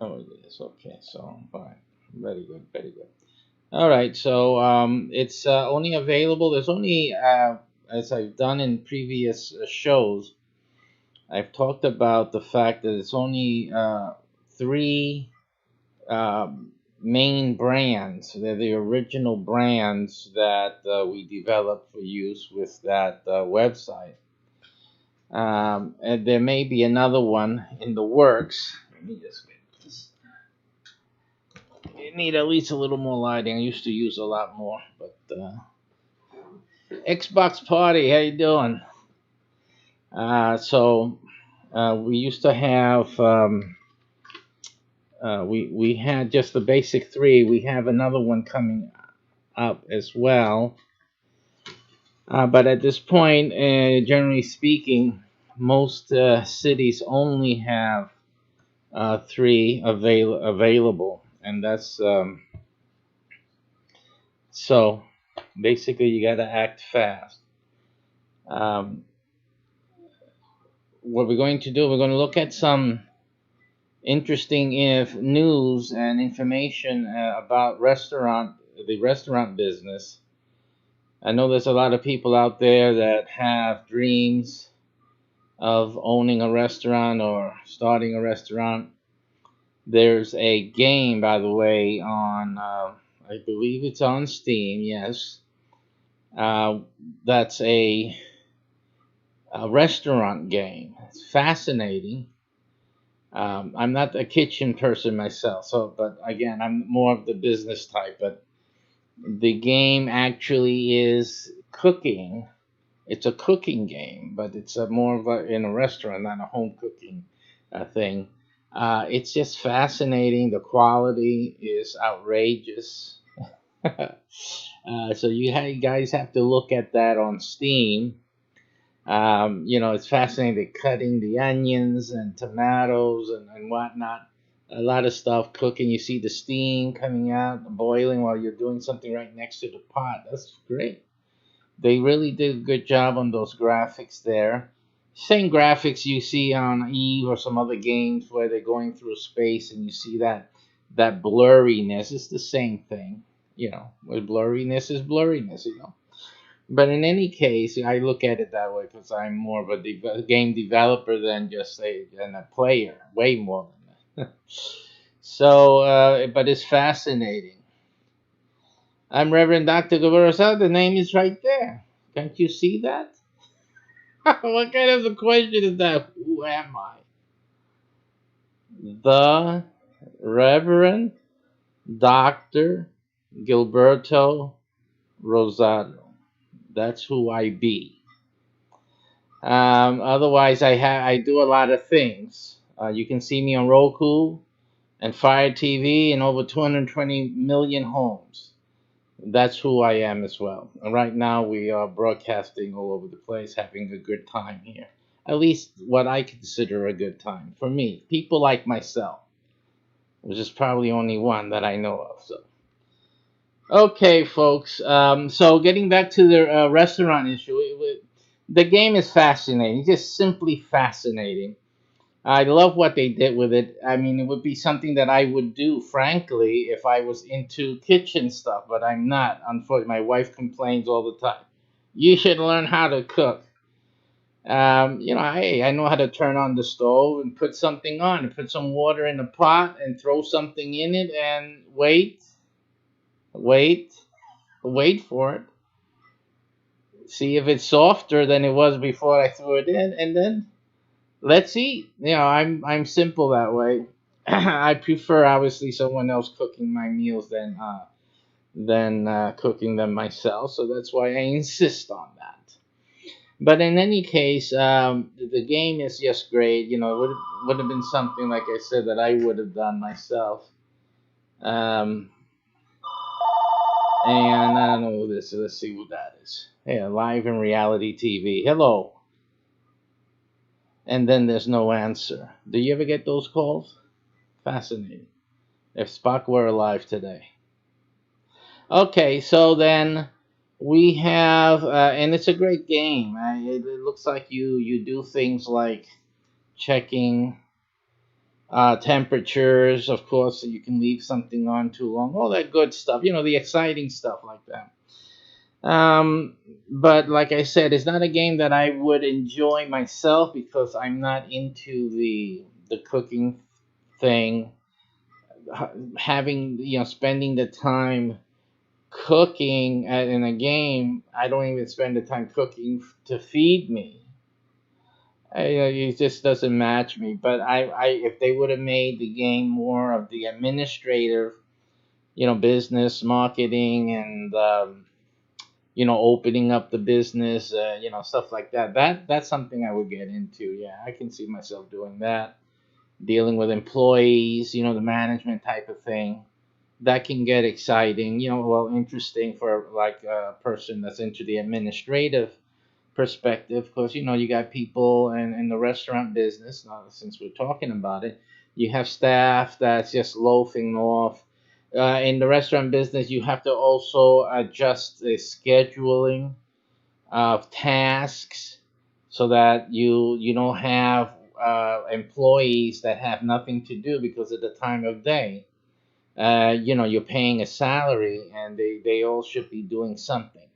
Oh, it is. Okay, so fine. Very good, very good. All right, so it's only available. There's only, as I've done in previous shows, I've talked about the fact that it's only three main brands. They're the original brands that we developed for use with that website. And there may be another one in the works. Let me just get this. You need at least a little more lighting. I used to use a lot more, but Xbox Party, how you doing? So we used to have we had just the basic three. We have another one coming up as well. But at this point, generally speaking, most cities only have three available, and that's so basically you got to act fast. What we're going to do, we're going to look at some interesting news and information about the restaurant business. I know there's a lot of people out there that have dreams of owning a restaurant or starting a restaurant. There's a game, by the way, on I believe it's on Steam. Yes, that's a restaurant game. It's fascinating. I'm not a kitchen person myself, but again, I'm more of the business type. But the game actually is cooking. It's a cooking game, but it's a more of a in a restaurant, not a home cooking thing. It's just fascinating. The quality is outrageous. So you guys have to look at that on Steam. It's fascinating cutting the onions and tomatoes and whatnot. A lot of stuff cooking. You see the steam coming out, boiling while you're doing something right next to the pot. That's great. They really did a good job on those graphics there. Same graphics you see on Eve or some other games where they're going through space and you see that blurriness. It's the same thing, With blurriness is blurriness. But in any case, I look at it that way because I'm more of a game developer than just a player, way more than that. So, but it's fascinating. I'm Reverend Dr. Gavarasa. The name is right there. Can't you see that? What kind of a question is that? Who am I? The Reverend Dr. Gilberto Rosado. That's who I be. Otherwise, I do a lot of things. You can see me on Roku and Fire TV in over 220 million homes. That's who I am as well. And right now, we are broadcasting all over the place, having a good time here. At least what I consider a good time for me. People like myself, which is probably only one that I know of. So, okay, folks. So getting back to the restaurant issue, the game is fascinating. Just simply fascinating. I love what they did with it. I mean, it would be something that I would do, frankly, if I was into kitchen stuff, but I'm not. Unfortunately, my wife complains all the time. You should learn how to cook. Hey, I know how to turn on the stove and put something on, and put some water in a pot and throw something in it and wait, wait for it. See if it's softer than it was before I threw it in, and then let's eat. I'm simple that way. I prefer obviously someone else cooking my meals than cooking them myself. So that's why I insist on that. But in any case, the game is just great. It would have been something like I said that I would have done myself. Um, and I don't know who this is. Let's see who that is. Yeah, live in reality TV. Hello. And then there's no answer. Do you ever get those calls? Fascinating. If Spock were alive today. Okay, so then we have, and it's a great game. It looks like you do things like checking temperatures, of course, so you can leave something on too long. All that good stuff. The exciting stuff like that. But like I said, it's not a game that I would enjoy myself because I'm not into the cooking thing. Having spending the time cooking in a game, I don't even spend the time cooking to feed me. It just doesn't match me. But if they would have made the game more of the administrative, business, marketing, and opening up the business, stuff like that. That's something I would get into. Yeah, I can see myself doing that. Dealing with employees, the management type of thing. That can get exciting, interesting for like a person that's into the administrative perspective. Because you got people in the restaurant business. Now, since we're talking about it, you have staff that's just loafing off. In the restaurant business, you have to also adjust the scheduling of tasks so that you don't have employees that have nothing to do because of the time of day. You're paying a salary and they all should be doing something.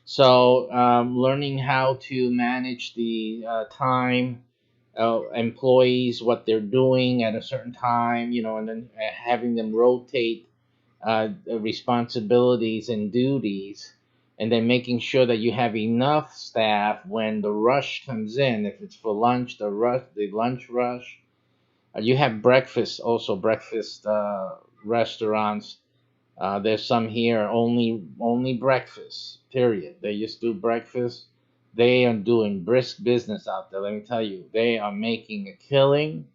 So, learning how to manage the time, employees, what they're doing at a certain time, and then having them rotate responsibilities and duties, and then making sure that you have enough staff when the rush comes in. If it's for lunch, the lunch rush. You have breakfast, also breakfast restaurants There's some here only breakfast. Period. They just do breakfast. They are doing brisk business out there. Let me tell you, they are making a killing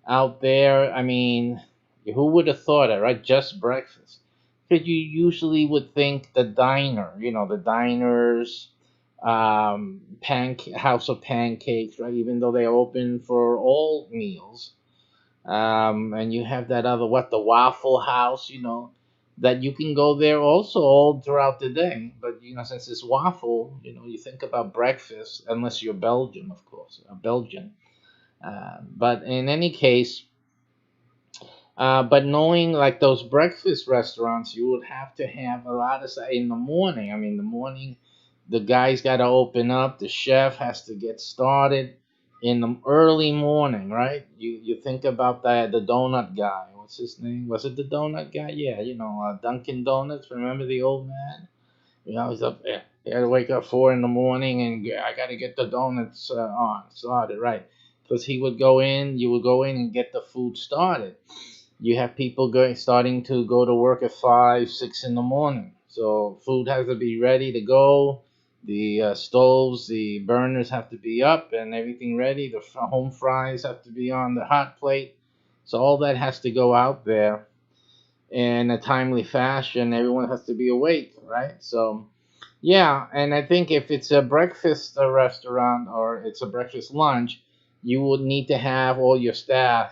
out there. I mean, who would have thought it, right? Just breakfast. Because you usually would think the diner, the diners, house of pancakes, right? Even though they're open for all meals, and you have that other the Waffle House, that you can go there also all throughout the day. But since it's waffle, you think about breakfast, unless you're Belgian, of course, a Belgian. But in any case, but knowing like those breakfast restaurants, you would have to have a lot of in the morning. I mean, the morning, the guy's got to open up. The chef has to get started in the early morning, right? You think about that the donut guy. What's his name? Was it the donut guy? Yeah, Dunkin' Donuts. Remember the old man? He's up there. He had to wake up 4 in the morning, and I got to get the donuts on started, right? Because he would go in, you would go in and get the food started. You have people starting to go to work at 5, 6 in the morning. So food has to be ready to go. The stoves, the burners have to be up and everything ready. The home fries have to be on the hot plate. So all that has to go out there in a timely fashion. Everyone has to be awake, right? So yeah, and I think if it's a breakfast restaurant or it's a breakfast lunch, you would need to have all your staff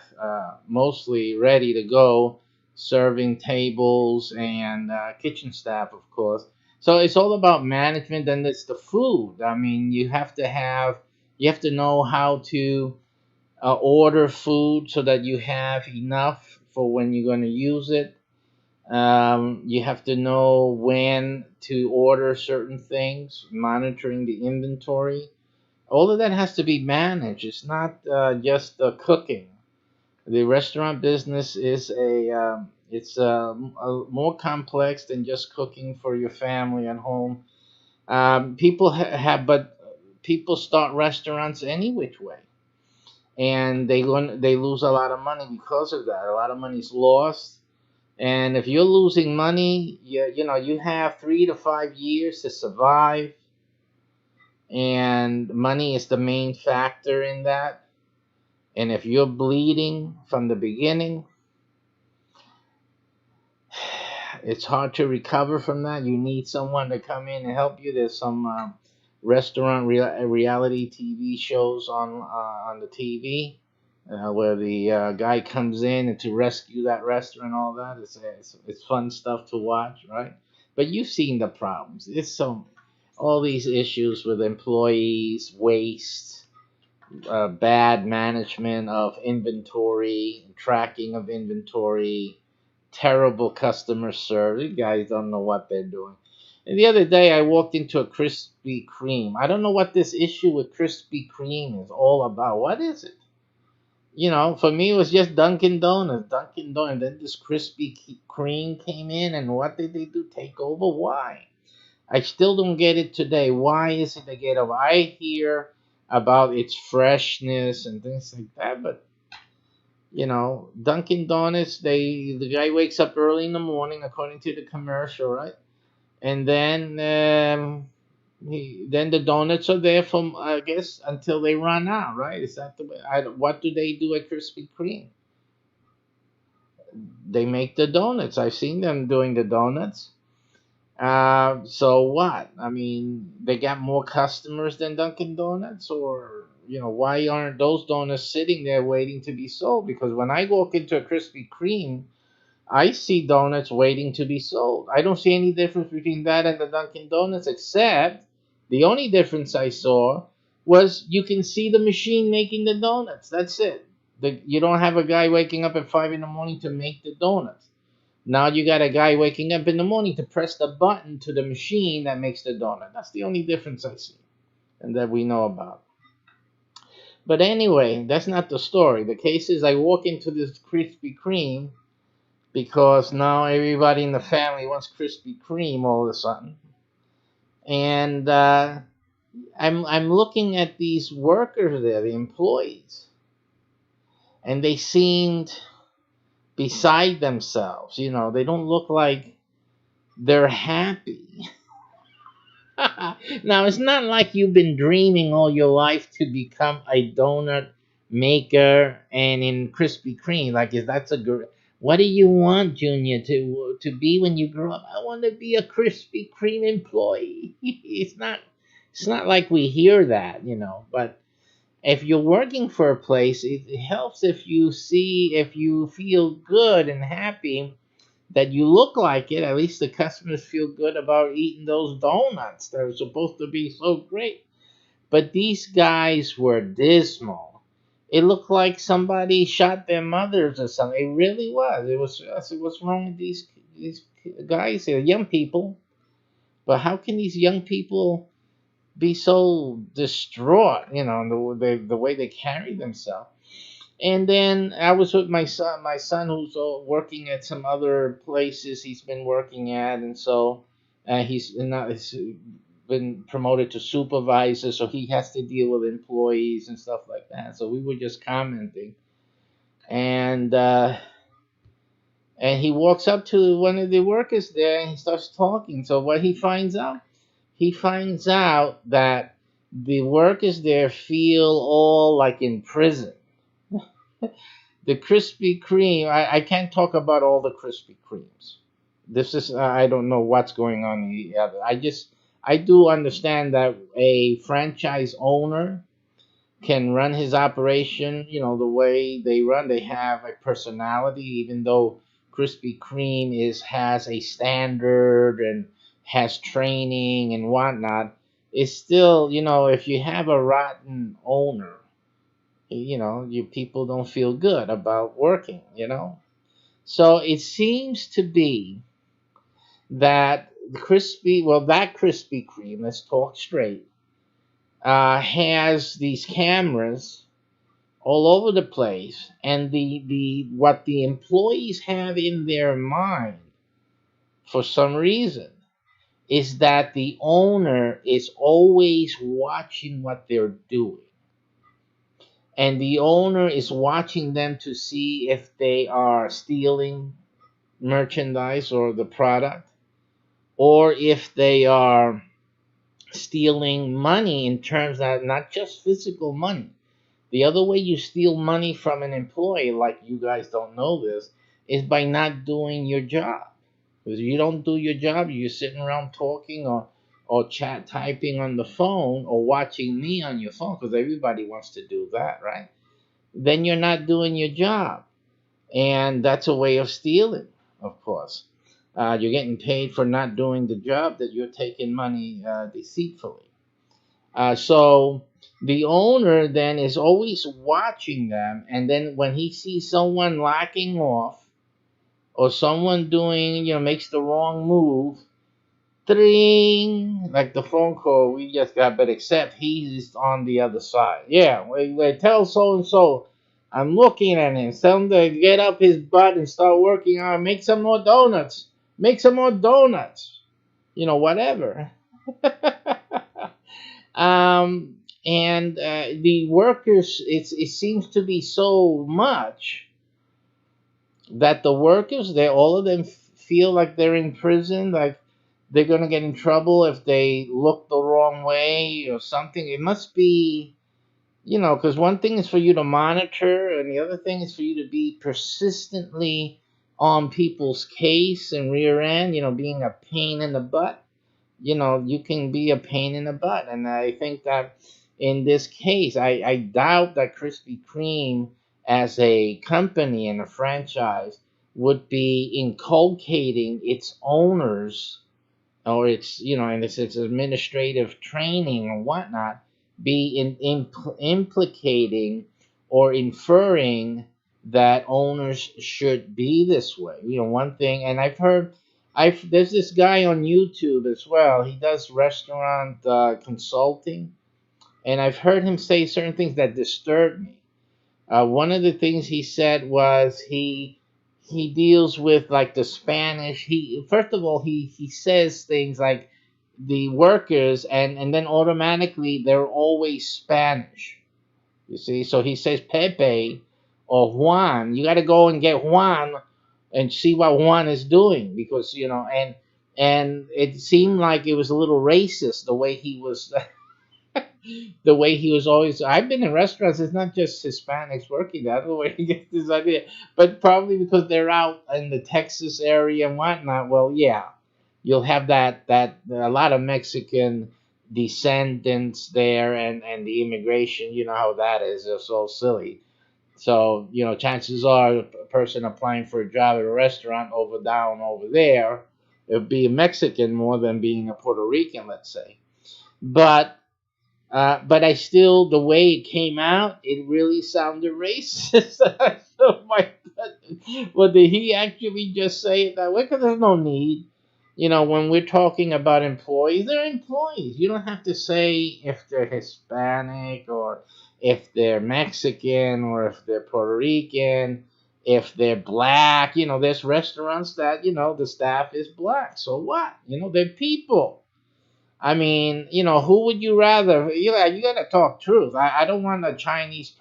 mostly ready to go, serving tables and kitchen staff, of course. So it's all about management, and it's the food. I mean, you have to know how to order food so that you have enough for when you're going to use it. You have to know when to order certain things, monitoring the inventory. All of that has to be managed. It's not just cooking. The restaurant business is more complex than just cooking for your family at home. But people start restaurants any which way, and they lose a lot of money because of that. A lot of money's lost, and if you're losing money, you have 3 to 5 years to survive, and money is the main factor in that. And if you're bleeding from the beginning, it's hard to recover from that. You need someone to come in and help you. There's some reality TV shows on the TV where the guy comes in and to rescue that restaurant and all that. It's fun stuff to watch, right? But you've seen the problems. It's all these issues with employees, waste, bad management of inventory, tracking of inventory, terrible customer service. You guys don't know what they're doing. And the other day, I walked into a Krispy Kreme. I don't know what this issue with Krispy Kreme is all about. What is it? For me, it was just Dunkin' Donuts. Dunkin' Donuts. Then this Krispy Kreme came in, and what did they do? Take over? Why? I still don't get it today. Why is it they get over? I hear about its freshness and things like that, but Dunkin' Donuts, the guy wakes up early in the morning, according to the commercial, right? And then the donuts are there from, I guess, until they run out, right? Is that the way? What do they do at Krispy Kreme? They make the donuts. I've seen them doing the donuts. So what? I mean, they got more customers than Dunkin' Donuts, or why aren't those donuts sitting there waiting to be sold? Because when I walk into a Krispy Kreme, I see donuts waiting to be sold. I don't see any difference between that and the Dunkin' Donuts, except the only difference I saw was you can see the machine making the donuts. That's it. You don't have a guy waking up at 5 in the morning to make the donuts. Now you got a guy waking up in the morning to press the button to the machine that makes the donut. That's the only difference I see and that we know about. But anyway, that's not the story. The case is I walk into this Krispy Kreme because now everybody in the family wants Krispy Kreme all of a sudden. And I'm looking at these workers there, the employees, and they seemed beside themselves. They don't look like they're happy. Now, it's not like you've been dreaming all your life to become a donut maker and in Krispy Kreme. Like, is that's a good? What do you want, Junior, to be when you grow up? I want to be a Krispy Kreme employee. It's not like we hear that, you know. But if you're working for a place, it helps if if you feel good and happy that you look like it. At least the customers feel good about eating those donuts that are supposed to be so great. But these guys were dismal. It looked like somebody shot their mothers or something. It really was. It was. I said, what's wrong with these guys? They're young people, but how can these young people be so distraught? You know, the way they carry themselves. And then I was with my son who's working at some other places he's been working at, and so he's been promoted to supervisor, so he has to deal with employees and stuff like that. So we were just commenting, and uh, and he walks up to one of the workers there and he starts talking. So what he finds out that the workers there feel all like in prison. The Krispy Kreme, I can't talk about all the Krispy Kremes. This is, I don't know what's going on in the other. I do understand that a franchise owner can run his operation, you know, the way they run. They have a personality, even though Krispy Kreme has a standard and has training and whatnot. It's still, you know, if you have a rotten owner, you know, you people don't feel good about working, you know. So it seems to be that that Krispy Kreme, let's talk straight, has these cameras all over the place, and the what the employees have in their mind for some reason is that the owner is always watching what they're doing, and the owner is watching them to see if they are stealing merchandise or the product, or if they are stealing money in terms of not just physical money. The other way you steal money from an employee, like you guys don't know this, is by not doing your job. Because if you don't do your job, you're sitting around talking or chat typing on the phone or watching me on your phone, because everybody wants to do that, right? Then you're not doing your job. And that's a way of stealing, of course. You're getting paid for not doing the job that you're taking money deceitfully. So the owner then is always watching them, and then when he sees someone lacking off or someone doing, you know, makes the wrong move, Tring, like the phone call we just got, but except he's on the other side. Yeah, we tell so and so, I'm looking at him. Tell him to get up his butt and start working on. Make some more donuts. Make some more donuts. You know, whatever. And the workers, it seems to be so much that the workers, they all of them feel like they're in prison, like they're gonna get in trouble if they look the wrong way or something. It must be, you know, because one thing is for you to monitor, and the other thing is for you to be persistently on people's case and rear end. You know, being a pain in the butt. You know, you can be a pain in the butt, and I think that in this case, I doubt that Krispy Kreme as a company and a franchise would be inculcating its owners or its, you know, and its administrative training and whatnot, be implicating or inferring that owners should be this way. You know, one thing, and I've there's this guy on YouTube as well. He does restaurant consulting, and I've heard him say certain things that disturb me. One of the things he said was he deals with like the Spanish. He first of all he says things like the workers, and then automatically they're always Spanish. You see, so he says Pepe or Juan. You got to go and get Juan and see what Juan is doing, because you know, and and it seemed like it was a little racist the way he was the way he was always. I've been in restaurants. It's not just Hispanics working. That's the way he gets this idea. But probably because they're out in the Texas area and whatnot. Well, yeah, you'll have that a lot of Mexican descendants there, and the immigration. You know how that is. It's so silly. So chances are a person applying for a job at a restaurant over there, it would be a Mexican more than being a Puerto Rican, let's say. But I still, the way it came out, it really sounded racist. So my God, well, did he actually just say it that way? Because there's no need. When we're talking about employees, they're employees. You don't have to say if they're Hispanic or if they're Mexican or if they're Puerto Rican, if they're black. There's restaurants that, the staff is black. So what? They're people. I mean, who would you rather? You gotta talk truth. I don't want a Chinese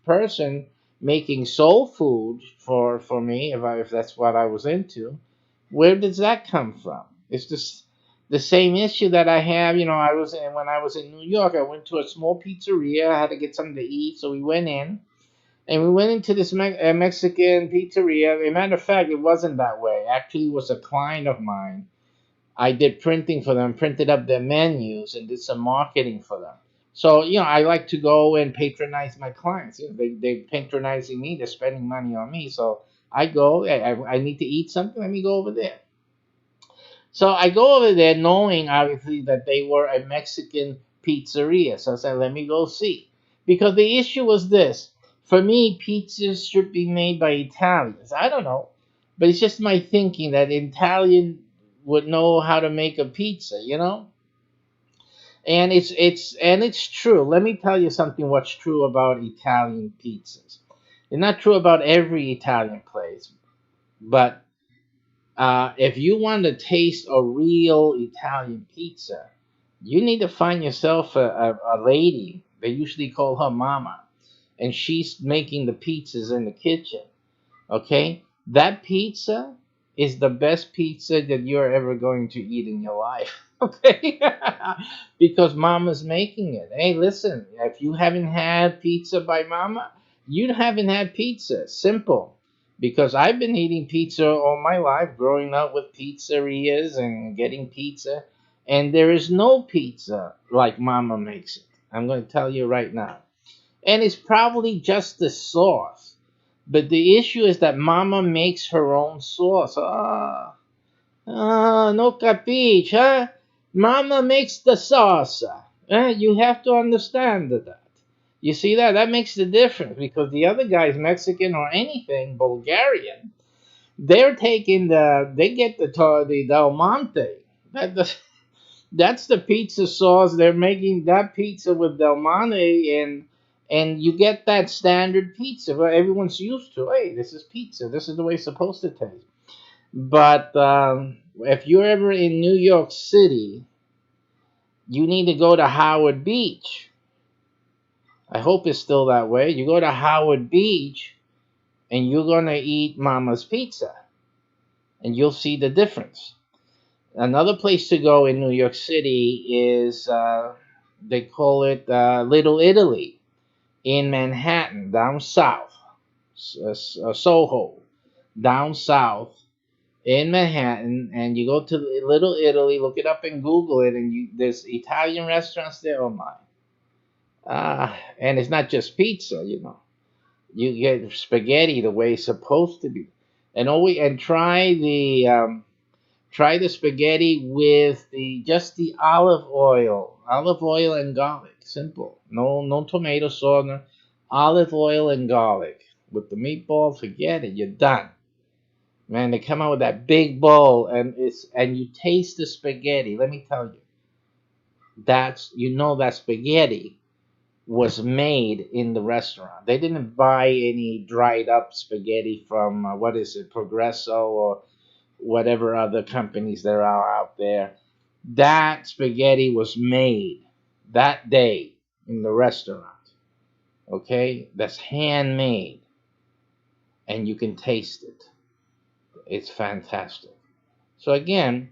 person making soul food for me if that's what I was into. Where does that come from? It's just the same issue that I have. When I was in New York. I went to a small pizzeria. I had to get something to eat, so we went in. And we went into this Mexican pizzeria. As a matter of fact, it wasn't that way. Actually, it was a client of mine. I did printing for them, printed up their menus, and did some marketing for them. So, I like to go and patronize my clients. They're patronizing me, they're spending money on me. So I go, I need to eat something, let me go over there. So I go over there knowing, obviously, that they were a Mexican pizzeria. So I said, let me go see. Because the issue was this. For me, pizzas should be made by Italians. I don't know. But it's just my thinking that Italian would know how to make a pizza. And it's true. Let me tell you something what's true about Italian pizzas. It's not true about every Italian place, but if you want to taste a real Italian pizza, you need to find yourself a lady. They usually call her mama, and she's making the pizzas in the kitchen. Okay? That pizza is the best pizza that you're ever going to eat in your life. Okay? Because mama's making it. Hey, listen, if you haven't had pizza by mama, you haven't had pizza. Simple. Because I've been eating pizza all my life, growing up with pizzerias and getting pizza, and there is no pizza like mama makes it. I'm going to tell you right now. And it's probably just the sauce. But the issue is that Mama makes her own sauce. No capiche, huh? Mama makes the sauce. You have to understand that. You see that? That makes the difference because the other guy's Mexican or anything, Bulgarian. They get the Del Monte. That the, that's the pizza sauce. They're making that pizza with Del Monte, and you get that standard pizza where everyone's used to. Hey, this is pizza. This is the way it's supposed to taste. But if you're ever in New York City, you need to go to Howard Beach. I hope it's still that way. You go to Howard Beach, and you're gonna eat Mama's Pizza, and you'll see the difference. Another place to go in New York City is they call it Little Italy in Manhattan, down south, Soho, down south in Manhattan, and you go to Little Italy. Look it up and Google it, and there's Italian restaurants there. Oh my! And it's not just pizza. You get spaghetti the way it's supposed to be, and try the spaghetti with the olive oil and garlic. Simple. No tomato sauce. No, olive oil and garlic with the meatball. Forget it. You're done. Man, they come out with that big bowl, and you taste the spaghetti. Let me tell you, that spaghetti was made in the restaurant. They didn't buy any dried up spaghetti from what is it, Progresso or whatever other companies there are out there. That spaghetti was made that day in the restaurant. Okay, that's handmade, and you can taste it. It's fantastic. So again,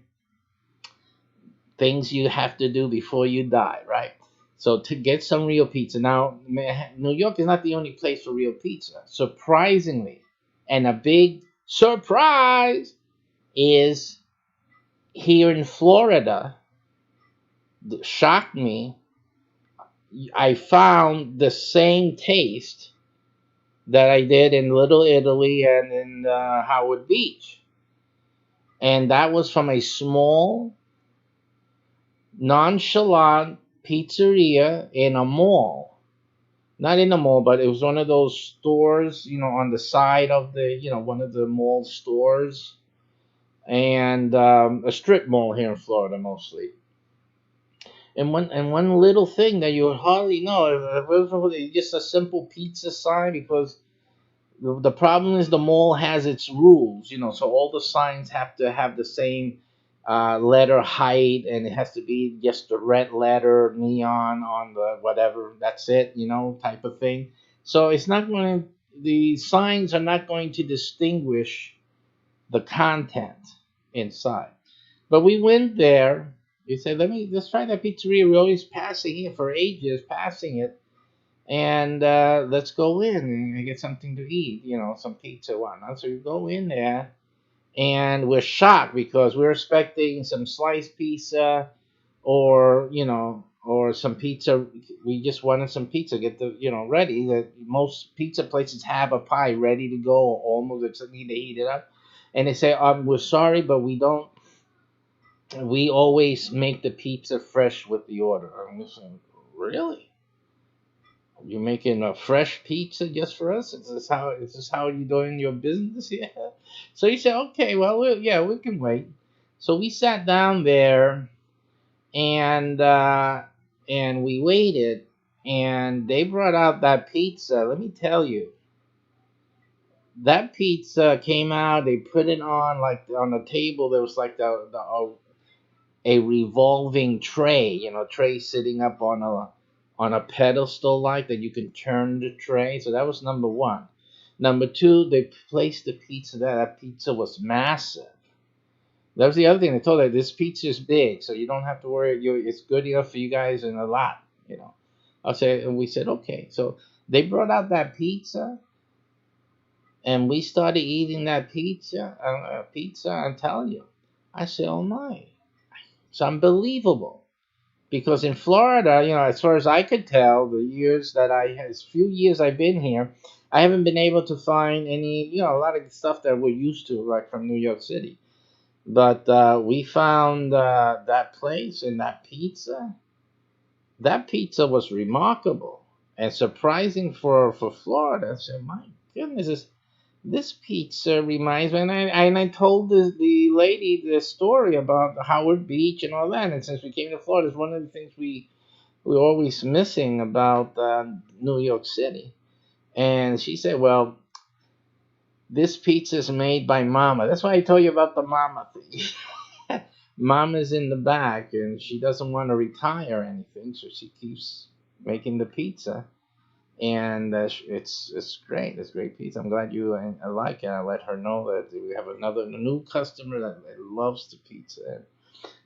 things you have to do before you die, right? So to get some real pizza. Now, New York is not the only place for real pizza. Surprisingly, and a big surprise is here in Florida. Shocked me. I found the same taste that I did in Little Italy and in Howard Beach, and that was from a small, nonchalant pizzeria in a mall. Not in a mall, but it was one of those stores, on the side of one of the mall stores, and a strip mall here in Florida mostly. And one little thing that you would hardly know, it was just a simple pizza sign, because the problem is the mall has its rules, so all the signs have to have the same letter height, and it has to be just the red letter neon on the whatever, that's it, type of thing. So the signs are not going to distinguish the content inside. But we went there. We said, let's try that pizzeria. We're always passing it for ages, passing it, and let's go in and get something to eat, some pizza, whatnot. So we go in there, and we're shocked because we're expecting some sliced pizza, or some pizza. We just wanted some pizza, get the, ready. That most pizza places have a pie ready to go, almost, it's need to heat it up. And they say, we're sorry, but we don't. We always make the pizza fresh with the order. I'm just saying, really? You're making a fresh pizza just for us? Is this how you're doing your business? Yeah. So he said, okay, well, yeah, we can wait. So we sat down there, and we waited, and they brought out that pizza. Let me tell you, that pizza came out. They put it on, like, on a table. There was like a revolving tray, tray sitting up on a pedestal, like that, you can turn the tray. So that was number one. Number two, they placed the pizza there. That pizza was massive. That was the other thing. They told her, this pizza is big, so you don't have to worry. It's good enough for you guys and a lot. And we said, okay. So they brought out that pizza, and we started eating that pizza. I'm telling you, I said, oh my, it's unbelievable. Because in Florida, as far as I could tell, as few years I've been here, I haven't been able to find any, a lot of stuff that we're used to, like from New York City. But we found that place and that pizza. That pizza was remarkable and surprising for Florida. I said, my goodness, this pizza reminds me. And I told the lady the story about Howard Beach and all that. And since we came to Florida, it's one of the things we're always missing about New York City. And she said, well, this pizza is made by Mama. That's why I told you about the Mama thing. Mama's in the back, and she doesn't want to retire or anything, so she keeps making the pizza. And it's great. It's great pizza. I'm glad you like it. I let her know that we have another new customer that loves the pizza.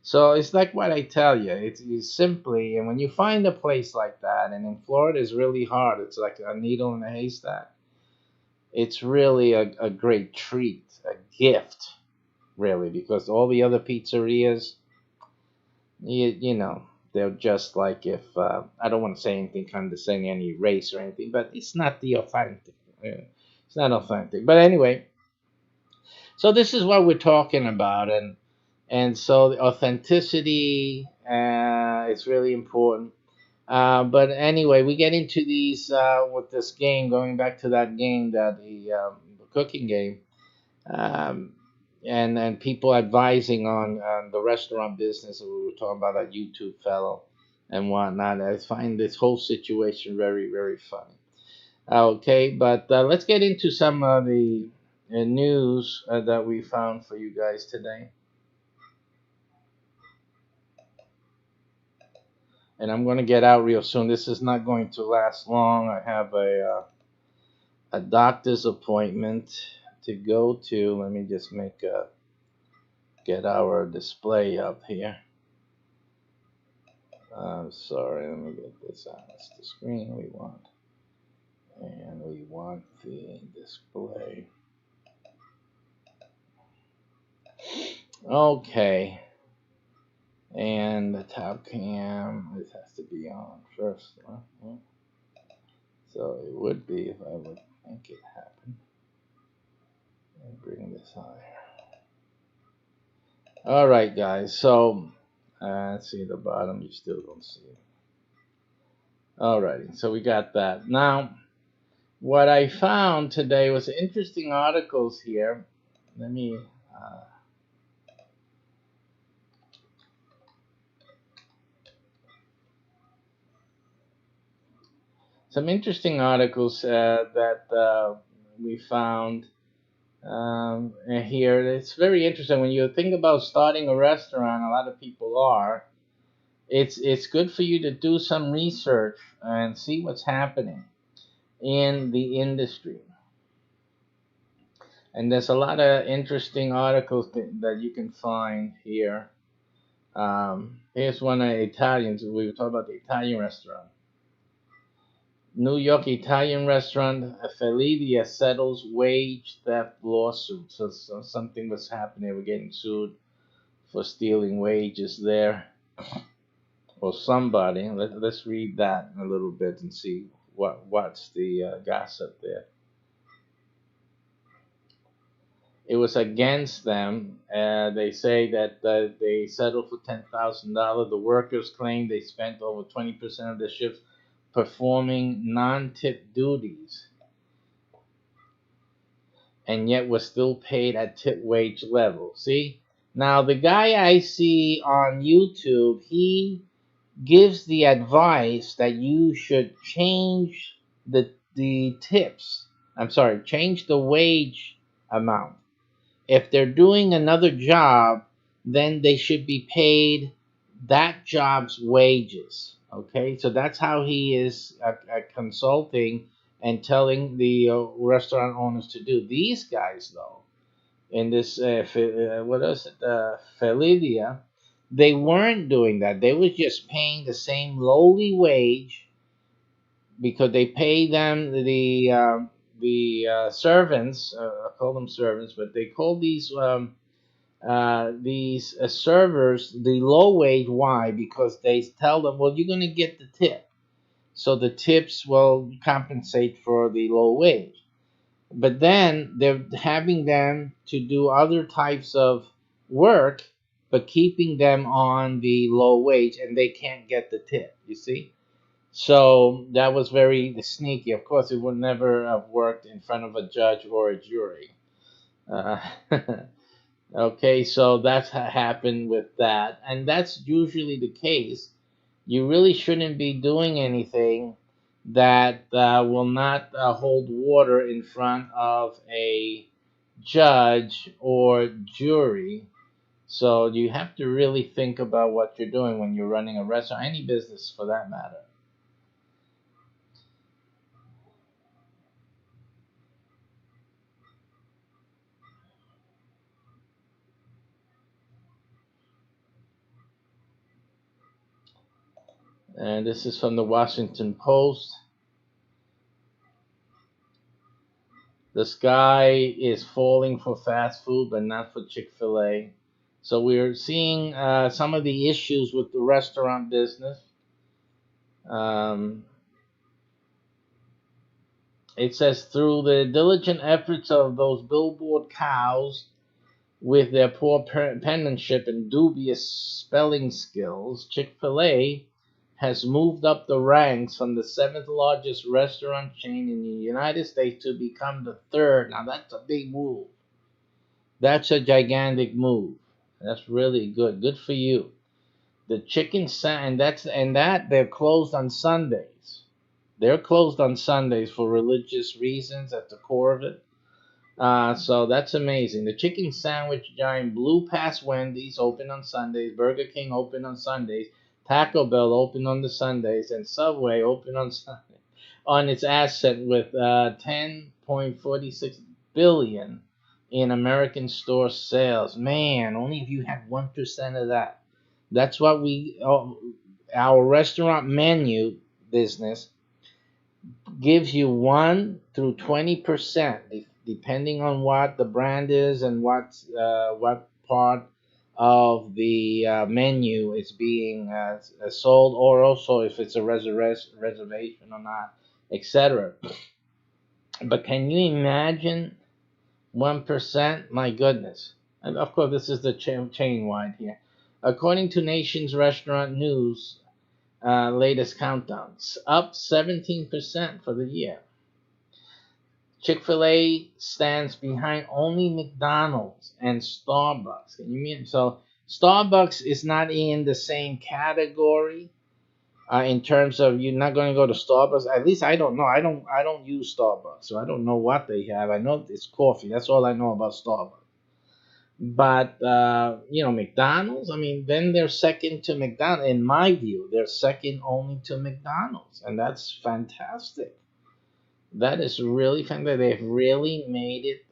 So it's like what I tell you. It's simply, and when you find a place like that, and in Florida it's really hard. It's like a needle in a haystack. It's really a great treat, a gift, really, because all the other pizzerias, they're just like, if I don't want to say anything condescending, any race or anything, but it's not the authentic. It's not authentic. But anyway, so this is what we're talking about, and so the authenticity is really important. But anyway, we get into these with this game. Going back to that game, that the cooking game, um, and people advising on the restaurant business. We were talking about that YouTube fellow and whatnot. I find this whole situation very, very funny. Okay, but let's get into some of the news that we found for you guys today. And I'm going to get out real soon. This is not going to last long. I have a doctor's appointment to go to. Let me just get our display up here. I'm sorry, let me get this on. It's the screen we want. And we want the display. Okay. And the top cam, this has to be on first. Huh? So it would be if I would make it happen. And bring this higher. All right, guys. So let's see the bottom. You still don't see it. Alrighty. So we got that. Now, what I found today was interesting articles here. Let me. Some interesting articles that we found here. It's very interesting when you think about starting a restaurant. A lot of people are. It's good for you to do some research and see what's happening in the industry. And there's a lot of interesting articles that you can find here. Here's one of Italians. We were talking about the Italian restaurant. New York Italian restaurant Felidia settles wage theft lawsuit. So something was happening. They were getting sued for stealing wages there, or somebody. Let's read that a little bit and see what's the gossip there. It was against them. They say that they settled for $10,000. The workers claim they spent over 20% of their shifts performing non-tip duties, and yet were still paid at tip wage level. See, now the guy I see on YouTube, he gives the advice that you should change the tips. I'm sorry, change the wage amount. If they're doing another job, then they should be paid that job's wages. Okay, so that's how he is consulting and telling the restaurant owners to do. These guys, though, in this what is it, Felidia, they weren't doing that. They was just paying the same lowly wage because they pay them the servants. I call them servants, but they call these servers the low wage. Why? Because they tell them, well, you're going to get the tip, so the tips will compensate for the low wage. But then they're having them to do other types of work, but keeping them on the low wage, and they can't get the tip. You see? So that was very sneaky. Of course, it would never have worked in front of a judge or a jury. Uh, okay, so that's happened with that, and that's usually the case. You really shouldn't be doing anything that will not hold water in front of a judge or jury. So you have to really think about what you're doing when you're running a restaurant, any business for that matter. And this is from the Washington Post. The sky is falling for fast food, but not for Chick-fil-A. So we're seeing some of the issues with the restaurant business. Um, it says through the diligent efforts of those billboard cows with their poor penmanship and dubious spelling skills, Chick-fil-A has moved up the ranks from the seventh largest restaurant chain in the United States to become the third. Now that's a big move. That's a gigantic move. That's really good. Good for you. The chicken and that they're closed on Sundays. They're closed on Sundays for religious reasons at the core of it. So that's amazing. The chicken sandwich giant blew past Wendy's, open on Sundays. Burger King open on Sundays. Taco Bell open on the Sundays, and Subway open on Sunday on its asset with 10.46 billion in American store sales. Man, only if you had 1% of that. That's what we our restaurant menu business gives you 1 through 20%, depending on what the brand is and what part of the menu is being sold, or also if it's a reservation or not, etc. But can you imagine 1%? My goodness. And of course, this is the chain wide here. According to Nation's Restaurant News latest countdowns, up 17% for the year. Chick-fil-A stands behind only McDonald's and Starbucks. Can you mean so? Starbucks is not in the same category in terms of you're not going to go to Starbucks. At least I don't know. I don't use Starbucks, so I don't know what they have. I know it's coffee. That's all I know about Starbucks. But McDonald's. I mean, then they're second to McDonald's. In my view, they're second only to McDonald's, and that's fantastic. That is really fantastic. They've really made it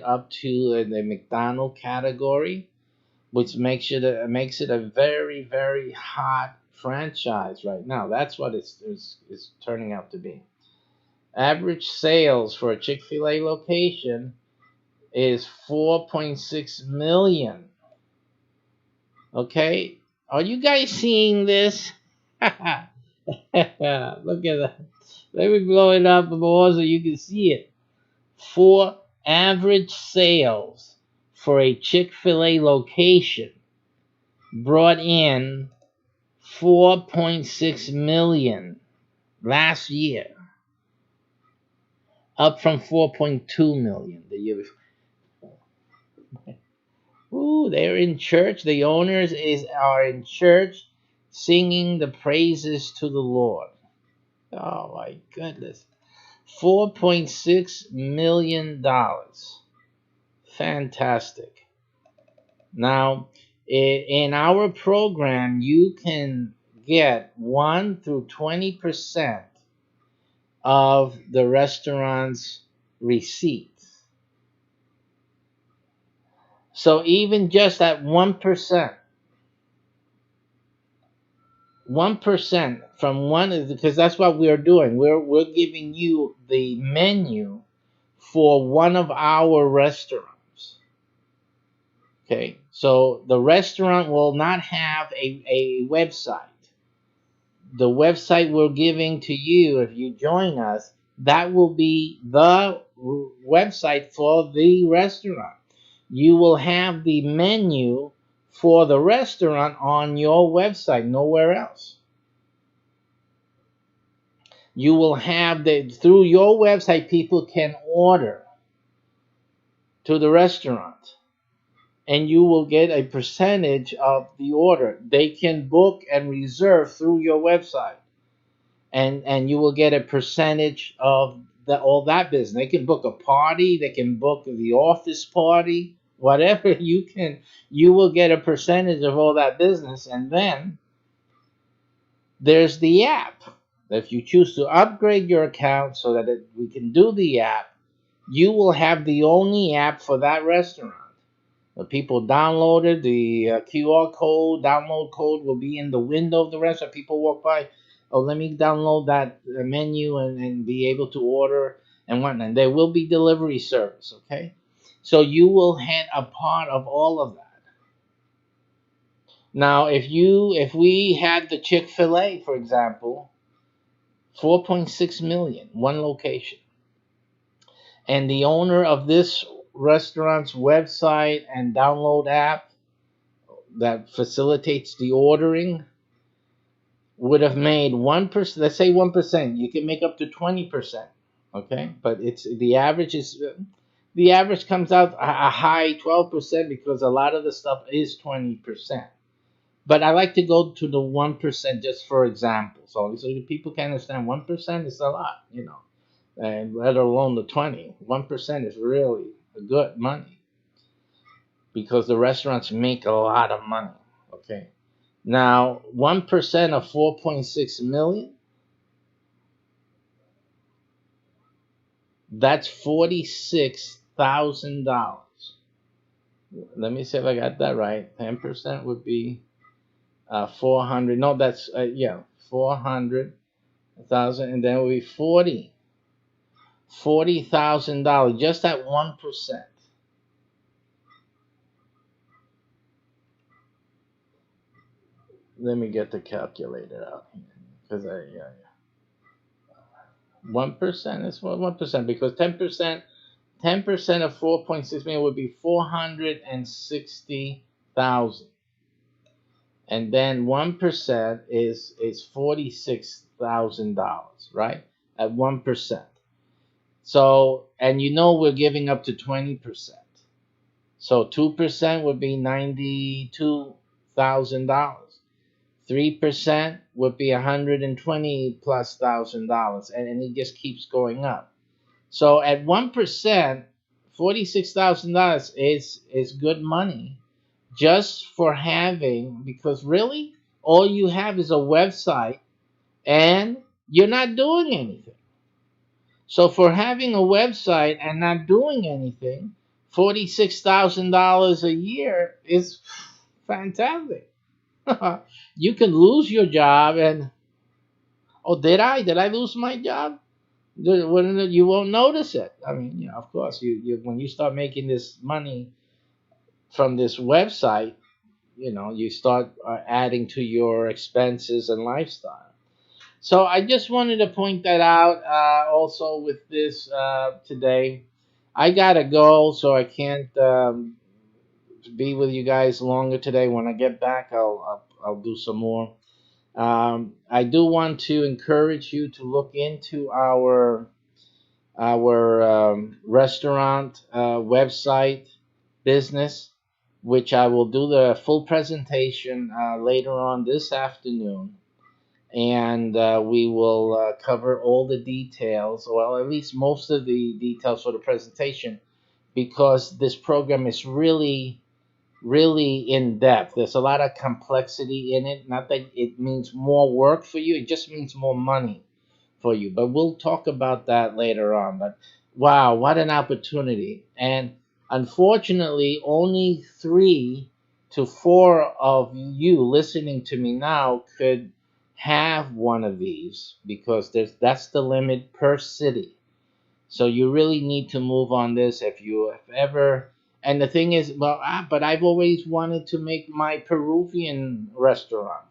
up to the McDonald category, which makes it a very very hot franchise right now. That's what it's turning out to be. Average sales for a Chick-fil-A location is 4.6 million. Okay, are you guys seeing this? Look at that. Let me blow it up more so you can see it. For average sales for a Chick-fil-A location brought in 4.6 million last year, up from 4.2 million the year before. Ooh, they're in church. The owners are in church singing the praises to the Lord. Oh my goodness. $4.6 million. Fantastic. Now, in our program, you can get 1 through 20% of the restaurant's receipts. So even just at 1%, 1% from one, because that's what we're doing. We're giving you the menu for one of our restaurants. Okay, so the restaurant will not have a website. The website we're giving to you, if you join us, that will be the website for the restaurant. You will have the menu for the restaurant on your website, nowhere else. You will have through your website, people can order to the restaurant, and you will get a percentage of the order. They can book and reserve through your website, and you will get a percentage of all that business. They can book a party, they can book the office party, whatever you will get a percentage of all that business. And then there's the app. If you choose to upgrade your account so that we can do the app, you will have the only app for that restaurant. The people downloaded the QR code, download code will be in the window of the restaurant. People walk by, oh, let me download that menu and be able to order and whatnot. There will be delivery service, okay? So you will have a part of all of that. Now, if we had the Chick-fil-A, for example, 4.6 million, one location, and the owner of this restaurant's website and download app that facilitates the ordering would have made 1%. Let's say 1%. You can make up to 20%. Okay, but the average comes out a high 12% because a lot of the stuff is 20%. But I like to go to the 1% just for example, so people can understand 1% is a lot, and let alone the 20. 1% is really good money because the restaurants make a lot of money. Okay, now 1% of 4.6 million, that's $46,000. Let me see if I got that right. 10% would be 400. No, that's yeah, 400,000, and then it will be $40,000 just at 1%. Let me get the calculator out here because I yeah, 1% is what 1% because 10% of 4.6 million would be 460,000, and then 1% is $46,000, right? At 1%. So, and we're giving up to 20%. So 2% would be $92,000. 3% would be 120 plus $1,000, and it just keeps going up. So at 1%, $46,000 is good money just for having, because really all you have is a website and you're not doing anything. So for having a website and not doing anything, $46,000 a year is fantastic. You can lose your job and oh, did I lose my job? You won't notice it. I mean, of course, you when you start making this money from this website, you start adding to your expenses and lifestyle. So I just wanted to point that out. Also, with this today, I gotta go, so I can't be with you guys longer today. When I get back, I'll do some more. I do want to encourage you to look into our restaurant website business, which I will do the full presentation later on this afternoon, and we will cover all the details, well, at least most of the details for the presentation, because this program is really really in depth. There's a lot of complexity in it. Not that it means more work for you, it just means more money for you. But we'll talk about that later on. But wow, what an opportunity. And unfortunately, only 3 to 4 of you listening to me now could have one of these, because that's the limit per city. So you really need to move on this if you have ever. And the thing is, well, but I've always wanted to make my Peruvian restaurant.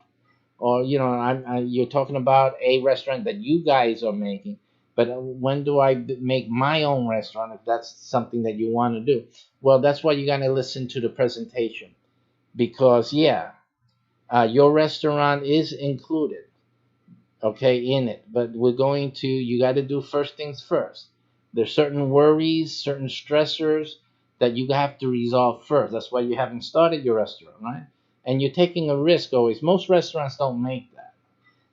Or you're talking about a restaurant that you guys are making. But when do I make my own restaurant, if that's something that you want to do? Well, that's why you got to listen to the presentation. Because, yeah, your restaurant is included, okay, in it. But you got to do first things first. There's certain worries, certain stressors that you have to resolve first. That's why you haven't started your restaurant, right? And you're taking a risk always. Most restaurants don't make that.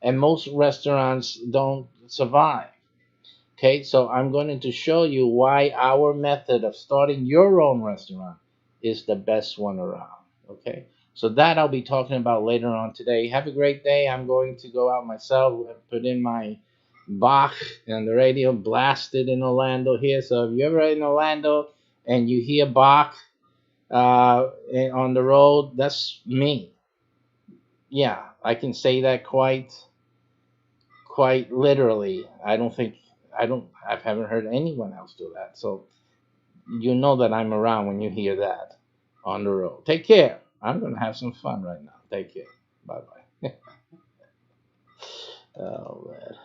And most restaurants don't survive. Okay, so I'm going to show you why our method of starting your own restaurant is the best one around. Okay, so that I'll be talking about later on today. Have a great day. I'm going to go out myself, put in my Bach and the radio, blasted in Orlando here. So if you're ever in Orlando and you hear Bach on the road, that's me. Yeah, I can say that quite literally. I haven't heard anyone else do that. So you know that I'm around when you hear that on the road. Take care. I'm going to have some fun right now. Take care. Bye bye. Oh man.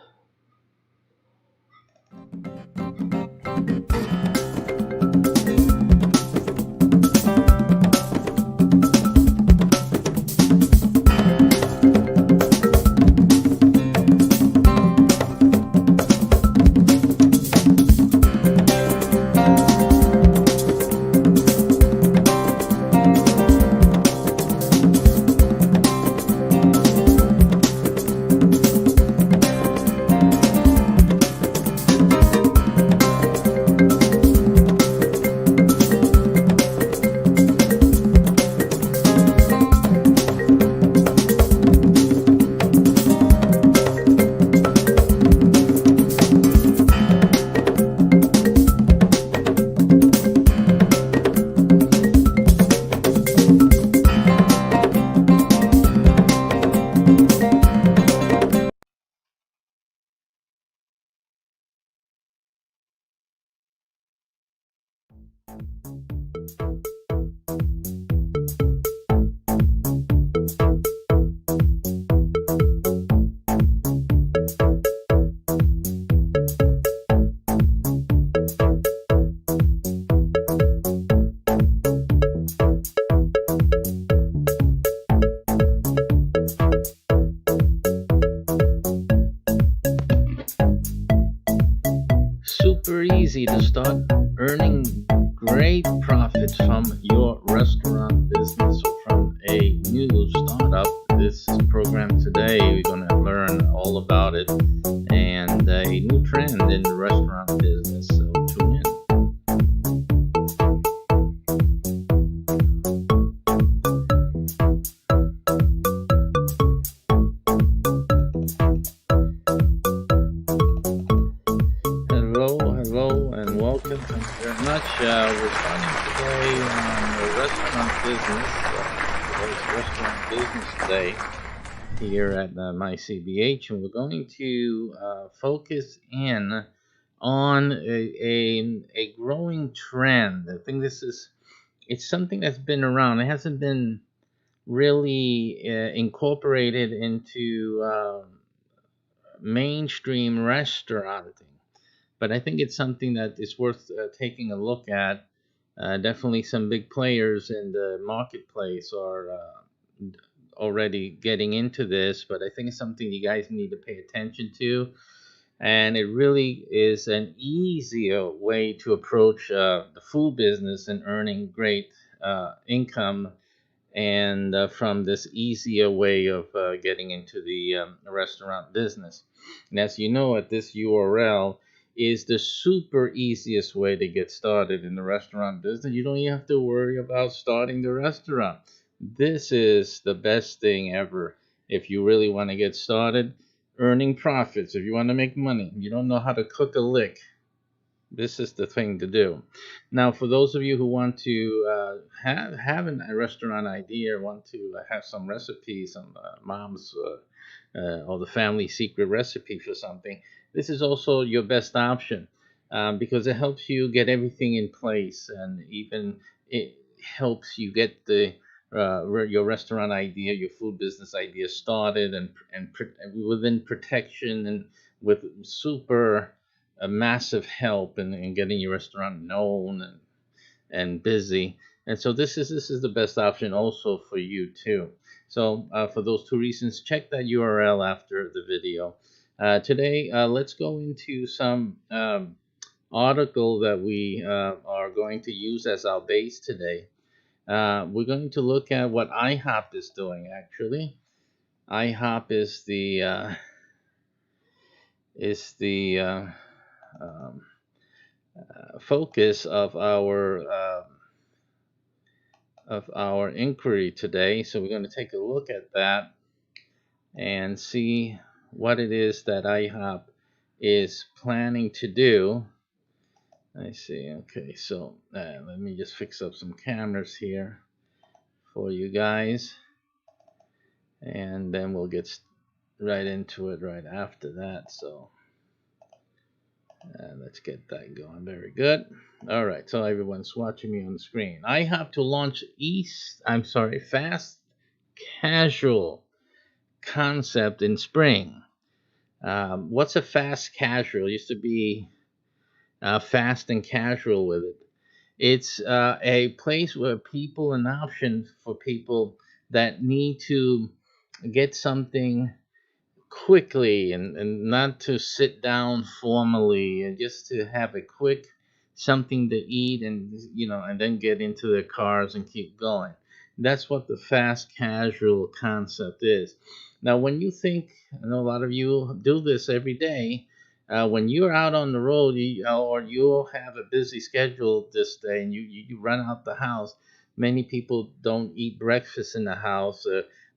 Super easy to start earning great profits from your restaurant business or from a new startup. This program today, we're going to learn all about it and a new trend in the restaurant business. So tune in. Hello, and welcome. Thank you very much. We're starting today on the restaurant business. Today's restaurant business today here at Mycbh, and we're going to focus in on a growing trend. I think it's something that's been around. It hasn't been really incorporated into mainstream restauranting, but I think it's something that is worth taking a look at. Definitely some big players in the marketplace are already getting into this, but I think it's something you guys need to pay attention to. And it really is an easier way to approach the food business and earning great income, and from this easier way of getting into the restaurant business. And as you know, at this URL is the super easiest way to get started in the restaurant business. You don't even have to worry about starting the restaurant. This is the best thing ever if you really want to get started earning profits. If you want to make money, you don't know how to cook a lick, this is the thing to do. Now, for those of you who want to have a restaurant idea, or want to have some recipes, some mom's or the family secret recipe for something, this is also your best option, because it helps you get everything in place, and even it helps you get your restaurant idea, your food business idea started, and within protection, and with super a massive help in getting your restaurant known and busy. And so this is the best option also for you too. So for those two reasons, check that URL after the video. Today, let's go into some article that we are going to use as our base today. We're going to look at what IHOP is doing. Actually, IHOP is the um, focus of our inquiry today. So we're going to take a look at that and see what it is that IHOP is planning to do. I see. Okay, so let me just fix up some cameras here for you guys, and then we'll get right into it right after that. So let's get that going. Very good. All right, so everyone's watching me on the screen. I have to launch fast casual concept in spring. What's a fast casual? It used to be fast and casual with it. It's a place where people, an option for people that need to get something quickly, and not to sit down formally, and just to have a quick something to eat, and then get into their cars and keep going. That's what the fast casual concept is. Now, when you think, I know a lot of you do this every day, when you're out on the road, or you have a busy schedule this day, and you run out the house. Many people don't eat breakfast in the house.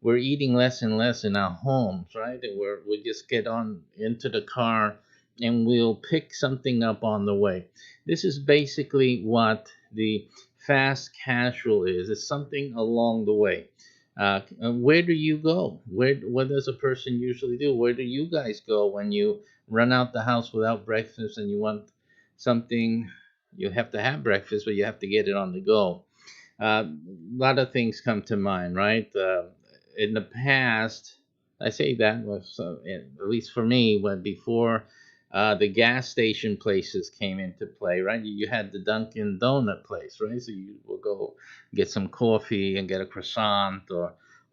We're eating less and less in our homes, right? And we just get on into the car, and we'll pick something up on the way. This is basically what the fast casual is. It's something along the way. Where do you go? What does a person usually do? Where do you guys go when you run out the house without breakfast and you want something You have to have breakfast, but you have to get it on the go. A lot of things come to mind, right? In the past, I say that was at least for me, when before the gas station places came into play, right? You had the Dunkin' Donut place, right? So you will go get some coffee and get a croissant,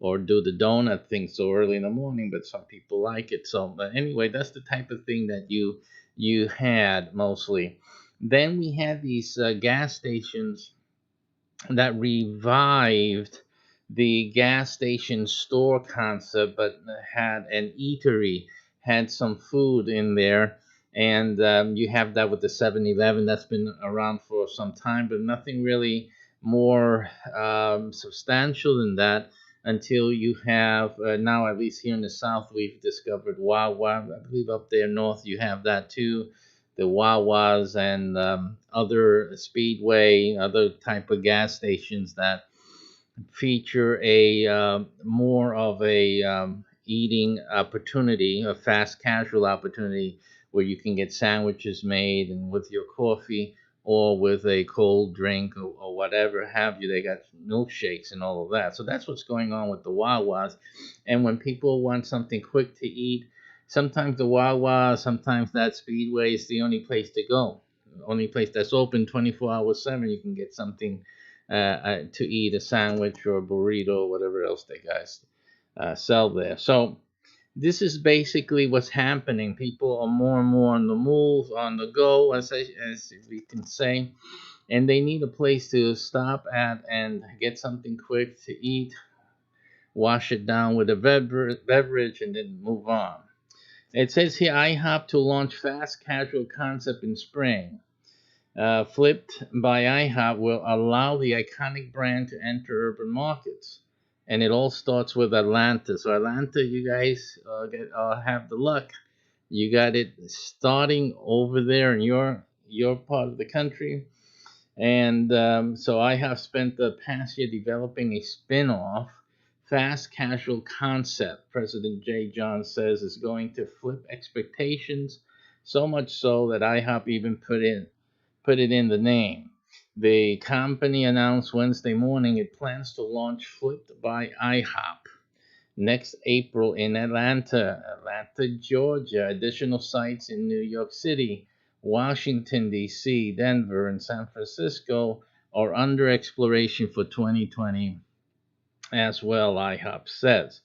or do the donut thing so early in the morning, but some people like it. So, but anyway, that's the type of thing that you had mostly. Then we had these gas stations that revived the gas station store concept, but had an eatery, had some food in there. And you have that with the 7-Eleven that's been around for some time, but nothing really more substantial than that until you have now, at least here in the South, we've discovered Wawa. I believe up there north you have that too, the Wawas and other Speedway, other type of gas stations that feature a more of a eating opportunity, a fast casual opportunity where you can get sandwiches made and with your coffee or with a cold drink, or whatever have you. They got milkshakes and all of that. So that's what's going on with the Wawas. And when people want something quick to eat, sometimes the Wawa, sometimes that Speedway is the only place to go. Only place that's open 24 hours 7. You can get something to eat, a sandwich or a burrito, whatever else they guys sell there. So this is basically what's happening. People are more and more on the move, on the go, as we can say, and they need a place to stop at and get something quick to eat, wash it down with a beverage, and then move on. It says here IHOP to launch fast casual concept in spring. Flipped by IHOP will allow the iconic brand to enter urban markets. And it all starts with Atlanta. So, Atlanta, you guys have the luck. You got it starting over there in your part of the country. And so I have spent the past year developing a spin off fast casual concept. President Jay John says is going to flip expectations, so much so that IHOP even put it in the name. The company announced Wednesday morning it plans to launch Flipped by IHOP next April in Atlanta, Georgia. Additional sites in New York City, Washington, D.C., Denver, and San Francisco are under exploration for 2020 as well, IHOP says.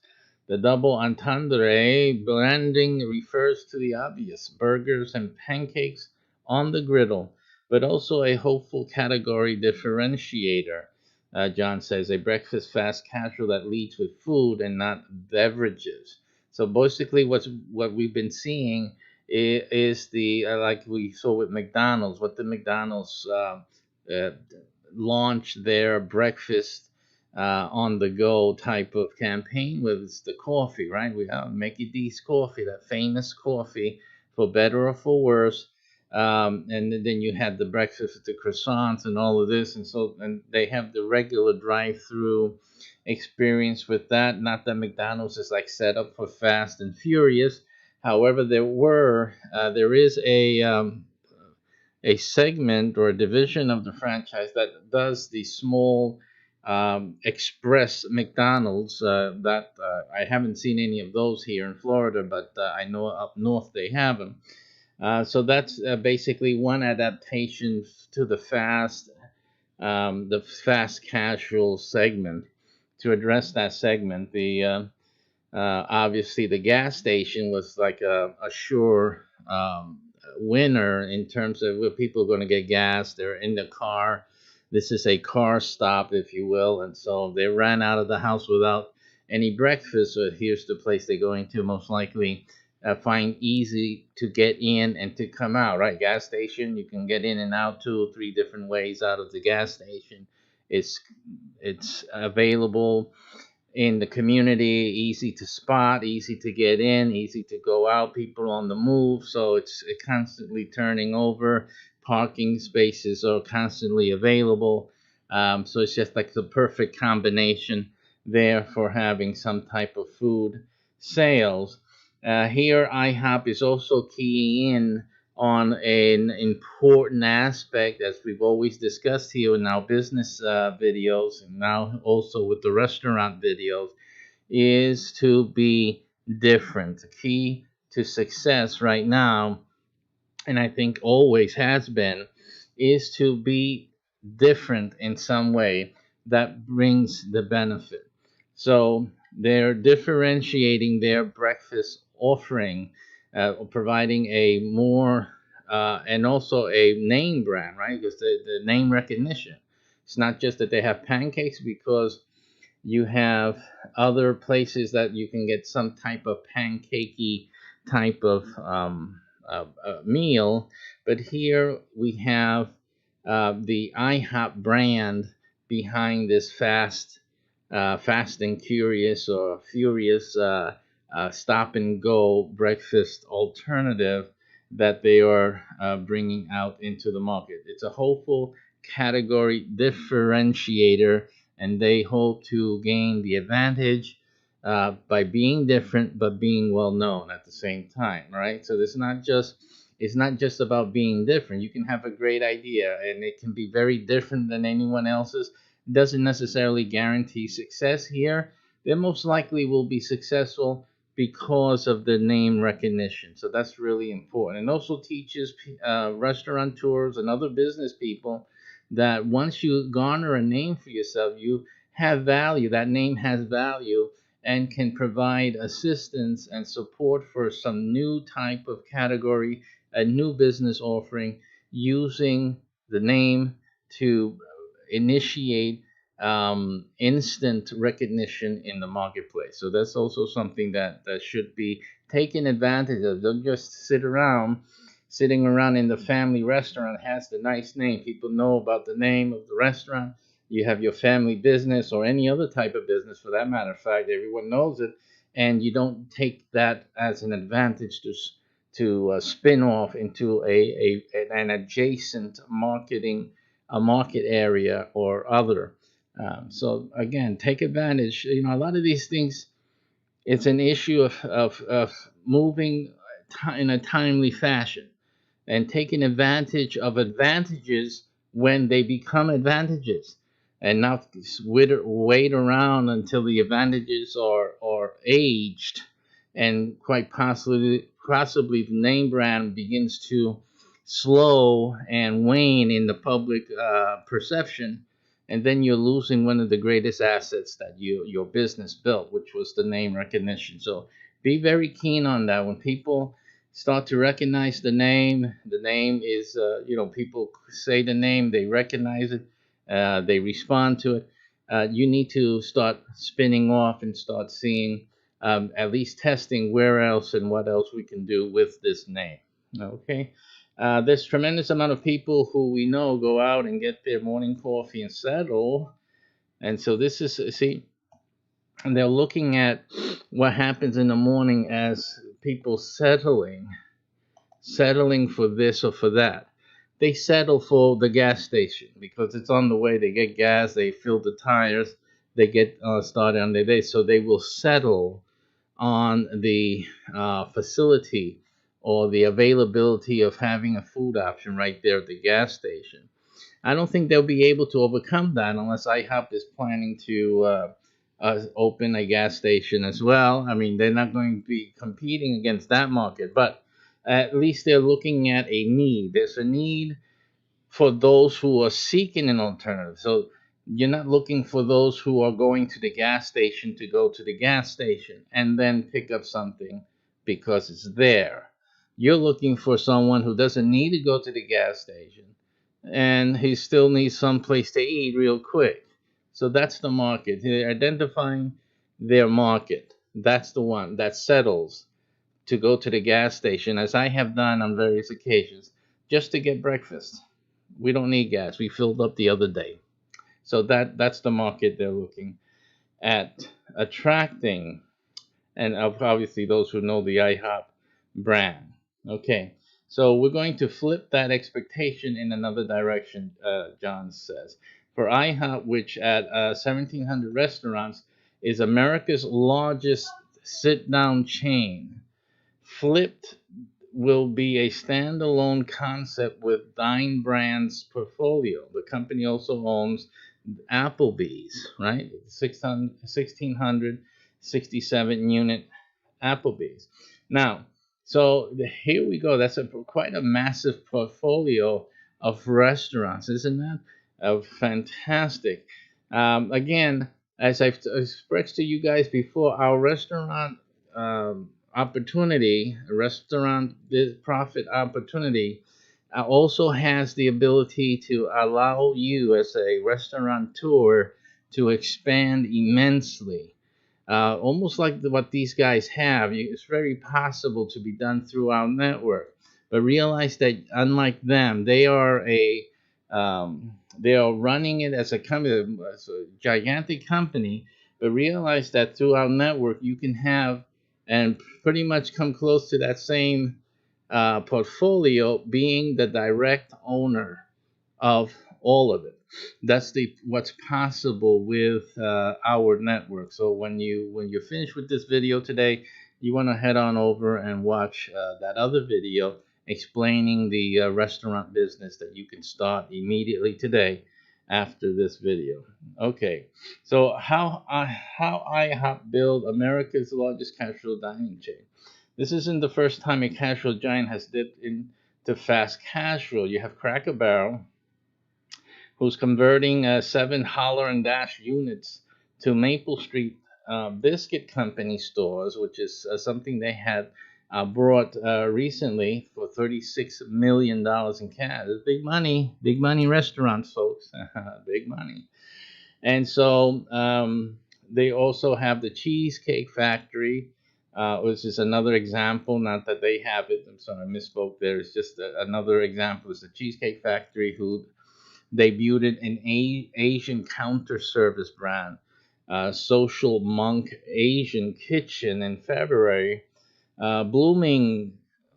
The double entendre branding refers to the obvious burgers and pancakes on the griddle, but also a hopeful category differentiator. John says a breakfast fast casual that leads with food and not beverages. So basically, what we've been seeing is the like we saw with McDonald's. What the McDonald's uh, launched their breakfast on the go type of campaign with the coffee, right? We have Mickey D's coffee, that famous coffee, for better or for worse. And then you had the breakfast with the croissants and all of this, and they have the regular drive-through experience with that. Not that McDonald's is like set up for fast and furious. However, there is a segment or a division of the franchise that does the small express McDonald's. That I haven't seen any of those here in Florida, but I know up north they have them. So that's basically one adaptation to the fast casual segment. To address that segment, the obviously the gas station was like a sure winner in terms of where people are going to get gas. They're in the car. This is a car stop, if you will. And so they ran out of the house without any breakfast. So here's the place they're going to most likely find easy to get in and to come out, right? Gas station, you can get in and out 2 or 3 different ways out of the gas station. It's it's available in the community, easy to spot, easy to get in, easy to go out, people on the move. So it's constantly turning over. Parking spaces are constantly available. So it's just like the perfect combination there for having some type of food sales. Here, IHOP is also keying in on an important aspect, as we've always discussed here in our business videos, and now also with the restaurant videos, is to be different. The key to success right now, and I think always has been, is to be different in some way that brings the benefit. So they're differentiating their breakfast offering, providing a more and also a name brand, right? Because the name recognition. It's not just that they have pancakes, because you have other places that you can get some type of pancakey type of meal, but here we have the IHOP brand behind this fast and curious or furious stop and go breakfast alternative that they are bringing out into the market. It's a hopeful category differentiator, and they hope to gain the advantage by being different but being well known at the same time, right? So it's not just about being different. You can have a great idea and it can be very different than anyone else's. Doesn't necessarily guarantee success here. They most likely will be successful because of the name recognition. So that's really important. And also teaches restaurateurs and other business people that once you garner a name for yourself, you have value. That name has value and can provide assistance and support for some new type of category, a new business offering, using the name to initiate instant recognition in the marketplace. So that's also something that should be taken advantage of. Don't just sitting around in the family restaurant has the nice name. People know about the name of the restaurant. You have your family business or any other type of business for that matter of fact, everyone knows it, and you don't take that as an advantage to spin off into an adjacent a market area or other. So again, take advantage. You know, a lot of these things, it's an issue of moving in a timely fashion and taking advantage of advantages when they become advantages, and not wait around until the advantages are aged, and quite possibly the name brand begins to slow and wane in the public perception, and then you're losing one of the greatest assets that your business built, which was the name recognition. So be very keen on that. When people start to recognize the name, the name is people say the name, they recognize it, they respond to it. You need to start spinning off and start seeing, at least testing where else and what else we can do with this name. Okay. There's tremendous amount of people who we know go out and get their morning coffee and settle. And so this is, see, and they're looking at what happens in the morning as people settling for this or for that. They settle for the gas station because it's on the way. They get gas, they fill the tires, they get started on their day. So they will settle on the facility or the availability of having a food option right there at the gas station. I don't think they'll be able to overcome that unless IHOP is planning to open a gas station as well. I mean, they're not going to be competing against that market, but at least they're looking at a need. There's a need for those who are seeking an alternative. So you're not looking for those who are going to the gas station to go to the gas station and then pick up something because it's there. You're looking for someone who doesn't need to go to the gas station and he still needs some place to eat real quick. So that's the market. They're identifying their market. That's the one that settles to go to the gas station, as I have done on various occasions, just to get breakfast. We don't need gas. We filled up the other day. So that's the market they're looking at attracting, and obviously those who know the IHOP brand. Okay, so we're going to flip that expectation in another direction. John says, for IHOP, which at 1,700 restaurants is America's largest sit-down chain, flipped will be a standalone concept with Dine Brands portfolio. The company also owns Applebee's, right? 1,667 unit Applebee's. Now, so here we go. That's quite a massive portfolio of restaurants, isn't that? Fantastic. Again, as I've expressed to you guys before, our restaurant opportunity, restaurant profit opportunity, also has the ability to allow you as a restaurateur to expand immensely, almost like what these guys have. It's very possible to be done through our network. But realize that unlike them, they are running it as a company, as a gigantic company. But realize that through our network, you can have and pretty much come close to that same portfolio, being the direct owner of all of it. That's the what's possible with our network. So when you finish with this video today, you want to head on over and watch that other video explaining the restaurant business that you can start immediately today after this video. Okay, so how IHOP build America's largest casual dining chain. This isn't the first time a casual giant has dipped into fast casual. You have Cracker Barrel, who's converting 7 Holler and Dash units to Maple Street Biscuit Company stores, which is something they had brought recently for $36 million in cash. It's big money restaurants, folks, big money. And so they also have the Cheesecake Factory, which is another example. Not that they have it. I'm sorry, I misspoke there. It's just another example. It's the Cheesecake Factory, who debuted an Asian counter service brand, Social Monk Asian Kitchen, in February. Blooming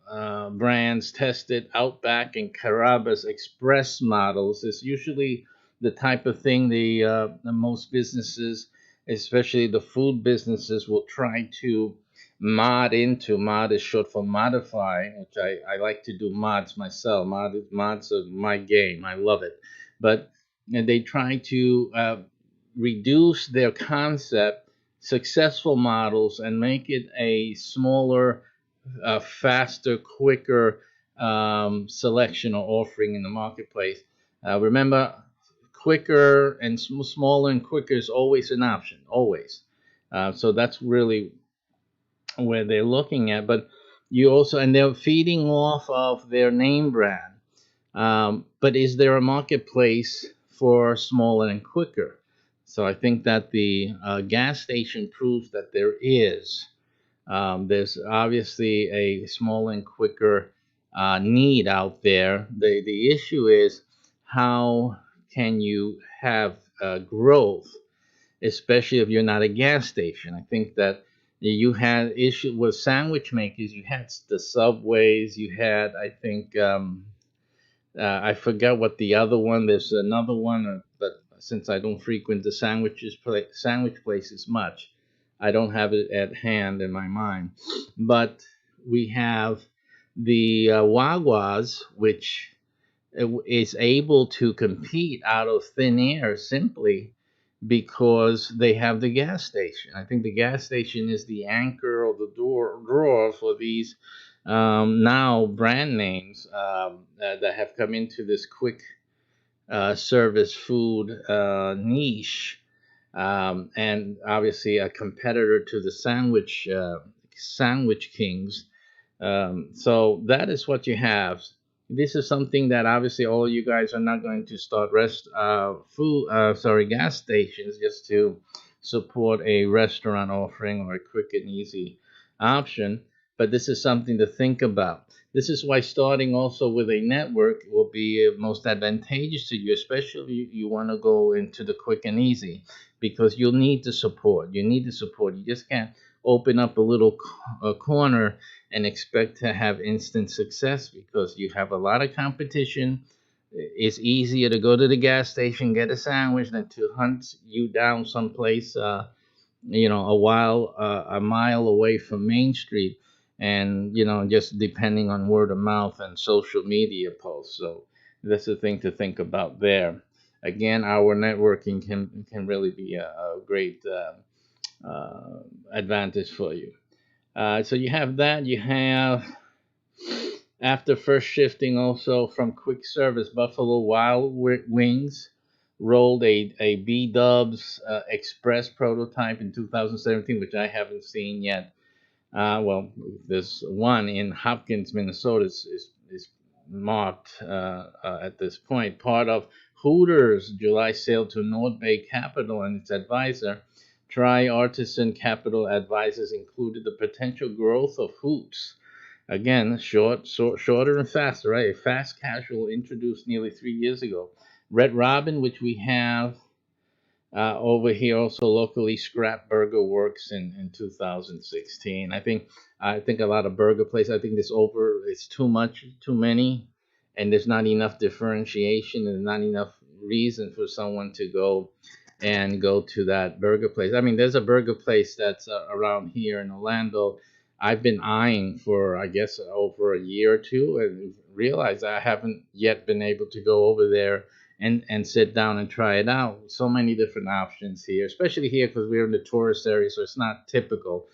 brands tested Outback and Carrabba's Express models. It's usually the type of thing the most businesses, especially the food businesses, will try to mod into. Mod is short for modify, which I like to do mods myself. Mods are my game. I love it. But they try to reduce their concept, successful models, and make it a smaller, faster, quicker selection or offering in the marketplace. Remember, quicker and smaller and quicker is always an option, always. So that's really where they're looking at. But you also, and they're feeding off of their name brand. But is there a marketplace for smaller and quicker? So I think that the gas station proves that there is. There's obviously a small and quicker need out there. The issue is, how can you have growth, especially if you're not a gas station? I think that you had issue with sandwich makers. You had the Subways. You had, I think, I forgot what the other one. There's another one, but since I don't frequent the sandwich places much, I don't have it at hand in my mind. But we have the Wawas, which is able to compete out of thin air simply because they have the gas station. I think the gas station is the anchor or the drawer for these now brand names that have come into this quick service food niche, and obviously a competitor to the sandwich kings. So that is what you have. This is something that obviously all you guys are not going to start gas stations just to support a restaurant offering or a quick and easy option. But this is something to think about. This is why starting also with a network will be most advantageous to you, especially if you want to go into the quick and easy, because you'll need the support. You need the support. You just can't open up a little corner and expect to have instant success, because you have a lot of competition. It's easier to go to the gas station, get a sandwich, than to hunt you down someplace, a mile away from Main Street. and just depending on word of mouth and social media posts. So that's the thing to think about there. Again, our networking can really be a great advantage for you. So you have that. You have, after first shifting also from quick service, Buffalo Wild Wings rolled a B Dubs Express prototype in 2017, which I haven't seen yet. Well, there's one in Hopkins, Minnesota, is marked at this point. Part of Hooters' July sale to North Bay Capital and its advisor. Tri Artisan Capital advisors included the potential growth of Hoots. Again, shorter and faster, right? A fast casual introduced nearly 3 years ago. Red Robin, which we have over here also locally, Scrap Burger Works in 2016. I think a lot of burger places. I think it's too much, too many, and there's not enough differentiation and not enough reason for someone to go to that burger place. I mean, there's a burger place that's around here in Orlando. I've been eyeing for, I guess, over a year or two, and realized I haven't yet been able to go over there and sit down and try it out. So many different options here, especially here because we're in the tourist area, so it's not typical.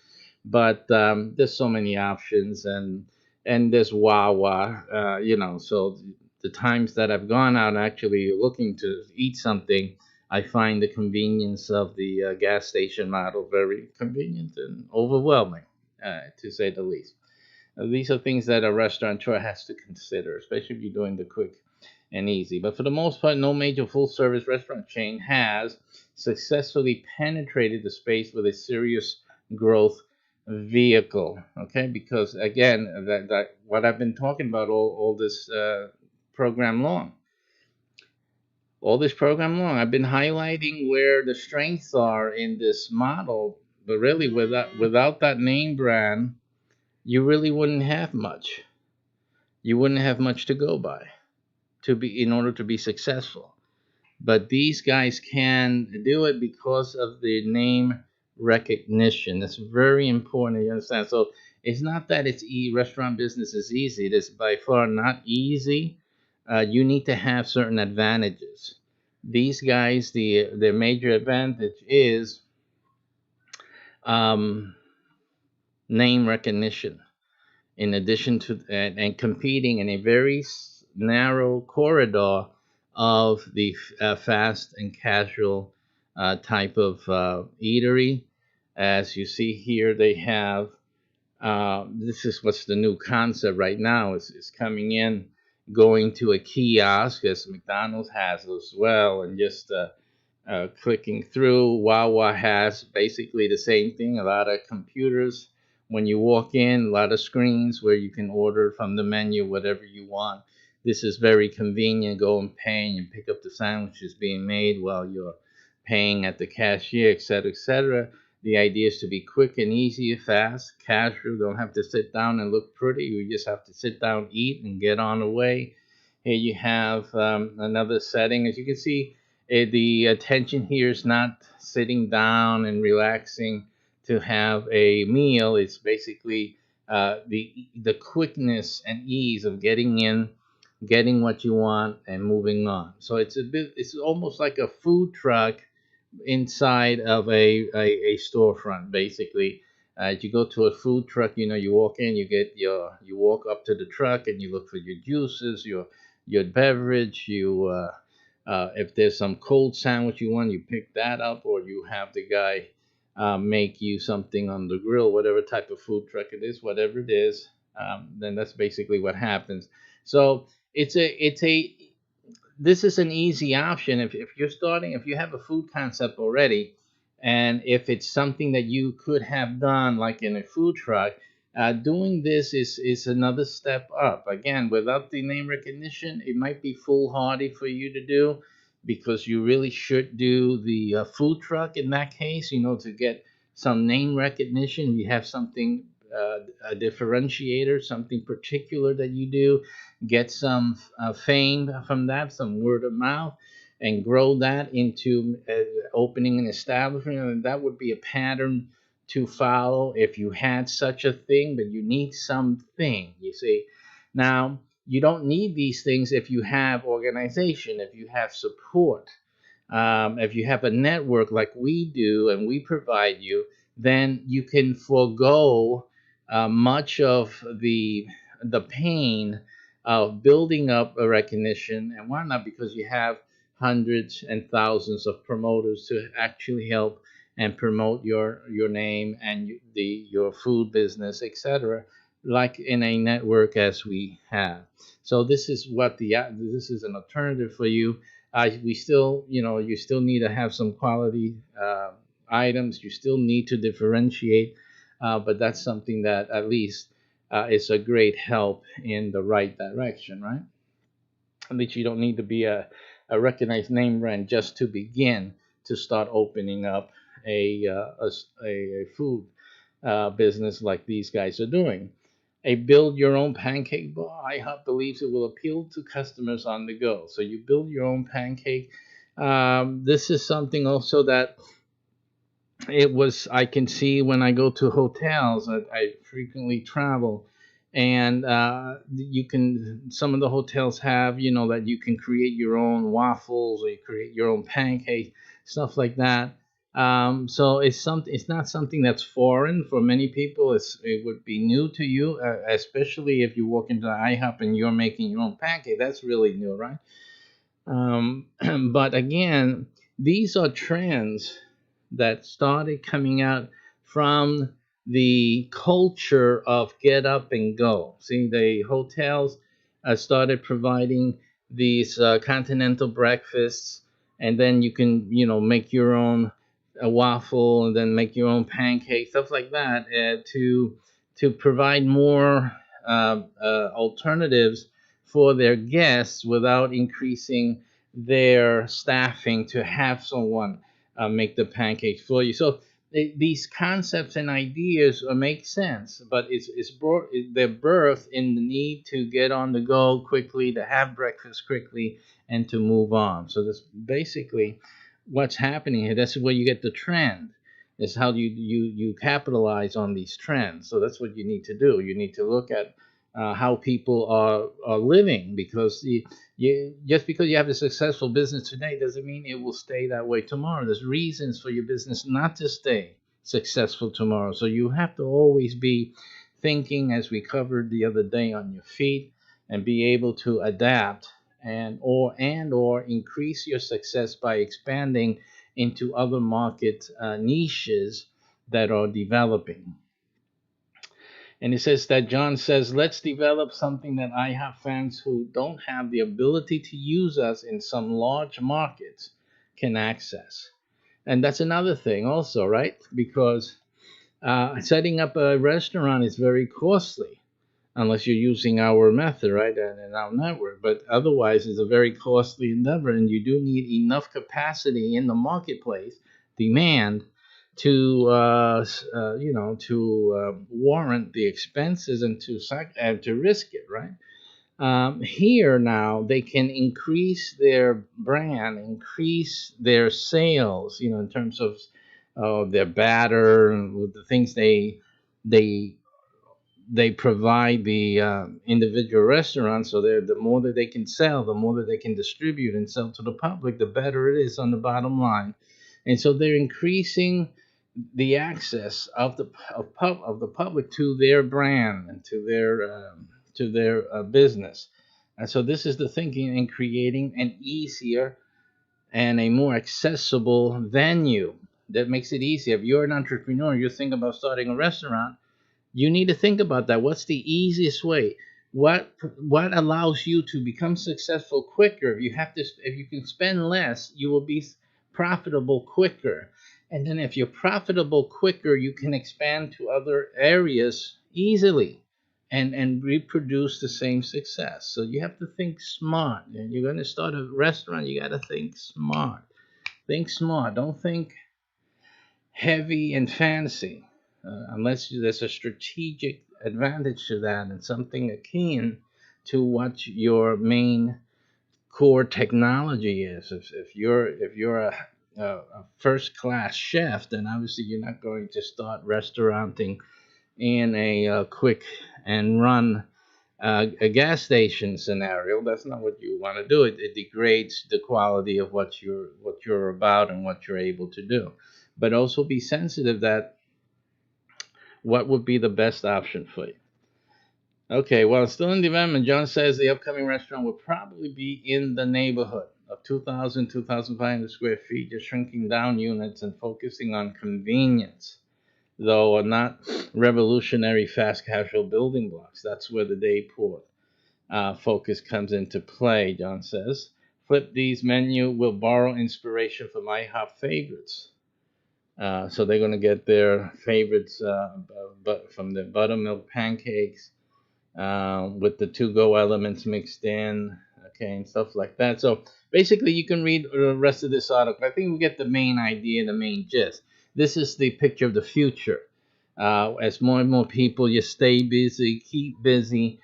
But there's so many options, and there's Wawa, So the times that I've gone out actually looking to eat something, I find the convenience of the gas station model very convenient and overwhelming, to say the least. These are things that a restaurateur has to consider, especially if you're doing the quick and easy. But for the most part, no major full service restaurant chain has successfully penetrated the space with a serious growth vehicle. Okay, because again, that what I've been talking about all this program long. All this program long, I've been highlighting where the strengths are in this model, but really without that name brand, you really wouldn't have much. You wouldn't have much to go by in order to be successful. But these guys can do it because of the name recognition. That's very important. You understand? So it's not that restaurant business is easy. It is by far not easy. You need to have certain advantages. These guys, their major advantage is um, name recognition. In addition to and competing in a very narrow corridor of the fast and casual type of eatery. As you see here, they have this is what's the new concept right now is coming in, going to a kiosk as McDonald's has as well, and just clicking through. Wawa has basically the same thing, a lot of computers. When you walk in, a lot of screens where you can order from the menu whatever you want. This is very convenient. Go and pay and pick up the sandwiches being made while you're paying at the cashier, etc., etc. The idea is to be quick and easy, fast, casual. Don't have to sit down and look pretty. You just have to sit down, eat, and get on the way. Here you have another setting. As you can see, the attention here is not sitting down and relaxing to have a meal. It's basically the quickness and ease of getting in, getting what you want, and moving on. So it's almost like a food truck inside of a storefront, basically. You go to a food truck, you walk in, you walk up to the truck and you look for your juices, your beverage, if there's some cold sandwich you want, you pick that up, or you have the guy make you something on the grill, whatever type of food truck it is, whatever it is. Then that's basically what happens. So it's a this is an easy option if you're starting, if you have a food concept already, and if it's something that you could have done like in a food truck. Doing this is another step up. Again, without the name recognition, it might be foolhardy for you to do, because you really should do the food truck in that case, to get some name recognition. You have something, a differentiator, something particular that you do, get some fame from that, some word of mouth, and grow that into opening an establishment. And that would be a pattern to follow if you had such a thing, but you need something, you see. Now, you don't need these things if you have organization, if you have support, if you have a network like we do and we provide you, then you can forego much of the pain of building up a recognition and whatnot, because you have hundreds and thousands of promoters to actually help and promote your name and your food business, etc., like in a network as we have. So this is an alternative for you. We still, you still need to have some quality items. You still need to differentiate, but that's something that at least is a great help in the right direction, right? At least you don't need to be a recognized name brand just to begin to start opening up a food business like these guys are doing. A build your own pancake bar, IHOP believes it will appeal to customers on the go. So you build your own pancake. This is something also that I can see when I go to hotels. I frequently travel, and you can some of the hotels have, that you can create your own waffles or you create your own pancake, stuff like that. So it's not something that's foreign for many people. It would be new to you, especially if you walk into IHOP and you're making your own pancake. That's really new, right? um, but again, these are trends that started coming out from the culture of get up and go. See, the hotels started providing these continental breakfasts, and then you can, make your own waffle and then make your own pancake, stuff like that, to provide more alternatives for their guests without increasing their staffing to have someone make the pancakes for you. So these concepts and ideas make sense, but they're birthed in the need to get on the go quickly, to have breakfast quickly, and to move on. So that's basically what's happening here. That's where you get the trend. Is how you capitalize on these trends. So that's what you need to do. You need to look at how people are living, because just because you have a successful business today doesn't mean it will stay that way tomorrow. There's reasons for your business not to stay successful tomorrow. So you have to always be thinking, as we covered the other day, on your feet, and be able to adapt and or increase your success by expanding into other market niches that are developing. And it says that John says, let's develop something that I have fans who don't have the ability to use us in some large markets can access. And that's another thing also, right? Because setting up a restaurant is very costly unless you're using our method, right, and our network. But otherwise, it's a very costly endeavor, and you do need enough capacity in the marketplace, demand, to warrant the expenses and to risk it, right? Here now they can increase their brand, increase their sales, in terms of their batter and the things they they provide the individual restaurants. So the more that they can sell, the more that they can distribute and sell to the public, the better it is on the bottom line. And so they're increasing the access of the public to their brand and to their business. And so this is the thinking in creating an easier and a more accessible venue that makes it easier. If you're an entrepreneur, you're thinking about starting a restaurant, you need to think about that. What's the easiest way? What allows you to become successful quicker? If you can spend less, you will be profitable quicker. And then if you're profitable quicker, you can expand to other areas easily and reproduce the same success. So you have to think smart. And you're going to start a restaurant, you got to think smart. Think smart. Don't think heavy and fancy, unless there's a strategic advantage to that and something akin to what your main core technology is. If you're a first class chef, then obviously you're not going to start restauranting in a quick and run a gas station scenario. That's not what you want to do. It degrades the quality of what you're about and what you're able to do. But also be sensitive that what would be the best option for you. Okay, well, still in development, John says the upcoming restaurant will probably be in the neighborhood of 2,000, 2,500 square feet, just shrinking down units and focusing on convenience, though not revolutionary fast casual building blocks. That's where the Dayport focus comes into play, John says. Flip D's menu will borrow inspiration from IHOP favorites. So they're going to get their favorites from the buttermilk pancakes with the to-go elements mixed in, okay, and stuff like that. So basically, you can read the rest of this article. I think we get the main idea, the main gist. This is the picture of the future. As more and more people, you stay busy, keep busy.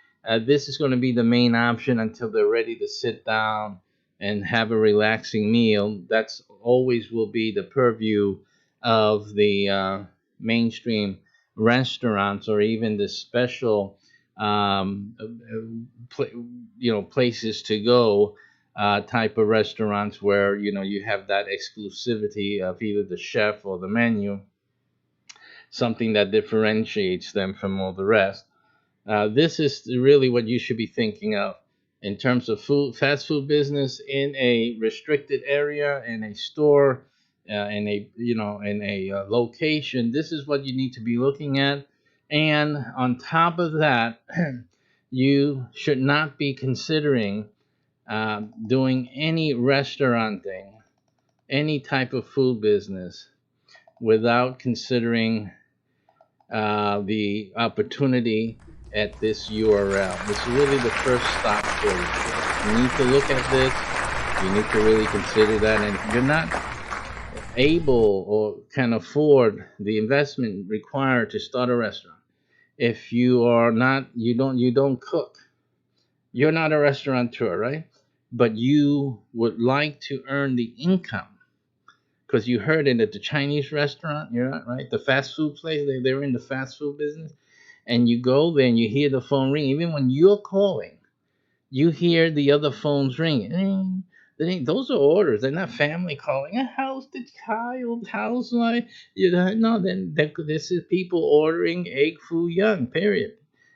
This is going to be the main option until they're ready to sit down and have a relaxing meal. That's always will be the purview of the mainstream restaurants, or even the special places to go type of restaurants where you have that exclusivity of either the chef or the menu, something that differentiates them from all the rest. This is really what you should be thinking of in terms of fast food business in a restricted area, in a store, in a location. This is what you need to be looking at. And on top of that, you should not be considering doing any restauranting, any type of food business, without considering the opportunity at this URL. This is really the first stop for you. You need to look at this. You need to really consider that. And if you're not able or can afford the investment required to start a restaurant, if you don't cook, you're not a restaurateur, right? But you would like to earn the income because you heard it at the Chinese restaurant, you're not right, the fast food place, they're in the fast food business, and you go there and you hear the phone ring. Even when you're calling, you hear the other phones ringing. Those are orders. They're not family calling. How's the child? How's my? No. Then this is people ordering egg foo young. Period.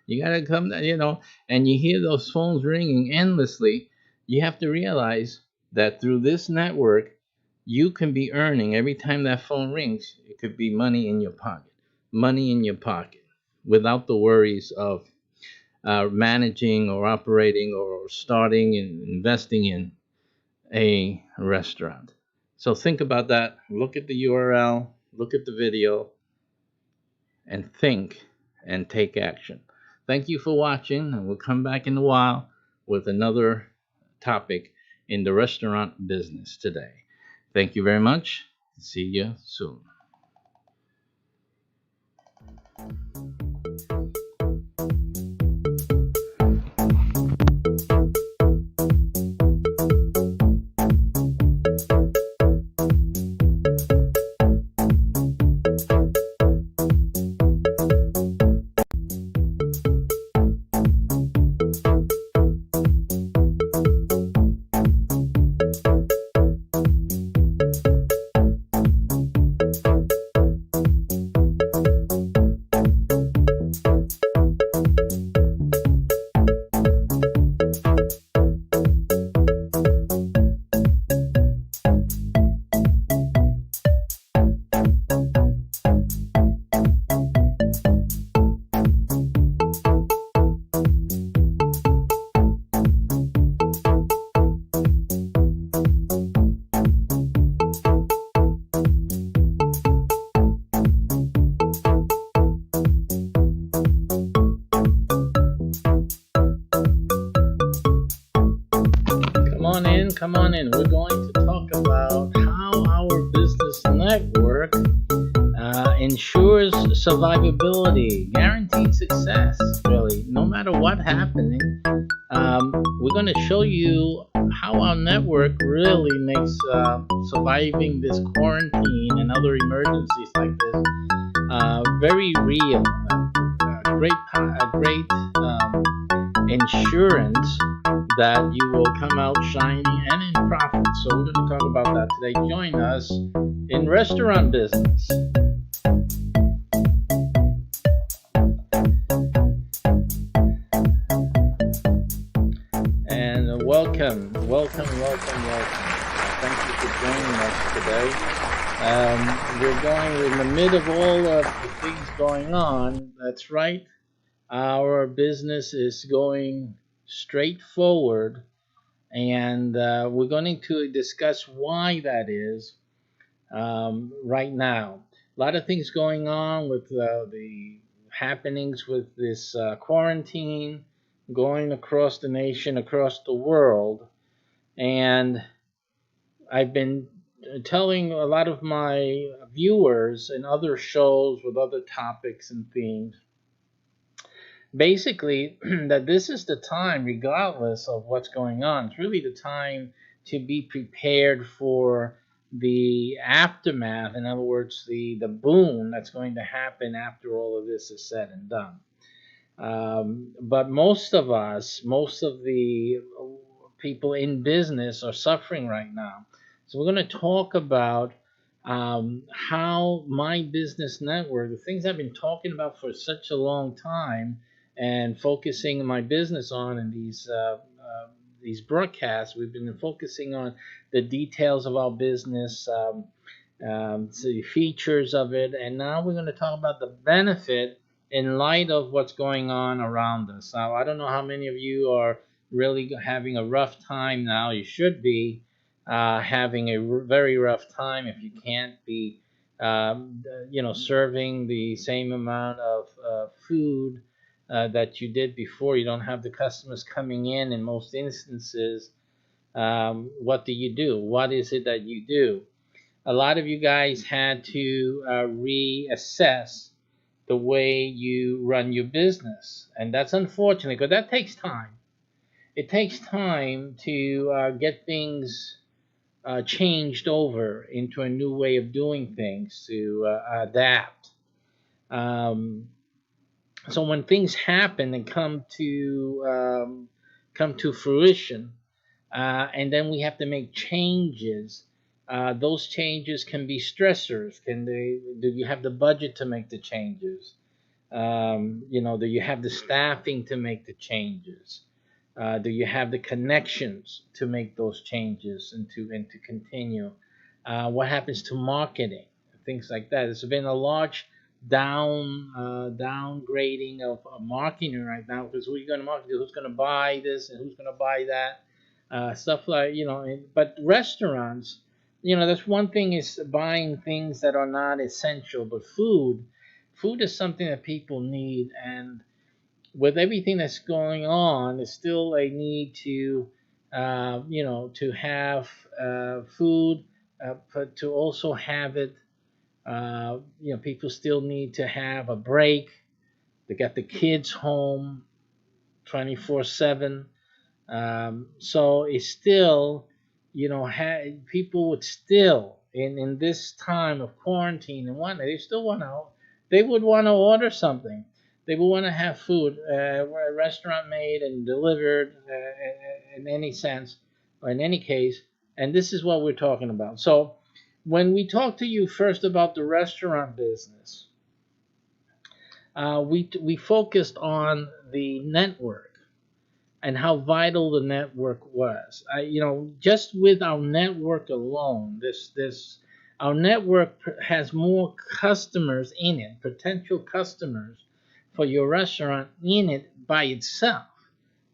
You gotta come. And you hear those phones ringing endlessly. You have to realize that through this network, you can be earning every time that phone rings. It could be money in your pocket. Money in your pocket, without the worries of managing or operating or starting and investing in a restaurant. So think about that. Look at the URL, look at the video, and think and take action. Thank you for watching, and we'll come back in a while with another topic in the restaurant business today. Thank you very much. See you soon. Come on in. We're going to talk about how our business network ensures survivability, guaranteed success, really, no matter what happening, we're going to show you how our network really makes surviving this quarantine and other emergencies like this very real. A great insurance that you will come out shining and in profit. So we're going to talk about that today. Join us in restaurant business. And welcome. Thank you for joining us today. We're in the mid of all of the things going on. That's right. Our business is going straight forward, and we're going to discuss why that is right now. A lot of things going on with the happenings with this quarantine going across the nation, across the world, and I've been telling a lot of my viewers in other shows with other topics and themes basically that this is the time, regardless of what's going on, it's really the time to be prepared for the aftermath. In other words, the boom that's going to happen after all of this is said and done. But most of us, most of the people in business are suffering right now. So we're going to talk about how my business network, the things I've been talking about for such a long time, and focusing my business on in these broadcasts, we've been focusing on the details of our business, the features of it, and now we're going to talk about the benefit in light of what's going on around us. Now, I don't know how many of you are really having a rough time now. You should be having a very rough time if you can't be, serving the same amount of food that you did before. You don't have the customers coming in most instances. What do you do? What is it that you do? A lot of you guys had to reassess the way you run your business, and that's unfortunate because that takes time. It takes time to get things changed over into a new way of doing things, to adapt. So when things happen and come to fruition, and then we have to make changes. Those changes can be stressors. Do you have the budget to make the changes? Do you have the staffing to make the changes? Do you have the connections to make those changes and to continue? What happens to marketing? Things like that. There's been a large downgrading of marketing right now because who are you going to market to? Who's going to buy this and who's going to buy that? Stuff like but restaurants, that's one thing is buying things that are not essential, but food is something that people need, and with everything that's going on, there's still a need to to have food, but to also have it. People still need to have a break. They got the kids home 24/7. So it's still, people would still, in this time of quarantine and whatnot, they would want to order something. They would want to have food, restaurant made and delivered in any sense, or in any case. And this is what we're talking about. So when we talk to you first about the restaurant business, we focused on the network and how vital the network was. Just with our network alone, our network has more customers in it, potential customers for your restaurant in it by itself,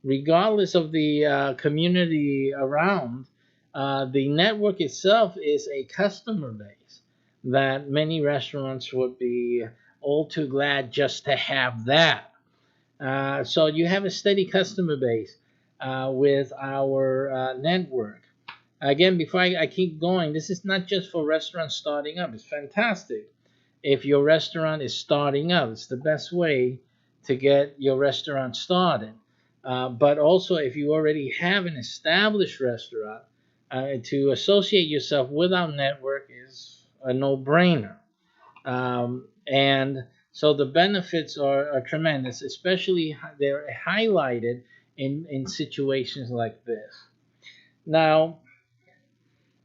regardless of the community around. The network itself is a customer base that many restaurants would be all too glad just to have that. So you have a steady customer base with our network. Again, before I keep going, this is not just for restaurants starting up. It's fantastic. If your restaurant is starting up, it's the best way to get your restaurant started. But also, if you already have an established restaurant, to associate yourself with our network is a no-brainer. And so the benefits are tremendous, especially they're highlighted in situations like this. Now,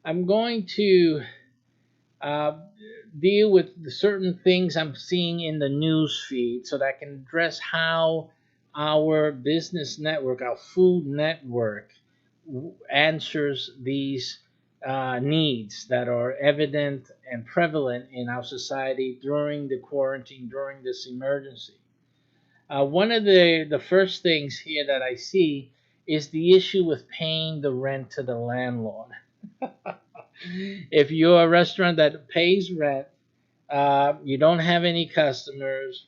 I'm going to uh, deal with the certain things I'm seeing in the news feed so that I can address how our business network, our food network, answers these needs that are evident and prevalent in our society during the quarantine, during this emergency. One of the first things here that I see is the issue with paying the rent to the landlord. If you're a restaurant that pays rent, you don't have any customers,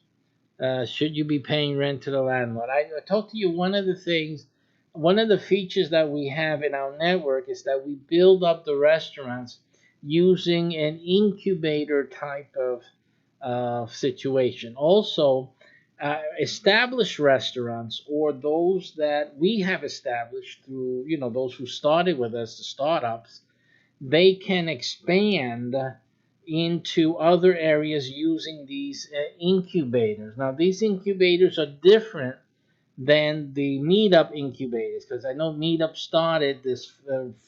should you be paying rent to the landlord? I talked to you, one of the features that we have in our network is that we build up the restaurants using an incubator type of situation. Also, established restaurants or those that we have established through, those who started with us, the startups, they can expand into other areas using these incubators. Now, these incubators are different than the meetup incubators because I know meetup started this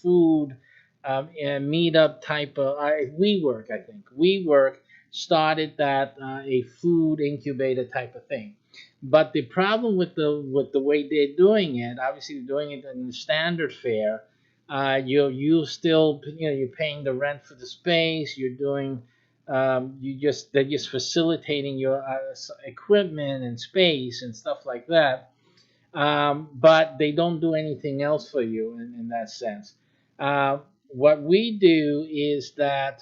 food meetup type of WeWork. I think WeWork started that a food incubator type of thing. But the problem with the way they're doing it, obviously they're doing it in the standard fare. You still, you're paying the rent for the space. You're doing they're just facilitating your equipment and space and stuff like that, but they don't do anything else for you in that sense. What we do is that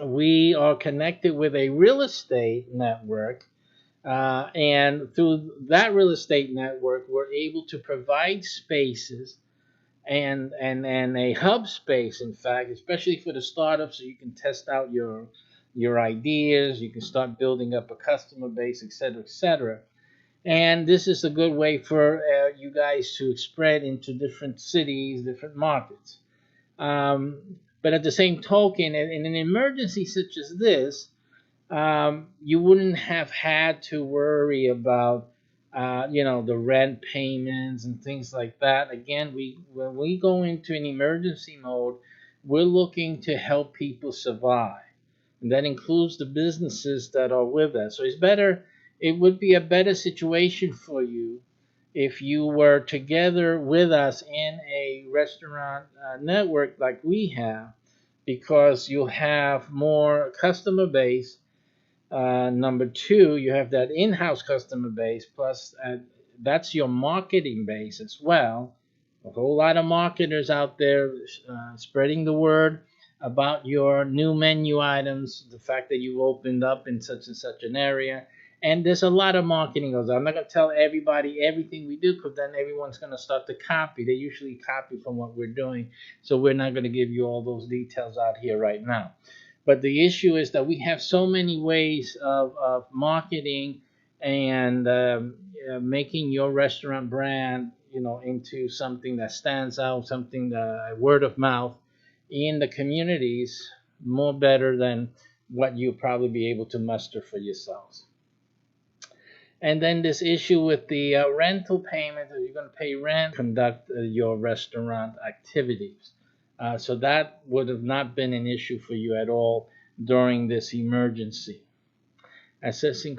we are connected with a real estate network, and through that real estate network, we're able to provide spaces and a hub space, in fact, especially for the startups, so you can test out your ideas, you can start building up a customer base, et cetera, et cetera. And this is a good way for you guys to spread into different cities, different markets. But at the same token, in an emergency such as this, you wouldn't have had to worry about, the rent payments and things like that. Again, when we go into an emergency mode, we're looking to help people survive. And that includes the businesses that are with us. So it would be a better situation for you if you were together with us in a restaurant network like we have, because you'll have more customer base. Number two, you have that in-house customer base, plus that's your marketing base as well. A whole lot of marketers out there spreading the word about your new menu items, the fact that you opened up in such and such an area. And there's a lot of marketing goes on. I'm not going to tell everybody everything we do because then everyone's going to start to copy. They usually copy from what we're doing. So we're not going to give you all those details out here right now. But the issue is that we have so many ways of marketing and making your restaurant brand, into something that stands out, something that word of mouth in the communities more better than what you'll probably be able to muster for yourselves. And then this issue with the rental payment, are you going to pay rent, conduct your restaurant activities? So that would have not been an issue for you at all during this emergency. Assessing.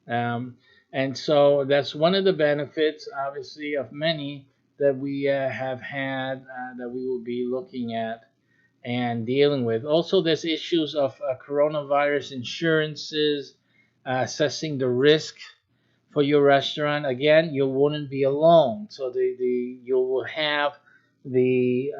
Um, and so that's one of the benefits, obviously, of many that we have had that we will be looking at and dealing with. Also, there's issues of coronavirus insurances, assessing the risk for your restaurant. Again, you wouldn't be alone. So you will have the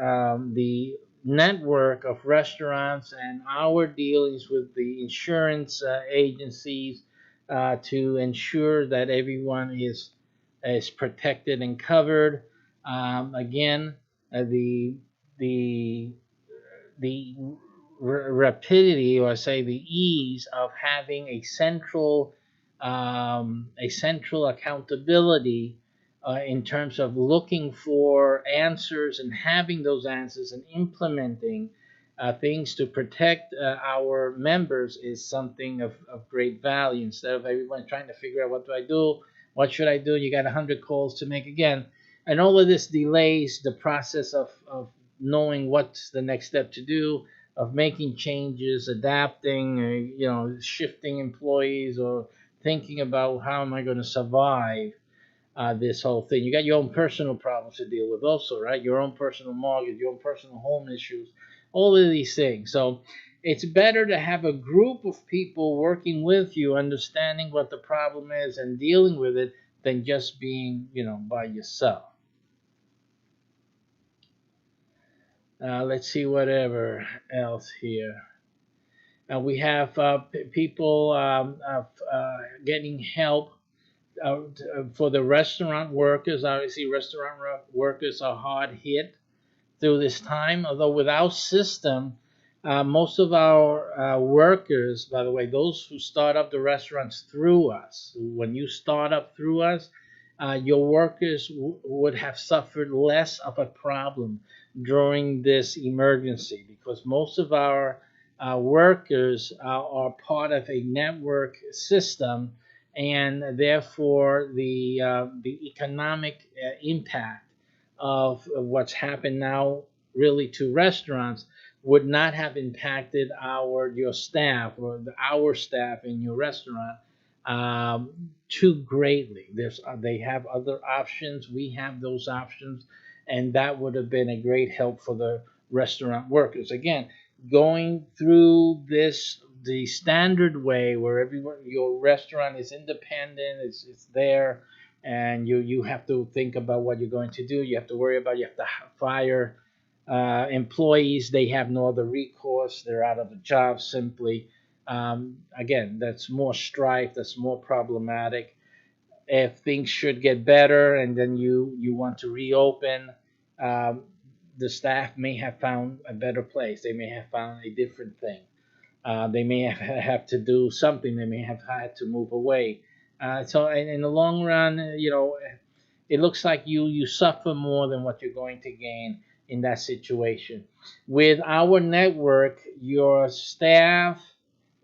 network of restaurants and our dealings with the insurance agencies to ensure that everyone is protected and covered. Again, the the rapidity, or say the ease of having a central accountability in terms of looking for answers and having those answers and implementing things to protect our members is something of great value. Instead of everyone trying to figure out, what do I do? What should I do? You got 100 calls to make again. And all of this delays the process of knowing what's the next step to do, of making changes, adapting, shifting employees, or thinking about how am I going to survive this whole thing. You got your own personal problems to deal with, also, right? Your own personal mortgage, your own personal home issues, all of these things. So it's better to have a group of people working with you, understanding what the problem is and dealing with it, than just being, by yourself. Let's see whatever else here. We have people getting help for the restaurant workers. Obviously, restaurant workers are hard hit through this time. Although with our system, most of our workers, by the way, those who start up the restaurants through us, when you start up through us, your workers would have suffered less of a problem during this emergency, because most of our workers are part of a network system, and therefore the economic impact of what's happened now really to restaurants would not have impacted your staff, or our staff in your restaurant too greatly. They have other options. We have those options, and that would have been a great help for the restaurant workers. Again, going through this the standard way, where everyone, your restaurant is independent, it's there, and you have to think about what you're going to do. You have to worry about, you have to fire employees. They have no other recourse. They're out of a job simply. Again, that's more strife. That's more problematic. If things should get better and then you want to reopen, um, the staff may have found a better place. They may have found a different thing. They may have to do something. They may have had to move away. So in the long run, it looks like you suffer more than what you're going to gain in that situation. With our network, your staff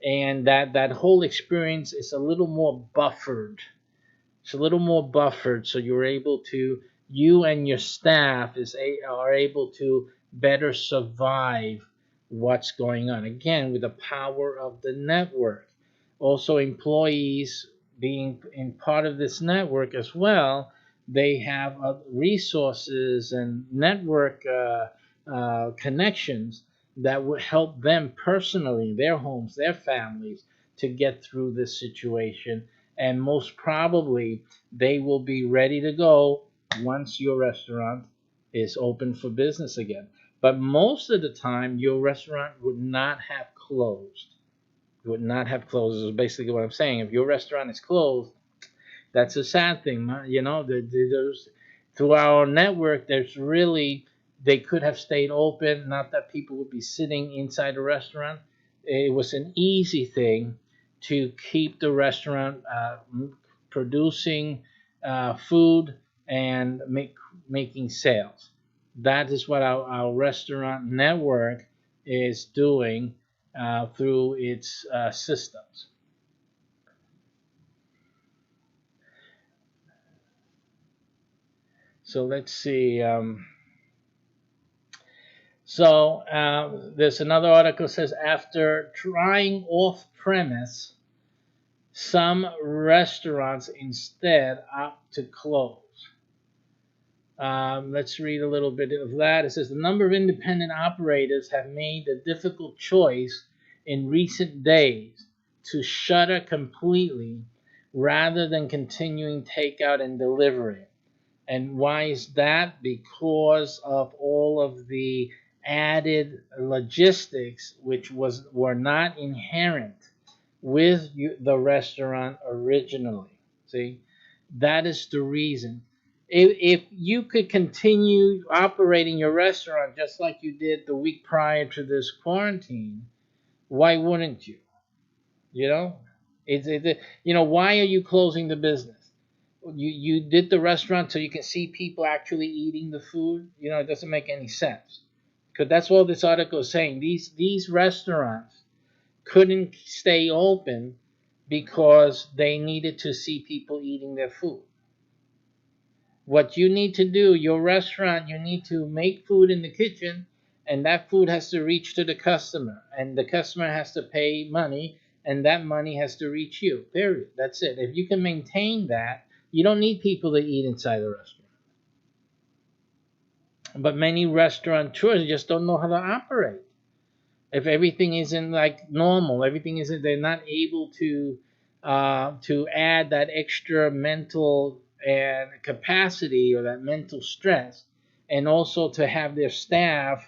and that whole experience is a little more buffered. It's a little more buffered, so you and your staff are able to better survive what's going on. Again, with the power of the network. Also, employees being in part of this network as well, they have resources and network connections that would help them personally, their homes, their families, to get through this situation. And most probably, they will be ready to go once your restaurant is open for business again. But most of the time, your restaurant would not have closed. It would not have closed, is basically what I'm saying. If your restaurant is closed, that's a sad thing. There's, through our network, they could have stayed open, not that people would be sitting inside the restaurant. It was an easy thing to keep the restaurant producing food and making sales. That is what our restaurant network is doing through its systems. So let's see. There's another article that says, after trying off premise, some restaurants instead opt to close. Let's read a little bit of that. It says the number of independent operators have made the difficult choice in recent days to shutter completely rather than continuing takeout and delivery. And why is that? Because of all of the added logistics which were not inherent with the restaurant originally. See, that is the reason. if you could continue operating your restaurant just like you did the week prior to this quarantine, why wouldn't you? You know, why are you closing the business? You did the restaurant so you can see people actually eating the food. It doesn't make any sense. Because that's what this article is saying. These restaurants couldn't stay open because they needed to see people eating their food. What you need to do, your restaurant, you need to make food in the kitchen, and that food has to reach to the customer, and the customer has to pay money, and that money has to reach you. Period. That's it. If you can maintain that, you don't need people to eat inside the restaurant. But many restaurateurs just don't know how to operate. If everything isn't like normal, everything isn't, they're not able to add that extra mental and capacity or that mental stress, and also to have their staff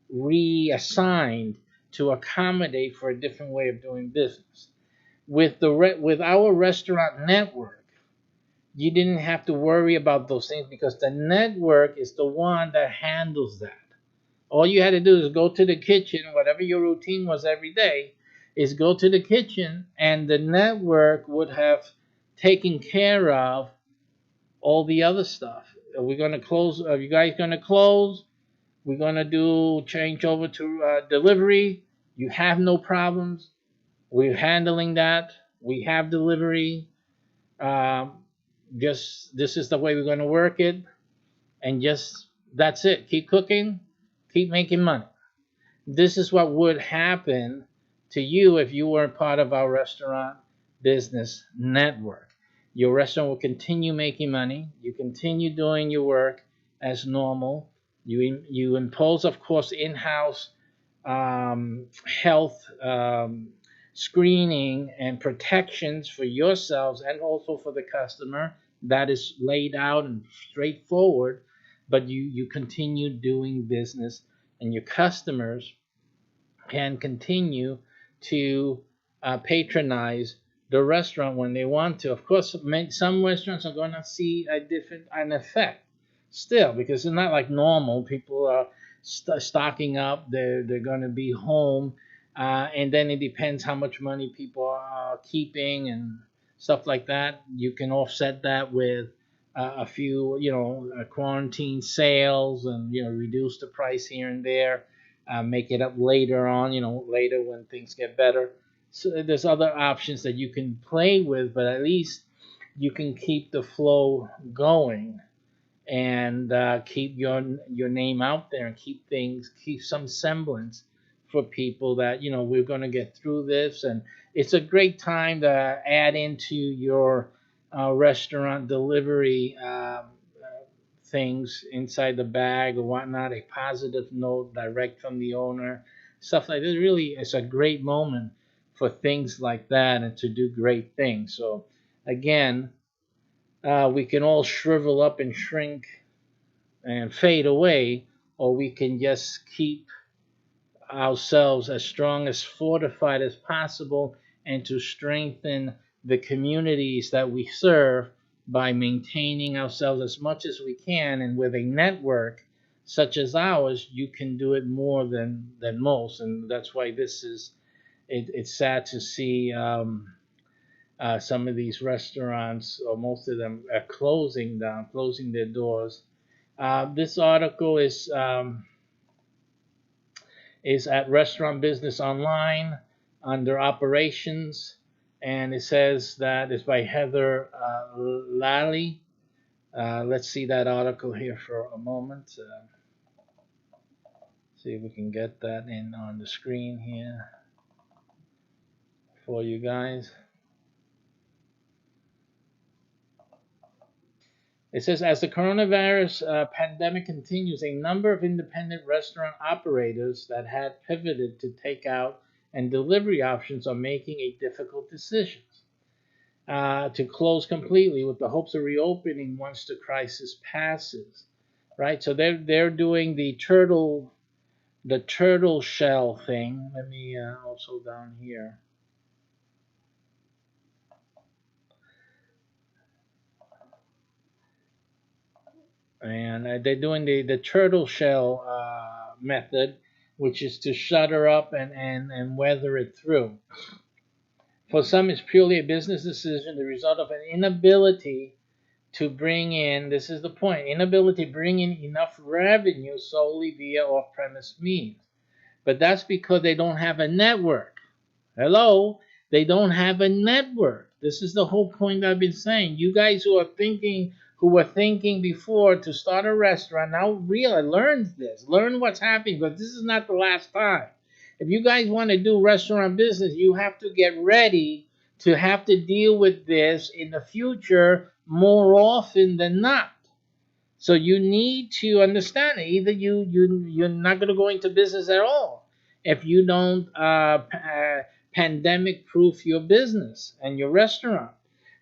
reassigned to accommodate for a different way of doing business. With our restaurant network, you didn't have to worry about those things because the network is the one that handles that. All you had to do is go to the kitchen, whatever your routine was every day, is go to the kitchen, and the network would have taken care of all the other stuff. Are we going to close? Are you guys going to close? We're going to do change over to delivery. You have no problems. We're handling that. We have delivery. Um, just this is the way we're going to work it, and just that's it. Keep cooking, keep making money. This is what would happen to you if you were part of our restaurant business network. Your restaurant will continue making money. You continue doing your work as normal. You impose, of course, in-house health screening and protections for yourselves and also for the customer. That is laid out and straightforward. But you continue doing business, and your customers can continue to patronize the restaurant when they want to. Of course, some restaurants are going to see an effect still because it's not like normal. People are stocking up. They're going to be home, and then it depends how much money people are keeping and stuff like that. You can offset that with a few, quarantine sales, and reduce the price here and there, make it up later on, later when things get better. So there's other options that you can play with, but at least you can keep the flow going and keep your name out there and keep some semblance for people that we're going to get through this, and it's a great time to add into your restaurant delivery things inside the bag or whatnot, a positive note direct from the owner, stuff like this. Really, it's a great moment for things like that and to do great things. So, again, we can all shrivel up and shrink and fade away, or we can just keep ourselves as strong, as fortified as possible, and to strengthen the communities that we serve by maintaining ourselves as much as we can. And with a network such as ours, you can do it more than most. And that's why it's sad to see some of these restaurants, or most of them, are closing down, closing their doors. This article is at Restaurant Business Online under Operations, and it says that it's by Heather Lally. Let's see that article here for a moment. See if we can get that in on the screen here for you guys. It says, as the coronavirus pandemic continues, a number of independent restaurant operators that had pivoted to takeout and delivery options are making a difficult decision to close completely with the hopes of reopening once the crisis passes. Right, so they're doing the turtle shell thing. Let me also down here. and they're doing the turtle shell method, which is to shutter up and weather it through. For some, it's purely a business decision, the result of an inability to bring in, this is the point, inability to bring in enough revenue solely via off-premise means. But that's because they don't have a network. Hello? They don't have a network. This is the whole point I've been saying. You guys who were thinking before to start a restaurant, now really learn this. Learn what's happening, because this is not the last time. If you guys want to do restaurant business, you have to get ready to have to deal with this in the future more often than not. So you need to understand it. Either you're not going to go into business at all if you don't pandemic proof your business and your restaurant.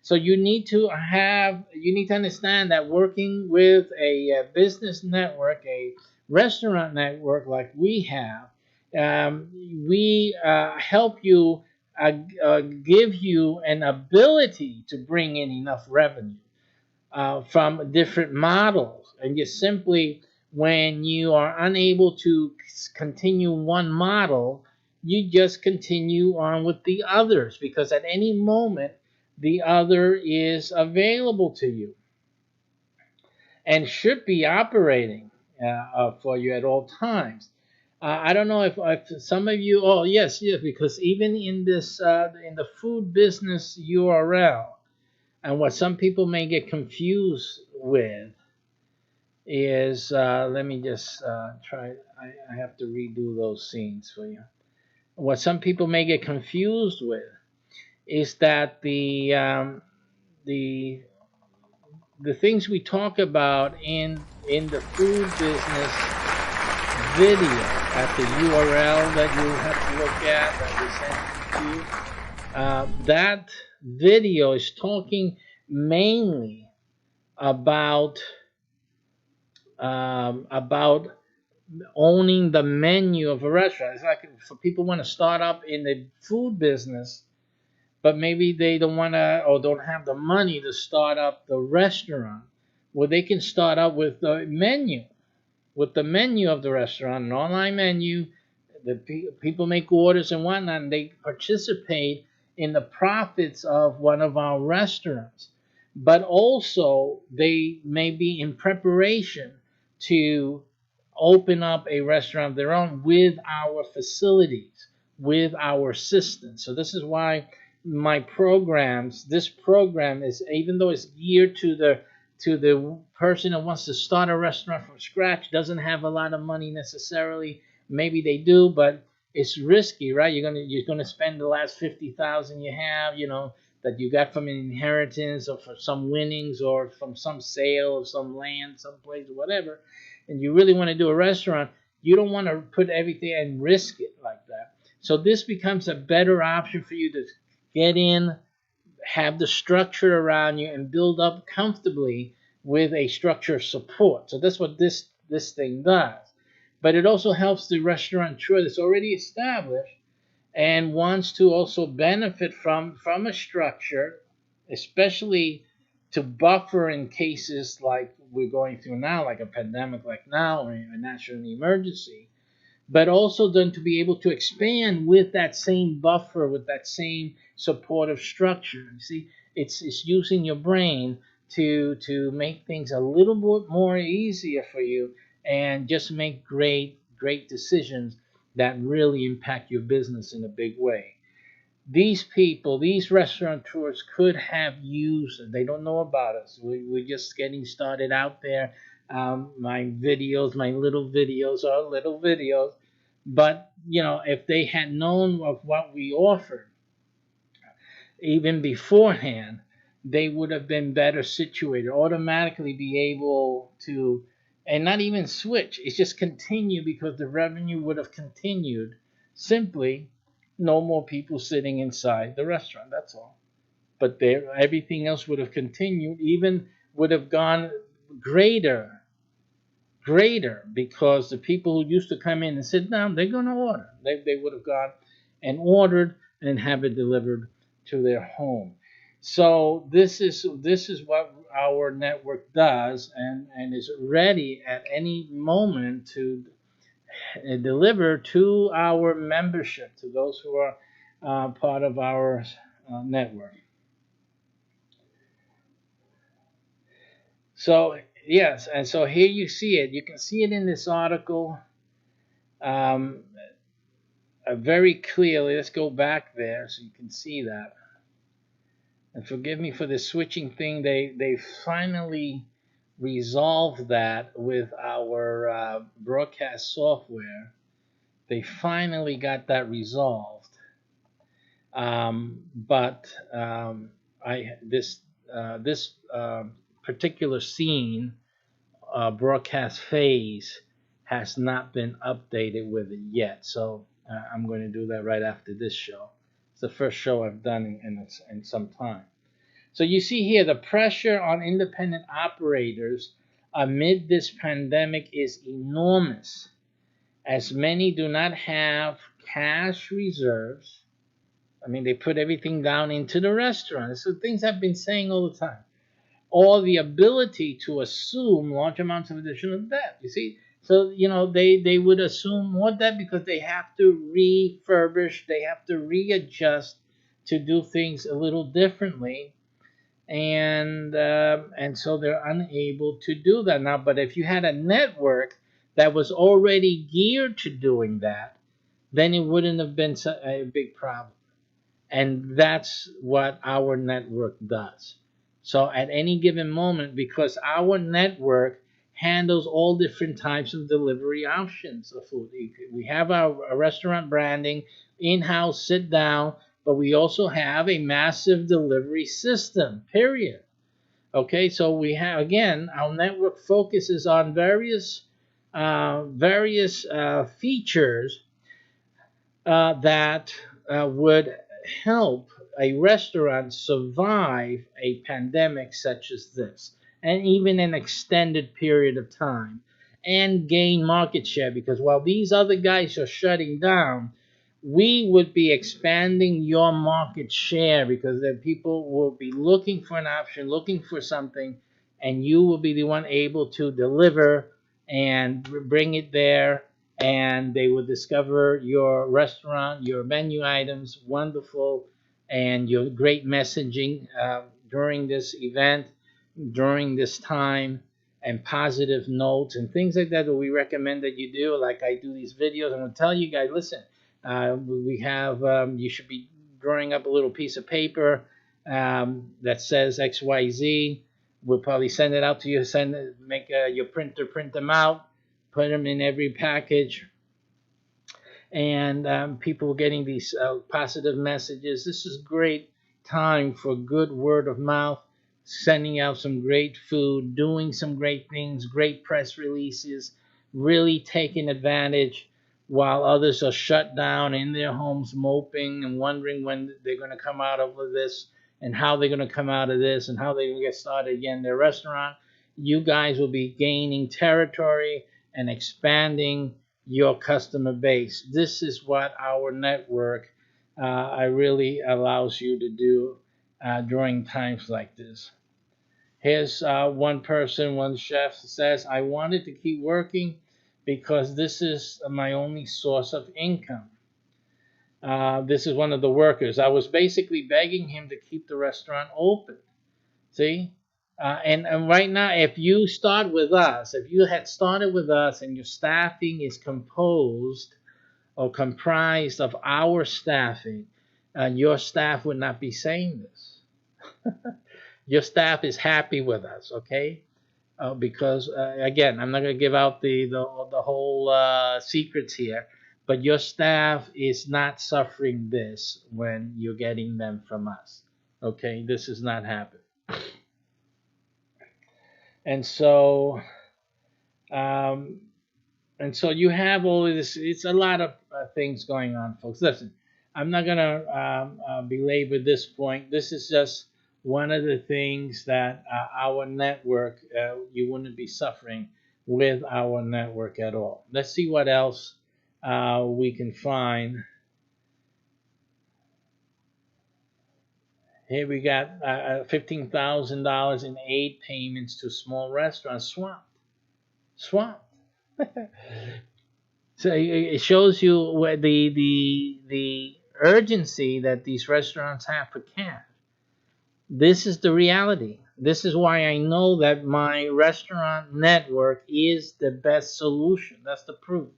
So you need to understand that working with a business network, a restaurant network like we have, we help you give you an ability to bring in enough revenue from different models. And just simply, when you are unable to continue one model, you just continue on with the others, because at any moment the other is available to you and should be operating for you at all times. I don't know if some of you, oh yes, yes, because even in this in the food business URL, and what some people may get confused with is, let me just try, I have to redo those scenes for you. What some people may get confused with is that the the things we talk about in the food business video at the URL that you have to look at that we send to you, that video is talking mainly about about owning the menu of a restaurant. It's like for people who want to start up in the food business, but maybe they don't want to or don't have the money to start up the restaurant. Well, they can start up with the menu, of the restaurant, an online menu. The people make orders and whatnot, and they participate in the profits of one of our restaurants. But also, they may be in preparation to open up a restaurant of their own with our facilities, with our assistance. So this is why this program is, even though it's geared to the person that wants to start a restaurant from scratch, doesn't have a lot of money necessarily. Maybe they do, but it's risky, right? You're gonna spend the last 50,000 you have, that you got from an inheritance or from some winnings or from some sale of some land, someplace or whatever, and you really want to do a restaurant. You don't want to put everything and risk it like that. So this becomes a better option for you to get in, have the structure around you, and build up comfortably with a structure of support. So that's what this thing does. But it also helps the restaurateur that's already established and wants to also benefit from a structure, especially to buffer in cases like we're going through now, like a pandemic like now, or a national emergency, but also then to be able to expand with that same buffer, with that same supportive structure. You see, it's using your brain to make things a little bit more easier for you, and just make great decisions that really impact your business in a big way. These people, these restaurateurs could have used it. They don't know about us. We're just getting started out there. My videos, my little videos are little videos. But, if they had known of what we offered, even beforehand, they would have been better situated, automatically be able to, and not even switch. It's just continue, because the revenue would have continued. Simply, no more people sitting inside the restaurant. That's all. But everything else would have continued, even would have gone greater, because the people who used to come in and sit down, they're going to order. They would have gone and ordered and have it delivered to their home. So this is what our network does, and is ready at any moment to deliver to our membership, to those who are part of our network. So yes, and so here you see it. You can see it in this article um, very clearly. Let's go back there so you can see that. And forgive me for the switching thing. They finally resolved that with our broadcast software. They finally got that resolved. But I this particular scene broadcast phase has not been updated with it yet. So I'm going to do that right after this show. It's the first show I've done in some time. So you see here the pressure on independent operators amid this pandemic is enormous, as many do not have cash reserves. I mean, they put everything down into the restaurant. So things I've been saying all the time, or the ability to assume large amounts of additional debt. You see, so they would assume more debt because they have to refurbish, they have to readjust to do things a little differently, and so they're unable to do that now. But if you had a network that was already geared to doing that, then it wouldn't have been a big problem. And that's what our network does. So at any given moment, because our network handles all different types of delivery options of food, we have our restaurant branding, in-house sit down, but we also have a massive delivery system, period. Okay, so we have, again, our network focuses on various features that would help a restaurant survive a pandemic such as this, and even an extended period of time, and gain market share. Because while these other guys are shutting down, we would be expanding your market share, because the people will be looking for an option, looking for something, and you will be the one able to deliver and bring it there, and they will discover your restaurant, your menu items, wonderful, and your great messaging during this event, during this time, and positive notes and things like that we recommend that you do. Like I do these videos, I'm going to tell you guys, listen, we have, you should be drawing up a little piece of paper that says XYZ. We'll probably send it out to you, make your printer print them out, put them in every package, and people getting these positive messages. This is great time for good word of mouth, sending out some great food, doing some great things, great press releases, really taking advantage while others are shut down in their homes, moping and wondering when they're going to come out of this, and how they're going to come out of this, and how they're going to get started again in their restaurant. You guys will be gaining territory and expanding your customer base. This is what our network really allows you to do during times like this. Here's one person, one chef says, I wanted to keep working because this is my only source of income. This is one of the workers. I was basically begging him to keep the restaurant open. See? And right now, if you start with us, if you had started with us and your staffing is composed or comprised of our staffing, your staff would not be saying this. Your staff is happy with us, okay? Because again, I'm not going to give out the whole secrets here, but your staff is not suffering this when you're getting them from us. Okay, this is not happening. And so um, and so you have all of this. It's a lot of things going on, folks. Listen, I'm not going to belabor this point. This is just one of the things that our network, you wouldn't be suffering with our network at all. Let's see what else we can find Here we got $15,000 in aid payments to small restaurants. Swamp. So it shows you where the urgency that these restaurants have for cash. This is the reality. This is why I know that my restaurant network is the best solution. That's the proof.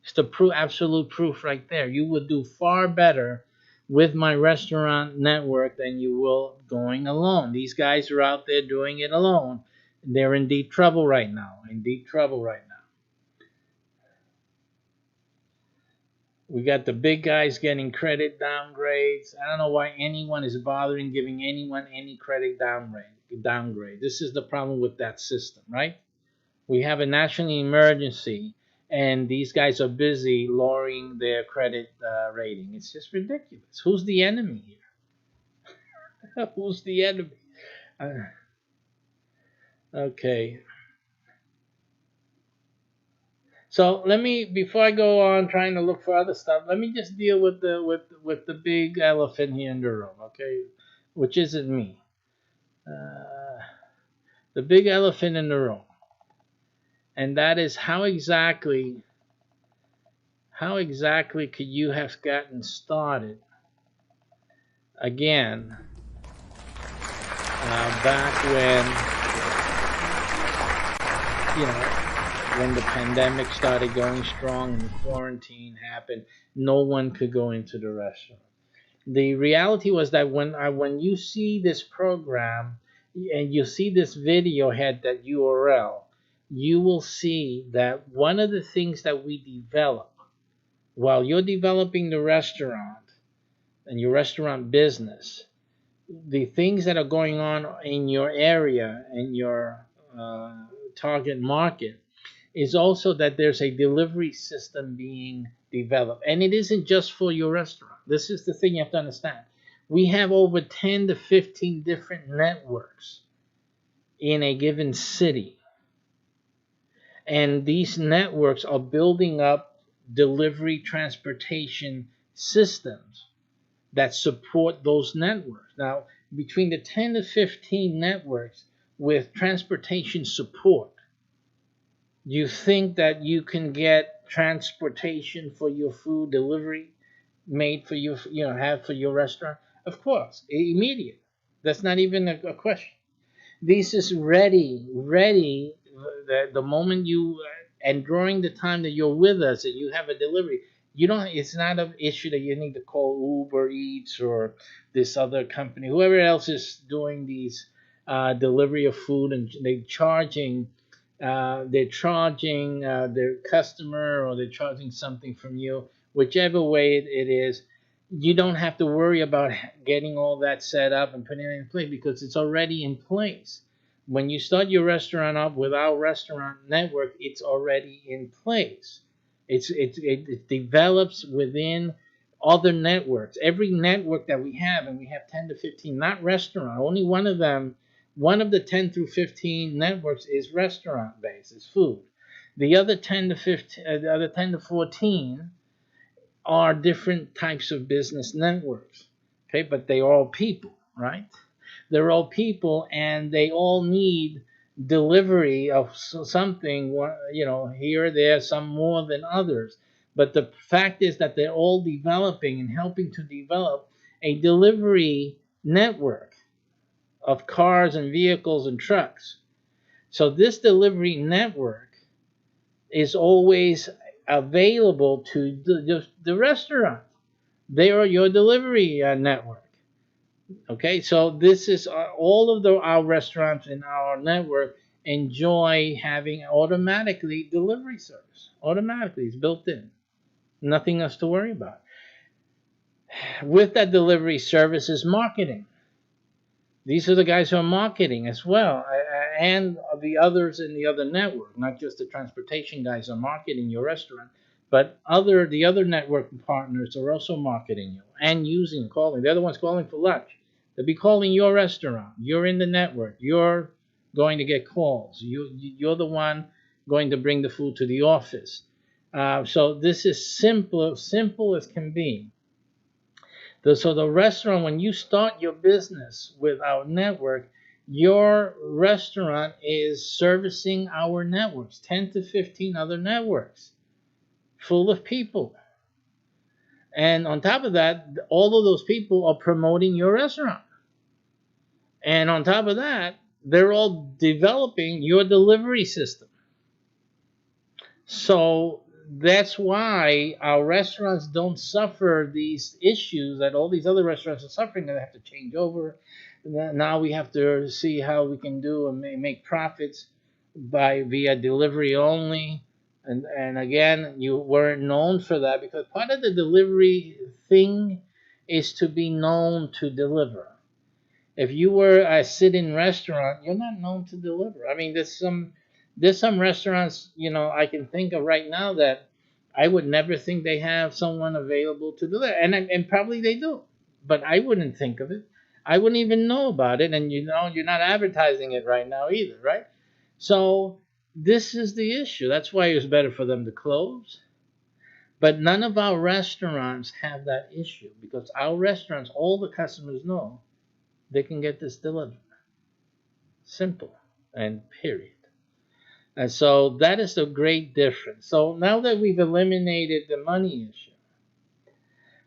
It's the absolute proof right there. You would do far better with my restaurant network than you will going alone. These guys are out there doing it alone. They're in deep trouble right now. In deep trouble right now. We got the big guys getting credit downgrades. I don't know why anyone is bothering giving anyone any credit downgrade. This is the problem with that system, right? We have a national emergency, and these guys are busy lowering their credit rating. It's just ridiculous. Who's the enemy here? Who's the enemy? Uh, okay. So let me, before I go on trying to look for other stuff, let me just deal with the big elephant here in the room, okay? Which isn't me. Uh, the big elephant in the room, and that is how exactly could you have gotten started again back when the pandemic started going strong and the quarantine happened, no one could go into the restaurant. The reality was that when you see this program and you see this video had that URL, you will see that one of the things that we develop while you're developing the restaurant and your restaurant business, the things that are going on in your area and your target market is also that there's a delivery system being developed. And it isn't just for your restaurant. This is the thing you have to understand. We have over 10 to 15 different networks in a given city. And these networks are building up delivery transportation systems that support those networks. Now, between the 10 to 15 networks with transportation support, you think that you can get transportation for your food delivery made for you, have for your restaurant? Of course, immediate. That's not even a question. This is ready. The moment you and during the time that you're with us and you have a delivery, you don't. It's not an issue that you need to call Uber Eats or this other company, whoever else is doing these delivery of food, and they're charging their customer, or they're charging something from you, whichever way it is. You don't have to worry about getting all that set up and putting it in place because it's already in place. When you start your restaurant up with our restaurant network, it's already in place. It develops within other networks. Every network that we have, and we have 10 to 15, not restaurant, only one of them, one of the 10 through 15 networks is restaurant based, is food. The other 10 to 15, the other 10 to 14 are different types of business networks. Okay, but they are all people, right? They're all people, and they all need delivery of something, here or there, some more than others. But the fact is that they're all developing and helping to develop a delivery network of cars and vehicles and trucks. So this delivery network is always available to the restaurant. They are your delivery network. Okay, so this is all of our restaurants in our network enjoy having automatically delivery service. Automatically, it's built in. Nothing else to worry about. With that delivery service is marketing. These are the guys who are marketing as well, and the others in the other network. Not just the transportation guys are marketing your restaurant, but the other network partners are also marketing you and calling. They're the ones calling for lunch. They'll be calling your restaurant. You're in the network. You're going to get calls. You're the one going to bring the food to the office. So this is simple as can be. So the restaurant, when you start your business with our network, your restaurant is servicing our networks, 10 to 15 other networks full of people. And on top of that, all of those people are promoting your restaurant. And on top of that, they're all developing your delivery system. So that's why our restaurants don't suffer these issues that all these other restaurants are suffering. That they have to change over. Now we have to see how we can do and make profits by via delivery only. And again, you weren't known for that because part of the delivery thing is to be known to deliver. If you were a sit-in restaurant, you're not known to deliver. I mean, there's some restaurants, I can think of right now that I would never think they have someone available to deliver, and probably they do, but I wouldn't think of it. I wouldn't even know about it, and you're not advertising it right now either, right? So this is the issue. That's why it's better for them to close. But none of our restaurants have that issue because our restaurants, all the customers know they can get this delivered. Simple and period. And so that is the great difference. So now that we've eliminated the money issue,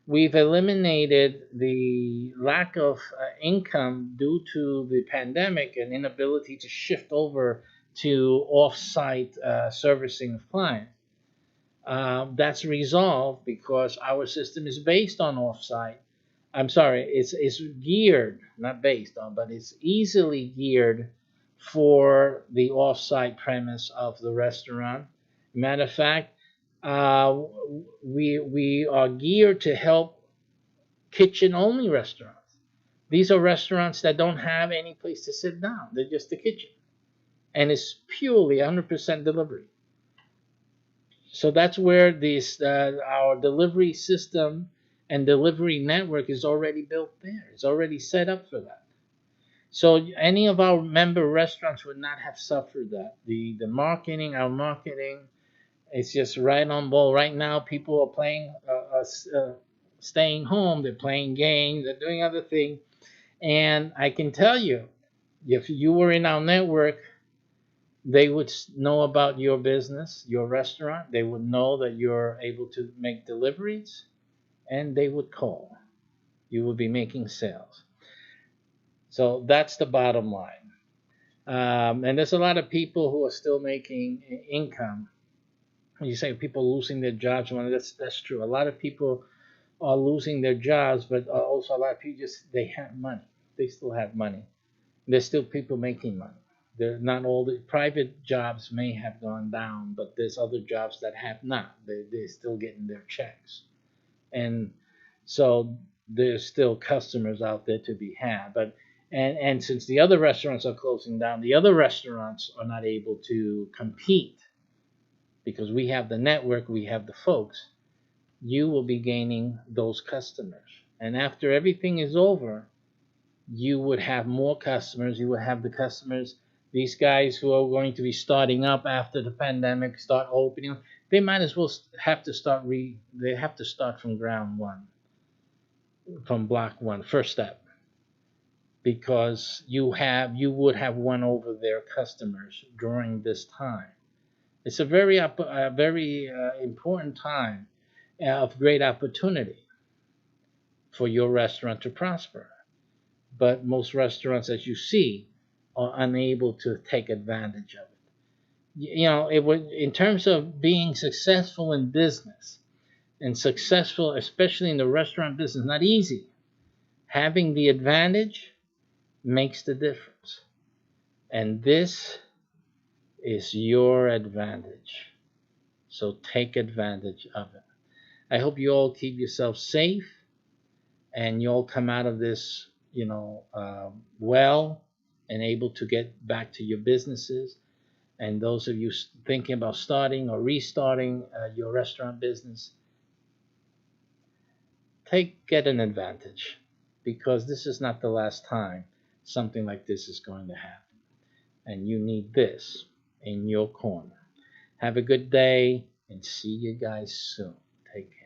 we've eliminated the lack of income due to the pandemic and inability to shift over to off-site servicing of clients. That's resolved because our system is based on off-site. I'm sorry, it's geared, not based on, but it's easily geared for the off-site premise of the restaurant. Matter of fact, uh, we are geared to help kitchen-only restaurants. These are restaurants that don't have any place to sit down. They're just a kitchen, and it's purely 100% delivery. So that's where this our delivery system and delivery network is already built there. It's already set up for that. So any of our member restaurants would not have suffered that. The marketing, our marketing, is just right on ball. Right now, people are playing, staying home. They're playing games. They're doing other things. And I can tell you, if you were in our network, they would know about your business, your restaurant. They would know that you're able to make deliveries, and they would call. You would be making sales. So that's the bottom line. And there's a lot of people who are still making income. You say people losing their jobs. Well, that's true. A lot of people are losing their jobs, but also a lot of people just they have money. They still have money. There's still people making money. They're not all the private jobs may have gone down, but there's other jobs that have not. They're still getting their checks, and so there's still customers out there to be had. But and since the other restaurants are closing down, the other restaurants are not able to compete because we have the network, we have the folks. You will be gaining those customers, and after everything is over, you would have more customers. You would have the customers, these guys who are going to be starting up after the pandemic, start opening. They might as well have to they have to start from ground one, from block one, first step, because you would have won over their customers during this time. It's a very important time of great opportunity for your restaurant to prosper. But most restaurants, as you see, are unable to take advantage of it. It would, in terms of being successful in business and successful, especially in the restaurant business, not easy. Having the advantage makes the difference, and this is your advantage. So take advantage of it. I hope you all keep yourself safe and you all come out of this, well and able to get back to your businesses. And those of you thinking about starting or restarting your restaurant business, get an advantage because this is not the last time something like this is going to happen. And you need this in your corner. Have a good day and see you guys soon. Take care.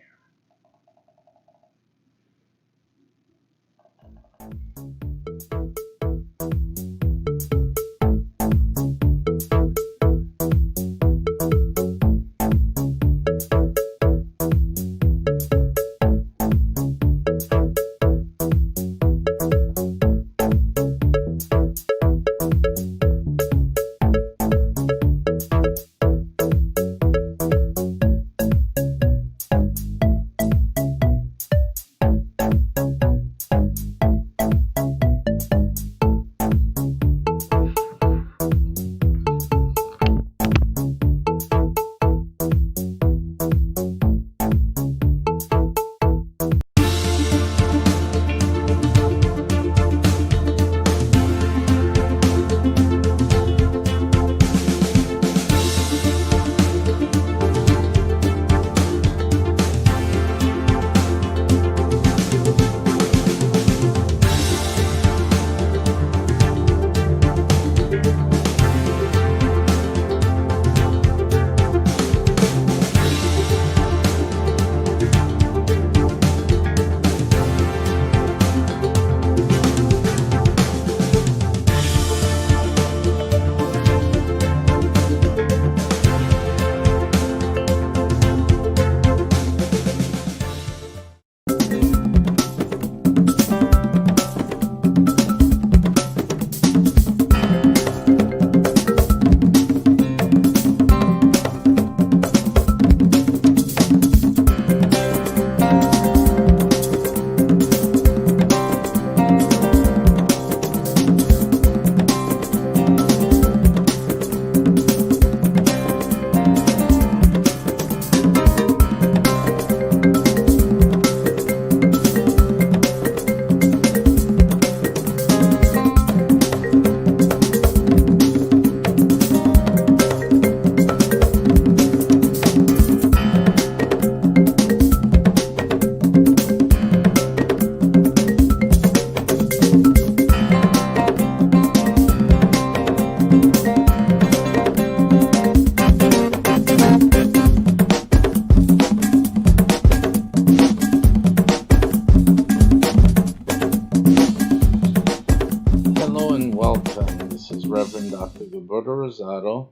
Roberto Rosado,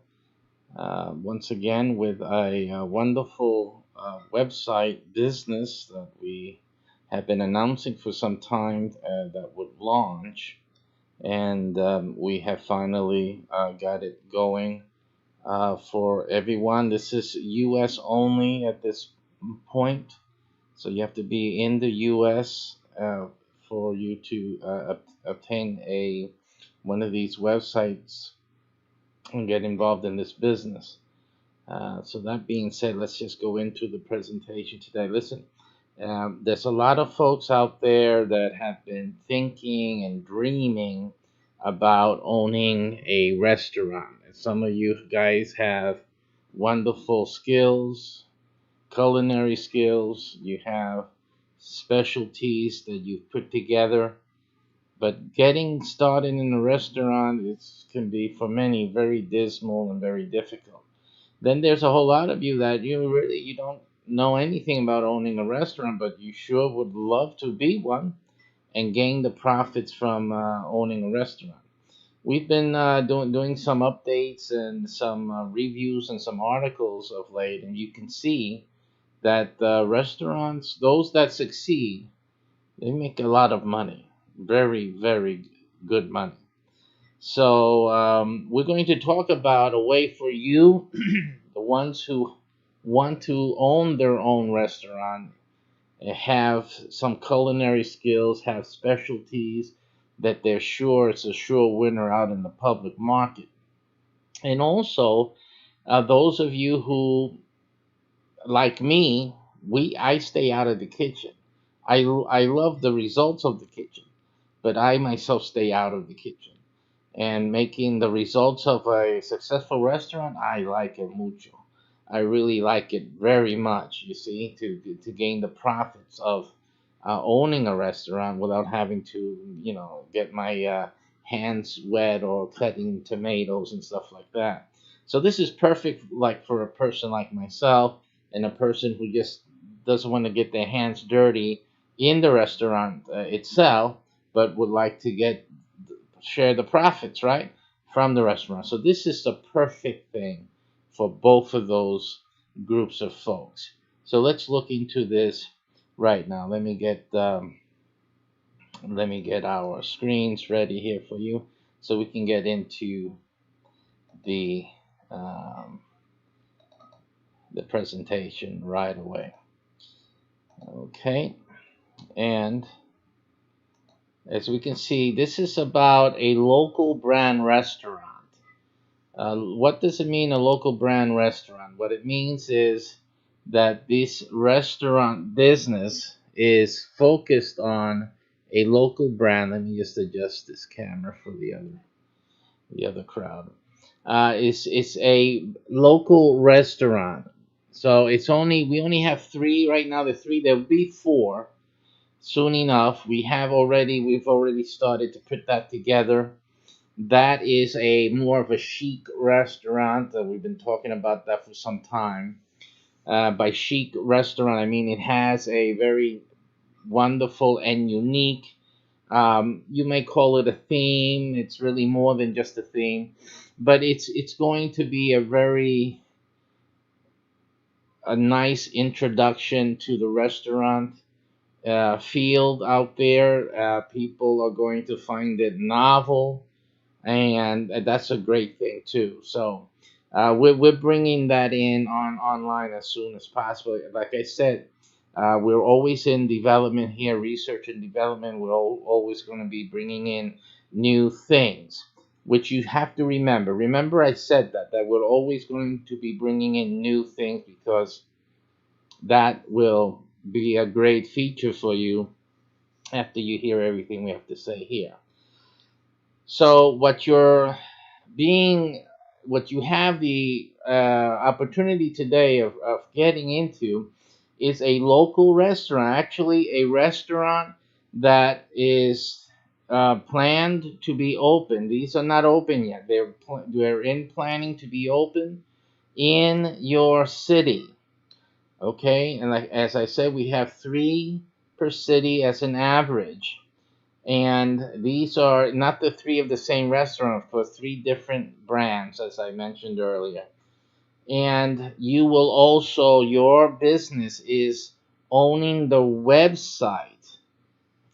once again with a wonderful website business that we have been announcing for some time that would launch. And we have finally got it going for everyone. This is US only at this point. So you have to be in the U.S. For you to obtain a one of these websites and get involved in this business. So that being said, let's just go into the presentation today. Listen, there's a lot of folks out there that have been thinking and dreaming about owning a restaurant. And some of you guys have wonderful skills, culinary skills, you have specialties that you've put together. But getting started in a restaurant can be for many very dismal and very difficult. Then there's a whole lot of you that you don't know anything about owning a restaurant, but you sure would love to be one and gain the profits from owning a restaurant. We've been doing some updates and some reviews and some articles of late, and you can see that restaurants, those that succeed, they make a lot of money, very, very good money. So we're going to talk about a way for you, the ones who want to own their own restaurant, have some culinary skills, have specialties that they're sure it's a sure winner out in the public market. And also, those of you who like me, I stay out of the kitchen. I love the results of the kitchen, but I myself stay out of the kitchen. And making the results of a successful restaurant, I like it mucho. I really like it very much. You see, to gain the profits of owning a restaurant without having to, get my hands wet or cutting tomatoes and stuff like that. So this is perfect, like for a person like myself and a person who just doesn't want to get their hands dirty in the restaurant itself, but would like to share the profits, right, from the restaurant. So this is the perfect thing for both of those groups of folks. So let's look into this right now. Let me get our screens ready here for you, so we can get into the um, the presentation right away. Okay, and as we can see, this is about a local brand restaurant. What does it mean, a local brand restaurant? What it means is that this restaurant business is focused on a local brand. Let me just adjust this camera for the other crowd. It's a local restaurant. So we only have three right now. The three, there'll be four soon enough. We've already started to put that together. That is a more of a chic restaurant. We've been talking about that for some time. By chic restaurant, I mean it has a very wonderful and unique. You may call it a theme. It's really more than just a theme, but it's going to be a nice introduction to the restaurant field out there. People are going to find it novel, and that's a great thing too. So we're bringing that in online as soon as possible. Like I said, we're always in development here, research and development. We're always going to be bringing in new things, which you have to remember. Remember, I said that we're always going to be bringing in new things, because that will be a great feature for you after you hear everything we have to say here. So being what you have the opportunity today of getting into is a local restaurant, actually a restaurant that is planned to be open. These are not open yet. They're in planning to be open in your city. Okay, and like as I said, we have three per city as an average. And these are not the three of the same restaurant, for three different brands, as I mentioned earlier. And you will also, your business is owning the website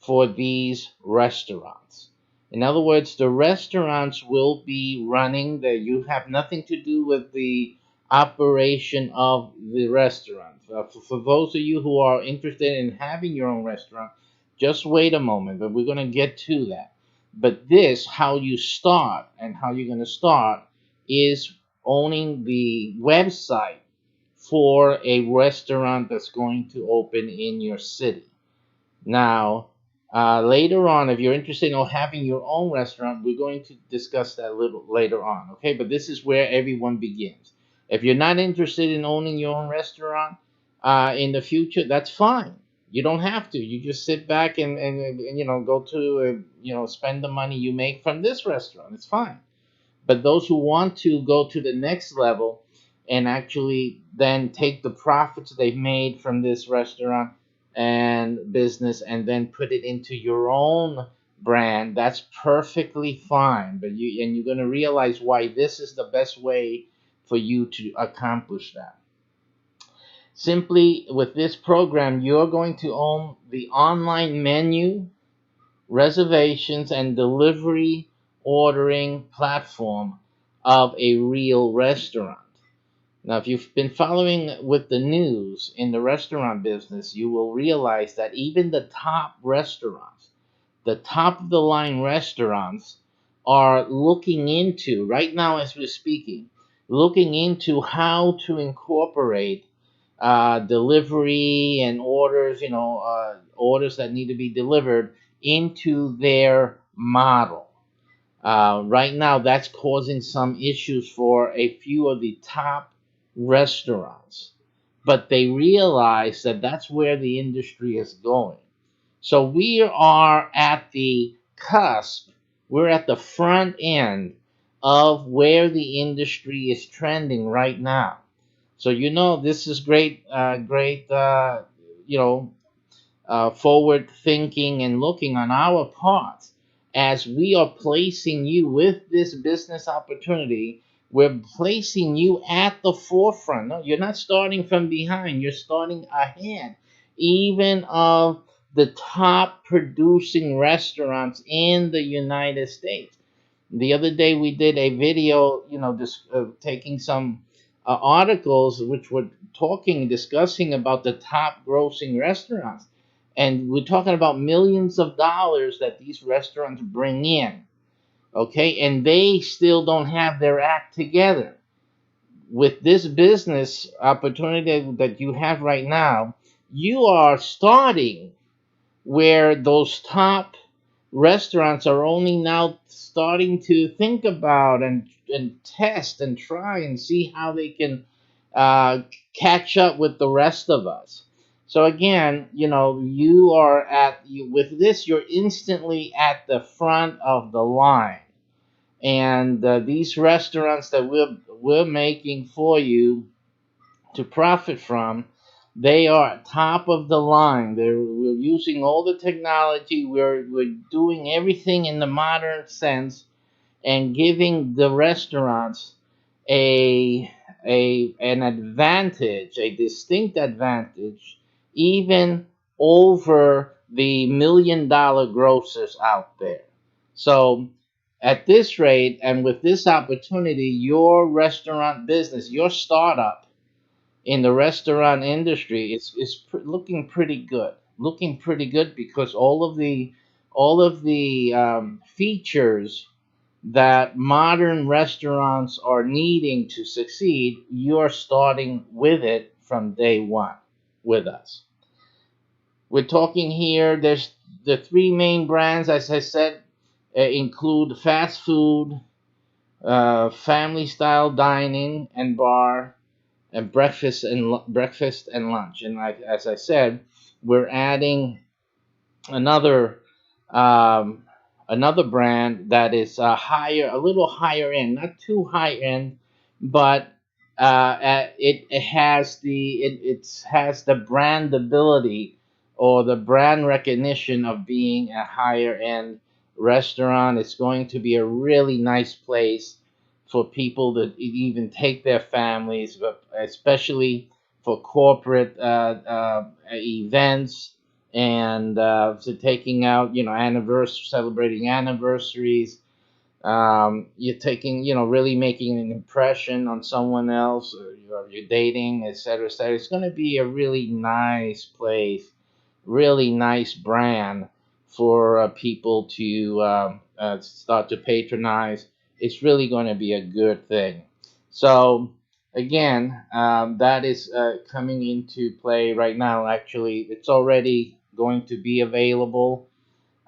for these restaurants. In other words, the restaurants will be running that you have nothing to do with the operation of the restaurant. For those of you who are interested in having your own restaurant, just wait a moment, but we're going to get to that. But this, how you start and how you're going to start, is owning the website for a restaurant that's going to open in your city. Now, later on, if you're interested in having your own restaurant, we're going to discuss that a little later on, okay? But this is where everyone begins. If you're not interested in owning your own restaurant in the future, that's fine. You don't have to. You just sit back and go to, spend the money you make from this restaurant. It's fine. But those who want to go to the next level and actually then take the profits they've made from this restaurant and business and then put it into your own brand, that's perfectly fine. But you're going to realize why this is the best way for you to accomplish that. Simply with this program, you're going to own the online menu, reservations, and delivery ordering platform of a real restaurant. Now, if you've been following with the news in the restaurant business, you will realize that even the top restaurants, the top of the line restaurants, are looking into, right now as we're speaking, looking into how to incorporate delivery and orders, orders that need to be delivered into their model. Right now, that's causing some issues for a few of the top restaurants, but they realize that that's where the industry is going. So we are at the cusp, we're at the front end of where the industry is trending right now. So this is great, you know, forward thinking and looking on our part as we are placing you with this business opportunity. We're placing you at the forefront. No, you're not starting from behind, you're starting ahead, even of the top producing restaurants in the United States. The other day we did a video, taking some articles which were discussing about the top grossing restaurants. And we're talking about millions of dollars that these restaurants bring in. Okay. And they still don't have their act together. With this business opportunity that you have right now, you are starting where those top restaurants are only now starting to think about and test and try and see how they can uh, catch up with the rest of us. So again, you are with this, you're instantly at the front of the line. And these restaurants that we're making for you to profit from, they are top of the line. We're using all the technology. We're doing everything in the modern sense and giving the restaurants a an advantage, a distinct advantage, even over the $1 million grossers out there. So at this rate and with this opportunity, your restaurant business, your startup in the restaurant industry looking pretty good. Looking pretty good because all of the features that modern restaurants are needing to succeed, you're starting with it from day one with us. We're talking here. There's the three main brands, as I said, include fast food, family style dining and bar, and breakfast and lunch. And as I said, we're adding another um, another brand that is a little higher end, not too high end, but it has the brandability or the brand recognition of being a higher end restaurant. It's going to be a really nice place for people to even take their families, but especially for corporate events, and so taking out, anniversary, celebrating anniversaries. You're taking, really making an impression on someone else, or you're dating, etc., etc. It's going to be a really nice place, really nice brand for people to start to patronize. It's really going to be a good thing. So, again, that is coming into play right now. Actually, it's already going to be available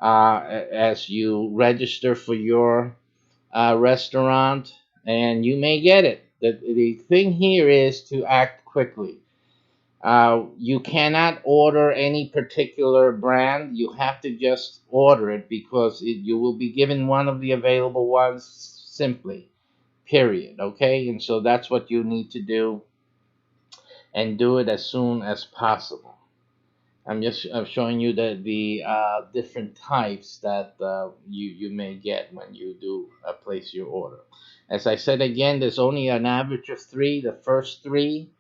as you register for your restaurant, and you may get it. The thing here is to act quickly. You cannot order any particular brand. You have to just order it because you will be given one of the available ones simply, period. Okay? And so that's what you need to do, and do it as soon as possible. I'm showing you the different types that you may get when you do place your order. As I said again, there's only an average of three. The first three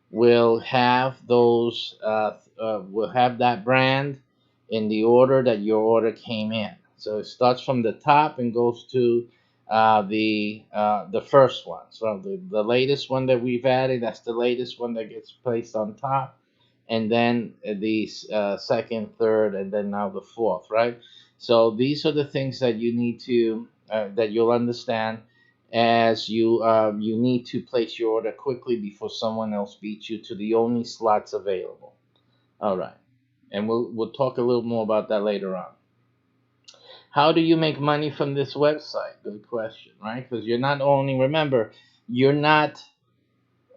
will have will have that brand in the order that your order came in. So it starts from the top and goes to the first one. So the latest one that we've added, that's the latest one that gets placed on top, and then the second, third, and then now the fourth, right? So these are the things that you need to that you'll understand as you need to place your order quickly before someone else beats you to the only slots available. All right, and we'll talk a little more about that later on. How do you make money from this website? Good question, right? Because you're not owning. Remember, you're not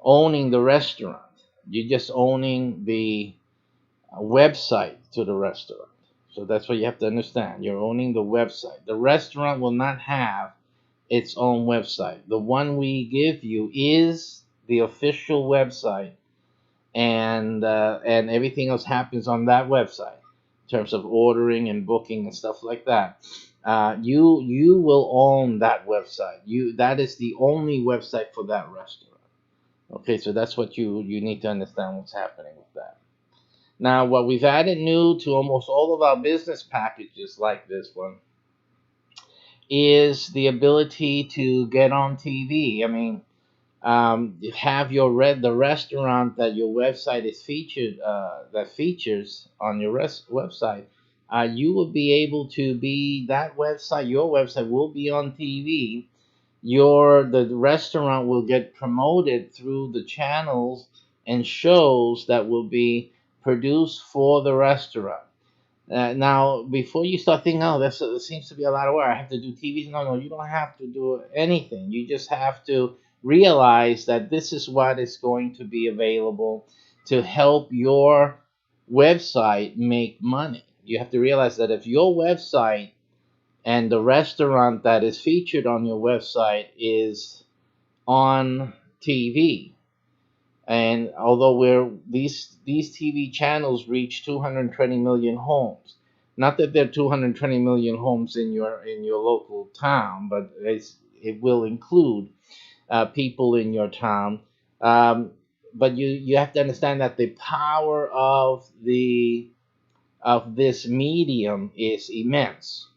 owning the restaurant. You're just owning the website to the restaurant. So that's what you have to understand. You're owning the website. The restaurant will not have its own website. The one we give you is the official website, and everything else happens on that website in terms of ordering and booking and stuff like that. You will own that website. That is the only website for that restaurant. Okay, so that's what you need to understand what's happening with that. Now, what we've added new to almost all of our business packages, like this one, is the ability to get on TV. I mean, have the restaurant that your website is featured that features on your website. You will be able to be that website. Your website will be on TV. The restaurant will get promoted through the channels and shows that will be produced for the restaurant. Now, before you start thinking, oh, that seems to be a lot of work, I have to do TV. No, no, you don't have to do anything. You just have to realize that this is what is going to be available to help your website make money. You have to realize that if your website and the restaurant that is featured on your website is on TV, and although these TV channels reach 220 million homes, not that there are 220 million homes in your local town, but it will include people in your town. Um, but you have to understand that the power of this medium is immense.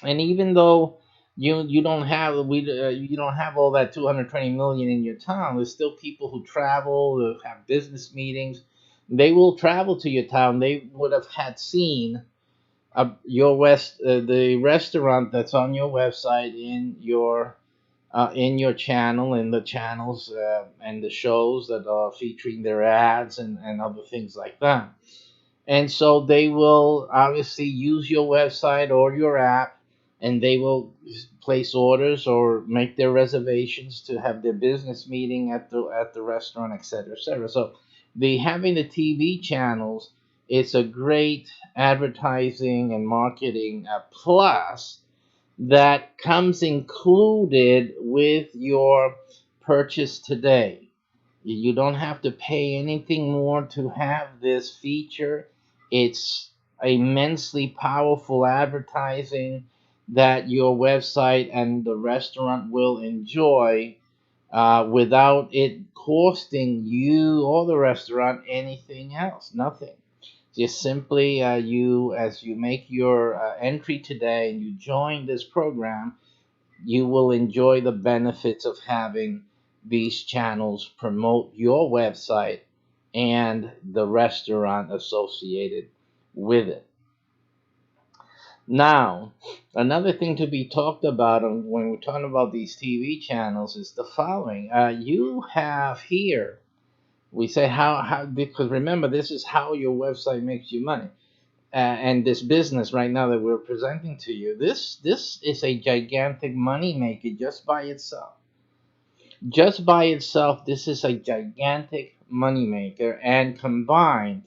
And even though you don't have you don't have all that 220 million in your town, there's still people who travel, who have business meetings. They will travel to your town. They would have had seen the restaurant that's on your website in your channel, in the channels and the shows that are featuring their ads and other things like that. And so they will obviously use your website or your app, and they will place orders or make their reservations to have their business meeting at the restaurant, etc., etc. So the having the TV channels is a great advertising and marketing plus that comes included with your purchase today. You don't have to pay anything more to have this feature It's immensely powerful advertising that your website and the restaurant will enjoy without it costing you or the restaurant anything else. Nothing. Just simply you, as you make your entry today and you join this program, you will enjoy the benefits of having these channels promote your website and the restaurant associated with it. Now, another thing to be talked about when we're talking about these TV channels is the following. You have here, we say how, because remember, this is how your website makes you money. And this business right now that we're presenting to you, this is a gigantic money maker just by itself. Just by itself, this is a gigantic money maker, and combined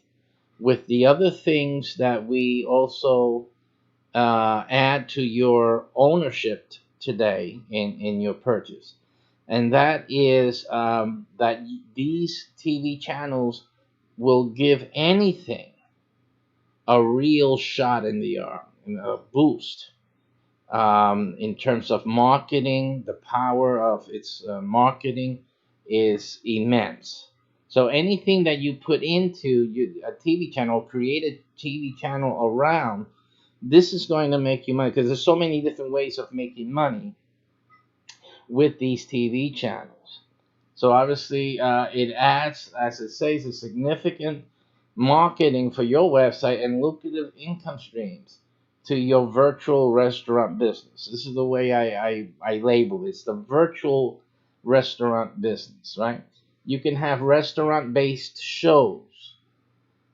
with the other things that we also add to your ownership today in your purchase, and that is that these TV channels will give anything a real shot in the arm, a boost in terms of marketing. The power of its marketing is immense. So anything that you put into a TV channel, create a TV channel around, this is going to make you money because there's so many different ways of making money with these TV channels. So obviously, it adds, as it says, a significant marketing for your website and lucrative income streams to your virtual restaurant business. This is the way I label it. It's the virtual restaurant business, right? You can have restaurant-based shows,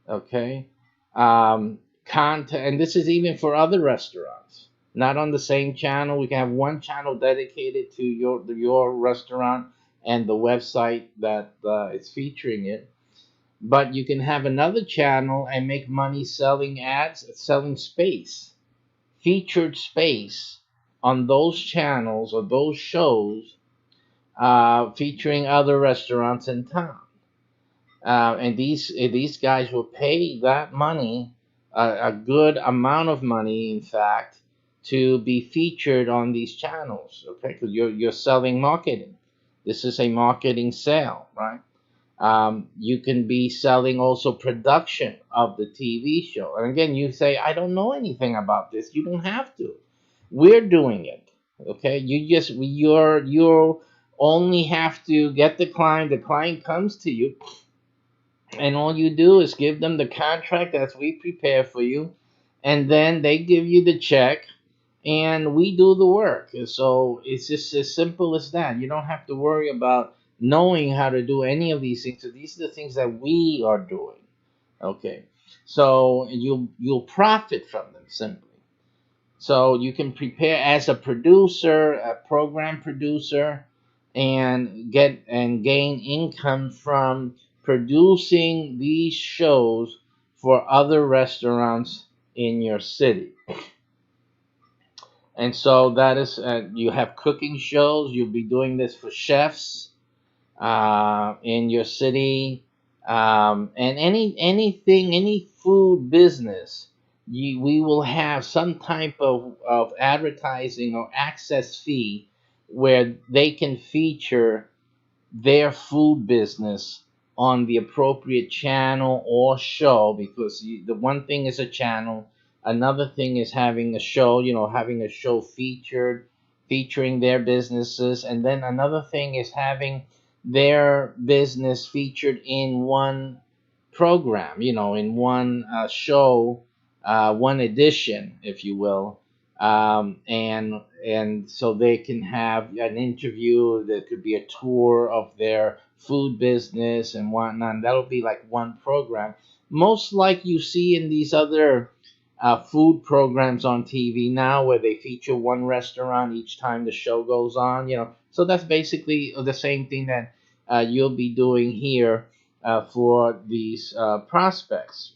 okay? Content, and this is even for other restaurants. Not on the same channel. We can have one channel dedicated to your restaurant and the website that is featuring it. But you can have another channel and make money selling ads, selling space, featured space on those channels or those shows featuring other restaurants in town. And these guys will pay that money, a good amount of money, in fact, to be featured on these channels. Okay, because you're selling marketing. This is a marketing sale, right? You can be selling also production of the TV show. And again, you say, I don't know anything about this. You don't have to. We're doing it. Okay, you only have to get the client. The client comes to you, and all you do is give them the contract as we prepare for you, and then they give you the check, and we do the work. So it's just as simple as that. You don't have to worry about knowing how to do any of these things. So these are the things that we are doing. Okay, so you'll profit from them simply. So you can prepare as a producer, a program producer, and get and gain income from producing these shows for other restaurants in your city. And so that is, you have cooking shows. You'll be doing this for chefs in your city, and any food business. We will have some type of advertising or access fee where they can feature their food business on the appropriate channel or show, because the one thing is a channel, another thing is having a show, having a show featuring their businesses, and then another thing is having their business featured in one program, in one show, one edition, if you will, and so they can have an interview. There could be a tour of their food business and whatnot. And that'll be like one program, most like you see in these other food programs on TV now, where they feature one restaurant each time the show goes on. So that's basically the same thing that you'll be doing here for these prospects.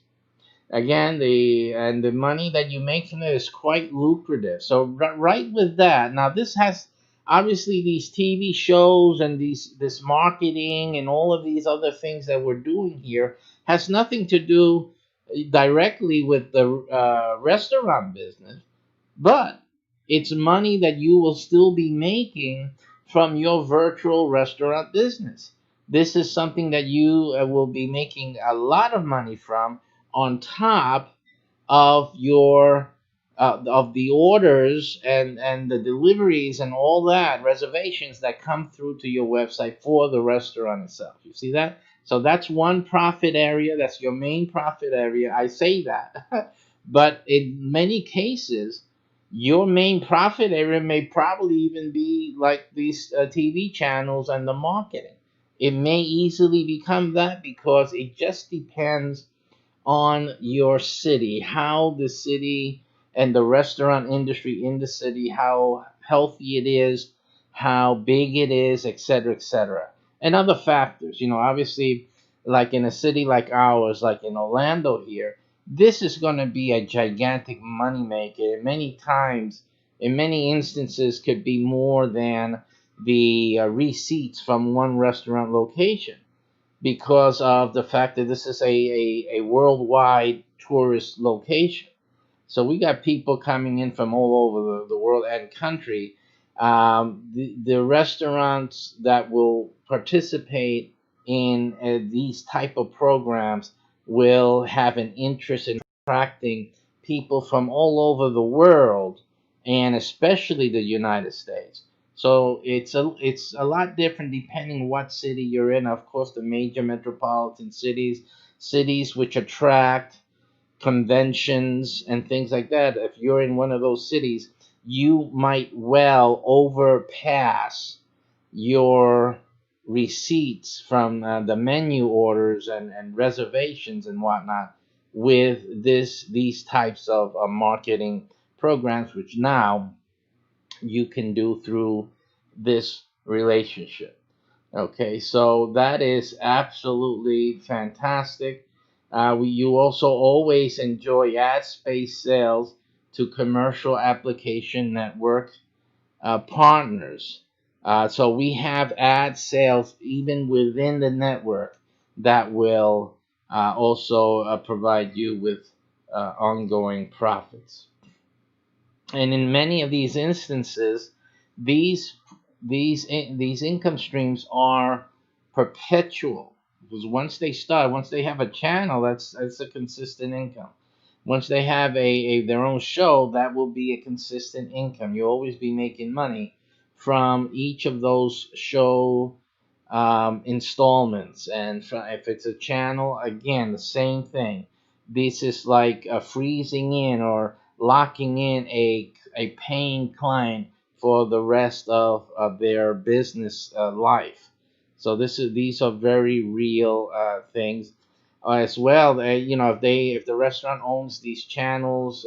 Again, the money that you make from it is quite lucrative. So right with that, now this has obviously these TV shows and this marketing and all of these other things that we're doing here has nothing to do directly with the restaurant business, but it's money that you will still be making from your virtual restaurant business. This is something that you will be making a lot of money from, on top of your of the orders and the deliveries and all that reservations that come through to your website for the restaurant itself. You see that? So that's one profit area. That's your main profit area. I say that. But in many cases, your main profit area may probably even be like these TV channels and the marketing. It may easily become that, because it just depends on your city, how the city and the restaurant industry in the city, how healthy it is, how big it is, etc., etc., and other factors. Obviously, like in a city like ours, like in Orlando here, this is going to be a gigantic moneymaker. And many times, in many instances, could be more than the receipts from one restaurant location, because of the fact that this is a worldwide tourist location. So we got people coming in from all over the world and country. The restaurants that will participate in these type of programs will have an interest in attracting people from all over the world, and especially the United States. So it's a lot different depending what city you're in. Of course, the major metropolitan cities, cities which attract conventions and things like that. If you're in one of those cities, you might well overpass your receipts from the menu orders and reservations and whatnot with these types of marketing programs, which now you can do through this relationship. Okay, so that is absolutely fantastic. You also always enjoy ad space sales to commercial application network partners. So we have ad sales even within the network that will also provide you with ongoing profits. And in many of these instances, these these income streams are perpetual, because once they have a channel, that's a consistent income. Once they have a their own show, that will be a consistent income. You'll always be making money from each of those show installments. And if it's a channel, again, the same thing. This is like freezing in or locking in a paying client for the rest of their business life. So these are very real things as well. If the restaurant owns these channels,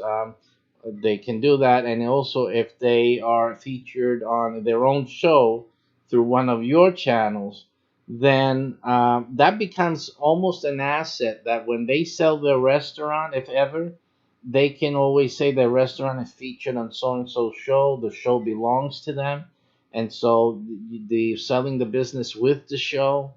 they can do that. And also, if they are featured on their own show through one of your channels, then that becomes almost an asset, that when they sell their restaurant, if ever, they can always say their restaurant is featured on so and so show. The show belongs to them, and so the selling the business with the show.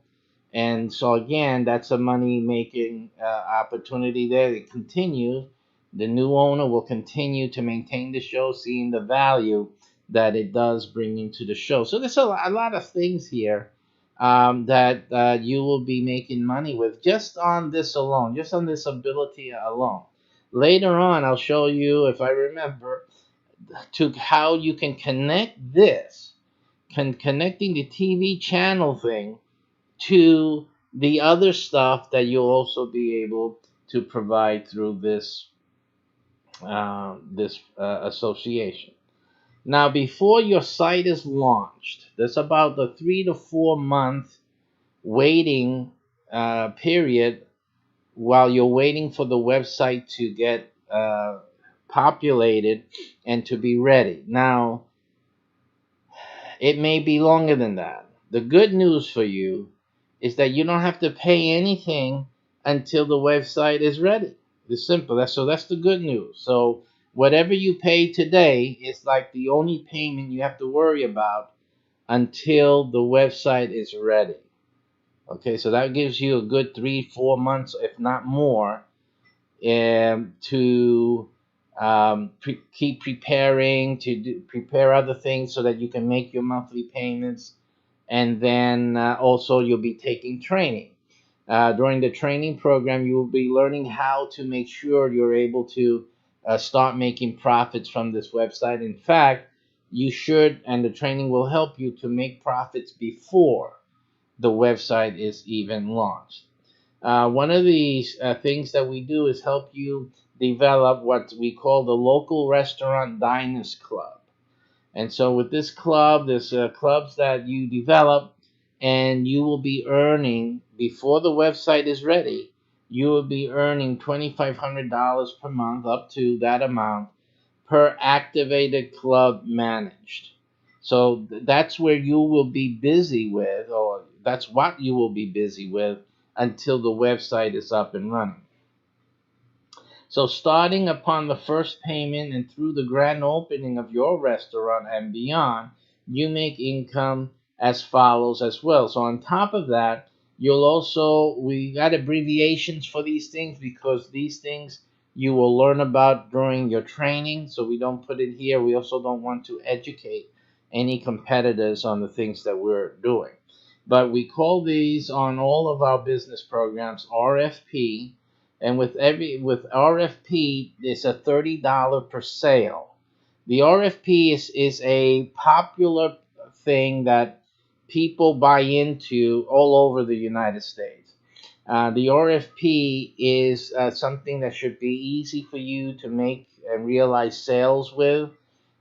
And so again, that's a money making opportunity there. It continues. The new owner will continue to maintain the show, seeing the value that it does bring into the show. So there's a lot of things here that you will be making money with, just on this alone, just on this ability alone. Later on, I'll show you, if I remember, to how you can connect this, connecting the TV channel thing to the other stuff that you'll also be able to provide through this association. Now, before your site is launched, there's about the 3 to 4 month waiting period while you're waiting for the website to get populated and to be ready. Now, it may be longer than that. The good news for you is that you don't have to pay anything until the website is ready. It's simple. That's the good news. So whatever you pay today is like the only payment you have to worry about until the website is ready. Okay, so that gives you a good 3, 4 months, if not more, to keep preparing to prepare other things so that you can make your monthly payments. And then also you'll be taking training. During the training program, you will be learning how to make sure you're able to start making profits from this website. In fact, you should, and the training will help you to make profits before the website is even launched. One of the things that we do is help you develop what we call the local restaurant diners club. And so with this club, there's clubs that you develop, and you will be earning before the website is ready. You will be earning $2,500 per month, up to that amount, per activated club managed. So that's where you will be busy with, or that's what you will be busy with until the website is up and running. So, starting upon the first payment and through the grand opening of your restaurant and beyond, you make income as follows as well. So, on top of that, we got abbreviations for these things because these things you will learn about during your training. So, we don't put it here. We also don't want to educate any competitors on the things that we're doing. But we call these on all of our business programs RFP, and with RFP, it's a $30 per sale. The RFP is a popular thing that people buy into all over the United States. The RFP is something that should be easy for you to make and realize sales with.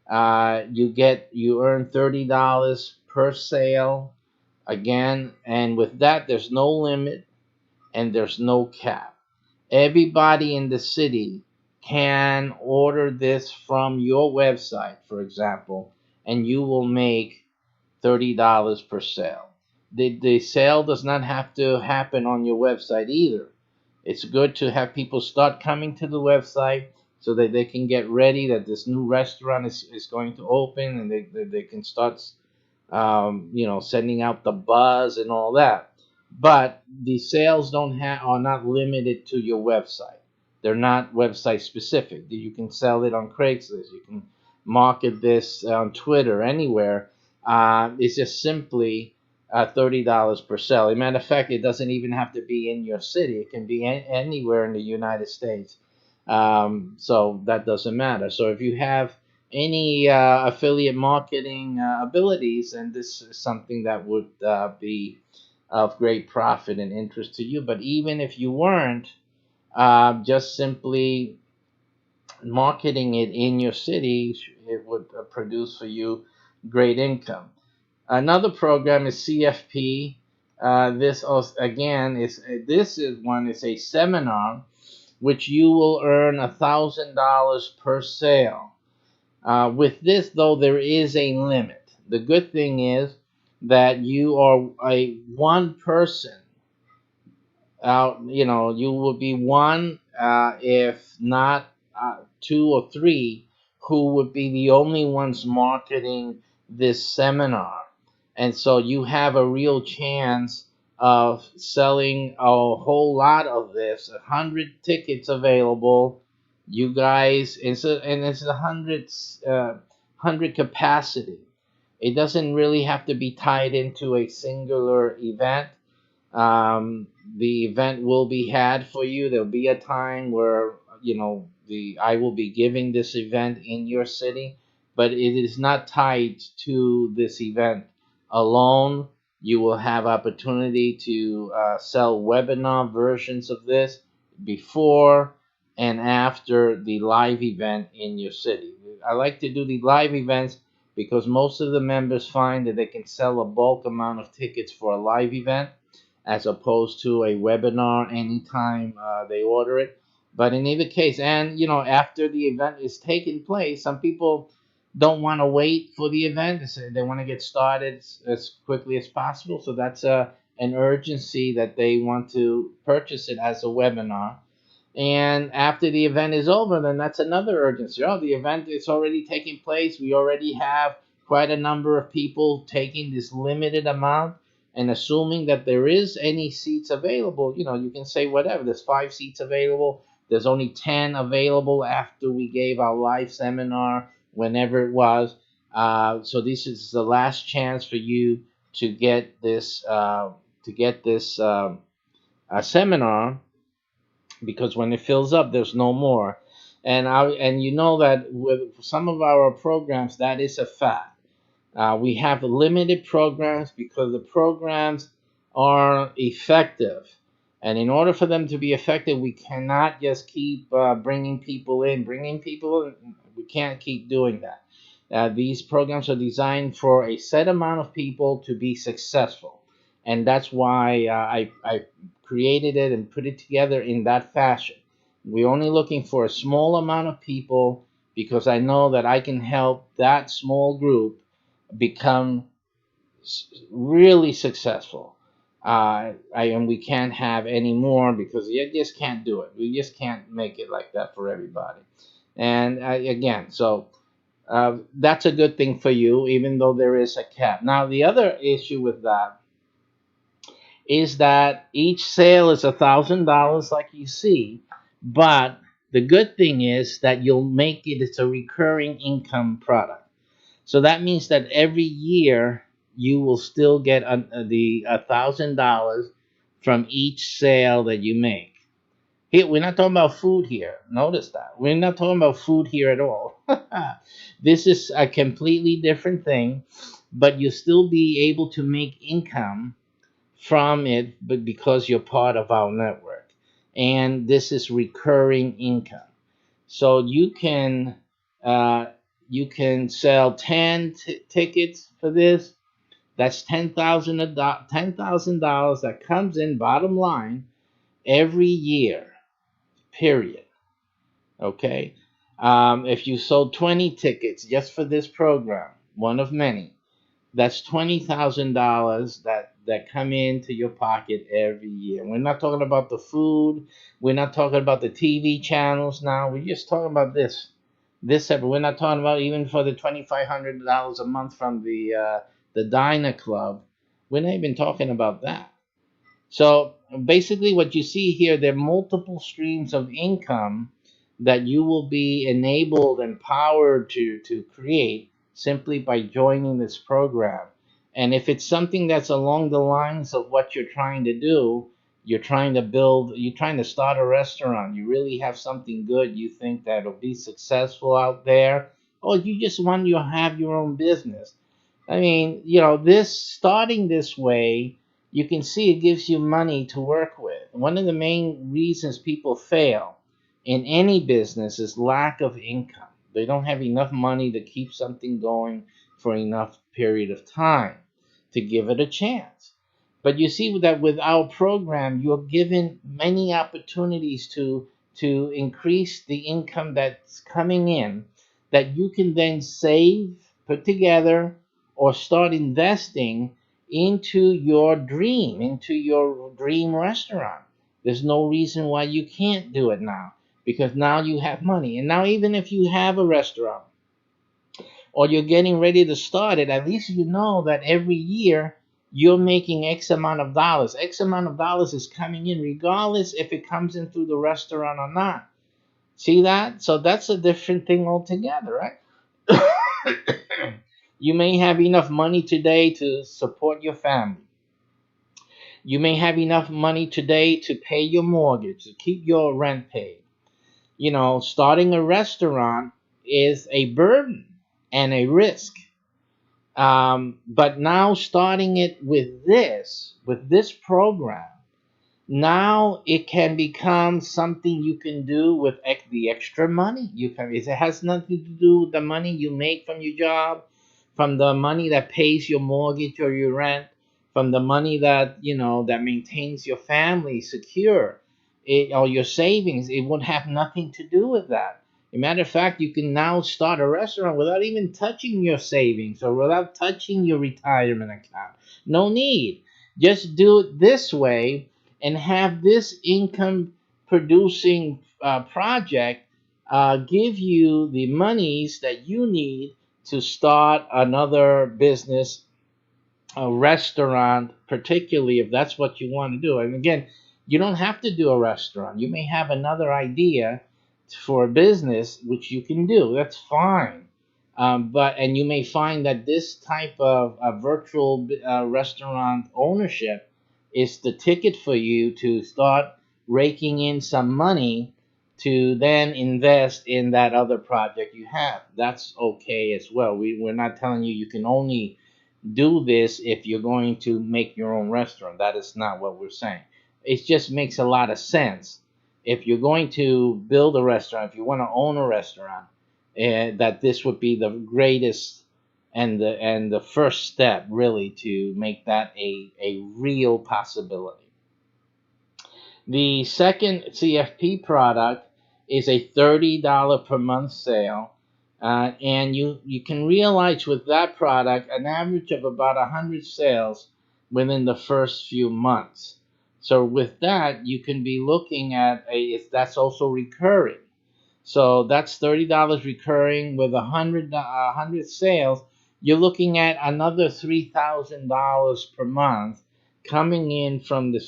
You earn $30 per sale again, and with that, there's no limit and there's no cap. Everybody in the city can order this from your website, for example, and you will make $30 per sale. The sale does not have to happen on your website either. It's good to have people start coming to the website so that they can get ready that this new restaurant is going to open, and they can start sending out the buzz and all that. But the sales don't have are not limited to your website. They're not website specific. You can sell it on Craigslist. You can market this on Twitter, anywhere. It's just simply $30 per sale. As a matter of fact, it doesn't even have to be in your city. It can be anywhere in the United States. So that doesn't matter. So if you have any affiliate marketing abilities, and this is something that would be of great profit and interest to you. But even if you weren't, just simply marketing it in your city, it would produce for you great income. Another program is CFP. This also, again, is a seminar which you will earn $1,000 per sale. With this, though, there is a limit. The good thing is that you are a one person out. You will be one, if not two or three, who would be the only ones marketing this seminar. And so you have a real chance of selling a whole lot of this. 100 tickets available. You guys, it's a hundred capacity. It doesn't really have to be tied into a singular event. The event will be had for you. There'll be a time where the I will be giving this event in your city, but it is not tied to this event alone. You will have opportunity to sell webinar versions of this before and after the live event in your city. I like to do the live events because most of the members find that they can sell a bulk amount of tickets for a live event as opposed to a webinar anytime they order it. But in either case, and after the event is taking place, some people don't want to wait for the event. They want to get started as quickly as possible. So that's an urgency that they want to purchase it as a webinar. And after the event is over, then that's another urgency. Oh, the event is already taking place. We already have quite a number of people taking this limited amount. And assuming that there is any seats available, you can say whatever. There's 5 seats available. There's only 10 available after we gave our live seminar, whenever it was. So this is the last chance for you to get this seminar, because when it fills up, there's no more. And you know that with some of our programs, that is a fact. We have limited programs because the programs are effective. And in order for them to be effective, we cannot just keep bringing people in. Bringing people in, we can't keep doing that. These programs are designed for a set amount of people to be successful. And that's why I created it and put it together in that fashion. We're only looking for a small amount of people because I know that I can help that small group become really successful. And we can't have any more because you just can't do it. We just can't make it like that for everybody. And again, so that's a good thing for you, even though there is a cap. Now, the other issue with that is that each sale is $1,000, like you see, but the good thing is that you'll make it, it's a recurring income product. So that means that every year you will still get the $1,000 from each sale that you make. Here, we're not talking about food here. Notice that. We're not talking about food here at all. This is a completely different thing, but you'll still be able to make income from it, but because you're part of our network. And this is recurring income. So uh, you can sell 10 tickets for this. That's $10,000 that comes in bottom line every year. Period. Okay. If you sold 20 tickets just for this program, one of many, that's $20,000 that come into your pocket every year. We're not talking about the food. We're not talking about the TV channels now. We're just talking about this separate. We're not talking about even for the $2,500 a month from the Diner Club. We're not even talking about that. So basically, what you see here, there are multiple streams of income that you will be enabled and empowered to create simply by joining this program. And if it's something that's along the lines of what you're trying to do, you're trying to start a restaurant, you really have something good, you think that'll be successful out there, or you just want to have your own business. I mean, this starting this way, you can see it gives you money to work with. One of the main reasons people fail in any business is lack of income. They don't have enough money to keep something going for enough period of time to give it a chance. But you see that with our program, you're given many opportunities to increase the income that's coming in that you can then save, put together, or start investing into your dream restaurant. There's no reason why you can't do it now, because now you have money. And now, even if you have a restaurant or you're getting ready to start it, at least you know that every year you're making X amount of dollars. X amount of dollars is coming in, regardless if it comes in through the restaurant or not. See that? So that's a different thing altogether, right? You may have enough money today to support your family. You may have enough money today to pay your mortgage, to keep your rent paid. Starting a restaurant is a burden and a risk. But now starting it with this program, now it can become something you can do with the extra money. It has nothing to do with the money you make from your job, from the money that pays your mortgage or your rent, from the money that maintains your family secure, or your savings. It would have nothing to do with that. As a matter of fact, you can now start a restaurant without even touching your savings or without touching your retirement account. No need. Just do it this way and have this income producing project give you the monies that you need to start another business, a restaurant, particularly if that's what you want to do. And again, You don't have to do a restaurant. You may have another idea for a business, which you can do. That's fine. But and you may find that this type of virtual restaurant ownership is the ticket for you to start raking in some money to then invest in that other project you have. That's okay as well. We're not telling you you can only do this if you're going to make your own restaurant. That is not what we're saying. It just makes a lot of sense. If you're going to build a restaurant, if you want to own a restaurant, that this would be the greatest and the first step really to make that a real possibility. The second CFP product is a $30 per month sale. And you can realize with that product an average of about 100 sales within the first few months. So with that, you can be looking at if that's also recurring. So that's $30 recurring with a hundred sales. You're looking at another $3,000 per month coming in from the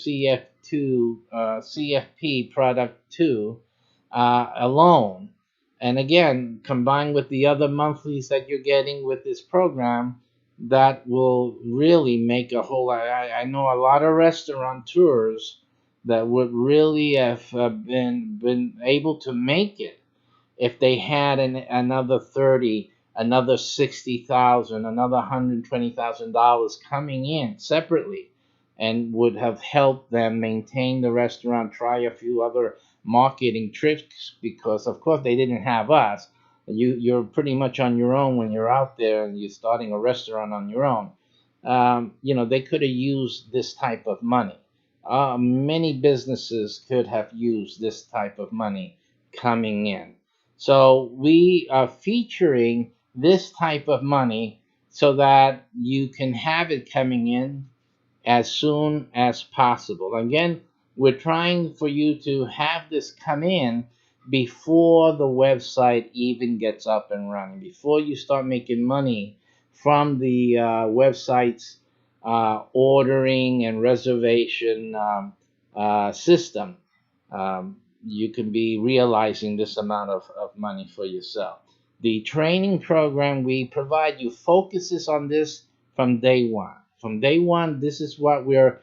CFP product two alone. And again, combined with the other monthlies that you're getting with this program, that will really make a whole lot. I know a lot of restaurateurs that would really have been able to make it if they had another 30, another 60,000, another $120,000 coming in separately, and would have helped them maintain the restaurant, try a few other marketing tricks, because of course they didn't have us. You're pretty much on your own when you're out there and you're starting a restaurant on your own. They could have used this type of money. Many businesses could have used this type of money coming in. So we are featuring this type of money so that you can have it coming in as soon as possible. Again, we're trying for you to have this come in before the website even gets up and running, before you start making money from the website's ordering and reservation system. You can be realizing this amount of money for yourself. The training program we provide you focuses on this from day one. From day one, this is what we're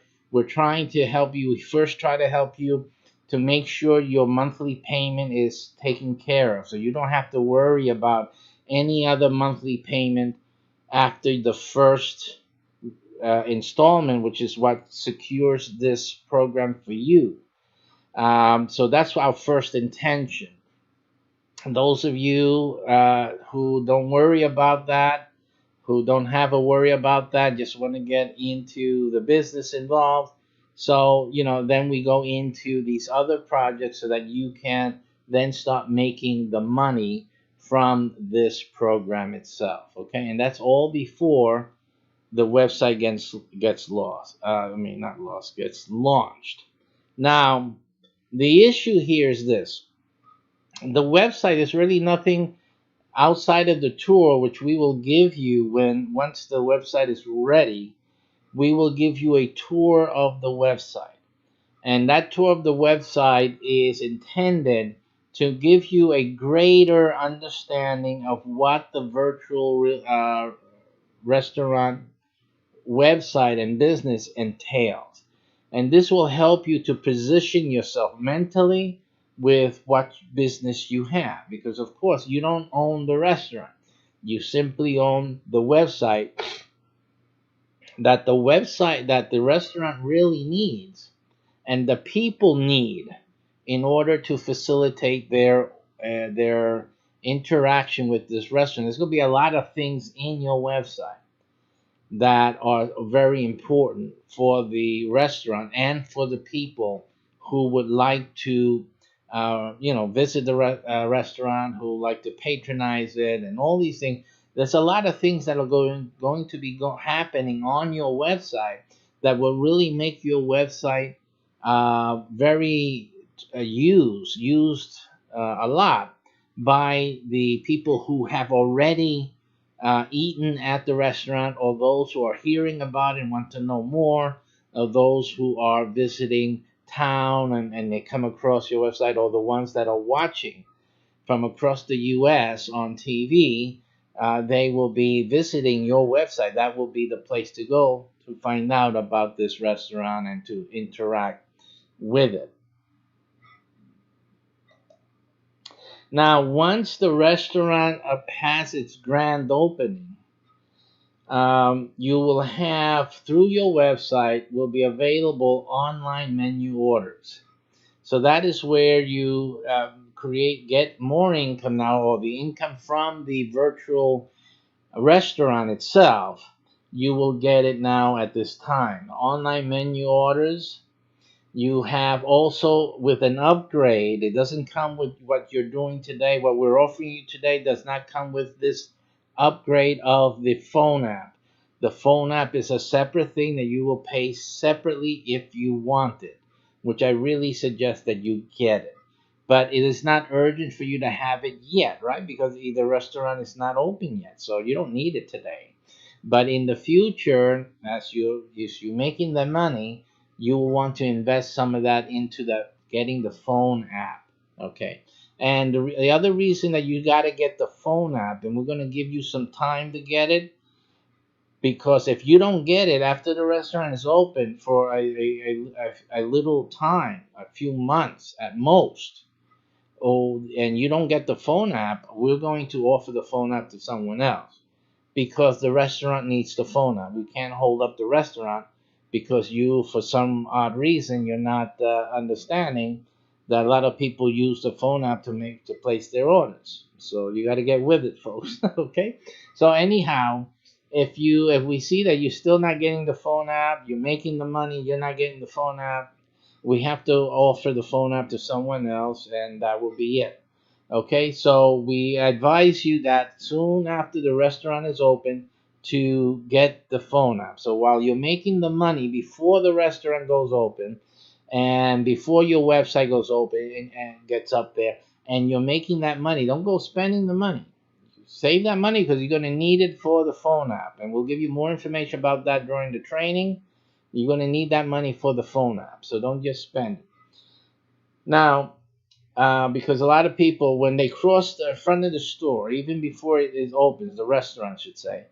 trying to help you. We first try to help you to make sure your monthly payment is taken care of, so you don't have to worry about any other monthly payment after the first installment, which is what secures this program for you. So that's our first intention. Those of you who don't worry about that, who don't have a worry about that, just want to get into the business involved. So, then we go into these other projects so that you can then start making the money from this program itself. Okay, and that's all before the website gets lost. Not lost, gets launched. Now, the issue here is this: the website is really nothing outside of the tour, which we will give you once the website is ready. We will give you a tour of the website, and that tour of the website is intended to give you a greater understanding of what the virtual restaurant website and business entails. And this will help you to position yourself mentally with what business you have. Because, of course, you don't own the restaurant, you simply own the website that the restaurant really needs and the people need in order to facilitate their interaction with this restaurant. There's going to be a lot of things in your website that are very important for the restaurant and for the people who would like to, visit the restaurant, who like to patronize it, and all these things. There's a lot of things that are going to be happening on your website that will really make your website very used a lot by the people who have already eaten at the restaurant, or those who are hearing about it and want to know more, or those who are visiting town and they come across your website, or the ones that are watching from across the US on TV, they will be visiting your website. That will be the place to go to find out about this restaurant and to interact with it. Now, once the restaurant has its grand opening, you will have through your website will be available online menu orders. So that is where you get more income now, or the income from the virtual restaurant itself. You will get it now at this time. Online menu orders. You have also with an upgrade, it doesn't come with what you're doing today. What we're offering you today does not come with this upgrade of the phone app. The phone app is a separate thing that you will pay separately if you want it, which I really suggest that you get it. But it is not urgent for you to have it yet, right? Because the restaurant is not open yet, so you don't need it today. But in the future, as you making the money, you will want to invest some of that into the getting the phone app. Okay. And the other reason that you got to get the phone app, and we're going to give you some time to get it, because if you don't get it after the restaurant is open for a little time, a few months at most, oh, and you don't get the phone app, we're going to offer the phone app to someone else because the restaurant needs the phone app. We can't hold up the restaurant because you, for some odd reason, you're not understanding that a lot of people use the phone app to place their orders. So you got to get with it, folks. Okay. So anyhow, if we see that you're still not getting the phone app, you're making the money, you're not getting the phone app, we have to offer the phone app to someone else, and that will be it. Okay, so we advise you that soon after the restaurant is open to get the phone app. So while you're making the money before the restaurant goes open and before your website goes open and gets up there, and you're making that money, don't go spending the money. Save that money because you're going to need it for the phone app. And we'll give you more information about that during the training. You're going to need that money for the phone app. So don't just spend it. Now, because a lot of people, when they cross the front of the store, even before it is open, the restaurant should say,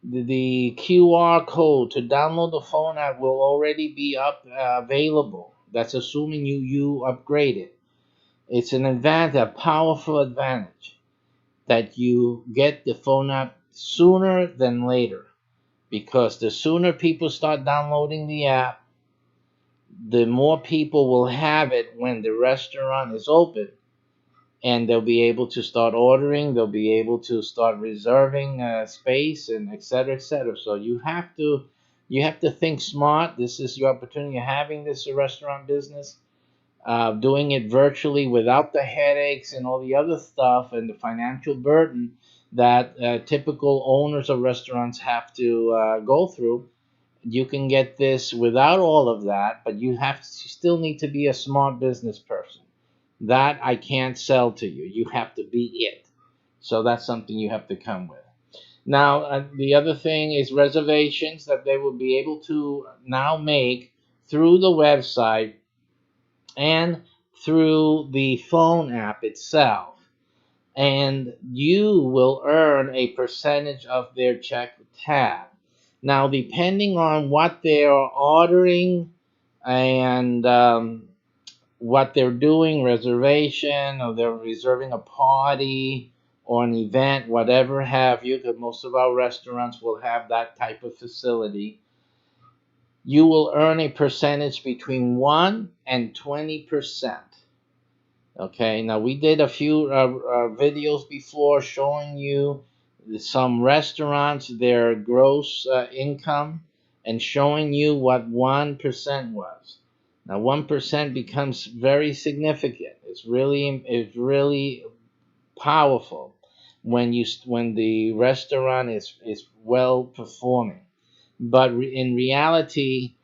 the QR code to download the phone app will already be up available. That's assuming you upgrade it. It's an advantage, a powerful advantage, that you get the phone app sooner than later. Because the sooner people start downloading the app, the more people will have it when the restaurant is open, and they'll be able to start ordering, they'll be able to start reserving space, and et cetera, et cetera. So you have to think smart. This is your opportunity. You're having this restaurant business, doing it virtually without the headaches and all the other stuff and the financial burden that typical owners of restaurants have to go through. You can get this without all of that, but you still need to be a smart business person. That I can't sell to you. You have to be it. So that's something you have to come with. Now, the other thing is reservations that they will be able to now make through the website and through the phone app itself. And you will earn a percentage of their check tab. Now, depending on what they are ordering and what they're doing, reservation, or they're reserving a party or an event, whatever have you, because most of our restaurants will have that type of facility, you will earn a percentage between 1 and 20%. Okay, now we did a few videos before showing you some restaurants, their gross income, and showing you what 1% was. Now 1% becomes very significant. It's really powerful when the restaurant is well performing. But in reality,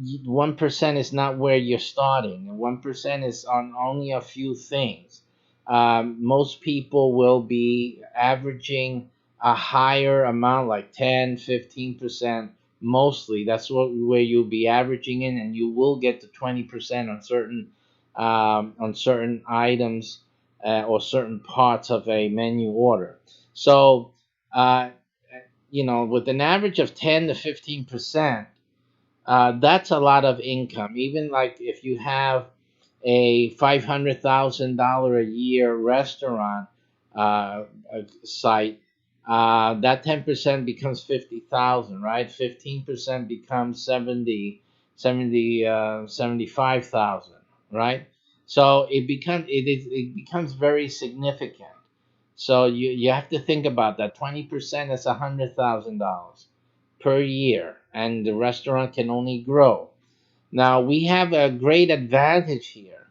1% is not where you're starting, and 1% is on only a few things. Most people will be averaging a higher amount, like 10, 15%, mostly. That's what where you'll be averaging in, and you will get to 20% on certain items or certain parts of a menu order. So, uh, with an average of 10 to 15%, that's a lot of income. Even like if you have a $500,000 a year restaurant site, that 10% becomes 50,000, right? 15% becomes 75,000, right? So it becomes very significant. So you have to think about that. 20% is $100,000 per year, and the restaurant can only grow. Now, we have a great advantage here,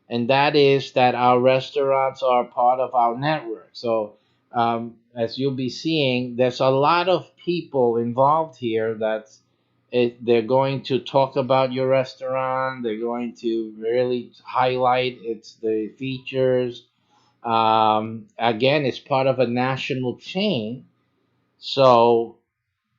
and that is that our restaurants are part of our network. So, as you'll be seeing, there's a lot of people involved here they're going to talk about your restaurant. They're going to really highlight the features. Again, it's part of a national chain. So,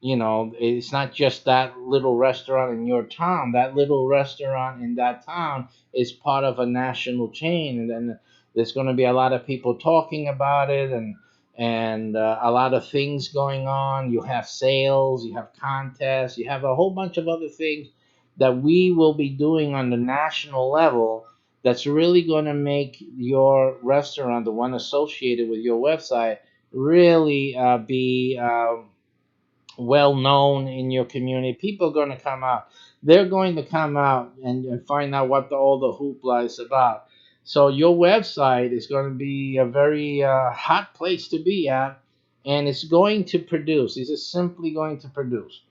it's not just that little restaurant in your town. That little restaurant in that town is part of a national chain, and then there's going to be a lot of people talking about it, and a lot of things going on. You have sales, you have contests, you have a whole bunch of other things that we will be doing on the national level. That's really going to make your restaurant, the one associated with your website, really be well known in your community. People are going to come out. They're going to come out and find out what all the hoopla is about. So your website is going to be a very hot place to be at, and it's going to produce. It's just simply going to produce.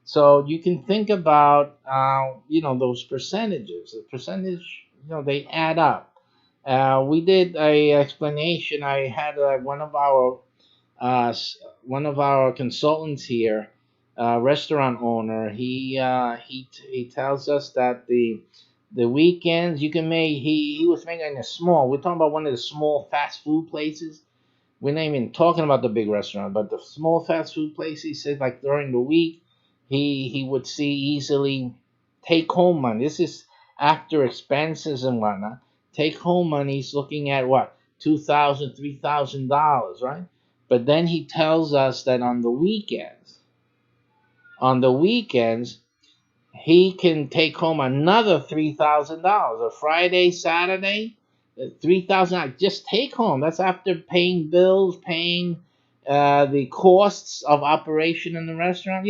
So you can think about those percentages. The percentage, they add up. We did a explanation. I had uh, one of our consultants here, restaurant owner, he tells us that the weekends you can make. He was making a small. We're talking about one of the small fast food places. We're not even talking about the big restaurant, but the small fast food place. He said like during the week, he would see easily take home money. This is after expenses and whatnot. Take home money. He's looking at what, $2,000, $3,000, right? But then he tells us that on the weekends, he can take home another $3,000. A Friday, Saturday, 3,000 just take home. That's after paying bills, paying the costs of operation in the restaurant.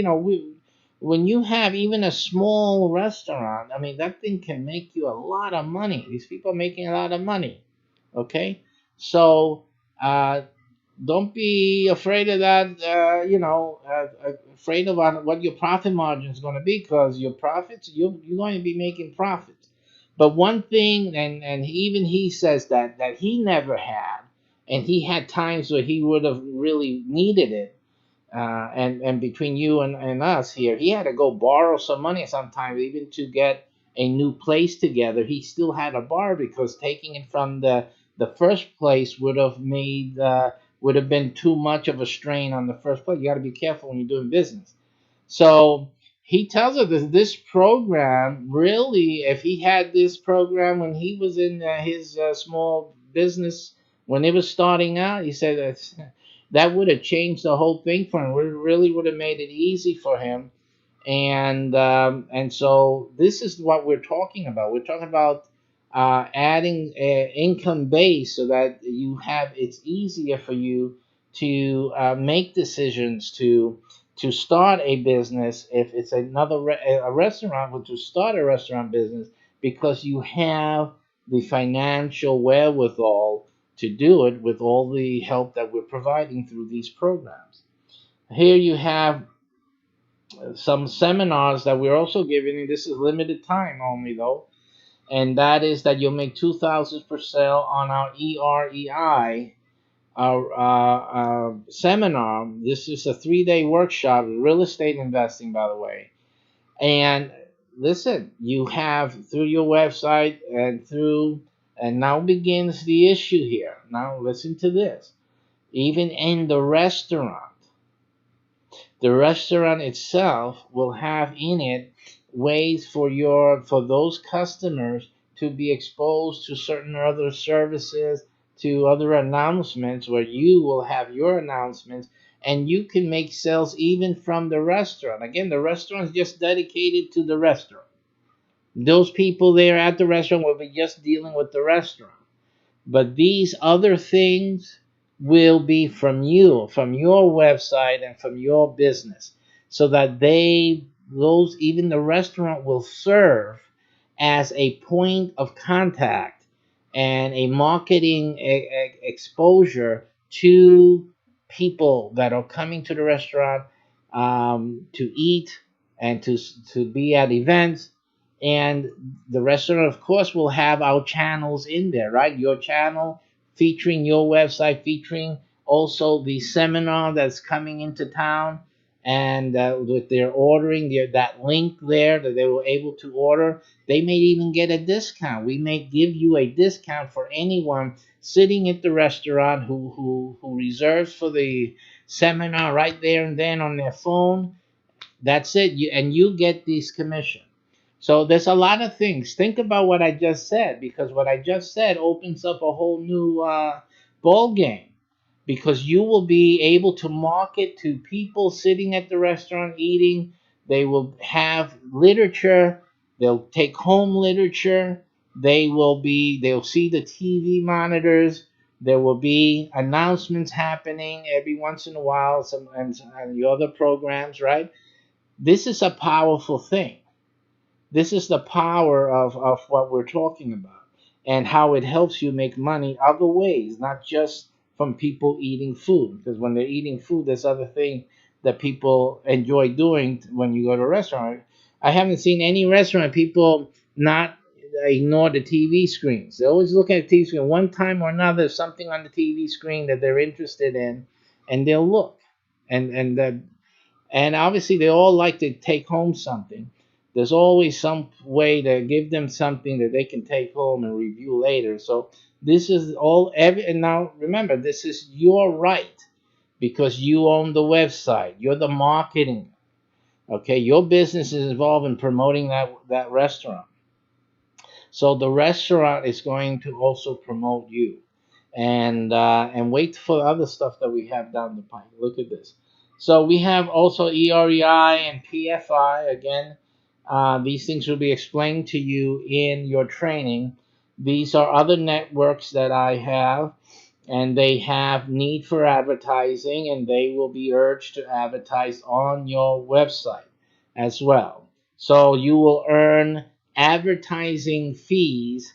When you have even a small restaurant, I mean, that thing can make you a lot of money. These people are making a lot of money. Okay, so uh, don't be afraid of that. Afraid of what your profit margin is going to be, because your profits, you're going to be making profits. But one thing, and even he says that he never had, and he had times where he would have really needed it, and between you and us here, he had to go borrow some money sometimes even to get a new place together. He still had a bar because taking it from the first place would have been too much of a strain on the first place. You got to be careful when you're doing business. So he tells us that this program really, if he had this program when he was in his small business, when it was starting out, he said that would have changed the whole thing for him. It really would have made it easy for him. And so this is what we're talking about. We're talking about adding income base so that it's easier for you to make decisions to start a business. If it's a restaurant, but to start a restaurant business, because you have the financial wherewithal to do it with all the help that we're providing through these programs. Here you have some seminars that we're also giving, and this is limited time only though, and that is that you'll make 2,000 per sale on our EREI, our seminar. This is a 3-day workshop, real estate investing, by the way. And listen, you have through your website and now begins the issue here. Now listen to this. Even in the restaurant, The restaurant itself will have in it ways for your for those customers to be exposed to certain other services, to other announcements where you will have your announcements, and you can make sales even from the restaurant. Again, the restaurant is just dedicated to the restaurant. Those people there at the restaurant will be just dealing with the restaurant. But these other things will be from you, from your website and from your business, so that those, even the restaurant will serve as a point of contact and a marketing exposure to people that are coming to the restaurant to eat and to be at events. And the restaurant, of course, will have our channels in there, right? Your channel featuring your website, featuring also the seminar that's coming into town, and with their ordering, that link there that they were able to order, they may even get a discount. We may give you a discount for anyone sitting at the restaurant who reserves for the seminar right there and then on their phone. That's it. And you get this commission. So there's a lot of things. Think about what I just said, because what I just said opens up a whole new ball game, because you will be able to market to people sitting at the restaurant eating. They will have literature. They'll take home literature. They'll see the TV monitors. There will be announcements happening every once in a while, and the other programs, right? This is a powerful thing. This is the power of what we're talking about, and how it helps you make money other ways, not just from people eating food. Because when they're eating food, there's other things that people enjoy doing when you go to a restaurant. I haven't seen any restaurant people not ignore the TV screens. They always look at the TV screen. One time or another, something on the TV screen that they're interested in, and they'll look. And obviously, they all like to take home something. There's always some way to give them something that they can take home and review later. So this is all every. And now remember, this is your right, because you own the website. You're the marketing. Okay, your business is involved in promoting that restaurant. So the restaurant is going to also promote you, and wait for the other stuff that we have down the pipe. Look at this. So we have also EREI and PFI. Again, these things will be explained to you in your training. These are other networks that I have, and they have need for advertising, and they will be urged to advertise on your website as well. So you will earn advertising fees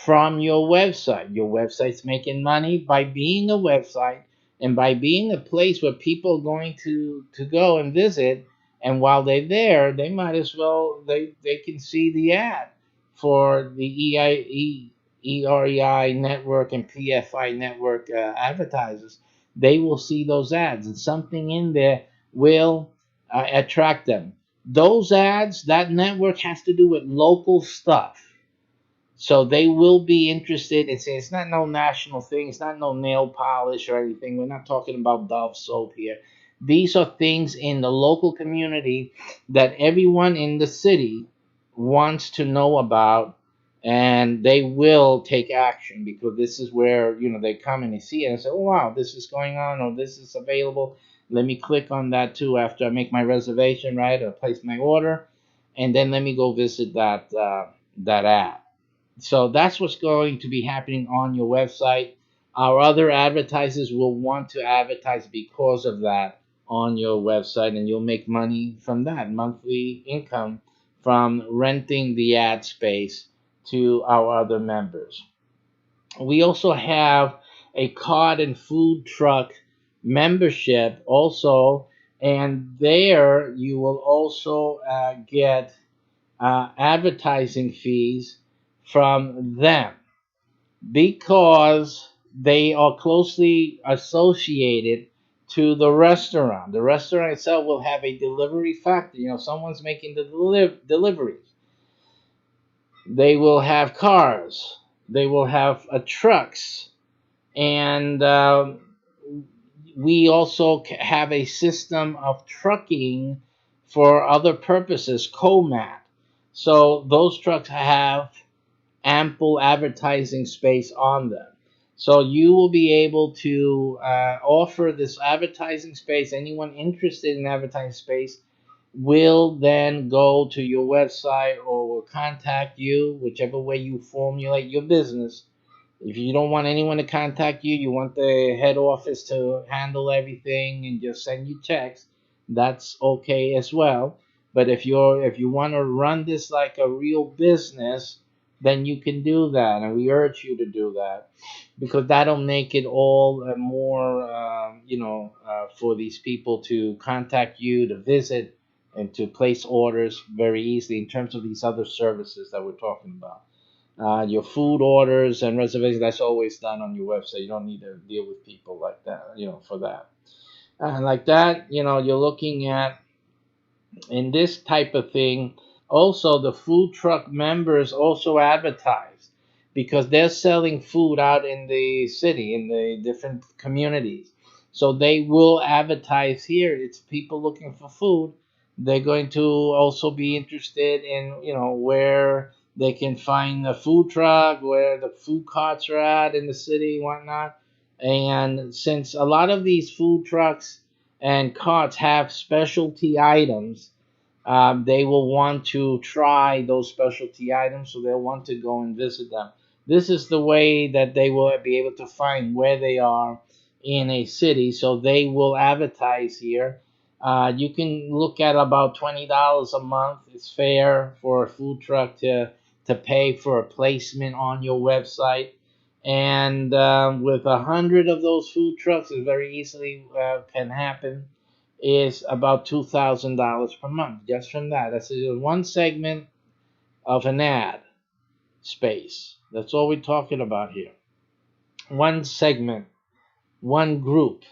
from your website. Your website's making money by being a website and by being a place where people are going to go and visit. And while they're there, they might as well, they can see the ad for the EREI network and PFI network advertisers. They will see those ads, and something in there will attract them. Those ads, that network has to do with local stuff. So they will be interested in saying it's not no national thing, it's not no nail polish or anything. We're not talking about Dove soap here. These are things in the local community that everyone in the city wants to know about, and they will take action, because this is where they come and they see it and say, oh wow, this is going on, or this is available. Let me click on that too after I make my reservation, right, or place my order, and then let me go visit that ad. So that's what's going to be happening on your website. Our other advertisers will want to advertise because of that on your website, and you'll make money from that, monthly income from renting the ad space to our other members. We also have a card and food truck membership also, and there you will also get advertising fees from them, because they are closely associated to the restaurant. The restaurant itself will have a delivery factor. Someone's making the deliveries. They will have cars. They will have trucks, and we also have a system of trucking for other purposes, COMAT. So those trucks have ample advertising space on them. So you will be able to offer this advertising space. Anyone interested in advertising space will then go to your website or will contact you, whichever way you formulate your business. If you don't want anyone to contact you, you want the head office to handle everything and just send you checks, that's okay as well. But if you want to run this like a real business, then you can do that, and we urge you to do that because that'll make it all more, for these people to contact you, to visit, and to place orders very easily in terms of these other services that we're talking about. Your food orders and reservations, that's always done on your website. You don't need to deal with people like that, for that. Like that, you're looking at in this type of thing. Also, the food truck members also advertise because they're selling food out in the city, in the different communities. So they will advertise here. It's people looking for food. They're going to also be interested in, where they can find a food truck, where the food carts are at in the city, whatnot. And since a lot of these food trucks and carts have specialty items, they will want to try those specialty items, so they'll want to go and visit them. This is the way that they will be able to find where they are in a city, so they will advertise here. You can look at about $20 a month. It's fair for a food truck to pay for a placement on your website. And with 100 of those food trucks, it very easily can happen, is about $2,000 per month just from that. That's one segment of an ad space. That's all we're talking about here. One segment, one group.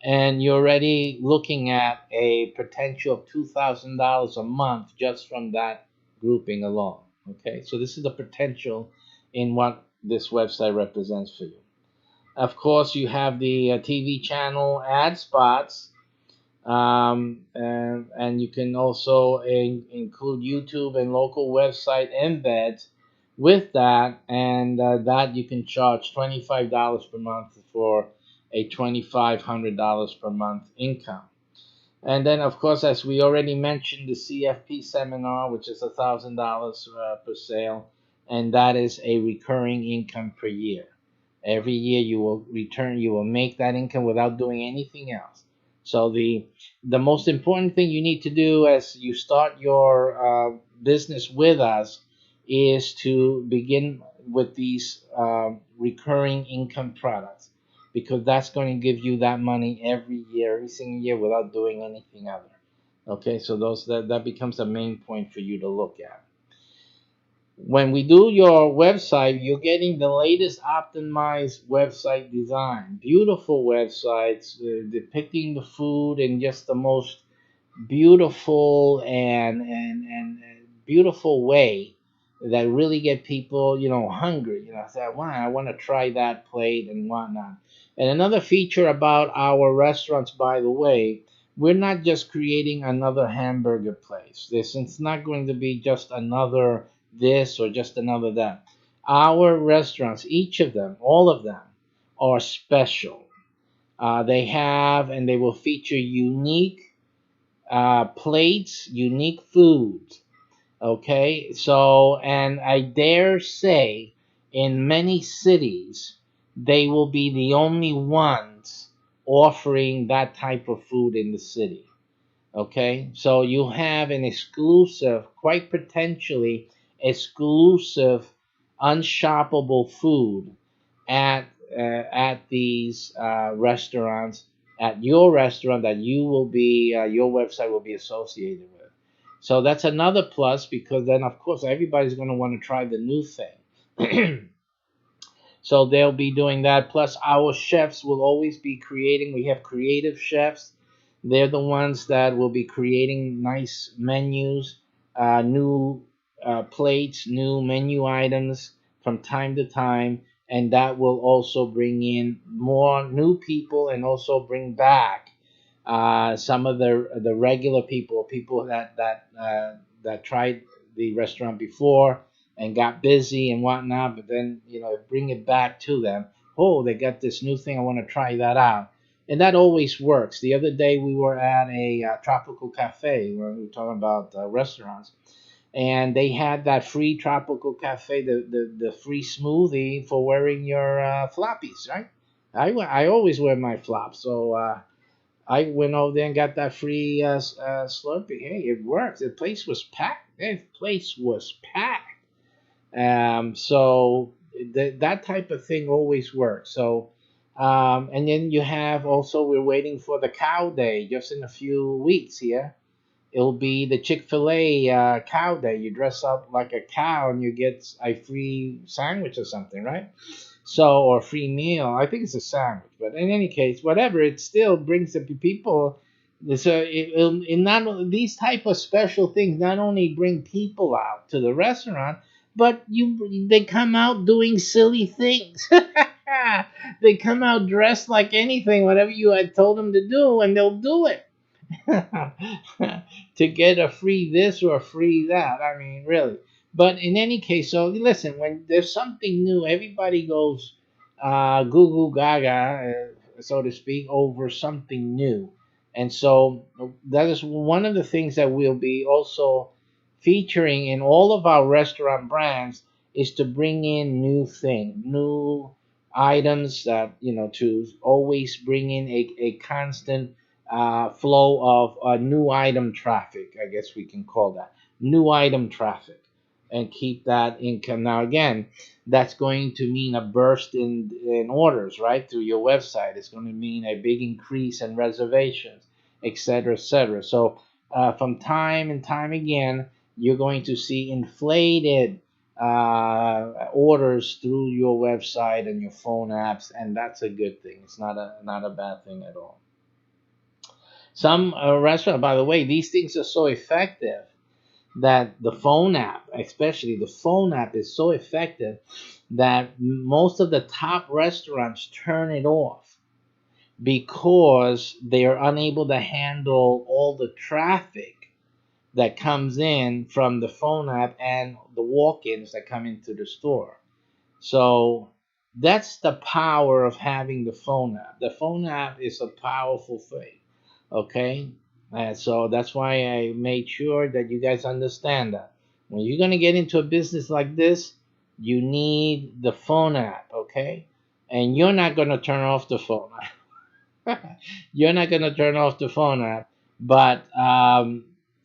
And you're already looking at a potential of $2,000 a month just from that grouping alone. Okay, so this is the potential in what this website represents for you. Of course, you have the TV channel ad spots, and you can also include YouTube and local website embeds with that, and that you can charge $25 per month for a $2,500 per month income. And then, of course, as we already mentioned, the CFP seminar, which is $1,000 per sale, and that is a recurring income per year. Every year you will make that income without doing anything else. So the most important thing you need to do as you start your business with us is to begin with these recurring income products, because that's going to give you that money every year, every single year, without doing anything other. Okay, so that becomes a main point for you to look at. When we do your website, you're getting the latest optimized website design. Beautiful websites depicting the food in just the most beautiful and beautiful way that really get people, hungry. Say, wow, I want to try that plate and whatnot. And another feature about our restaurants, by the way, we're not just creating another hamburger place. It's not going to be just another this or just another that. Our restaurants, each of them, all of them, are special. They have and they will feature unique plates, unique foods. Okay, so, and I dare say in many cities, they will be the only ones offering that type of food in the city. Okay, so you have an exclusive, quite potentially exclusive, unshoppable food at at these restaurants, at your restaurant that you will be your website will be associated with. So that's another plus, because then of course everybody's going to want to try the new thing. So they'll be doing that. Plus, our chefs will always be creating. We have creative chefs. They're the ones that will be creating nice menus, new plates, new menu items from time to time. and that will also bring in more new people and also bring back some of the regular people, people that tried the restaurant before and got busy and whatnot, but then bring it back to them. Oh, they got this new thing. I want to try that out, and that always works. The other day we were at a tropical cafe where we were talking about restaurants, and they had that free tropical cafe, the free smoothie for wearing your floppies, right? I always wear my flops, so I went over there and got that free Slurpee. Hey, it worked. The place was packed. The place was packed. So that type of thing always works. So, and then you have also, we're waiting for the cow day just in a few weeks here. It'll be the Chick-fil-A cow day. You dress up like a cow and you get a free sandwich or something, right? So, or free meal. I think it's a sandwich, but in any case, whatever, it still brings the people. So, in not these type of special things not only bring people out to the restaurant, but they come out doing silly things. They come out dressed like anything, whatever you had told them to do, and they'll do it. To get a free this or a free that. I mean, really. But in any case, so listen, when there's something new, everybody goes goo goo gaga, so to speak, over something new. And so that is one of the things that we'll be also featuring in all of our restaurant brands is to bring in new items that, to always bring in a constant flow of new item traffic. I guess we can call that new item traffic, and keep that income. Now, again, that's going to mean a burst in orders, right, through your website. It's going to mean a big increase in reservations, etc., etc. So, from time and time again, you're going to see inflated orders through your website and your phone apps, and that's a good thing. It's not a bad thing at all. Some restaurant, by the way, these things are so effective that the phone app, especially the phone app, is so effective that most of the top restaurants turn it off because they are unable to handle all the traffic that comes in from the phone app and the walk-ins that come into the store. So that's the power of having the phone app. The phone app is a powerful thing. Okay? And so that's why I made sure that you guys understand that. When you're going to get into a business like this, you need the phone app, okay? And you're not going to turn off the phone You're not going to turn off the phone app, but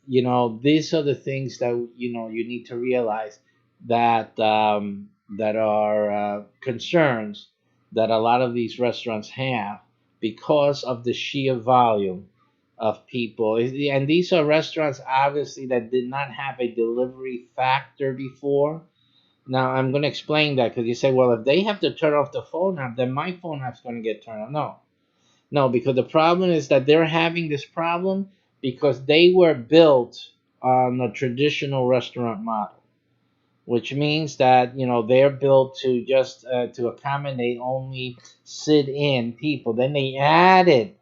these are the things that you need to realize that that are concerns that a lot of these restaurants have because of the sheer volume of people. And these are restaurants obviously that did not have a delivery factor before. Now I'm going to explain that, because you say, well, if they have to turn off the phone app, then my phone app's going to get turned on. No, because the problem is that they're having this problem because they were built on a traditional restaurant model, which means that they're built to just to accommodate only sit-in people. Then they added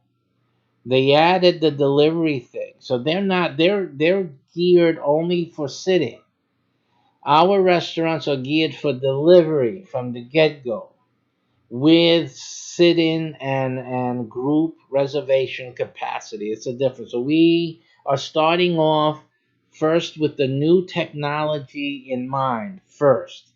the delivery thing, so they're geared only for sit-in. Our restaurants are geared for delivery from the get-go, with sit-in and group reservation capacity. It's a difference. So we are starting off first with the new technology in mind first,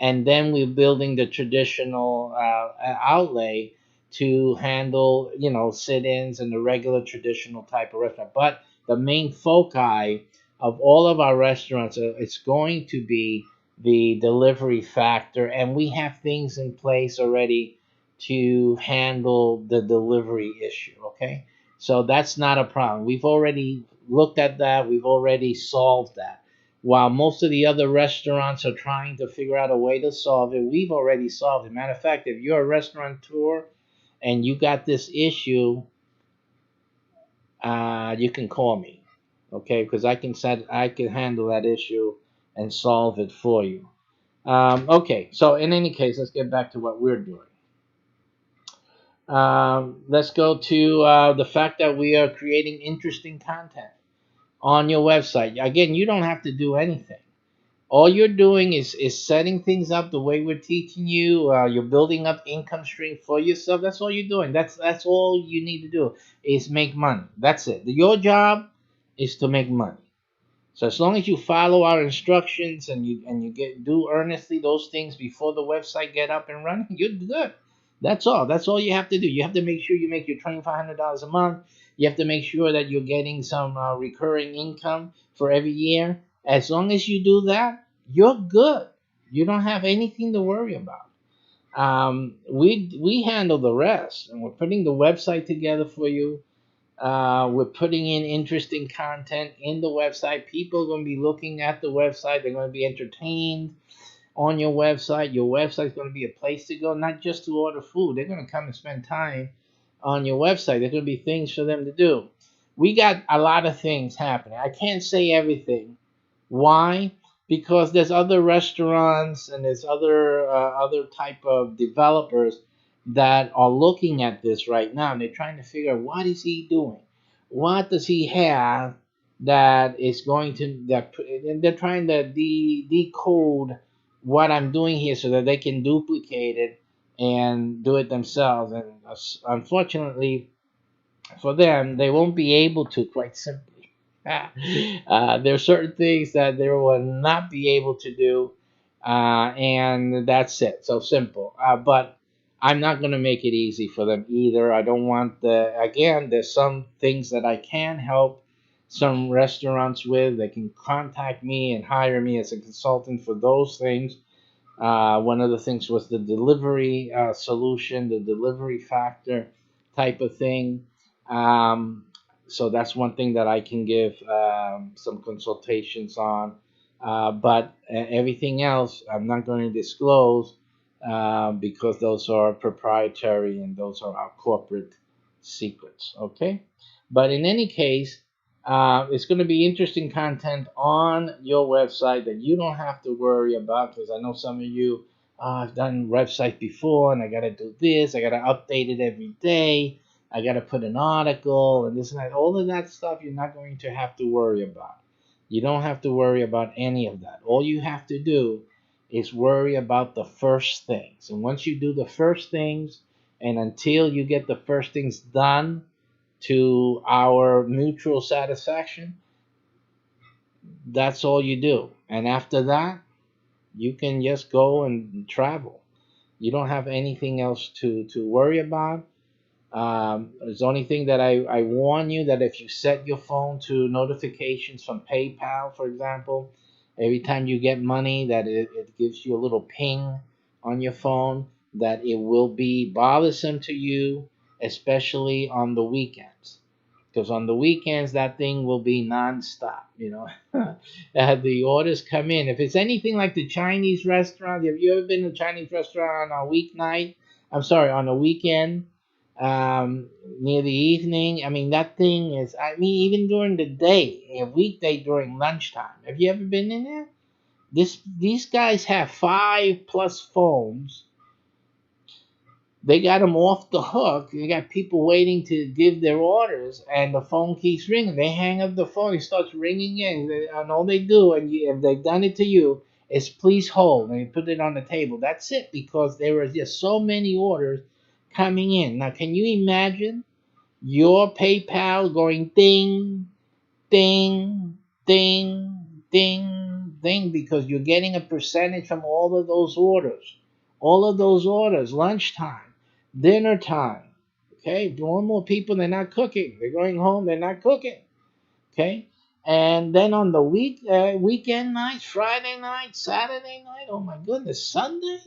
and then we're building the traditional outlay to handle sit-ins and the regular traditional type of restaurant. But the main foci of all of our restaurants, it's going to be the delivery factor, and we have things in place already to handle the delivery issue. Okay, so that's not a problem. We've already looked at that. We've already solved that. While most of the other restaurants are trying to figure out a way to solve it, we've already solved it. Matter of fact, if you're a restaurateur and you got this issue, you can call me, okay? Because I can handle that issue and solve it for you. Okay, so in any case, let's get back to what we're doing. Let's go to the fact that we are creating interesting content on your website. Again, you don't have to do anything. All you're doing is setting things up the way we're teaching you. You're building up income stream for yourself. That's all you're doing. That's all you need to do is make money. That's it. Your job is to make money. So as long as you follow our instructions and you get do earnestly those things before the website get up and running, you're good. That's all. That's all you have to do. You have to make sure you make your $2,500 a month. You have to make sure that you're getting some recurring income for every year. As long as you do that, you're good. You don't have anything to worry about. We handle the rest, and we're putting the website together for you. We're putting in interesting content in the website. People are going to be looking at the website. They're going to be entertained on your website. Your website is going to be a place to go, not just to order food. They're going to come and spend time on your website. There's going to be things for them to do. We got a lot of things happening. I can't say everything. Why? Because there's other restaurants and there's other type of developers that are looking at this right now, and they're trying to figure out what is he doing, what does he have that is going to that, and they're trying to decode what I'm doing here so that they can duplicate it and do it themselves. And unfortunately for them, they won't be able to, quite simply. There are certain things that they will not be able to do, and that's it. So simple. But I'm not going to make it easy for them either. I don't want the, again, there's some things that I can help some restaurants with. They can contact me and hire me as a consultant for those things. One of the things was the delivery solution, the delivery factor type of thing. Um, so that's one thing that I can give some consultations on. But everything else, I'm not going to disclose because those are proprietary and those are our corporate secrets. Okay. But in any case, it's going to be interesting content on your website that you don't have to worry about because I know some of you, I've done websites before and I got to do this, I got to update it every day, I got to put an article and this and that. All of that stuff you're not going to have to worry about. You don't have to worry about any of that. All you have to do is worry about the first things. And once you do the first things, and until you get the first things done, to our mutual satisfaction, that's all you do. And after that, you can just go and travel. You don't have anything else to worry about. It's the only thing that I warn you that if you set your phone to notifications from PayPal, for example, every time you get money, that it gives you a little ping on your phone, that it will be bothersome to you, especially on the weekends because on the weekends that thing will be nonstop. The orders come in. If it's anything like the Chinese restaurant, have you ever been to a Chinese restaurant on a weeknight? I'm sorry, on a weekend, near the evening. I mean, that thing is. I mean, even during the day, a weekday during lunchtime. Have you ever been in there? These guys have 5+ phones. They got them off the hook. You got people waiting to give their orders, and the phone keeps ringing. They hang up the phone. It starts ringing in, and all they do, and if they've done it to you, is please hold, and you put it on the table. That's it, because there are just so many orders coming in. Now, can you imagine your PayPal going ding, ding, ding, ding, ding, because you're getting a percentage from all of those orders. All of those orders, lunchtime, dinner time. Okay, more and more people, they're not cooking. They're going home, they're not cooking. Okay, and then on the weekend nights, Friday night, Saturday night, oh my goodness, Sunday.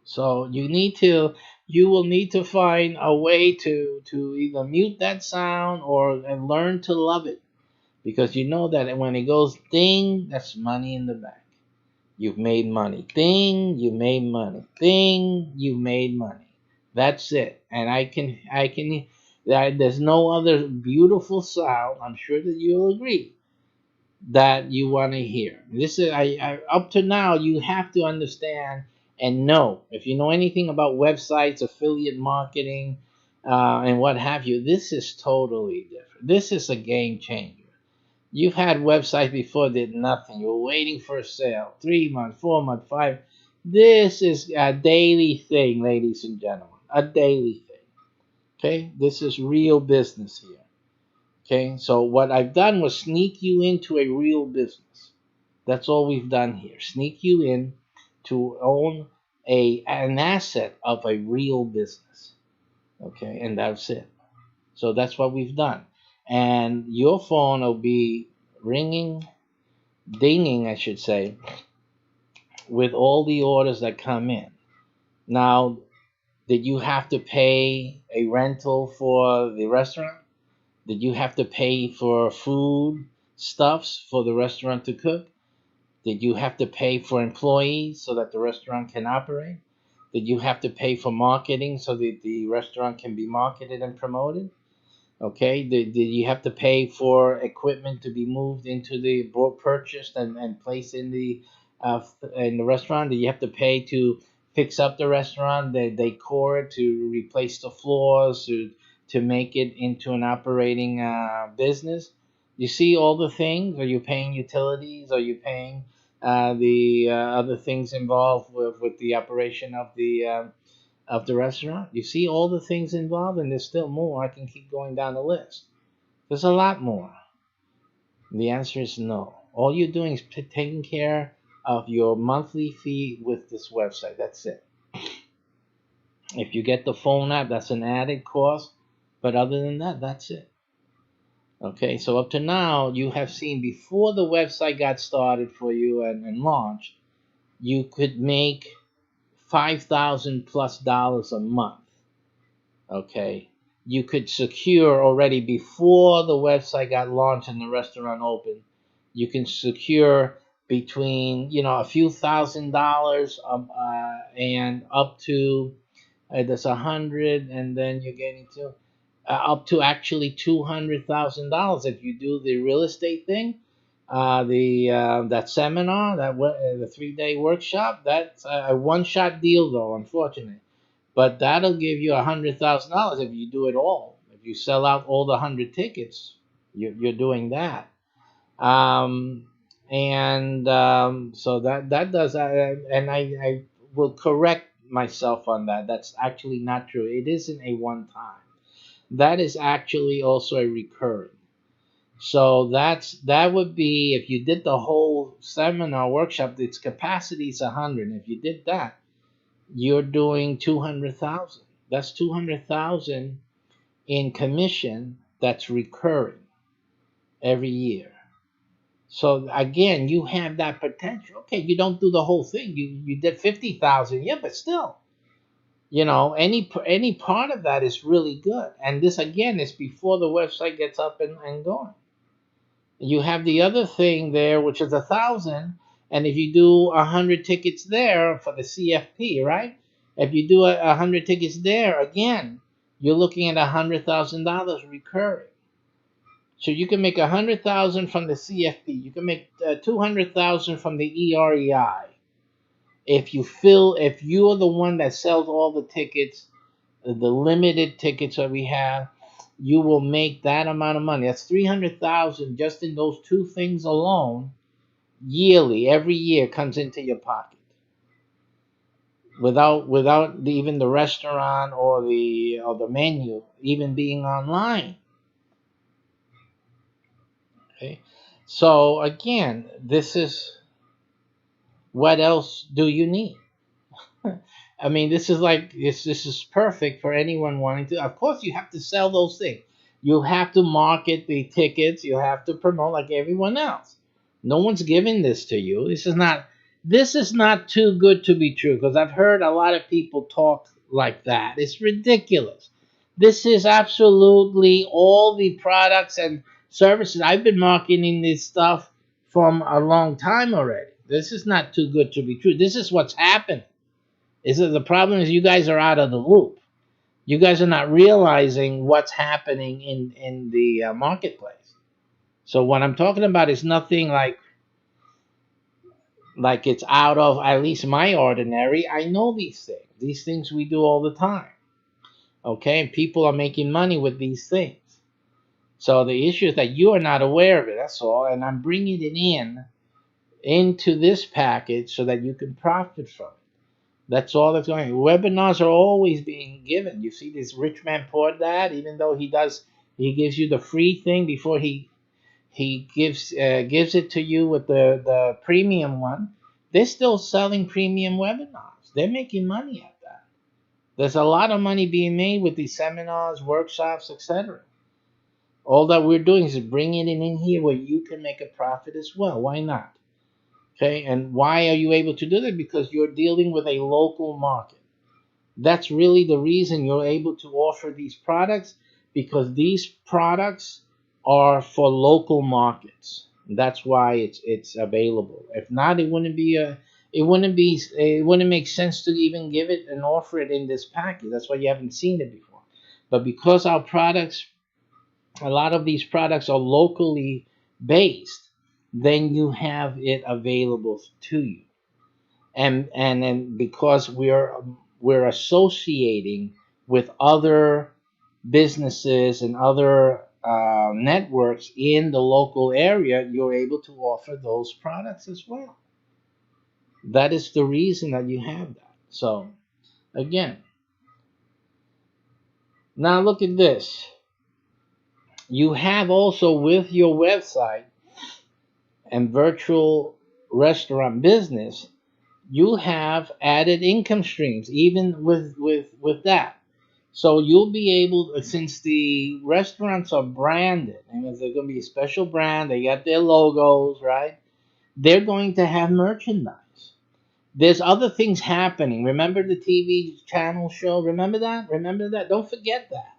So you will need to find a way to either mute that sound or and learn to love it because you know that when it goes ding, that's money in the bank. You've made money. Ding, you made money. Ding, you made money. That's it. And there's no other beautiful sound. I'm sure that you'll agree. that you want to hear. This is up to now you have to understand and know. If you know anything about websites, affiliate marketing, and what have you, this is totally different. This is a game changer. You've had websites before did nothing. You were waiting for a sale, 3 months, 4 months, five. This is a daily thing, ladies and gentlemen, a daily thing. Okay, this is real business here. Okay, so what I've done was sneak you into a real business. That's all we've done here. Sneak you in to own an asset of a real business. Okay, and that's it. So that's what we've done. And your phone will be ringing, dinging, I should say, with all the orders that come in. Now, did you have to pay a rental for the restaurant? Did you have to pay for food stuffs for the restaurant to cook? Did you have to pay for employees so that the restaurant can operate? Did you have to pay for marketing so that the restaurant can be marketed and promoted? Okay, did you have to pay for equipment to be moved into the purchased and placed in the restaurant? Did you have to pay to fix up the restaurant, the decor it, to replace the floors, to make it into an operating business? You see all the things. Are you paying utilities? Are you paying the other things involved with the operation of the restaurant? You see all the things involved, and there's still more. I can keep going down the list. There's a lot more. The answer is no. All you're doing is taking care of your monthly fee with this website. That's it. If you get the phone app, that's an added cost. But other than that, that's it. Okay, so up to now, you have seen before the website got started for you and launched, you could make $5,000+ a month. Okay, you could secure already before the website got launched and the restaurant opened. You can secure between a few $1,000s and up to that's 100, and then you're getting to up to actually $200,000 if you do the real estate thing. The that seminar, the 3-day workshop, that's a one-shot deal though, unfortunately. But that'll give you $100,000 if you do it all. If you sell out all the 100 tickets, you're doing that. Um, and so that does, and I will correct myself on that. That's actually not true. It isn't a one time. That is actually also a recurring. So that would be if you did the whole seminar workshop. Its capacity is 100. If you did that, you're doing 200,000. That's 200,000 in commission that's recurring every year. So again, you have that potential. Okay, you don't do the whole thing. You did 50,000. Yeah, but still, any part of that is really good. And this again is before the website gets up and going. You have the other thing there, which is 1,000, and if you do 100 tickets there for the CFP, right? If you do 100 tickets there, again, you're looking at $100,000 recurring. So you can make 100,000 from the CFP. You can make 200,000 from the EREI. If you're the one that sells all the tickets, the limited tickets that we have, you will make that amount of money. That's 300,000 just in those two things alone. Yearly, every year comes into your pocket without even the restaurant or the menu even being online. Okay, so again, this is what else do you need? I mean, this is perfect for anyone wanting to. Of course, you have to sell those things. You have to market the tickets. You have to promote like everyone else. No one's giving this to you. This is not too good to be true because I've heard a lot of people talk like that. It's ridiculous. This is absolutely all the products and services. I've been marketing this stuff from a long time already. This is not too good to be true. This is what's happened. Is that the problem is you guys are out of the loop. You guys are not realizing what's happening in the marketplace. So what I'm talking about is nothing like it's out of at least my ordinary. I know these things. These things we do all the time. Okay, and people are making money with these things. So the issue is that you are not aware of it. That's all. And I'm bringing it into this package so that you can profit from it. That's all that's going on. Webinars are always being given. You see this rich man poor dad, even though he gives you the free thing before he gives it to you with the premium one. They're still selling premium webinars. They're making money at that. There's a lot of money being made with these seminars, workshops, etc. All that we're doing is bringing it in here where you can make a profit as well. Why not? Okay, and why are you able to do that? Because you're dealing with a local market. That's really the reason you're able to offer these products, because these products are for local markets. That's why it's available. If not, it wouldn't make sense to even give it and offer it in this package. That's why you haven't seen it before. But because our products, a lot of these products are locally based, then you have it available to you. And then because we're associating with other businesses and other networks in the local area, you're able to offer those products as well. That is the reason that you have that. So again, now look at this. You have also with your website and virtual restaurant business, you have added income streams even with that. So you'll be able, since the restaurants are branded, and they're going to be a special brand, they got their logos, right? They're going to have merchandise. There's other things happening. Remember the TV channel show? Remember that? Remember that? Don't forget that.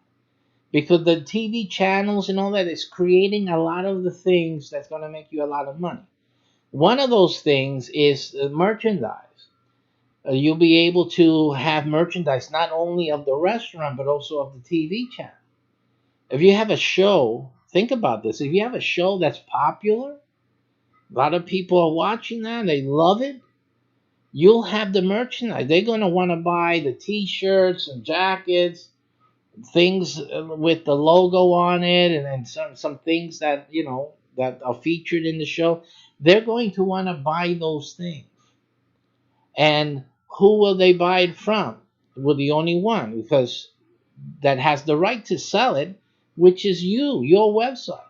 Because the TV channels and all that is creating a lot of the things that's going to make you a lot of money. One of those things is merchandise. You'll be able to have merchandise not only of the restaurant but also of the TV channel. If you have a show, think about this. If you have a show that's popular, a lot of people are watching that, they love it, you'll have the merchandise. They're going to want to buy the t-shirts and jackets, things with the logo on it, and some things that, that are featured in the show. They're going to want to buy those things. And who will they buy it from? Well, the only one, because that has the right to sell it, which is you, your website.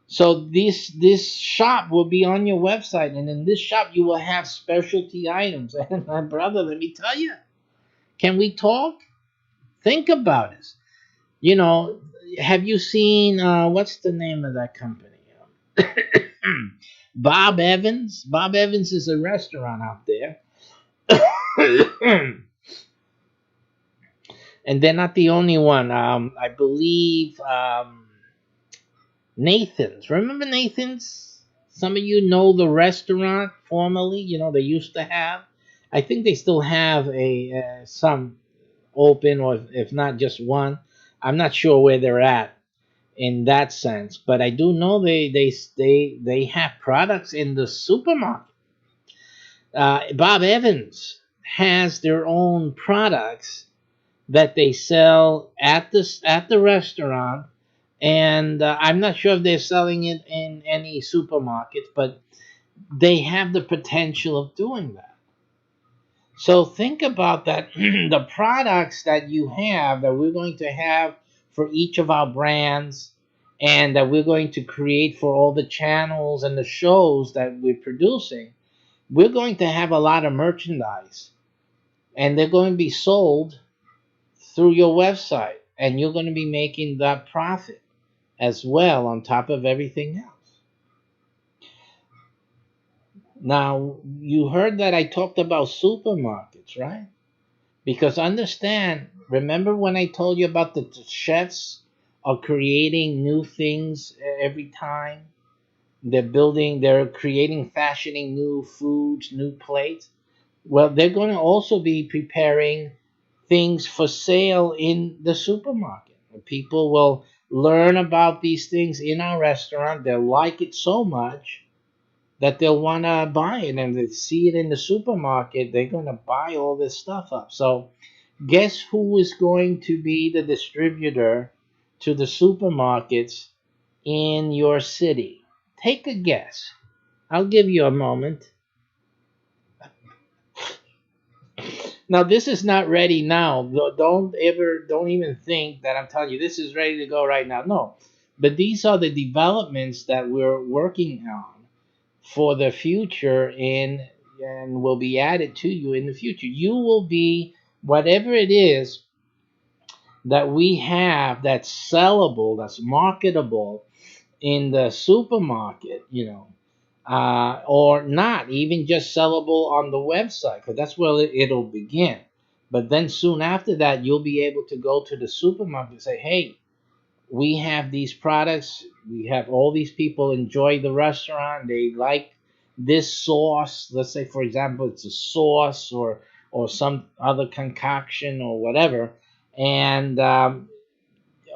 So this shop will be on your website, and in this shop you will have specialty items. And my brother, let me tell you, can we talk? Think about it. You know, have you seen what's the name of that company? Bob Evans. Bob Evans is a restaurant out there. And they're not the only one. I believe Nathan's. Remember Nathan's? Some of you know the restaurant formerly. They used to have. I think they still have a some open, or if not just one. I'm not sure where they're at in that sense, but I do know they have products in the supermarket. Bob Evans has their own products that they sell at the restaurant, and I'm not sure if they're selling it in any supermarkets, but they have the potential of doing that. So think about that. The products that you have, that we're going to have for each of our brands, and that we're going to create for all the channels and the shows that we're producing, we're going to have a lot of merchandise, and they're going to be sold through your website, and you're going to be making that profit as well on top of everything else. Now, you heard that I talked about supermarkets, right? Because understand, remember when I told you about the chefs are creating new things every time? They're creating, fashioning new foods, new plates. Well, they're going to also be preparing things for sale in the supermarket. People will learn about these things in our restaurant. They'll like it so much that they'll want to buy it, and they see it in the supermarket, they're going to buy all this stuff up. So guess who is going to be the distributor to the supermarkets in your city? Take a guess. I'll give you a moment. Now, this is not ready now. Don't even think that I'm telling you this is ready to go right now. No. But these are the developments that we're working on for the future and will be added to you in the future. You will be whatever it is that we have that's sellable, that's marketable in the supermarket, or not even just sellable on the website, because that's where it'll begin. But then soon after that, you'll be able to go to the supermarket and say, hey, we have these products. We have all these people enjoy the restaurant. They like this sauce. Let's say, for example, it's a sauce or some other concoction or whatever, and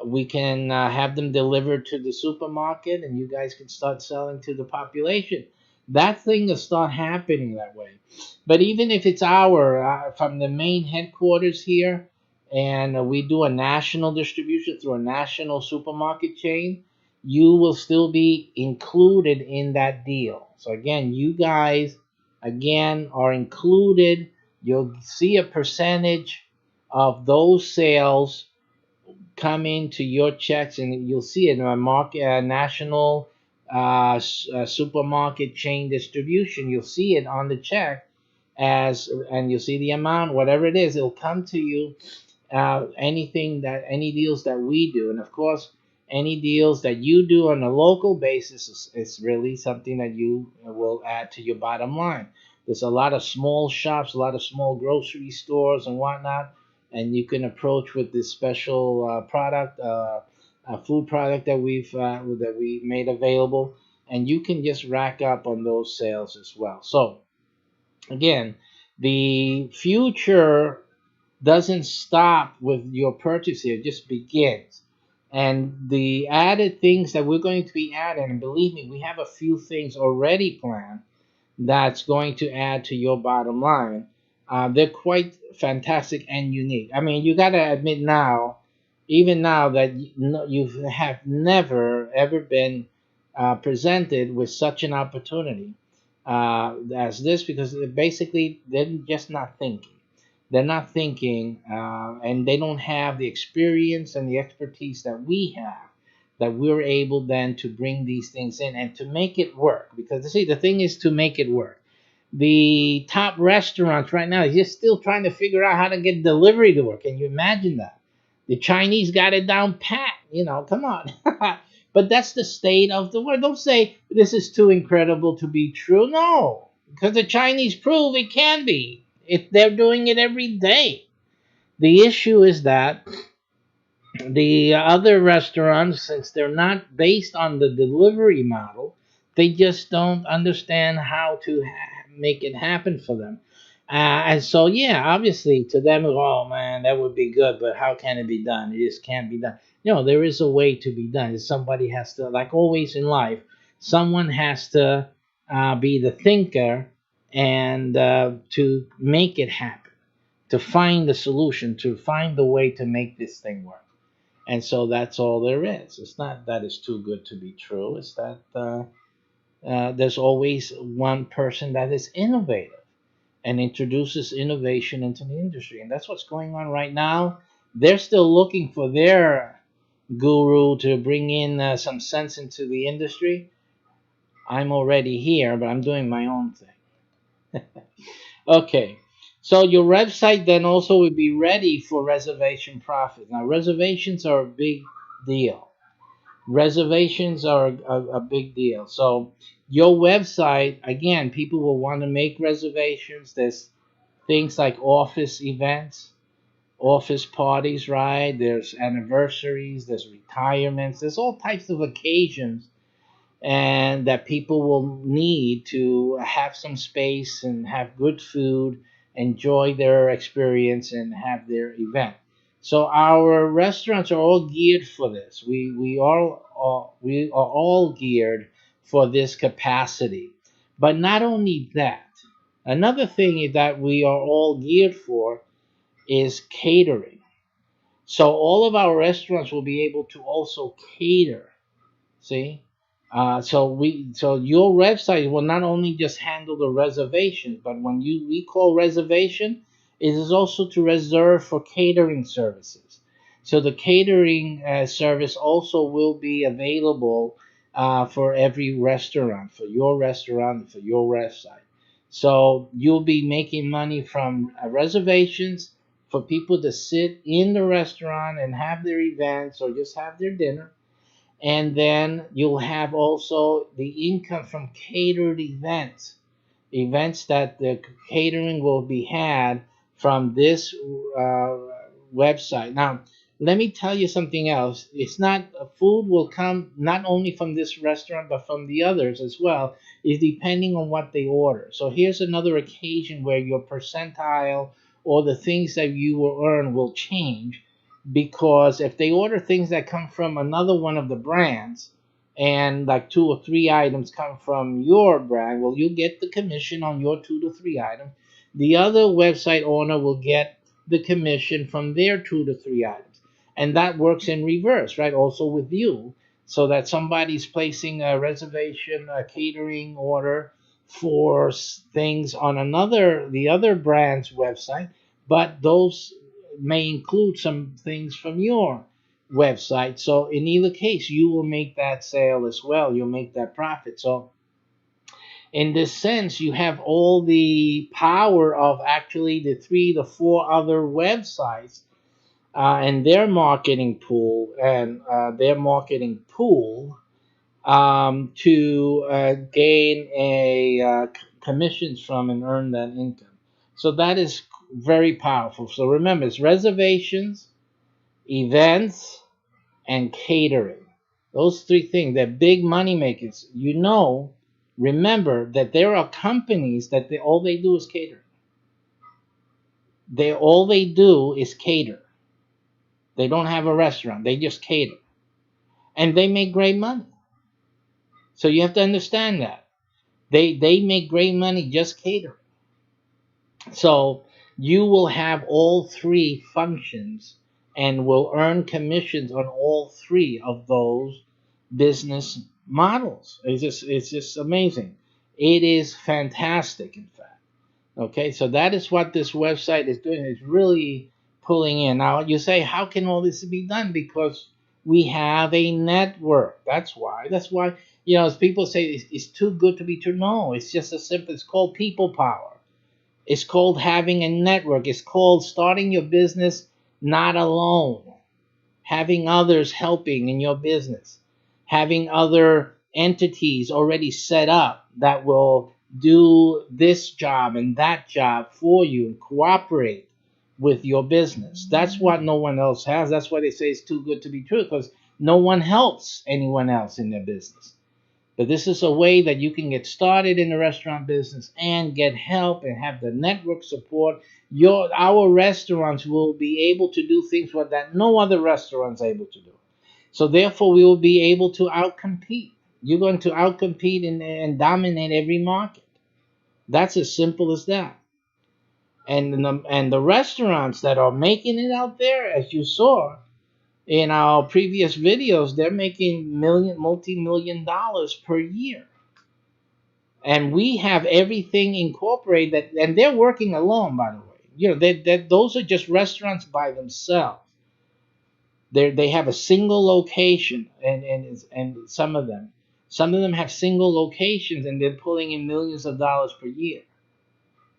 we can have them delivered to the supermarket, and you guys can start selling to the population. That thing will start happening that way. But even if it's from the main headquarters here, and we do a national distribution through a national supermarket chain, you will still be included in that deal. So again, you guys again are included. You'll see a percentage of those sales come into your checks, and you'll see it in a national supermarket chain distribution. You'll see it on the check and you'll see the amount, whatever it is, it'll come to you. Any deals that we do, and of course, any deals that you do on a local basis is really something that you will add to your bottom line. There's a lot of small shops, a lot of small grocery stores and whatnot, and you can approach with this special product, a food product that we made available, and you can just rack up on those sales as well. So again, the future doesn't stop with your purchase here, it just begins. And the added things that we're going to be adding, and believe me, we have a few things already planned that's going to add to your bottom line. They're quite fantastic and unique. I mean, you got to admit now, even now, that you have never ever been presented with such an opportunity as this, because basically they're just not thinking. They're not thinking, and they don't have the experience and the expertise that we have, that we're able then to bring these things in and to make it work. Because see, the thing is to make it work. The top restaurants right now is just still trying to figure out how to get delivery to work. Can you imagine that? The Chinese got it down pat. Come on. But that's the state of the world. Don't say this is too incredible to be true. No, because the Chinese prove it can be. They're doing it every day. The issue is that the other restaurants, since they're not based on the delivery model, they just don't understand how to make it happen for them. And so, yeah, obviously to them, oh man, that would be good, but how can it be done? It just can't be done. There is a way to be done. Somebody has to, like always in life, someone has to be the thinker and to make it happen, to find the solution, to find the way to make this thing work. And so that's all there is. It's not that it's too good to be true. It's that there's always one person that is innovative and introduces innovation into the industry. And that's what's going on right now. They're still looking for their guru to bring in some sense into the industry. I'm already here, but I'm doing my own thing. Okay. So your website then also would be ready for reservation profit. Now, reservations are a big deal. Reservations are a big deal. So your website, again, people will want to make reservations. There's things like office events, office parties, right? There's anniversaries, there's retirements, there's all types of occasions, and that people will need to have some space and have good food, enjoy their experience, and have their event. So our restaurants are all geared for this. We are all geared for this capacity. But not only that, another thing that we are all geared for is catering. So all of our restaurants will be able to also cater. See, so your website will not only just handle the reservations, but when we call reservation, it is also to reserve for catering services. So the catering service also will be available for every restaurant, for your website. So you'll be making money from reservations for people to sit in the restaurant and have their events or just have their dinner, and then you'll have also the income from catered events, events that the catering will be had from this uh, website. Now, let me tell you something else. It's not food will come not only from this restaurant but from the others as well. Is depending on what they order. So here's another occasion where your percentile or the things that you will earn will change, because if they order things that come from another one of the brands, and like two or three items come from your brand, well, you get the commission on your two to three items. The other website owner will get the commission from their two to three items. And that works in reverse, right? Also with you, so that somebody's placing a reservation, a catering order for things on the other brand's website, but those may include some things from your website. So in either case, you will make that sale as well. You'll make that profit. So in this sense, you have all the power of actually the three, the four other websites and their marketing pool to gain commissions from and earn that income. So that is very powerful. So remember, it's reservations, events, and catering. Those three things, they're big money makers. Remember that there are companies that all they do is cater. All they do is cater. They don't have a restaurant. They just cater. And they make great money. So you have to understand that. They make great money just catering. So you will have all three functions and will earn commissions on all three of those business models. It's just amazing. It is fantastic, in fact. Okay, so that is what this website is doing. It's really pulling in. Now you say, how can all this be done? Because we have a network. That's why. That's why, as people say, it's too good to be true. No, it's just as simple. It's called people power. It's called having a network. It's called starting your business not alone, having others helping in your business, having other entities already set up that will do this job and that job for you and cooperate with your business. That's what no one else has. That's why they say it's too good to be true, because no one helps anyone else in their business. But this is a way that you can get started in the restaurant business and get help and have the network support. Our restaurants will be able to do things that no other restaurant's able to do. So therefore, we will be able to outcompete. You're going to outcompete and dominate every market. That's as simple as that. And the restaurants that are making it out there, as you saw in our previous videos, they're making multi-million dollars per year. And we have everything incorporated and they're working alone, by the way. Those are just restaurants by themselves. They have a single location, and some of them have single locations, and they're pulling in millions of dollars per year.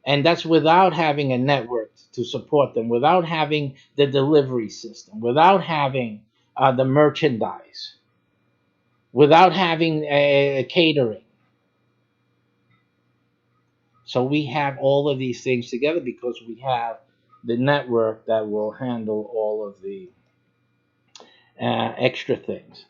And that's without having a network to support them, without having the delivery system, without having the merchandise, without having a catering. So we have all of these things together because we have the network that will handle all of the extra things.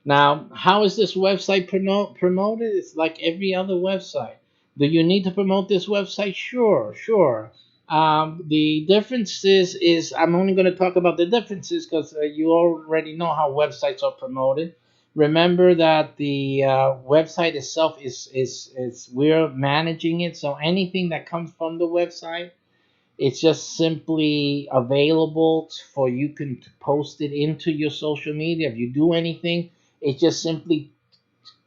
Now, how is this website promoted? It's like every other website. Do you need to promote this website? Sure, sure. The differences is I'm only going to talk about the differences because you already know how websites are promoted. Remember that the website itself is we're managing it, so anything that comes from the website, it's just simply available for you can post it into your social media. If you do anything, it's just simply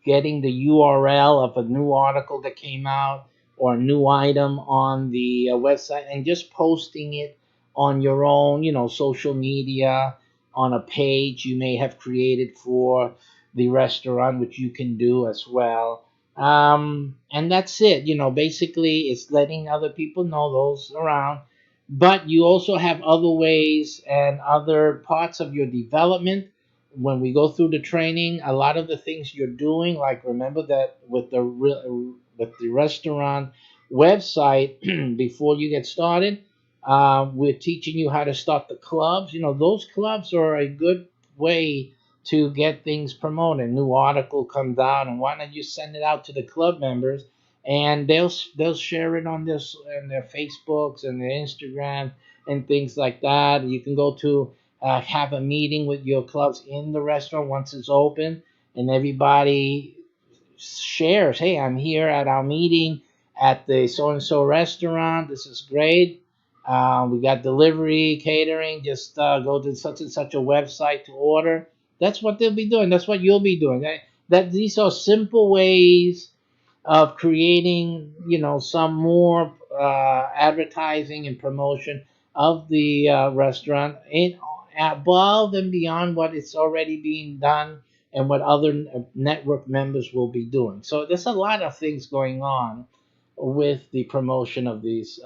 getting the URL of a new article that came out or a new item on the website and just posting it on your own, social media on a page you may have created for the restaurant, which you can do as well. And that's it. Basically, it's letting other people know those around. But you also have other ways and other parts of your development when we go through the training, a lot of the things you're doing, like remember that with the restaurant website before you get started, we're teaching you how to start the clubs. Those clubs are a good way to get things promoted. A new article comes out, and why not you send it out to the club members, and they'll share it on their Facebooks and their Instagram and things like that. You can go to have a meeting with your clubs in the restaurant once it's open, and everybody shares, hey, I'm here at our meeting at the so and so restaurant. This is great. We got delivery, catering. Just go to such and such a website to order. That's what they'll be doing. That's what you'll be doing. That these are simple ways of creating, some more advertising and promotion of the restaurant above and beyond what is already being done and what other network members will be doing. So there's a lot of things going on with the promotion of these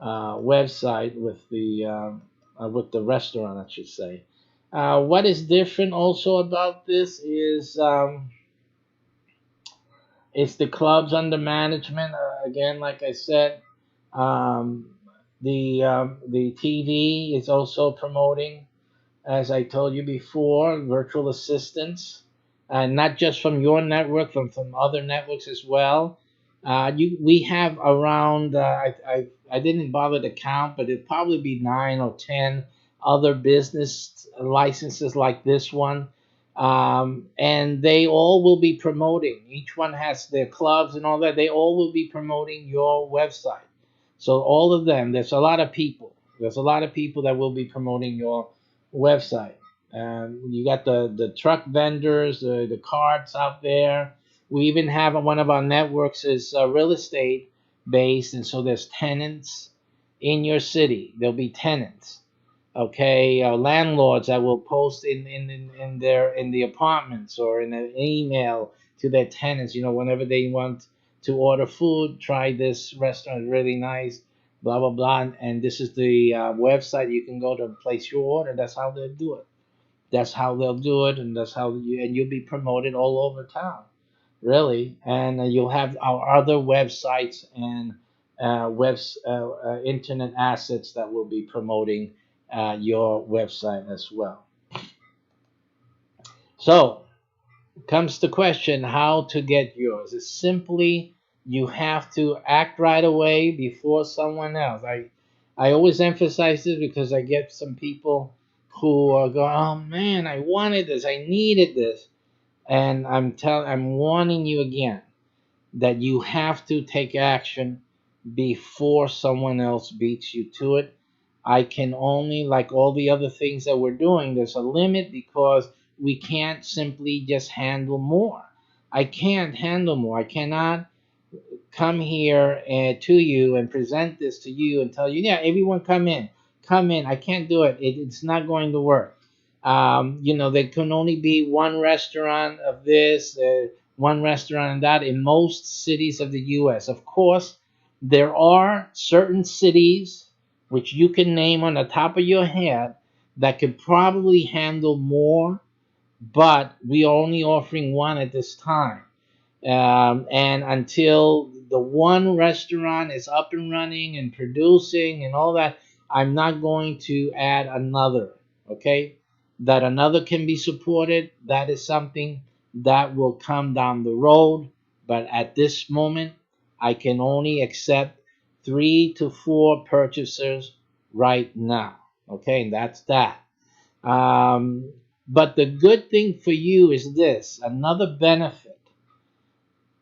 website with the restaurant, I should say. What is different also about this is it's the clubs under management. Again, like I said, um, the TV is also promoting, as I told you before, virtual assistants, and not just from your network, from other networks as well. We have around I didn't bother to count, but it'd probably be 9 or 10 other business licenses like this one, and they all will be promoting. Each one has their clubs and all that. They all will be promoting your website. So all of them, there's a lot of people. There's a lot of people that will be promoting your website. You got the truck vendors, the carts out there. We even have one of our networks is real estate based, and so there's tenants in your city. There'll be tenants, okay, landlords that will post in the apartments or in an email to their tenants. Whenever they want to order food, try this restaurant, really nice, blah blah blah, and this is the website you can go to place your order. That's how they'll do it. That's how they'll do it, and that's how you'll be promoted all over town, really. And you'll have our other websites and internet assets that will be promoting your website as well. So comes the question how to get yours. It's simply you have to act right away before someone else. I always emphasize this because I get some people who are going, oh man, I wanted this, I needed this, and I'm warning you again that you have to take action before someone else beats you to it. I can only, like all the other things that we're doing, there's a limit because we can't simply just handle more. I can't handle more. I cannot come here to you and present this to you and tell you, yeah, everyone come in. I can't do it. It's not going to work. There can only be one restaurant of this, one restaurant of that in most cities of the U.S. Of course, there are certain cities which you can name on the top of your head that could probably handle more, but we are only offering one at this time. And until the one restaurant is up and running and producing and all that, I'm not going to add another. Okay, that another can be supported. That is something that will come down the road. But at this moment, I can only accept 3 to 4 purchasers right now. Okay, and that's that. Um, but the good thing for you is this, another benefit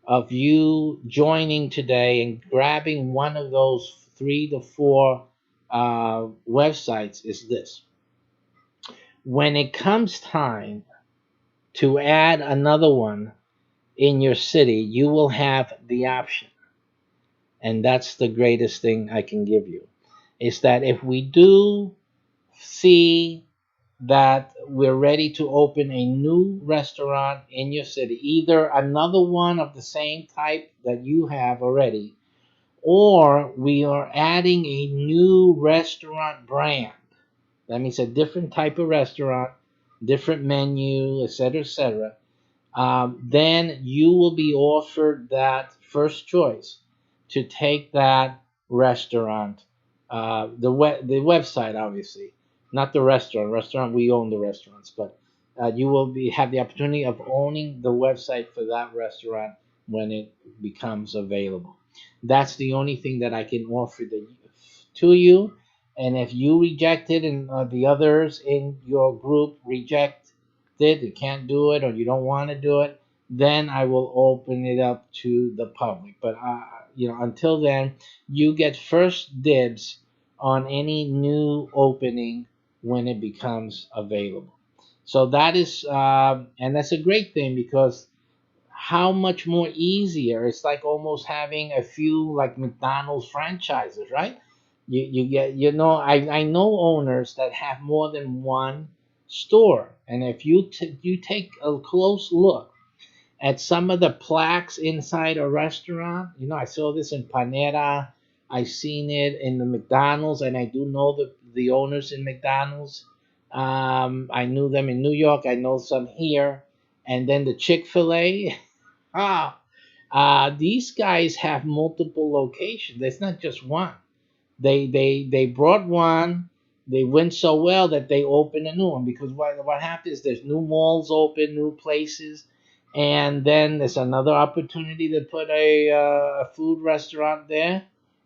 of you joining today and grabbing one of those 3 to 4 websites is this. When it comes time to add another one in your city, you will have the option. And that's the greatest thing I can give you. Is that if we do see that we're ready to open a new restaurant in your city, either another one of the same type that you have already, or we are adding a new restaurant brand. That means a different type of restaurant, different menu, etc., etc. Then you will be offered that first choice to take that restaurant, the website, obviously, not the restaurant. Restaurant, we own the restaurants, but you will have the opportunity of owning the website for that restaurant when it becomes available. That's the only thing that I can offer to you. And if you reject it and the others in your group reject it, you can't do it, or you don't want to do it, then I will open it up to the public. But until then, you get first dibs on any new opening when it becomes available. So that is, and that's a great thing because how much more easier it's like almost having a few like McDonald's franchises, right? You get, I know owners that have more than one store, and if you take a close look at some of the plaques inside a restaurant, I saw this in Panera, I seen it in the McDonald's, and I do know the owners in McDonald's. I knew them in New York, I know some here, and then the Chick-fil-A. Ah, these guys have multiple locations. It's not just one. They brought one. They went so well that they opened a new one because what happens is there's new malls open, new places, and then there's another opportunity to put a food restaurant there,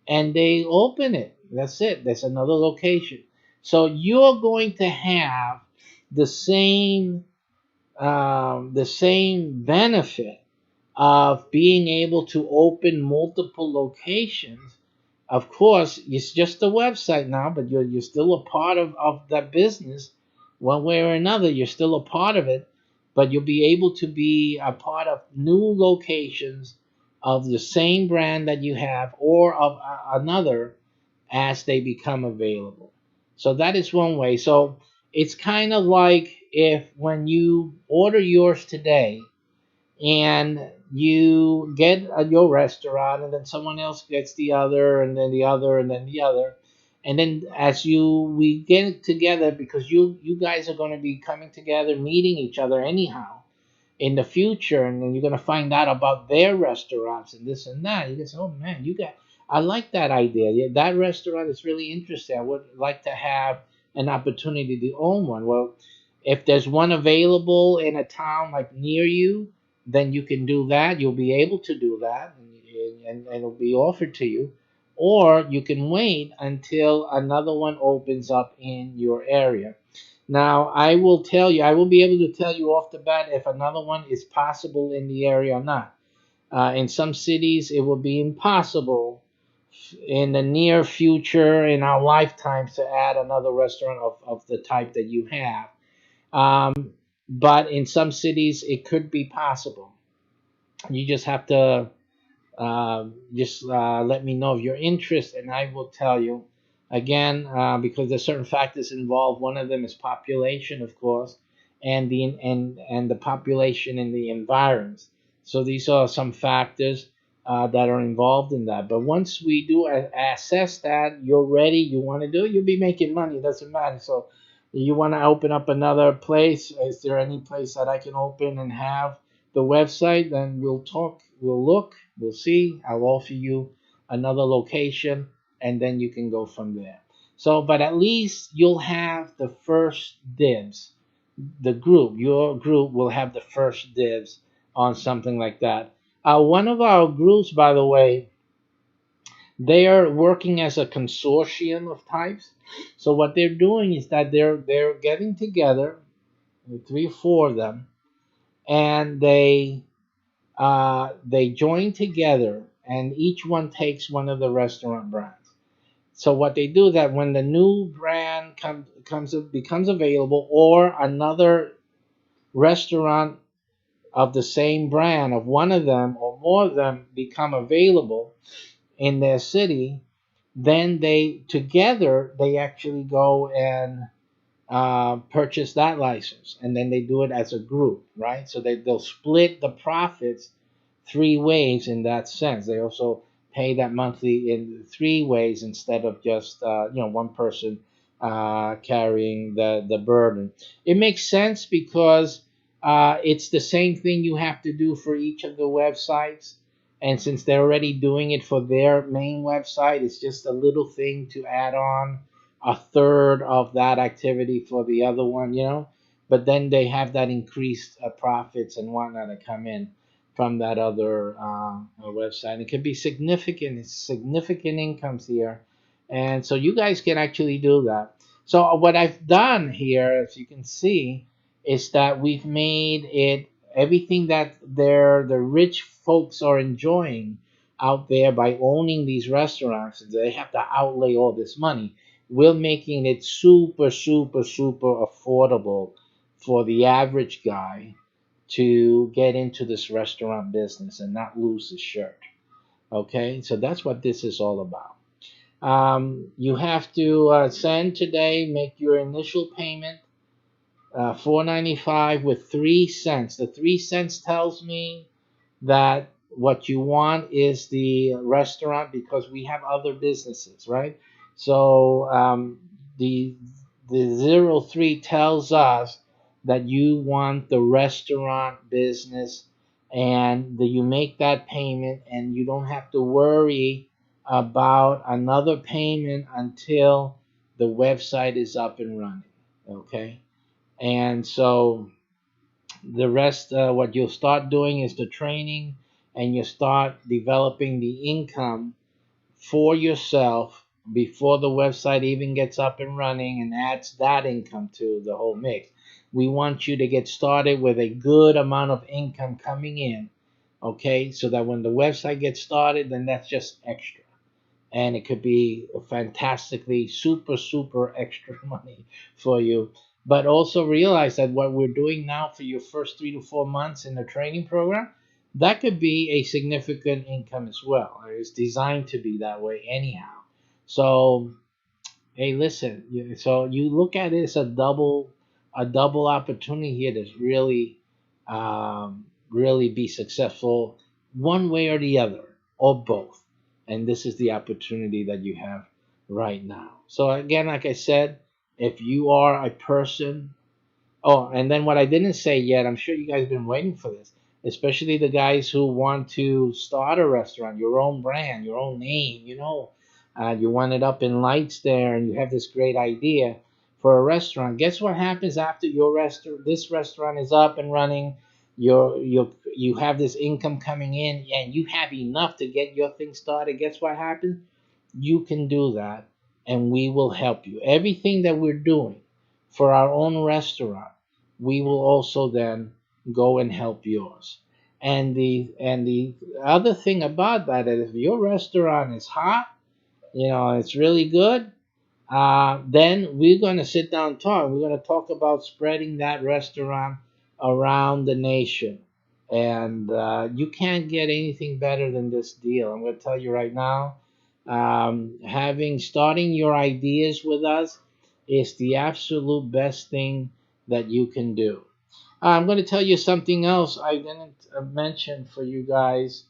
and they open it. That's it. There's another location. So you're going to have the same benefit of being able to open multiple locations. Of course, it's just a website now, but you're still a part of that business one way or another. You're still a part of it, but you'll be able to be a part of new locations of the same brand that you have or of another as they become available. So that is one way. So it's kind of like if when you order yours today, and you get your restaurant and then someone else gets the other and then the other and then the other, and then as we get together because you guys are going to be coming together meeting each other anyhow in the future, and then you're going to find out about their restaurants and this and that. You can say, oh man, I like that idea. Yeah, that restaurant is really interesting. I would like to have an opportunity to own one. Well, if there's one available in a town like near you, then you can do that. You'll be able to do that, and it'll be offered to you. Or you can wait until another one opens up in your area. Now, I will be able to tell you off the bat if another one is possible in the area or not. In some cities, it will be impossible in the near future, in our lifetimes, to add another restaurant of the type that you have. But in some cities, it could be possible. You just have to just let me know of your interest, and I will tell you. Again, because there's certain factors involved. One of them is population, of course, and the population in the environs. So these are some factors that are involved in that. But once we do assess that, you're ready, you want to do it, you'll be making money. It doesn't matter. So you want to open up another place? Is there any place that I can open and have the website? Then we'll talk, we'll look, we'll see. I'll offer you another location, and then you can go from there. So, but at least you'll have the first dibs. Your group will have the first dibs on something like that. One of our groups, by the way, They are working as a consortium of types. So what they're doing is that they're getting together, three or four of them, and they join together, and each one takes one of the restaurant brands. So what they do is that when the new brand comes becomes available, or another restaurant of the same brand of one of them or more of them become available in their city, then they together they actually go and purchase that license, and then they do it as a group, right? So they'll split the profits three ways in that sense. They also pay that monthly in three ways instead of just one person carrying the burden. It makes sense because it's the same thing you have to do for each of the websites. And since they're already doing it for their main website, it's just a little thing to add on a third of that activity for the other one. But then they have that increased profits and whatnot that come in from that other website. It can be significant. It's significant incomes here, and so you guys can actually do that. So what I've done here, as you can see, is that we've made it everything that the rich folks are enjoying out there by owning these restaurants. They have to outlay all this money. We're making it super, super, super affordable for the average guy to get into this restaurant business and not lose his shirt. Okay, so that's what this is all about. You have to send today, make your initial payment, $4.95 with 3 cents. The 3 cents tells me that what you want is the restaurant because we have other businesses, right? So the the 03 tells us that you want the restaurant business, and that you make that payment and you don't have to worry about another payment until the website is up and running. Okay, and so the rest, what you'll start doing is the training, and you start developing the income for yourself before the website even gets up and running and adds that income to the whole mix. We want you to get started with a good amount of income coming in, okay, so that when the website gets started, then that's just extra, and it could be fantastically super super extra money for you. But also realize that what we're doing now for your first 3 to 4 months in the training program, that could be a significant income as well. It's designed to be that way anyhow. So hey, listen, so you look at it as a double opportunity here to really be successful one way or the other, or both. And this is the opportunity that you have right now. So again, like I said, if you are a person. Oh, and then what I didn't say yet, I'm sure you guys have been waiting for this, especially the guys who want to start a restaurant, your own brand, your own name. You want it up in lights there, and you have this great idea for a restaurant. Guess what happens after this restaurant is up and running? You have this income coming in, and you have enough to get your thing started. Guess what happens? You can do that, and we will help you. Everything that we're doing for our own restaurant, we will also then go and help yours. And the other thing about that is, if your restaurant is hot, it's really good, then we're going to sit down and talk. We're going to talk about spreading that restaurant around the nation. And you can't get anything better than this deal. I'm going to tell you right now, starting your ideas with us is the absolute best thing that you can do. I'm going to tell you something else I didn't mention for you guys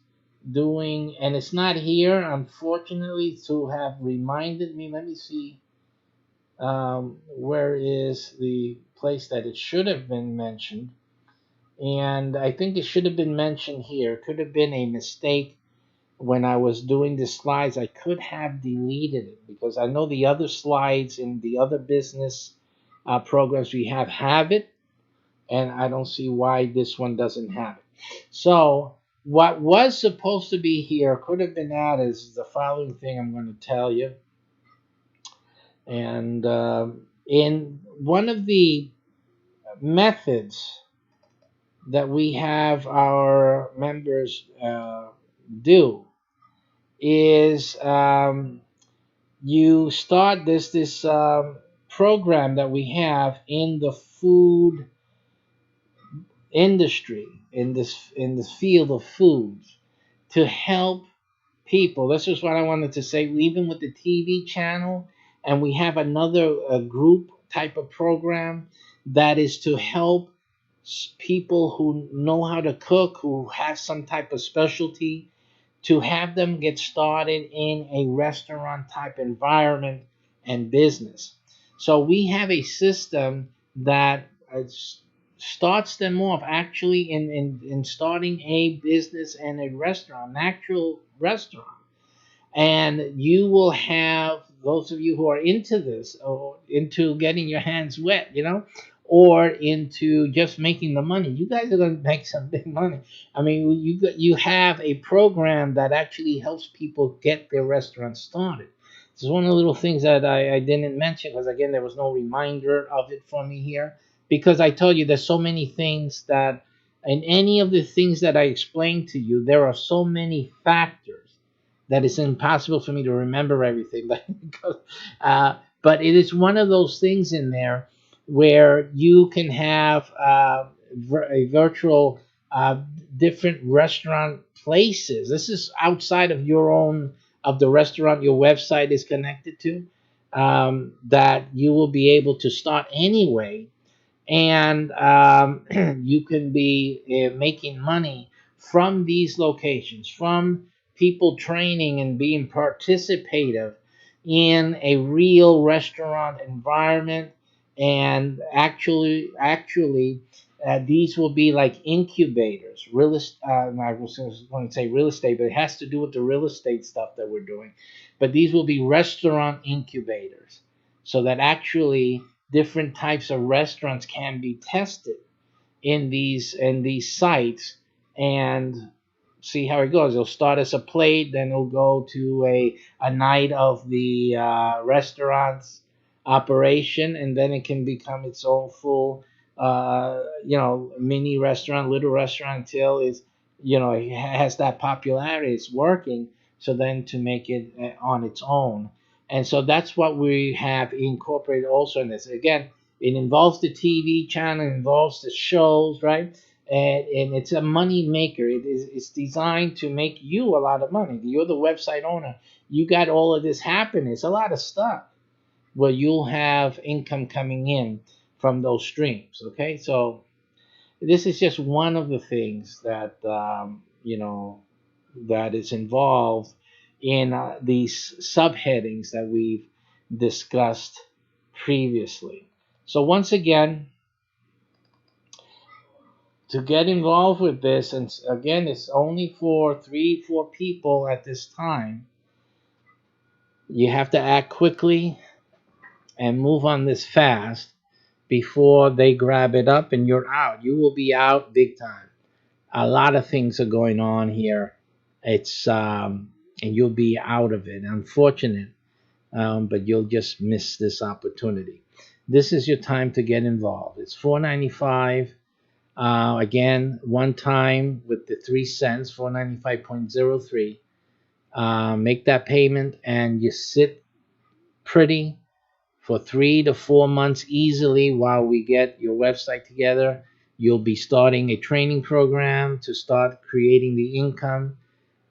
doing, and it's not here, unfortunately, to have reminded me. Let me see. Where is the place that it should have been mentioned? And I think it should have been mentioned here. Could have been a mistake when I was doing the slides. I could have deleted it because I know the other slides in the other business programs we have it, and I don't see why this one doesn't have it. So What was supposed to be here could have been added is the following thing I'm going to tell you. And in one of the methods that we have our members do is you start this program that we have in the food industry in this field of foods to help people. This is what I wanted to say. Even with the TV channel, and we have another group type of program that is to help people who know how to cook, who have some type of specialty, to have them get started in a restaurant type environment and business. So we have a system that starts them off actually in starting a business and a restaurant, an actual restaurant. And you will have those of you who are into this or into getting your hands wet, or into just making the money. You guys are going to make some big money. I mean, you have a program that actually helps people get their restaurant started. This is one of the little things that I didn't mention because again there was no reminder of it for me here, because I told you there's so many things that in any of the things that I explained to you, there are so many factors that it's impossible for me to remember everything. But it is one of those things in there where you can have a virtual different restaurant places. This is outside of your own of the restaurant your website is connected to, that you will be able to start anyway, and you can be making money from these locations, from people training and being participative in a real restaurant environment. And actually, these will be like incubators. I was going to say real estate, but it has to do with the real estate stuff that we're doing. But these will be restaurant incubators, so that actually different types of restaurants can be tested in these sites and see how it goes. It'll start as a plate, then it'll go to a night of the restaurant's operation, and then it can become its own full, mini restaurant, little restaurant until it has that popularity. It's working, so then to make it on its own. And so that's what we have incorporated also in this. Again, it involves the TV channel, it involves the shows, right? And it's a money maker. It's designed to make you a lot of money. You're the website owner. You got all of this happening. It's a lot of stuff where you'll have income coming in from those streams. Okay, so this is just one of the things that that is involved in these subheadings that we've discussed previously. So once again, to get involved with this, and again, it's only for 3, 4 people at this time. You have to act quickly and move on this fast before they grab it up and you're out. You will be out big time. A lot of things are going on here. It's and you'll be out of it. Unfortunate, but you'll just miss this opportunity. This is your time to get involved. It's $4.95. Again, one time with the 3 cents, 495.03. Make that payment and you sit pretty for 3 to 4 months easily while we get your website together. You'll be starting a training program to start creating the income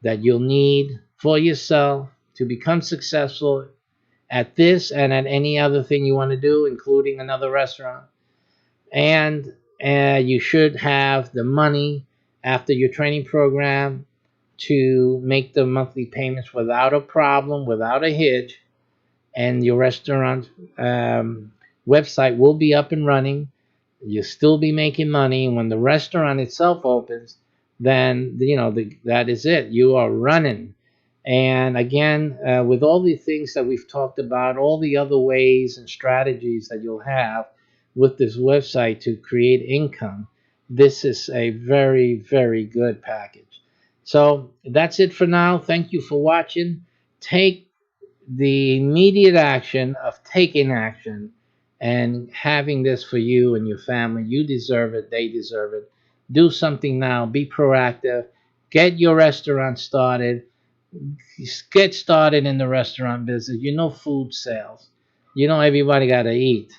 that you'll need for yourself to become successful at this and at any other thing you want to do, including another restaurant. And you should have the money after your training program to make the monthly payments without a problem, without a hitch, and your restaurant website will be up and running. You'll still be making money. And when the restaurant itself opens, then that is it. You are running. And again, with all the things that we've talked about, all the other ways and strategies that you'll have with this website to create income, this is a very, very good package. So that's it for now. Thank you for watching. Take the immediate action of taking action and having this for you and your family. You deserve it. They deserve it. Do something now. Be proactive. Get your restaurant started. Get started in the restaurant business. You know food sales. You know everybody got to eat.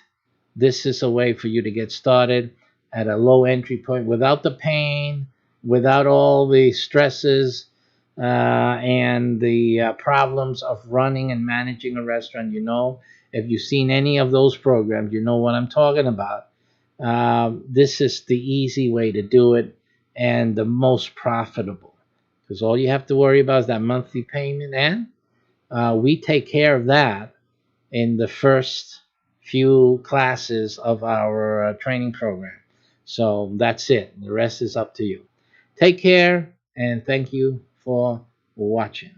This is a way for you to get started at a low entry point without the pain, without all the stresses and the problems of running and managing a restaurant. You know, if you've seen any of those programs, you know what I'm talking about. This is the easy way to do it and the most profitable because all you have to worry about is that monthly payment, and we take care of that in the first few classes of our training program. So that's it. The rest is up to you. Take care and thank you for watching.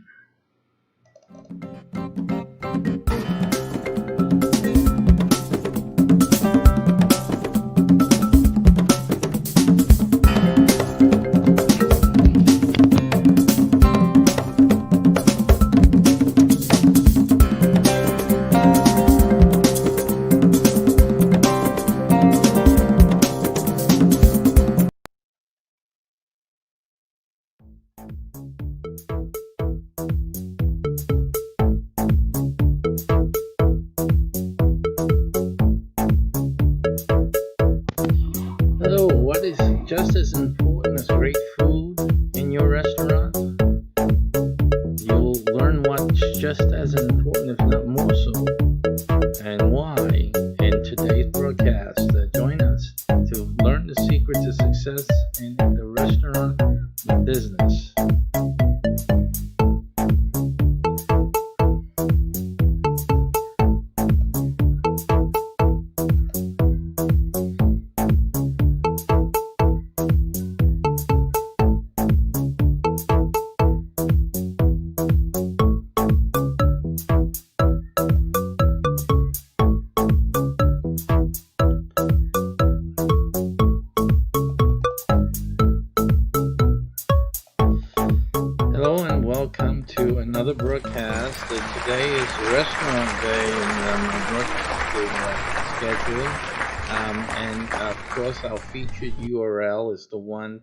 Hello, what is just as important as great food in your restaurant? You'll learn what's just as important, if not more so, and why in today's broadcast. Join us to learn the secrets of success in the restaurant business. Hello and welcome to another broadcast. Today is restaurant day in my broadcasting schedule. And of course, our featured URL is the one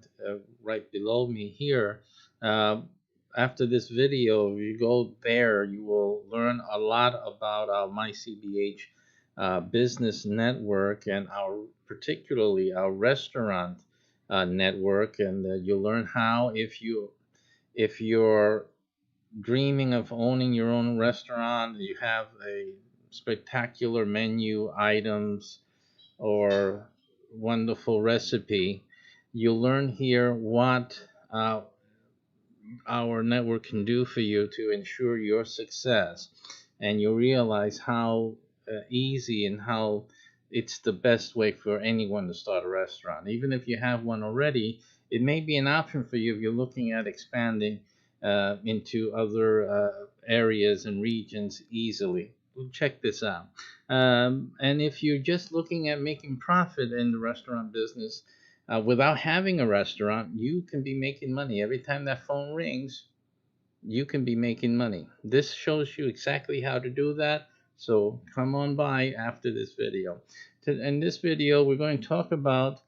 right below me here. Um After this video, if you go there, you will learn a lot about our MyCBH business network and our particularly our restaurant network, and you'll learn how if you're dreaming of owning your own restaurant, you have a spectacular menu items or wonderful recipe, you'll learn here what our network can do for you to ensure your success. And you'll realize how easy and how it's the best way for anyone to start a restaurant. Even if you have one already, it may be an option for you if you're looking at expanding into other areas and regions easily. Well, check this out. And if you're just looking at making profit in the restaurant business, without having a restaurant, you can be making money. Every time that phone rings, you can be making money. This shows you exactly how to do that. So come on by after this video. In this video, we're going to talk about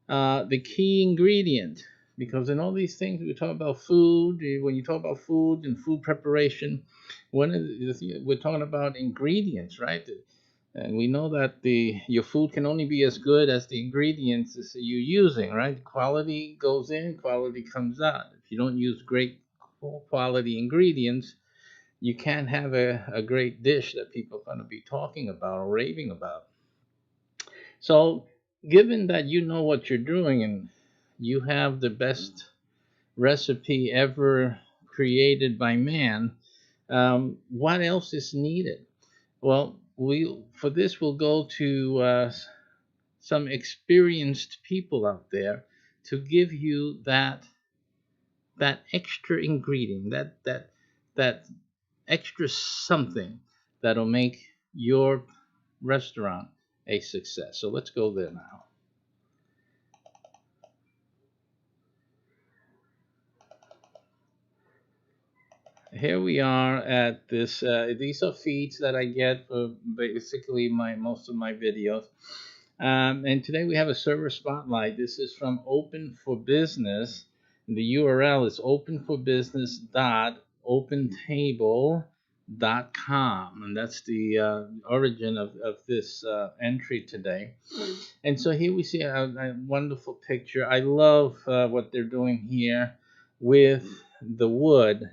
the key ingredient. Because in all these things, we talk about food. When you talk about food and food preparation, we're talking about ingredients, right? And we know that the your food can only be as good as the ingredients that you're using, right? Quality goes in, quality comes out. If you don't use great quality ingredients, you can't have a great dish that people are going to be talking about or raving about. So, given that you know what you're doing and you have the best recipe ever created by man, what else is needed? Well, we for this we'll go to some experienced people out there to give you that extra ingredient, that extra something that'll make your restaurant a success. So let's go there now. Here we are at this. These are feeds that I get for basically my most of my videos. And today we have a server spotlight. This is from Open for Business. The URL is openforbusiness.opentable.com, and that's the origin of this entry today. And so here we see a wonderful picture. I love what they're doing here with the wood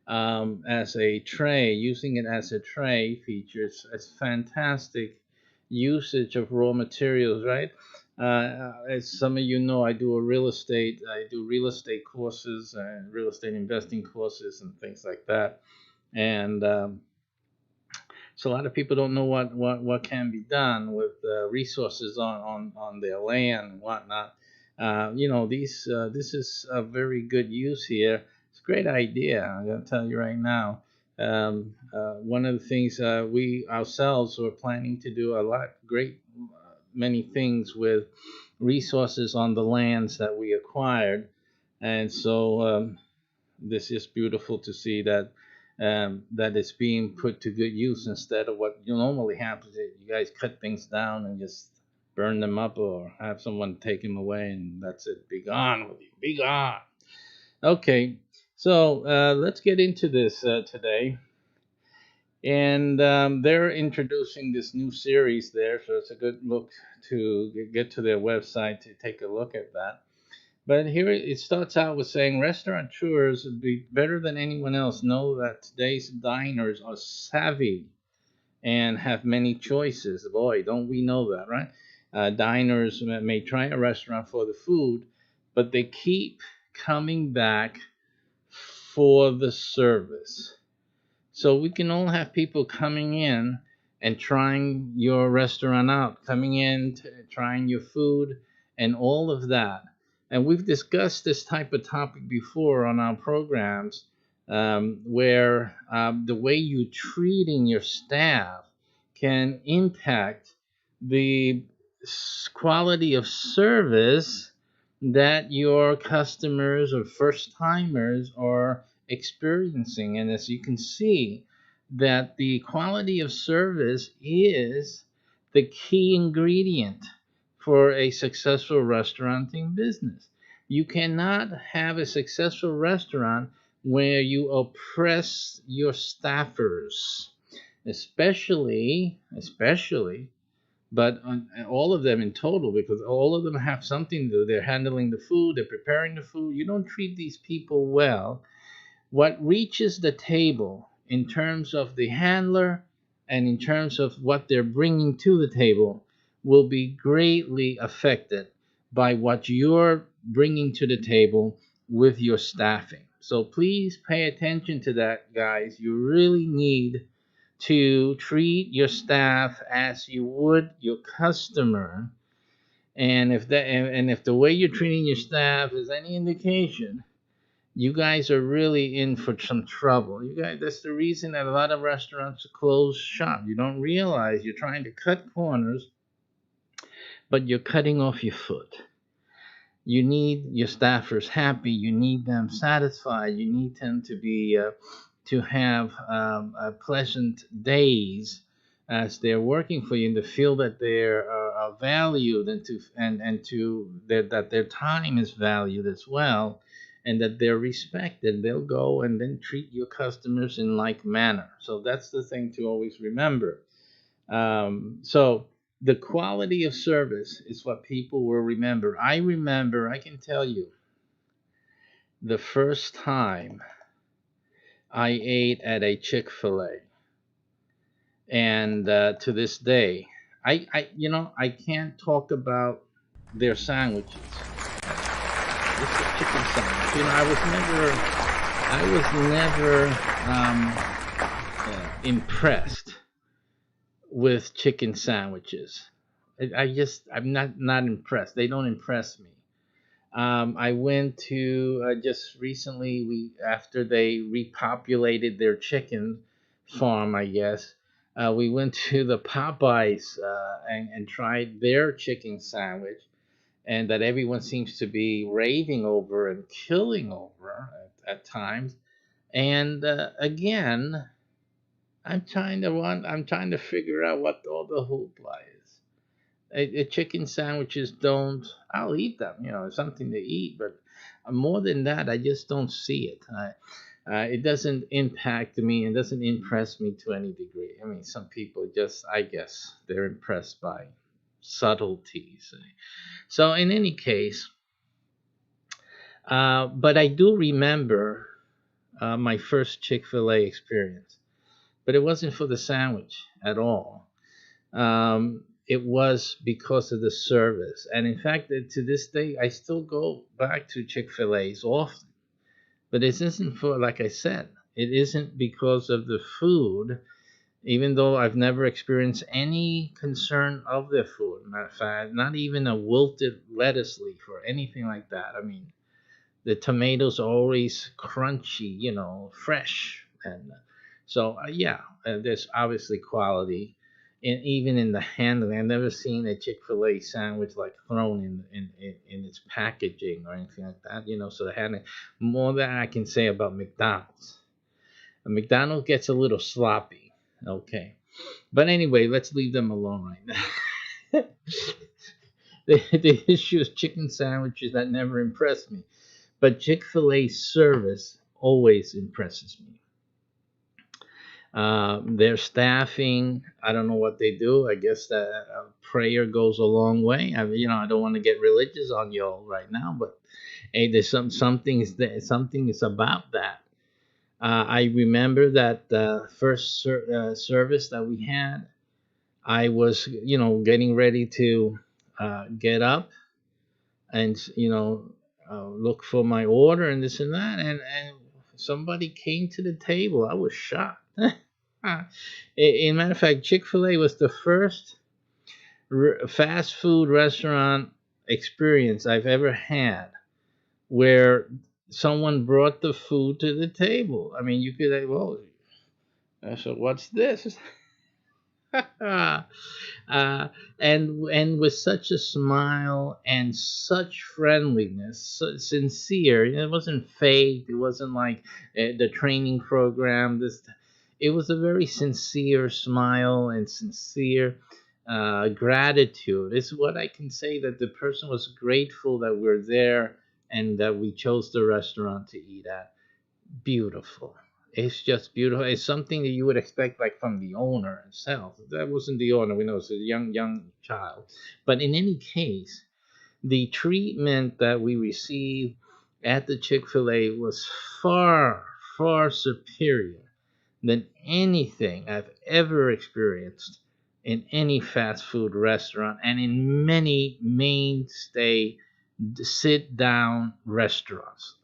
as a tray, using it as a tray features. It's fantastic usage of raw materials, right? As some of you know, I do real estate courses and real estate investing courses and things like that. And so a lot of people don't know what can be done with resources on their land and whatnot. This is a very good use here. It's a great idea. I'm going to tell you right now. One of the things we ourselves were planning to do a lot, many things with resources on the lands that we acquired, and so this is beautiful to see that that it's being put to good use instead of what normally happens. You guys cut things down and just burn them up or have someone take them away and that's it. Be gone with you. Be gone. Okay, so let's get into this today. And they're introducing this new series there, so it's a good look to get to their website to take a look at that. But here it starts out with saying restaurateurs would be better than anyone else know that today's diners are savvy and have many choices. Boy, don't we know that, right? Diners may try a restaurant for the food, but they keep coming back for the service. So we can all have people coming in and trying your restaurant out, coming in, trying your food, and all of that. And we've discussed this type of topic before on our programs, where the way you're treating your staff can impact the quality of service that your customers or first timers are experiencing. And as you can see, that the quality of service is the key ingredient for a successful restauranting business. You cannot have a successful restaurant where you oppress your staffers, especially, but on all of them in total, because all of them have something to do. They're handling the food, they're preparing the food. You don't treat these people well, what reaches the table in terms of the handler and in terms of what they're bringing to the table will be greatly affected by what you're bringing to the table with your staffing. So please pay attention to that, guys. You really need to treat your staff as you would your customer. And if the way you're treating your staff is any indication, you guys are really in for some trouble. You guys, that's the reason that a lot of restaurants close shop. You don't realize you're trying to cut corners, but you're cutting off your foot. You need your staffers happy. You need them satisfied. You need them to have pleasant days as they're working for you, and to feel that they're valued, and that their time is valued as well, and that they're respected. They'll go and then treat your customers in like manner. So that's the thing to always remember. So the quality of service is what people will remember. I can tell you, the first time I ate at a Chick-fil-A, and to this day, I can't talk about their sandwiches. This is chicken sandwich. I was never impressed with chicken sandwiches. I'm not impressed. They don't impress me. I went to just recently. We After they repopulated their chicken farm, I guess. We went to the Popeyes and tried their chicken sandwich, and that everyone seems to be raving over and killing over at times. And again, I'm trying to figure out what all the hoopla is. Chicken sandwiches don't. I'll eat them. You know, it's something to eat, but more than that, I just don't see it. It doesn't impact me and doesn't impress me to any degree. I mean, some people just, I guess, they're impressed by subtleties. So, in any case, but I do remember my first Chick fil A experience, but it wasn't for the sandwich at all. It was because of the service. And in fact, to this day, I still go back to Chick fil A's often. But it isn't for, like I said, it isn't because of the food, even though I've never experienced any concern of the food. Matter of fact, not even a wilted lettuce leaf or anything like that. I mean, the tomatoes are always crunchy, you know, fresh. And so, yeah, there's obviously quality. And even in the handling, I've never seen a Chick Fil A sandwich like thrown in its packaging or anything like that. You know, so the handling more than I can say about McDonald's. McDonald's gets a little sloppy. Okay, but anyway, let's leave them alone right now. The issue is chicken sandwiches that never impressed me, but Chick Fil A service always impresses me. Their staffing, I don't know what they do. I guess that prayer goes a long way. I don't want to get religious on y'all right now, but hey, there's something is about that. I remember that first service that we had. I was, getting ready to get up and, look for my order and this and that, and somebody came to the table. I was shocked. In matter of fact, Chick Fil A was the first fast food restaurant experience I've ever had where someone brought the food to the table. I mean, you could say, well, so what's this? uh, and with such a smile and such friendliness, so sincere. It wasn't fake. It wasn't like the training program. It was a very sincere smile and sincere gratitude. It's what I can say, that the person was grateful that we're there and that we chose the restaurant to eat at. Beautiful. It's just beautiful. It's something that you would expect like from the owner himself. That wasn't the owner. We know it's a young child. But in any case, the treatment that we received at the Chick-fil-A was far, far superior than anything I've ever experienced in any fast food restaurant and in many mainstay sit down restaurants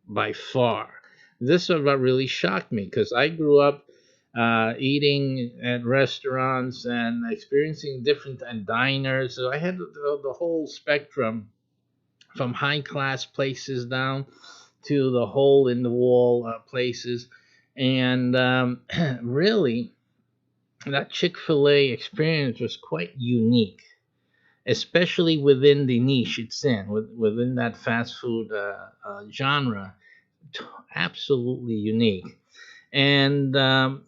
by far. This is what really shocked me because I grew up eating at restaurants and experiencing different diners. So I had the whole spectrum from high class places down to the hole in the wall places. And really, that Chick fil A experience was quite unique, especially within the niche it's in, within that fast food genre. Absolutely unique. And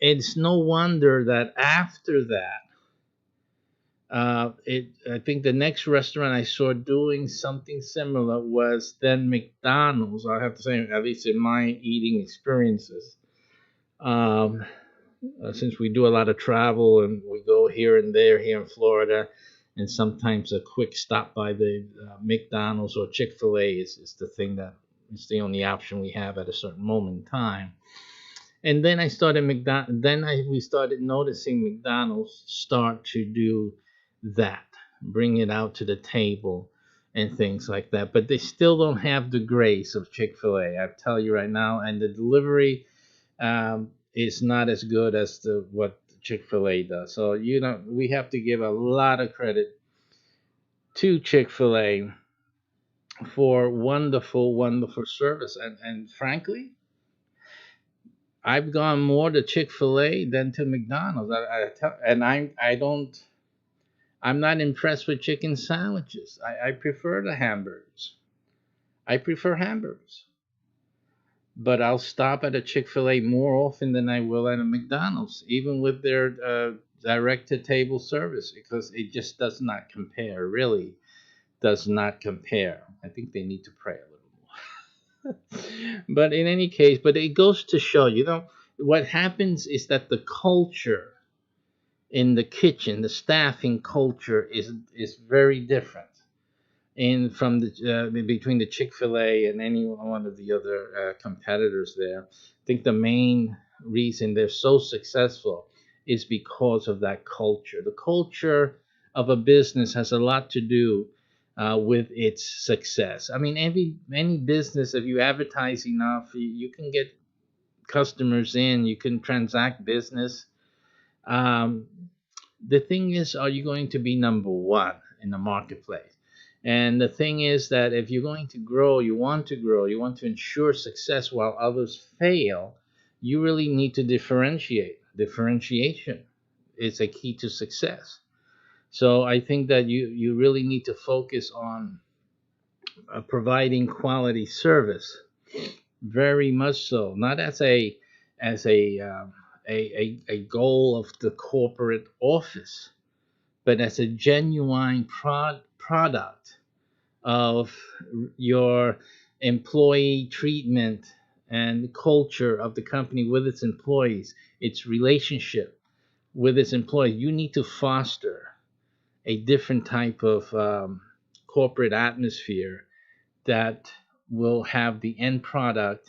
it's no wonder that after that, I think the next restaurant I saw doing something similar was then McDonald's. I have to say, at least in my eating experiences, um, since we do a lot of travel and we go here and there here in Florida, and sometimes a quick stop by the McDonald's or Chick Fil A is the thing that is the only option we have at a certain moment in time. And then I started McDonald. We started noticing McDonald's start to do that, bring it out to the table, and things like that. But they still don't have the grace of Chick Fil A. I tell you right now, and the delivery is not as good as what Chick Fil A does. So we have to give a lot of credit to Chick Fil A for wonderful, wonderful service. And frankly, I've gone more to Chick Fil A than to McDonald's. I don't. I'm not impressed with chicken sandwiches. I prefer the hamburgers. I prefer hamburgers. but I'll stop at a Chick-fil-A more often than I will at a McDonald's, even with their direct to table service, because it just does not compare. Really does not compare. I think they need to pray a little more. But in any case, but it goes to show, what happens is that the culture in the kitchen, the staffing culture is very different in from the between the Chick-fil-A and any one of the other competitors there. I think the main reason they're so successful is because of that culture. The culture of a business has a lot to do with its success. I mean, any business, if you advertise enough, you can get customers in, you can transact business. Um, the thing is, are you going to be number one in the marketplace? And the thing is that if you're going to grow, you want to ensure success while others fail, you really need to differentiate. Differentiation is a key to success. So I think that you really need to focus on providing quality service, very much so, not as a goal of the corporate office, but as a genuine product of your employee treatment and culture of the company with its employees, its relationship with its employees. You need to foster a different type of corporate atmosphere that will have the end product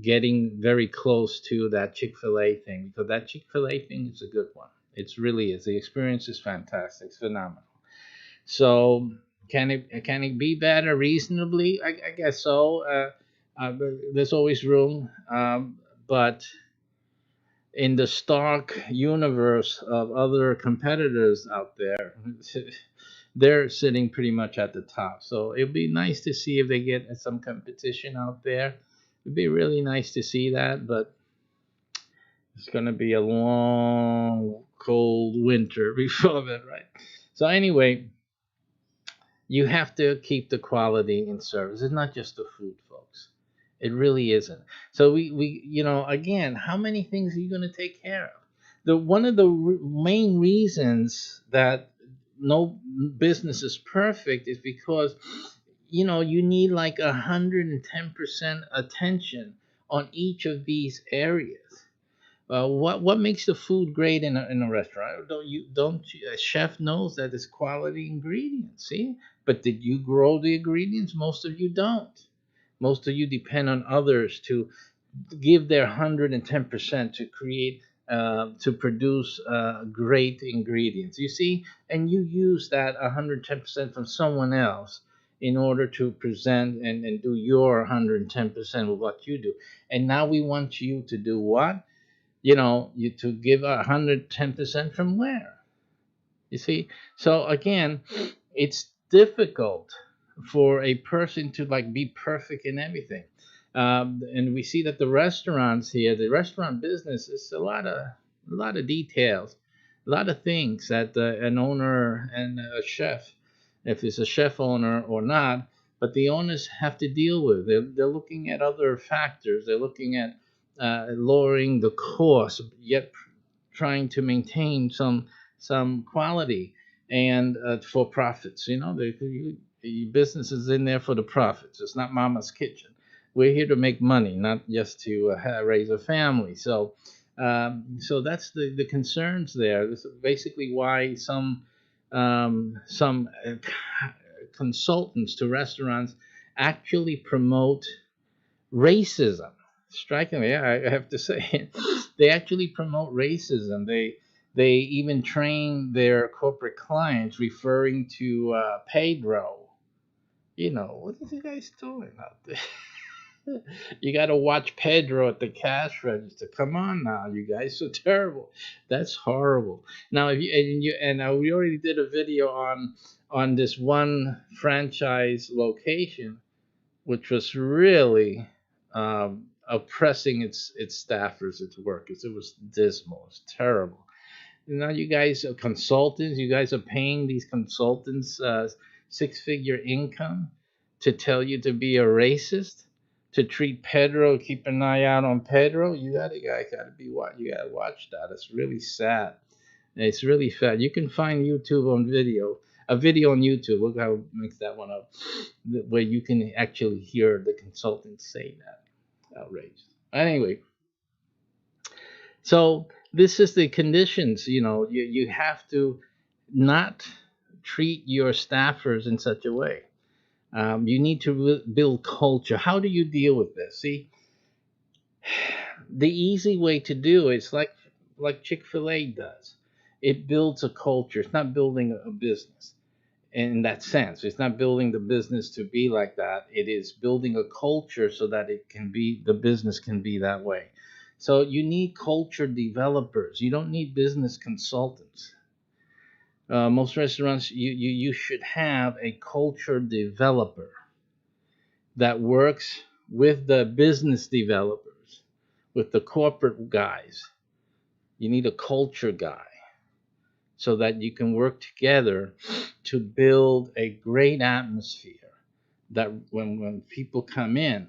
getting very close to that Chick-fil-A thing, because that Chick-fil-A thing is a good one. It really is. The experience is fantastic. It's phenomenal. So can it be better reasonably? I guess so. There's always room, but in the stark universe of other competitors out there, they're sitting pretty much at the top. So it'd be nice to see if they get some competition out there. It'd be really nice to see that, but it's going to be a long, cold winter before that, right? So anyway, you have to keep the quality in service. It's not just the food, folks. It really isn't. So again, how many things are you going to take care of? The one of the main reasons that no business is perfect is because you need like 110% attention on each of these areas. What makes the food great in a restaurant? A chef knows that it's quality ingredients. See, but did you grow the ingredients? Most of you don't. Most of you depend on others to give their 110% to create to produce great ingredients. You see, and you use that 110% from someone else in order to present and do your 110% of what you do. And now we want you to do what? You to give 110% from where? You see? So again, it's difficult for a person to like be perfect in everything. And we see that the restaurant business is a lot of details, a lot of things that an owner and a chef, if it's a chef owner or not, but the owners have to deal with. They're looking at other factors. They're looking at lowering the cost, yet trying to maintain some quality and for profits. The business is in there for the profits. It's not mama's kitchen. We're here to make money, not just to raise a family. So that's the concerns there. This is basically why some consultants to restaurants actually promote racism. Strikingly, yeah, I have to say, they actually promote racism. They even train their corporate clients referring to Pedro. What are you guys doing out there? You got to watch Pedro at the cash register. Come on now, you guys, so terrible. That's horrible. Now, if we already did a video on this one franchise location, which was really oppressing its staffers, its workers. It was dismal. It was terrible. Now you guys are consultants. You guys are paying these consultants six-figure income to tell you to be a racist. to treat Pedro, keep an eye out on Pedro. You gotta watch that. It's really sad. It's really sad. You can find YouTube on video, a video on YouTube. Look how it makes that one up, where you can actually hear the consultant say that. Outrageous. Anyway, so this is the conditions. You have to not treat your staffers in such a way. You need to build culture. How do you deal with this? See, the easy way to do it is like Chick-fil-A does. It builds a culture. It's not building a business in that sense. It's not building the business to be like that. It is building a culture so that the business can be that way. So you need culture developers. You don't need business consultants. Most restaurants, you should have a culture developer that works with the business developers, with the corporate guys. You need a culture guy so that you can work together to build a great atmosphere that when people come in,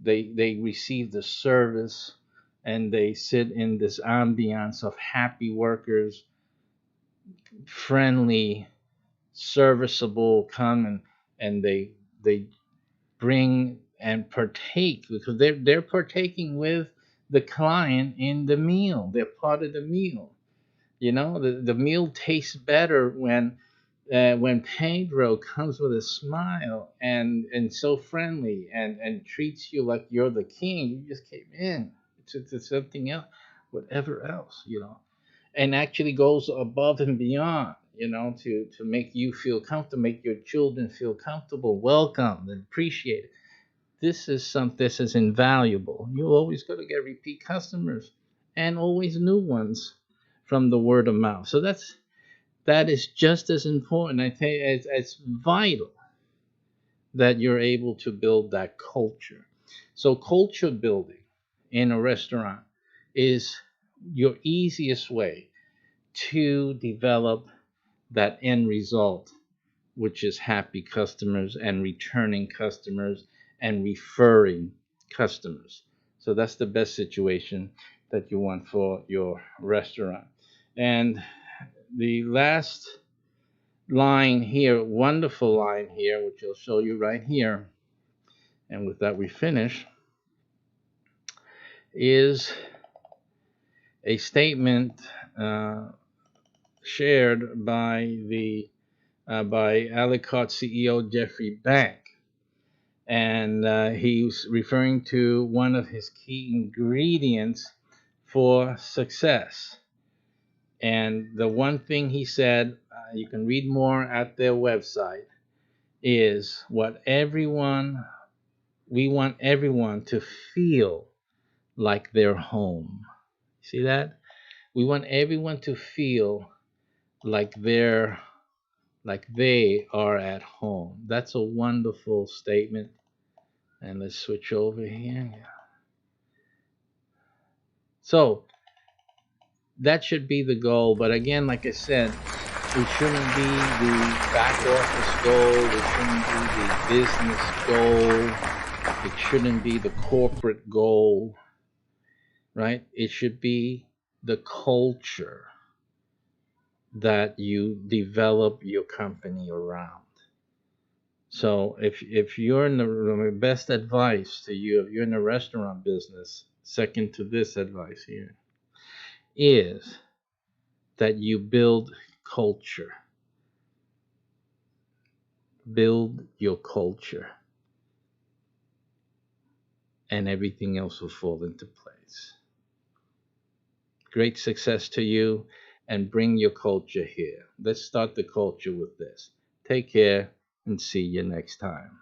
they receive the service and they sit in this ambiance of happy workers, friendly, serviceable, come and they bring and partake because they're partaking with the client in the meal. They're part of the meal. The meal tastes better when Pedro comes with a smile and so friendly and treats you like you're the king. You just came in to something else, whatever else, and actually goes above and beyond, to make you feel comfortable, make your children feel comfortable, welcome, and appreciated. This is invaluable. You're always going to get repeat customers and always new ones from the word of mouth. So that is just as important. I think it's vital that you're able to build that culture. So culture building in a restaurant is your easiest way to develop that end result, which is happy customers and returning customers and referring customers. So that's the best situation that you want for your restaurant. And the last line here, wonderful line here, which I'll show you right here, and with that we finish, is a statement shared by Alicot CEO Jeffrey Bank. And he's referring to one of his key ingredients for success. And the one thing he said, you can read more at their website, is we want everyone to feel like they're home. See that? We want everyone to feel like they are at home. That's a wonderful statement. And let's switch over here. So that should be the goal. But again, like I said, it shouldn't be the back office goal. It shouldn't be the business goal. It shouldn't be the corporate goal, right? It should be the culture that you develop your company around. So if you're in the best advice to you, if you're in the restaurant business, second to this advice here, is that you build culture. Build your culture, and everything else will fall into place. Great success to you, and bring your culture here. Let's start the culture with this. Take care, and see you next time.